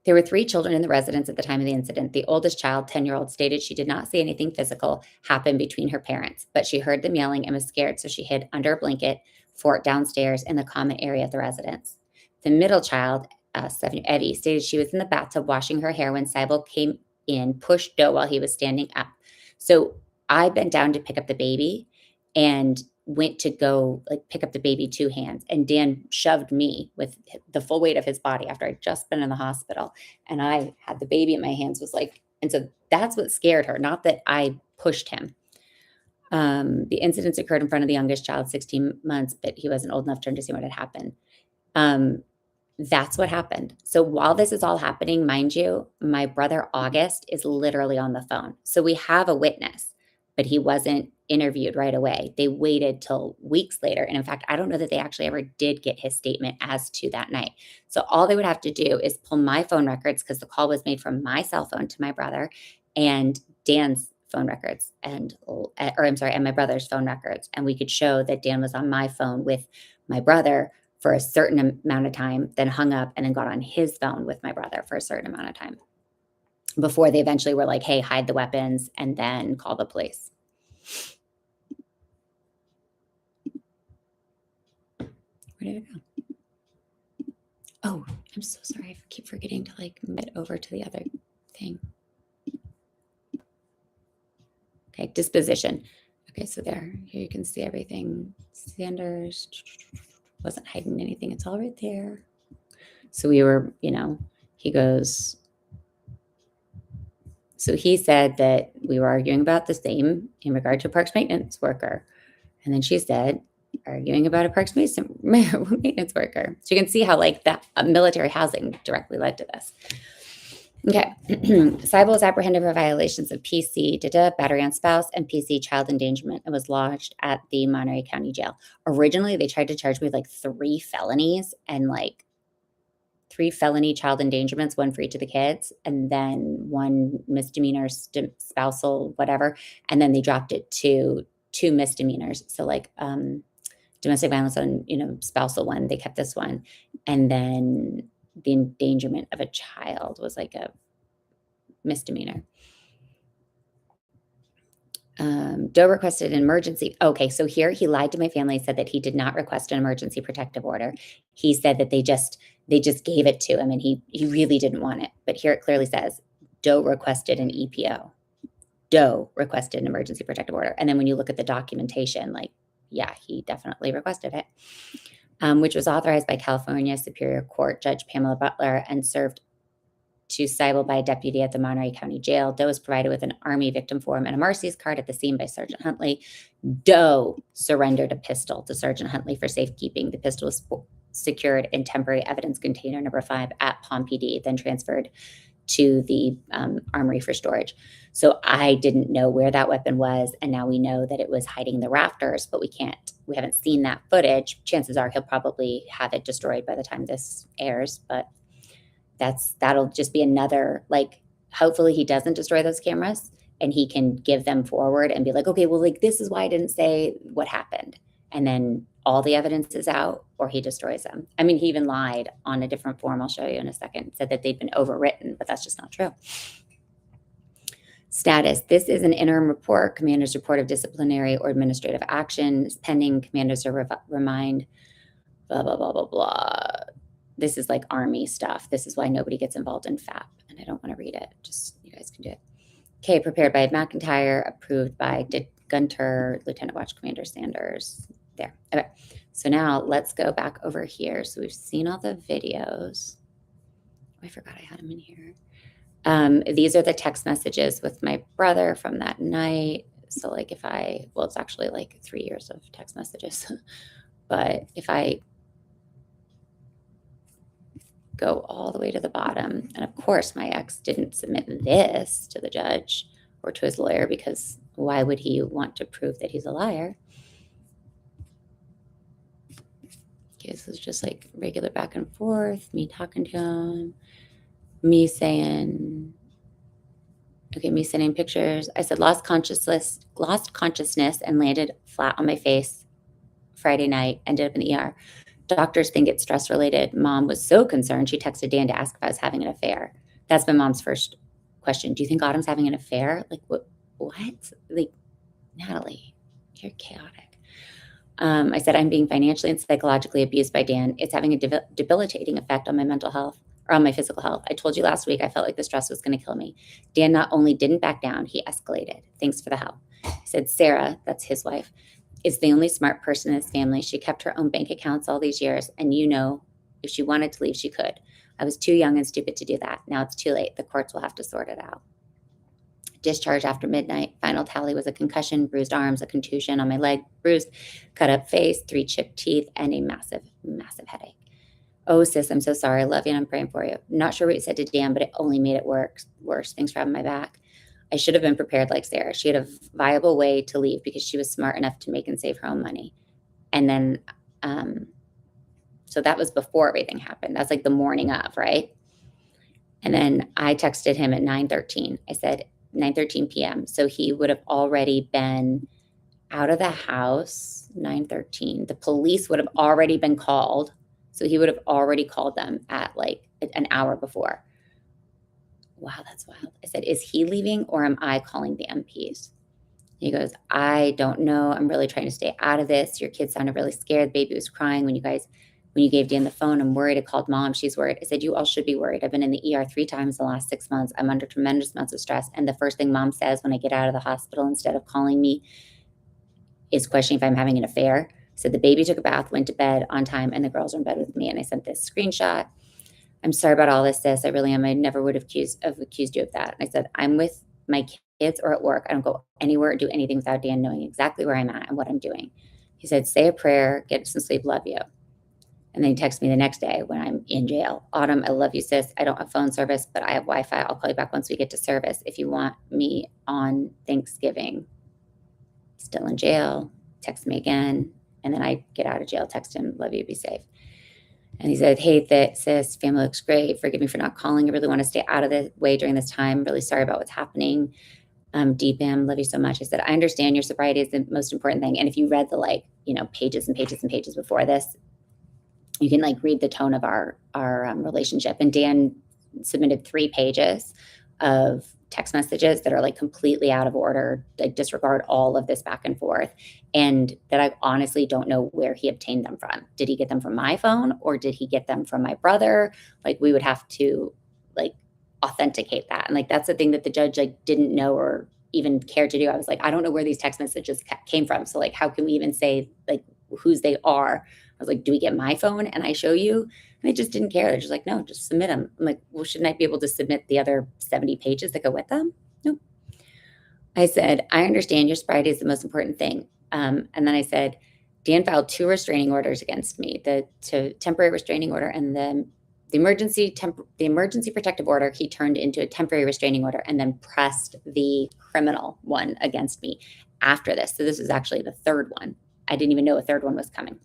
There were 3 children in the residence at the time of the incident. The oldest child, 10-year-old, stated she did not see anything physical happen between her parents, but she heard them yelling and was scared, so she hid under a blanket fort downstairs in the common area of the residence. The middle child, 7, Eddie, stated she was in the bathtub washing her hair when Seibel came in, pushed Doe while he was standing up. So I bent down to pick up the baby and went to go like pick up the baby 2 hands, and Dan shoved me with the full weight of his body after I'd just been in the hospital, and I had the baby in my hands, was like, and so that's what scared her, not that I pushed him. The incidents occurred in front of the youngest child, 16 months, but he wasn't old enough to understand what had happened. That's what happened. So while this is all happening, mind you, my brother August is literally on the phone. So we have a witness, but he wasn't interviewed right away. They waited till weeks later. And in fact, I don't know that they actually ever did get his statement as to that night. So all they would have to do is pull my phone records, because the call was made from my cell phone to my brother, and Dan's phone records, and my brother's phone records. And we could show that Dan was on my phone with my brother for a certain amount of time, then hung up and then got on his phone with my brother for a certain amount of time before they eventually were like, hey, hide the weapons and then call the police. Where did it go? Oh, I'm so sorry. I keep forgetting to like move it over to the other thing. Okay, disposition. Okay, so there, here you can see everything. Sanders wasn't hiding anything. It's all right there. So we were, he goes, so he said that we were arguing about the same in regard to a parks maintenance worker. And then she said, arguing about a parks maintenance worker. So you can see how like that military housing directly led to this. Okay. Seibel was apprehended for violations of PC, battery on spouse, and PC child endangerment, and was lodged at the Monterey County Jail. Originally, they tried to charge me with like 3 felonies and like 3 felony child endangerments, 1 for each of the kids, and then 1 misdemeanor spousal, whatever. And then they dropped it to 2 misdemeanors. So like domestic violence on, spousal one, they kept this one. And then the endangerment of a child was like a misdemeanor. Doe requested an emergency. Okay, so here he lied to my family, said that he did not request an emergency protective order. He said that they just gave it to him and he really didn't want it. But here it clearly says Doe requested an EPO. Doe requested an emergency protective order. And then when you look at the documentation, like, yeah, he definitely requested it, which was authorized by California Superior Court Judge Pamela Butler and served to Seibel by a deputy at the Monterey County Jail. Doe was provided with an Army victim form and a Marcy's card at the scene by Sergeant Huntley. Doe surrendered a pistol to Sergeant Huntley for safekeeping. The pistol was secured in temporary evidence container number 5 at Palm PD, then transferred to the armory for storage. So I didn't know where that weapon was, and now we know that it was hiding in the rafters, but we haven't seen that footage. Chances are he'll probably have it destroyed by the time this airs, but that'll just be another, like, hopefully he doesn't destroy those cameras and he can give them forward and be like, okay, well, like, this is why I didn't say what happened. And then all the evidence is out, or he destroys them. I mean, he even lied on a different form. I'll show you in a second. Said that they've been overwritten, but that's just not true. Status. This is an interim report. Commander's report of disciplinary or administrative action is pending. Commanders are remind, blah, blah, blah, blah, blah. This is like Army stuff. This is why nobody gets involved in FAP. And I don't want to read it. Just, you guys can do it. Okay, prepared by McIntyre, approved by Gunter, Lieutenant Watch Commander Sanders. There. Okay. So now let's go back over here. So we've seen all the videos. Oh, I forgot I had them in here. These are the text messages with my brother from that night. So like it's actually like 3 years of text messages. But if I go all the way to the bottom, and of course my ex didn't submit this to the judge or to his lawyer because Why would he want to prove that he's a liar? Okay, so it's just like regular back and forth, me talking to him, me saying, okay, me sending pictures. I said lost consciousness and landed flat on my face Friday night, ended up in the ER. Doctors think it's stress related. Mom was so concerned, she texted Dan to ask if I was having an affair. That's my mom's first question. Do you think Autumn's having an affair? Like, what? Like, Natalie, you're chaotic. I said, I'm being financially and psychologically abused by Dan. It's having a debilitating effect on my mental health or on my physical health. I told you last week I felt like the stress was going to kill me. Dan not only didn't back down, he escalated. Thanks for the help. He said, Sarah, that's his wife, is the only smart person in his family. She kept her own bank accounts all these years, and you know, if she wanted to leave, she could. I was too young and stupid to do that. Now it's too late. The courts will have to sort it out. Discharged after midnight. Final tally was a concussion, bruised arms, a contusion on my leg, bruised, cut up face, 3 chipped teeth, and a massive, massive headache. Oh, sis, I'm so sorry. I love you and I'm praying for you. Not sure what you said to Dan, but it only made it worse. Thanks for having my back. I should have been prepared like Sarah. She had a viable way to leave because she was smart enough to make and save her own money. And then, so that was before everything happened. That's like the morning of, right? And then I texted him at 9:13. I said 9:13 p.m. So he would have already been out of the house, 9:13. The police would have already been called. So he would have already called them at like an hour before. Wow, that's wild. I said, is he leaving or am I calling the MPs? He goes, I don't know. I'm really trying to stay out of this. Your kid sounded really scared. The baby was crying when you gave Dan the phone. I'm worried. I called mom. She's worried. I said, you all should be worried. I've been in the ER 3 times in the last 6 months. I'm under tremendous amounts of stress. And the first thing mom says when I get out of the hospital, instead of calling me, is questioning if I'm having an affair. So the baby took a bath, went to bed on time, and the girls are in bed with me. And I sent this screenshot. I'm sorry about all this, sis. I really am. I never would have accused you of that. And I said, I'm with my kids or at work. I don't go anywhere or do anything without Dan knowing exactly where I'm at and what I'm doing. He said, say a prayer, get some sleep, love you. And then he texted me the next day when I'm in jail. Autumn, I love you, sis. I don't have phone service, but I have Wi-Fi. I'll call you back once we get to service. If you want me on Thanksgiving. Still in jail. Text me again. And then I get out of jail, text him, love you, be safe. And he said, hey, sis, family looks great. Forgive me for not calling. I really want to stay out of the way during this time. I'm really sorry about what's happening. DPAM, love you so much. I said, I understand your sobriety is the most important thing. And if you read the pages and pages and pages before this, you can read the tone of our relationship. And Dan submitted 3 pages of text messages that are completely out of order, disregard all of this back and forth. And that I honestly don't know where he obtained them from. Did he get them from my phone or did he get them from my brother? We would have to authenticate that. And that's the thing that the judge didn't know or even care to do. I was I don't know where these text messages came from. So how can we even say whose they are? I was do we get my phone and I show you? And they just didn't care. They're just no, just submit them. I'm well, shouldn't I be able to submit the other 70 pages that go with them? Nope. I said, I understand your sobriety is the most important thing. And then I said, Dan filed 2 restraining orders against me, the temporary restraining order and the emergency protective order. He turned into a temporary restraining order and then pressed the criminal one against me after this. So this was actually the 3rd one. I didn't even know a 3rd one was coming.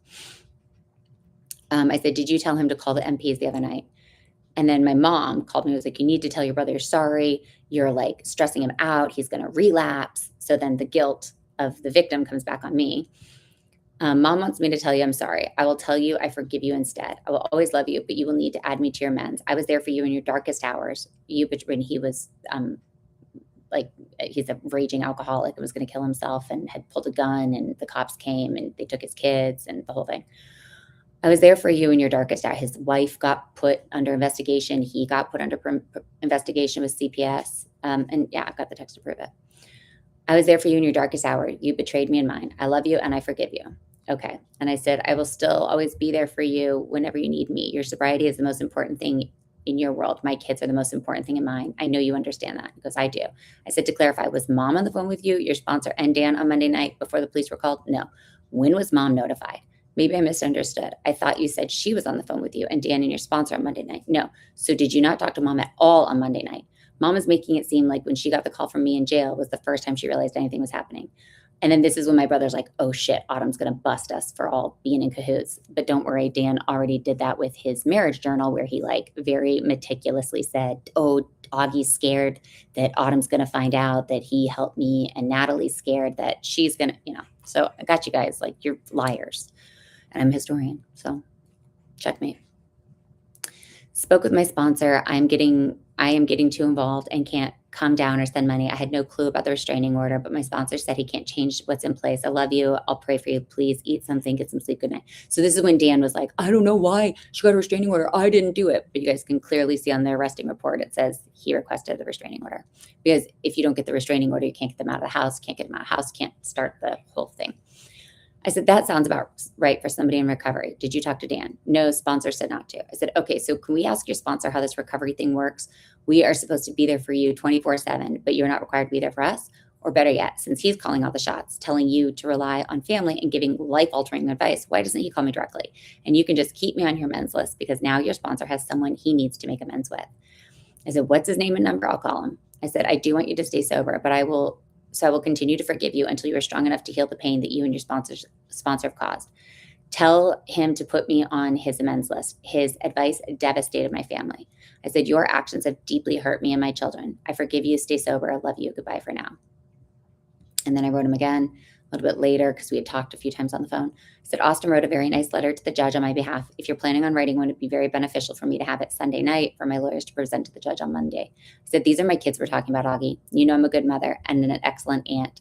I said, did you tell him to call the MPs the other night? And then my mom called me and was you need to tell your brother you're sorry. You're stressing him out. He's going to relapse. So then the guilt of the victim comes back on me. Mom wants me to tell you I'm sorry. I will tell you I forgive you instead. I will always love you, but you will need to add me to your amends. I was there for you in your darkest hours. When he was he's a raging alcoholic and was going to kill himself and had pulled a gun and the cops came and they took his kids and the whole thing. I was there for you in your darkest hour. His wife got put under investigation. He got put under investigation with CPS. And yeah, I've got the text to prove it. I was there for you in your darkest hour. You betrayed me and mine. I love you and I forgive you. Okay. And I said, I will still always be there for you whenever you need me. Your sobriety is the most important thing in your world. My kids are the most important thing in mine. I know you understand that. He goes, I do. I said, to clarify, was mom on the phone with you, your sponsor, and Dan on Monday night before the police were called? No. When was mom notified? Maybe I misunderstood. I thought you said she was on the phone with you and Dan and your sponsor on Monday night. No. So did you not talk to mom at all on Monday night? Mom is making it seem like when she got the call from me in jail was the first time she realized anything was happening. And then this is when my brother's like, oh shit, Autumn's going to bust us for all being in cahoots. But don't worry, Dan already did that with his marriage journal where he like very meticulously said, oh, Augie's scared that Autumn's going to find out that he helped me. And Natalie's scared that she's going to, so I got you guys, like, you're liars. And I'm a historian. So checkmate. Spoke with my sponsor. I am getting too involved and can't come down or send money. I had no clue about the restraining order, but my sponsor said he can't change what's in place. I love you. I'll pray for you. Please eat something, get some sleep. Good night. So this is when Dan was like, I don't know why she got a restraining order. I didn't do it. But you guys can clearly see on the arresting report, it says he requested the restraining order. Because if you don't get the restraining order, you can't get them out of the house, can't get them out of the house, can't start the whole thing. I said, that sounds about right for somebody in recovery. Did you talk to Dan? No, sponsor said not to. I said, okay, so can we ask your sponsor how this recovery thing works? We are supposed to be there for you 24/7, but you're not required to be there for us? Or better yet, since he's calling all the shots, telling you to rely on family and giving life-altering advice, why doesn't he call me directly? And you can just keep me on your men's list because now your sponsor has someone he needs to make amends with. I said, what's his name and number? I'll call him. I said, I do want you to stay sober, but I will continue to forgive you until you are strong enough to heal the pain that you and your sponsor have caused. Tell him to put me on his amends list. His advice devastated my family. I said, your actions have deeply hurt me and my children. I forgive you. Stay sober. I love you. Goodbye for now. And then I wrote him again a little bit later because we had talked a few times on the phone. I said, Austin wrote a very nice letter to the judge on my behalf. If you're planning on writing one, it'd be very beneficial for me to have it Sunday night for my lawyers to present to the judge on Monday. I said, these are my kids we're talking about, Augie. You know I'm a good mother and an excellent aunt.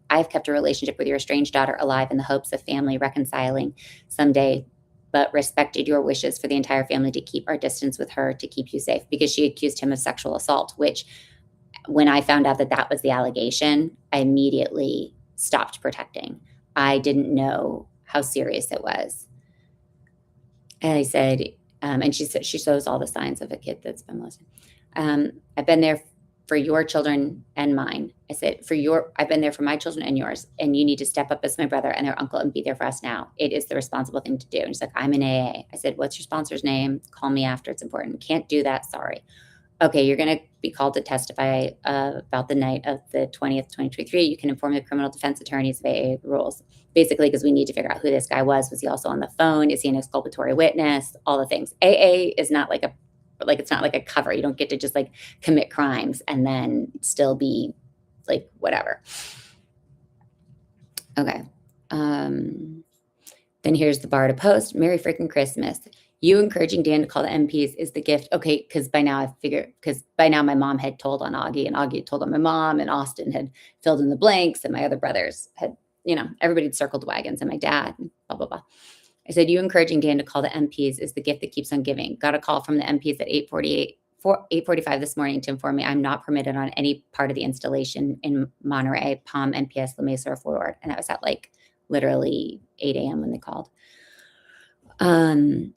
I've kept a relationship with your estranged daughter alive in the hopes of family reconciling someday, but respected your wishes for the entire family to keep our distance with her to keep you safe because she accused him of sexual assault, which when I found out that that was the allegation, I immediately stopped protecting. I didn't know how serious it was. And I said, and she said, she shows all the signs of a kid that's been molested. I've been there for your children and mine. I said, I've been there for my children and yours, and you need to step up as my brother and their uncle and be there for us now. It is the responsible thing to do. And she's like, I'm in AA. I said, what's your sponsor's name? Call me after. It's important. Can't do that. Sorry. Okay, you're going to be called to testify about the night of the 20th, 2023. You can inform the criminal defense attorneys of AA rules. Basically, because we need to figure out who this guy was. Was he also on the phone? Is he an exculpatory witness? All the things. AA is not like it's not like a cover. You don't get to just like commit crimes and then still be like whatever. Okay. Then here's the bar to post. Merry freaking Christmas. You encouraging Dan to call the MPs is the gift. Okay, because by now my mom had told on Augie and Augie had told on my mom and Austin had filled in the blanks and my other brothers had, everybody had circled the wagons and my dad, and blah, blah, blah. I said, you encouraging Dan to call the MPs is the gift that keeps on giving. Got a call from the MPs at 8:45 this morning to inform me I'm not permitted on any part of the installation in Monterey, Palm, NPS, La Mesa, or Fort Ord. And that was at like literally 8 a.m. when they called. On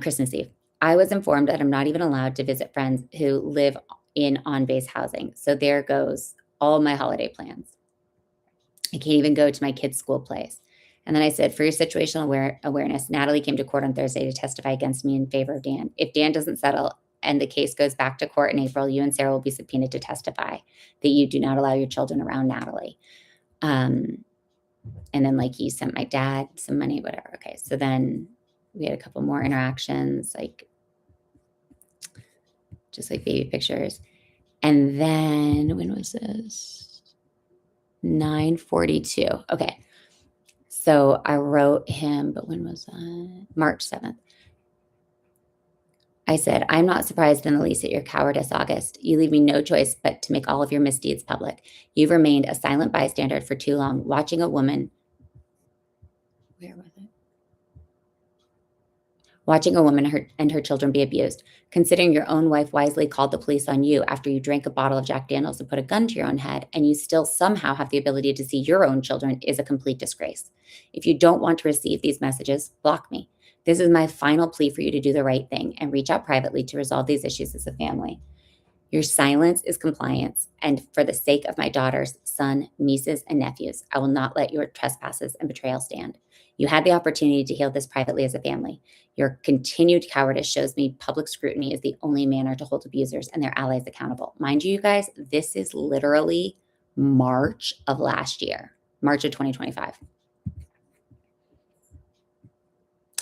Christmas Eve, I was informed that I'm not even allowed to visit friends who live in on-base housing. So there goes all my holiday plans. I can't even go to my kids' school plays. And then I said, for your situational awareness, Natalie came to court on Thursday to testify against me in favor of Dan. If Dan doesn't settle and the case goes back to court in April, you and Sarah will be subpoenaed to testify that you do not allow your children around Natalie. And then like he sent my dad some money, whatever. Okay, so then we had a couple more interactions, like just like baby pictures. And then when was this? 9:42. Okay. So I wrote him, but when was that? March 7th. I said, I'm not surprised in the least at your cowardice, August. You leave me no choice but to make all of your misdeeds public. You've remained a silent bystander for too long, watching a woman. Where was it? Watching a woman and her children be abused, considering your own wife wisely called the police on you after you drank a bottle of Jack Daniels and put a gun to your own head, and you still somehow have the ability to see your own children is a complete disgrace. If you don't want to receive these messages, block me. This is my final plea for you to do the right thing and reach out privately to resolve these issues as a family. Your silence is compliance, and for the sake of my daughters, son, nieces, and nephews, I will not let your trespasses and betrayal stand. You had the opportunity to heal this privately as a family. Your continued cowardice shows me public scrutiny is the only manner to hold abusers and their allies accountable. Mind you guys, this is literally March of last year, March of 2025.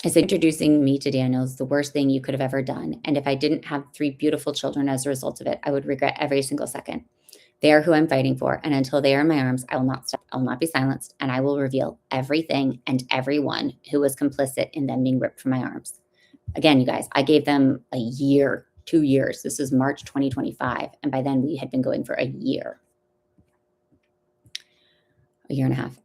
I said, introducing me to Daniel is the worst thing you could have ever done. And if I didn't have 3 beautiful children as a result of it, I would regret every single second. They are who I'm fighting for. And until they are in my arms, I will not stop. I will not be silenced. And I will reveal everything and everyone who was complicit in them being ripped from my arms. Again, you guys, I gave them a year, 2 years. This is March 2025. And by then we had been going for a year and a half.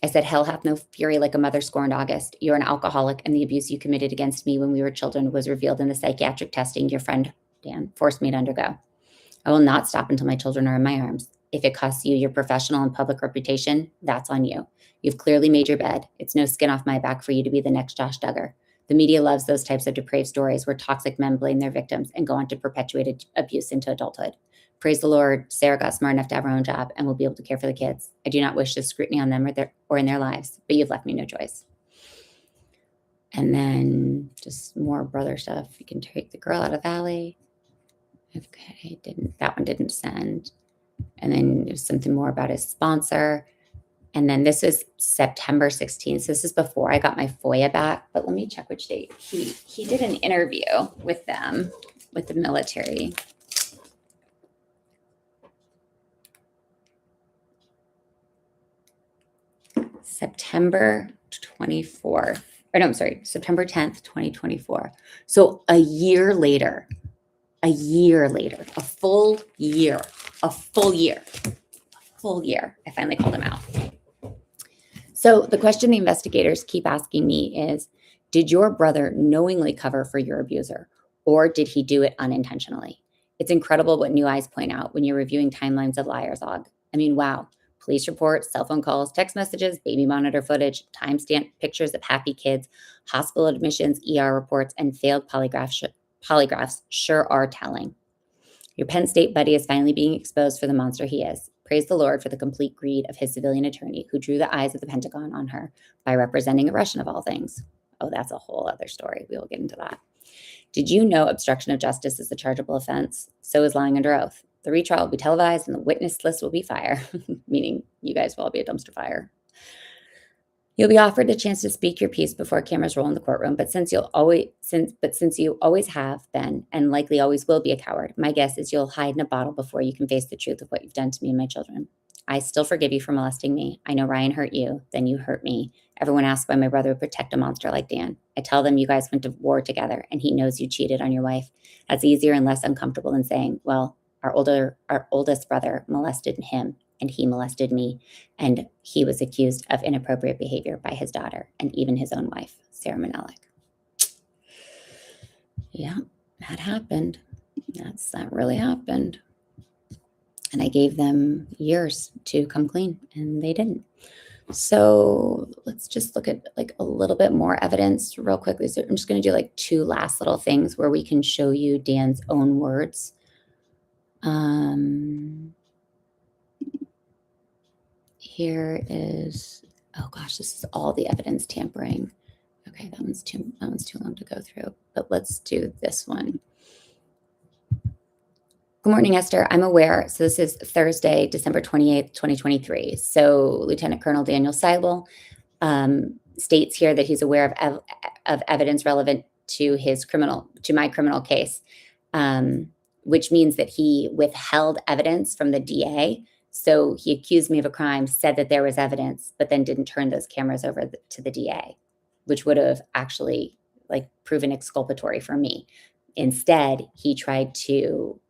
I said, hell hath no fury like a mother scorned August. You're an alcoholic, and the abuse you committed against me when we were children was revealed in the psychiatric testing your friend, Dan, forced me to undergo. I will not stop until my children are in my arms. If it costs you your professional and public reputation, that's on you. You've clearly made your bed. It's no skin off my back for you to be the next Josh Duggar. The media loves those types of depraved stories where toxic men blame their victims and go on to perpetuate abuse into adulthood. Praise the Lord, Sarah got smart enough to have her own job and will be able to care for the kids. I do not wish this scrutiny on them or in their lives, but you've left me no choice. And then just more brother stuff. You can take the girl out of Valley. Okay, that one didn't send. And then there's something more about his sponsor. And then this is September 16th. So this is before I got my FOIA back, but let me check which date. He did an interview with them, with the military. September 24th, or no, I'm sorry, September 10th, 2024. So a full year, I finally called him out. So the question the investigators keep asking me is, did your brother knowingly cover for your abuser, or did he do it unintentionally? It's incredible what new eyes point out when you're reviewing timelines of liars log. I mean, wow. Police reports, cell phone calls, text messages, baby monitor footage, timestamp pictures of happy kids, hospital admissions, ER reports, and failed polygraphs sure are telling. Your Penn State buddy is finally being exposed for the monster he is. Praise the Lord for the complete greed of his civilian attorney who drew the eyes of the Pentagon on her by representing a Russian of all things. Oh, that's a whole other story. We will get into that. Did you know obstruction of justice is a chargeable offense? So is lying under oath. The retrial will be televised and the witness list will be fire, meaning you guys will all be a dumpster fire. You'll be offered the chance to speak your piece before cameras roll in the courtroom, but since you always have been and likely always will be a coward, my guess is you'll hide in a bottle before you can face the truth of what you've done to me and my children. I still forgive you for molesting me. I know Ryan hurt you, then you hurt me. Everyone asks why my brother would protect a monster like Dan. I tell them you guys went to war together and he knows you cheated on your wife. That's easier and less uncomfortable than saying, well, our oldest brother molested him and he molested me, and he was accused of inappropriate behavior by his daughter and even his own wife, Sarah Manelik. Yeah, that happened. That really happened. And I gave them years to come clean and they didn't. So let's just look at like a little bit more evidence real quickly. So I'm just going to do like 2 last little things where we can show you Dan's own words. Here is, oh gosh, this is all the evidence tampering. Okay, that one's too long to go through, but let's do this one. Good morning, Esther. I'm aware. So this is Thursday, December 28th, 2023. So Lieutenant Colonel Daniel Seibel states here that he's aware of evidence relevant to my criminal case, which means that he withheld evidence from the DA. So he accused me of a crime, said that there was evidence, but then didn't turn those cameras over to the DA, which would have actually like proven exculpatory for me. Instead, he tried to,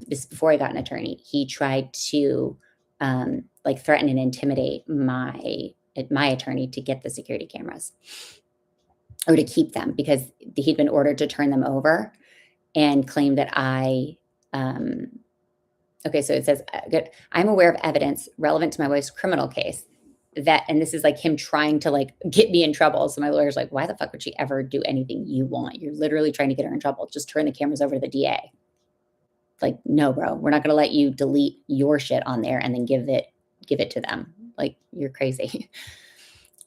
this before I got an attorney, he tried to like threaten and intimidate my attorney to get the security cameras or to keep them because he'd been ordered to turn them over and claimed that okay, so it says, I'm aware of evidence relevant to my wife's criminal case and this is like him trying to like get me in trouble. So my lawyer's like, why the fuck would she ever do anything you want? You're literally trying to get her in trouble. Just turn the cameras over to the DA. Like, no, bro, we're not going to let you delete your shit on there and then give it to them. Like, you're crazy.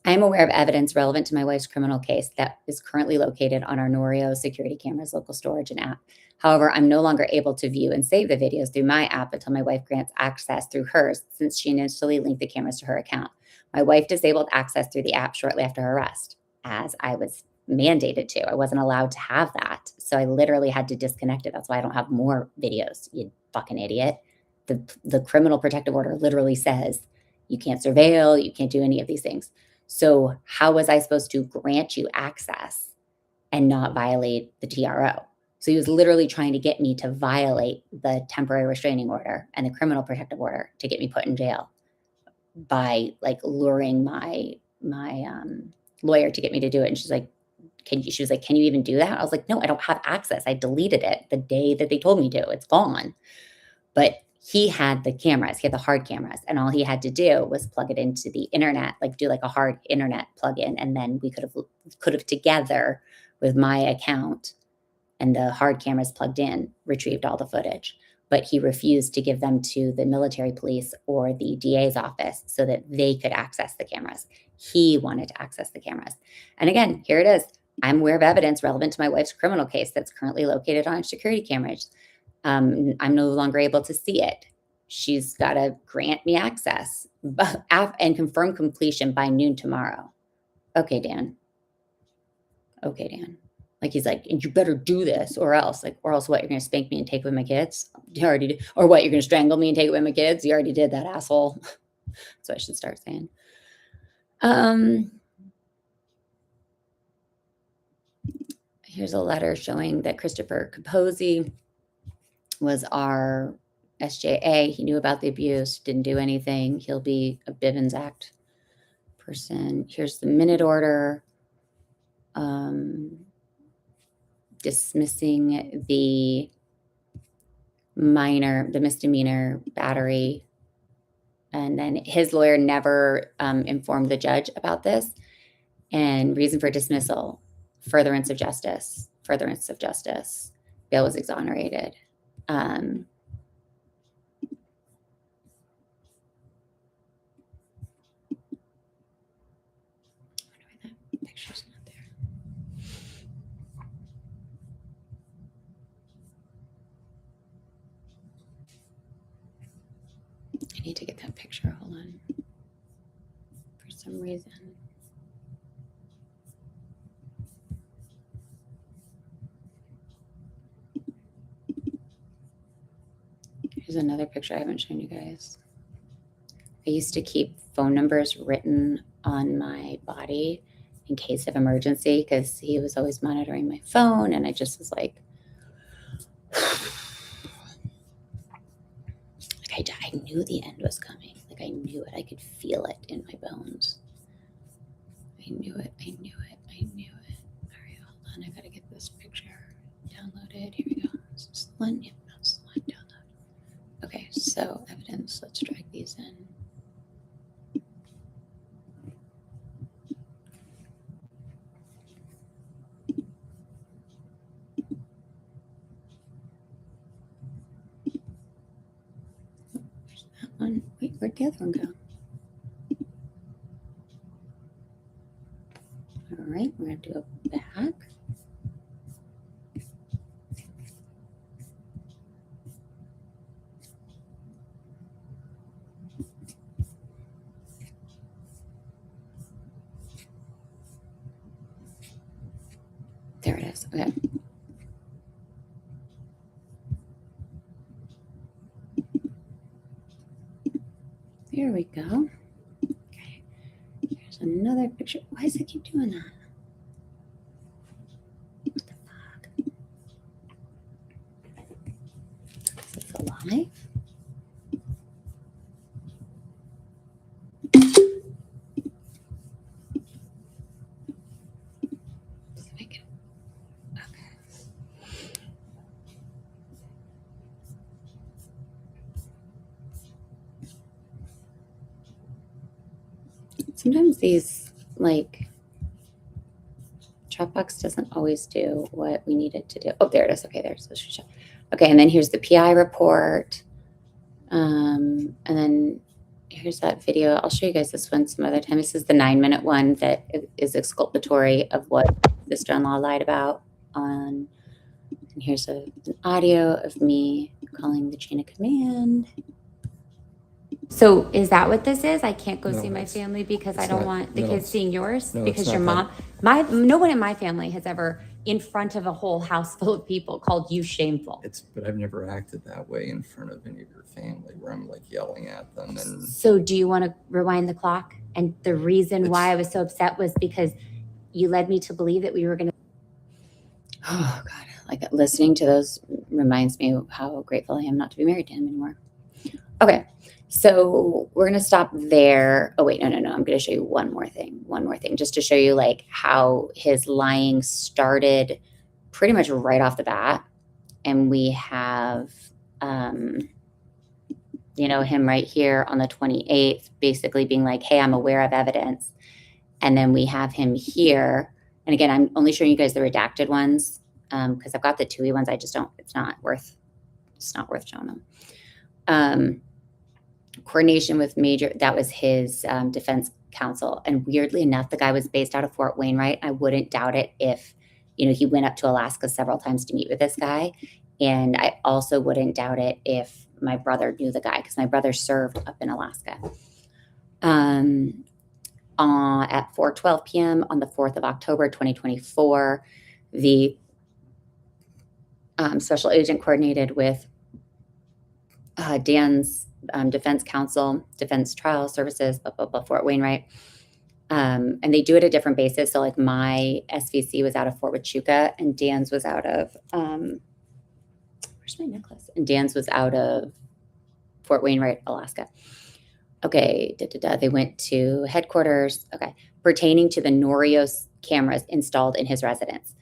I am aware of evidence relevant to my wife's criminal case that is currently located on our Norio security cameras, local storage, and app. However, I'm no longer able to view and save the videos through my app until my wife grants access through hers, since she initially linked the cameras to her account. My wife disabled access through the app shortly after her arrest, as I was mandated to. I wasn't allowed to have that. So I literally had to disconnect it. That's why I don't have more videos, you fucking idiot. The criminal protective order literally says you can't surveil, you can't do any of these things. So how was I supposed to grant you access and not violate the TRO? So he was literally trying to get me to violate the temporary restraining order and the criminal protective order to get me put in jail by like luring my lawyer to get me to do it. And she's like, can you even do that? I was like, no, I don't have access. I deleted it the day that they told me to. It's gone. But he had the cameras, he had the hard cameras, and all he had to do was plug it into the internet, like do like a hard internet plug-in, and then we could have together with my account and the hard cameras plugged in, retrieved all the footage. But he refused to give them to the military police or the DA's office so that they could access the cameras. He wanted to access the cameras. And again, here it is. I'm aware of evidence relevant to my wife's criminal case that's currently located on security cameras. I'm no longer able to see it. She's got to grant me access and confirm completion by noon tomorrow. Okay, Dan. Okay, Dan. Like, he's like, and you better do this or else. Like, or else what? You're going to spank me and take away my kids? You already did. Or what? You're going to strangle me and take away my kids? You already did that, asshole. That's what I should start saying. Here's a letter showing that Christopher Capozzi was our SJA. He knew about the abuse, didn't do anything. He'll be a Bivens Act person. Here's the minute order dismissing the misdemeanor battery. And then his lawyer never informed the judge about this. And reason for dismissal, furtherance of justice. Bail was exonerated. Picture's not there. I need to get that picture. Hold on. For some reason. Here's another picture I haven't shown you guys. I used to keep phone numbers written on my body in case of emergency because he was always monitoring my phone, and I just was like I knew the end was coming. Like, I knew it. I could feel it in my bones. I knew it. All right, hold on. I gotta get this picture downloaded. Here we go. Is this the one? Yep, that's the one. Download. Okay, so evidence. Let's drag these in. One. Wait, where'd the other one go? All right, we're going to go back. There it is. Okay. There we go. Okay. Here's another picture. Why does it keep doing that? What the fuck? Is this alive? Let's make it. Okay. Sometimes these, like, Dropbox doesn't always do what we need it to do. Oh, there it is. Okay, there's the show. Okay, and then here's the PI report. And then here's that video. I'll show you guys this one some other time. This is the 9-minute one that is exculpatory of what sister-in-law lied about on. And here's an audio of me calling the chain of command. So is that what this is? I can't go see my family because I don't want the kids seeing yours? Because your mom, no one in my family has ever, in front of a whole house full of people, called you shameful. But I've never acted that way in front of any of your family where I'm like yelling at them. And So do you want to rewind the clock? And the reason why I was so upset was because you led me to believe that we were going to. Oh, God. Like listening to those reminds me of how grateful I am not to be married to him anymore. Okay. So we're going to stop there. Oh, wait. No. I'm going to show you one more thing, just to show you like how his lying started pretty much right off the bat. And we have, him right here on the 28th, basically being like, hey, I'm aware of evidence. And then we have him here. And again, I'm only showing you guys the redacted ones because I've got the TUI ones. I just don't, it's not worth showing them. Coordination with Major, that was his defense counsel. And weirdly enough, the guy was based out of Fort Wainwright. I wouldn't doubt it if, he went up to Alaska several times to meet with this guy. And I also wouldn't doubt it if my brother knew the guy because my brother served up in Alaska. At 4:12 p.m. on the 4th of October, 2024, the special agent coordinated with Dan's defense counsel, defense trial services, Fort Wainwright. And they do it at different bases. So like my SVC was out of Fort Huachuca and Dan's was out of, where's my necklace? And Dan's was out of Fort Wainwright, Alaska. Okay, they went to headquarters. Okay, pertaining to the Norios cameras installed in his residence.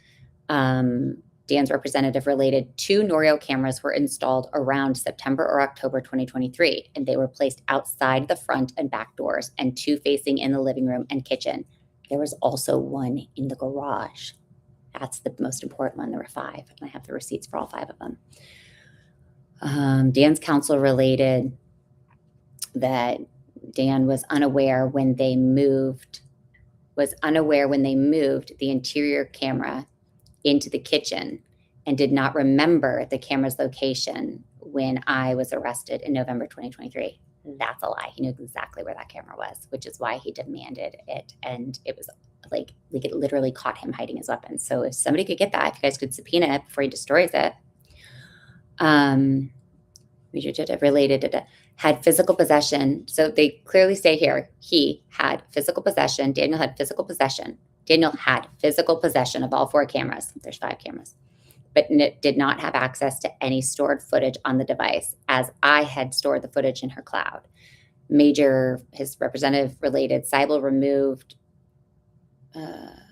Dan's representative related 2 Norio cameras were installed around September or October 2023, and they were placed outside the front and back doors and 2 facing in the living room and kitchen. There was also 1 in the garage. That's the most important one. There were 5, and I have the receipts for all 5 of them. Dan's counsel related that Dan was unaware when they moved the interior camera into the kitchen and did not remember the camera's location when I was arrested in November 2023. That's a lie. He knew exactly where that camera was, which is why he demanded it. And it was like it literally caught him hiding his weapon. So if somebody could get that, if you guys could subpoena it before he destroys it. Related had physical possession. So they clearly say here, he had physical possession. Daniel had physical possession. Daniel had physical possession of all 4 cameras. There's 5 cameras, but did not have access to any stored footage on the device as I had stored the footage in her cloud. His representative related, Seibel removed,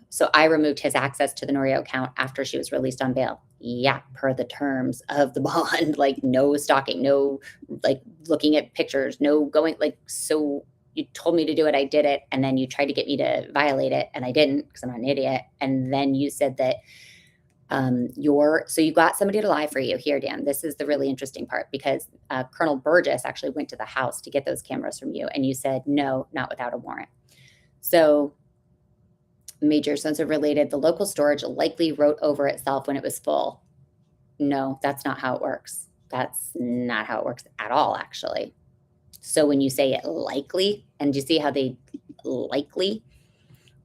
so I removed his access to the Norio account after she was released on bail. Yeah, per the terms of the bond, like no stalking, no like looking at pictures, no going so you told me to do it, I did it, and then you tried to get me to violate it, and I didn't because I'm not an idiot. And then you said that so you got somebody to lie for you here, Dan. This is the really interesting part because Colonel Burgess actually went to the house to get those cameras from you, and you said no, not without a warrant. So Major sensor related, the local storage likely wrote over itself when it was full. No, that's not how it works. That's not how it works at all, actually. So when you say it likely, and you see how they likely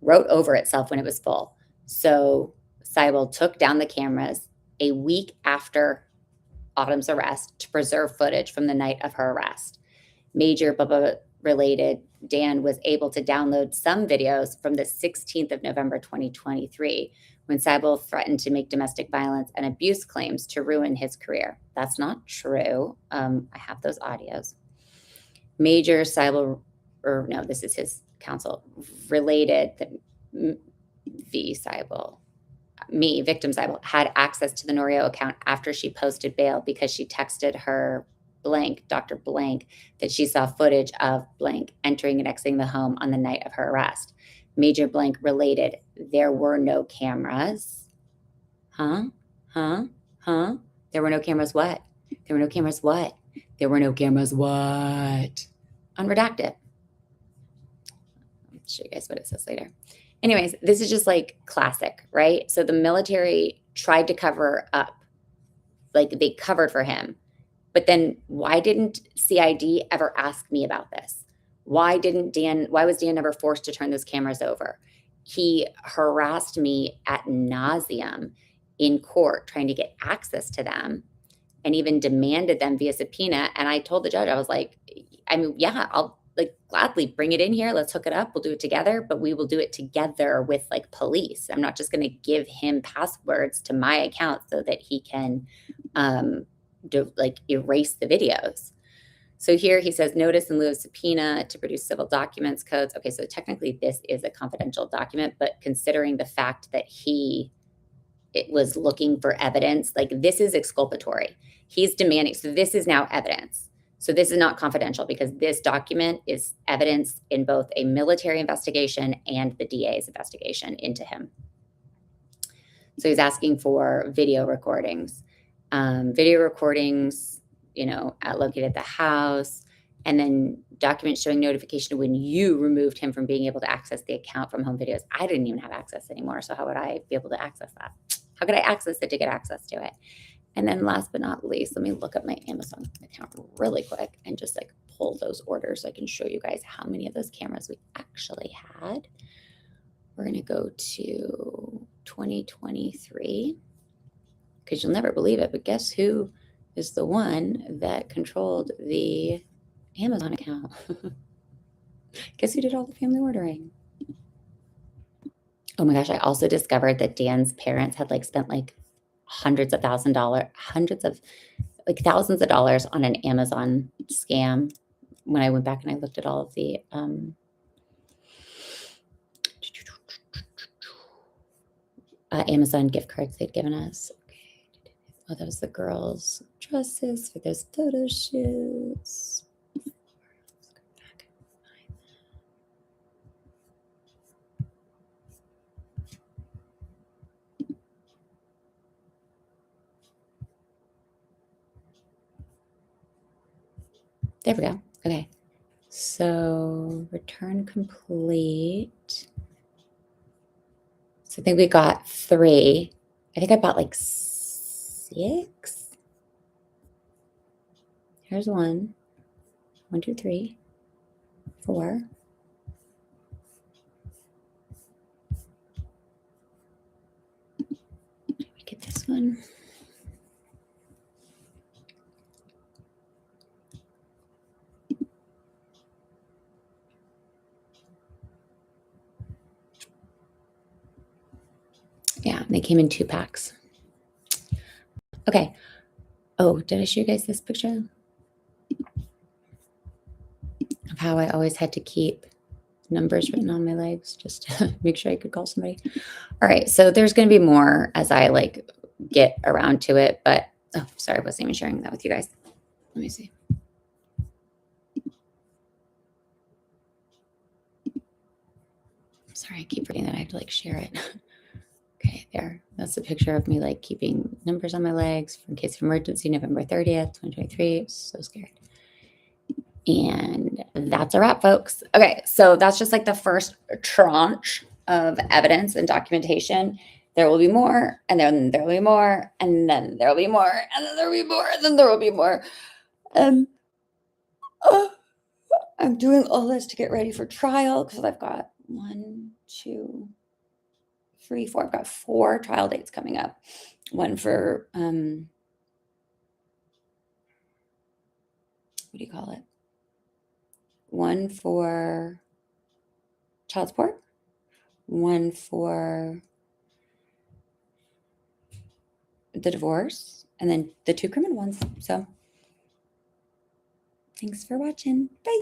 wrote over itself when it was full. So Seibel took down the cameras a week after Autumn's arrest to preserve footage from the night of her arrest. Major related, Dan was able to download some videos from the 16th of November 2023 when Seibel threatened to make domestic violence and abuse claims to ruin his career. That's not true. I have those audios. Major Seibel, or no, this is his counsel, related that victim Seibel, had access to the Norio account after she posted bail because she texted her blank, Dr. Blank, that she saw footage of blank entering and exiting the home on the night of her arrest. Major Blank related, there were no cameras. There were no cameras what? There were no cameras what? There were no cameras what? unredact it. I'll show you guys what it says later. Anyways, this is just like classic, right? So the military tried to cover up, like they covered for him. But then why didn't CID ever ask me about this? Why was Dan never forced to turn those cameras over? He harassed me at nauseum in court trying to get access to them and even demanded them via subpoena. And I told the judge, I was like, I mean, yeah, I'll like gladly bring it in here. Let's hook it up. We'll do it together, but we will do it together with like police. I'm not just going to give him passwords to my account so that he can erase the videos. So here he says notice in lieu of subpoena to produce civil documents codes. Okay, so technically this is a confidential document, but considering the fact that it was looking for evidence, like this is exculpatory. He's demanding, so this is now evidence. So this is not confidential because this document is evidence in both a military investigation and the DA's investigation into him. So he's asking for video recordings. Located at the house, and then documents showing notification of when you removed him from being able to access the account from home videos. I didn't even have access anymore, so how would I be able to access that? How could I access it to get access to it? And then last but not least, let me look at my Amazon account really quick and just like pull those orders so I can show you guys how many of those cameras we actually had. We're going to go to 2023 because you'll never believe it, but guess who is the one that controlled the Amazon account? Guess who did all the family ordering? Oh my gosh, I also discovered that Dan's parents had like spent like thousands of dollars on an Amazon scam when I went back and I looked at all of the Amazon gift cards they'd given us. Oh, that was the girls' dresses for those photo shoots. There we go. Okay. So return complete. So I think we got 3. I think I bought like 6. Here's 1, 1, 2, 3, 4. Let me get this one. Yeah, they came in 2 packs. Okay. Oh, did I show you guys this picture? Of how I always had to keep numbers written on my legs just to make sure I could call somebody. All right, so there's going to be more as I like get around to it, but oh, sorry, I wasn't even sharing that with you guys. Let me see. Sorry, I keep forgetting that I have to like share it. Okay, there. That's a picture of me like keeping numbers on my legs in case of emergency, November 30th, 2023. So scared. And that's a wrap, folks. Okay, so that's just like the first tranche of evidence and documentation. There will be more, and then there will be more, and then there will be more, and then there will be more, and then there will be more. And I'm doing all this to get ready for trial because I've got 1, 2, 3, 4. I've got 4 trial dates coming up. One for what do you call it? One for child support, one for the divorce, and then the 2 criminal ones. So thanks for watching. Bye.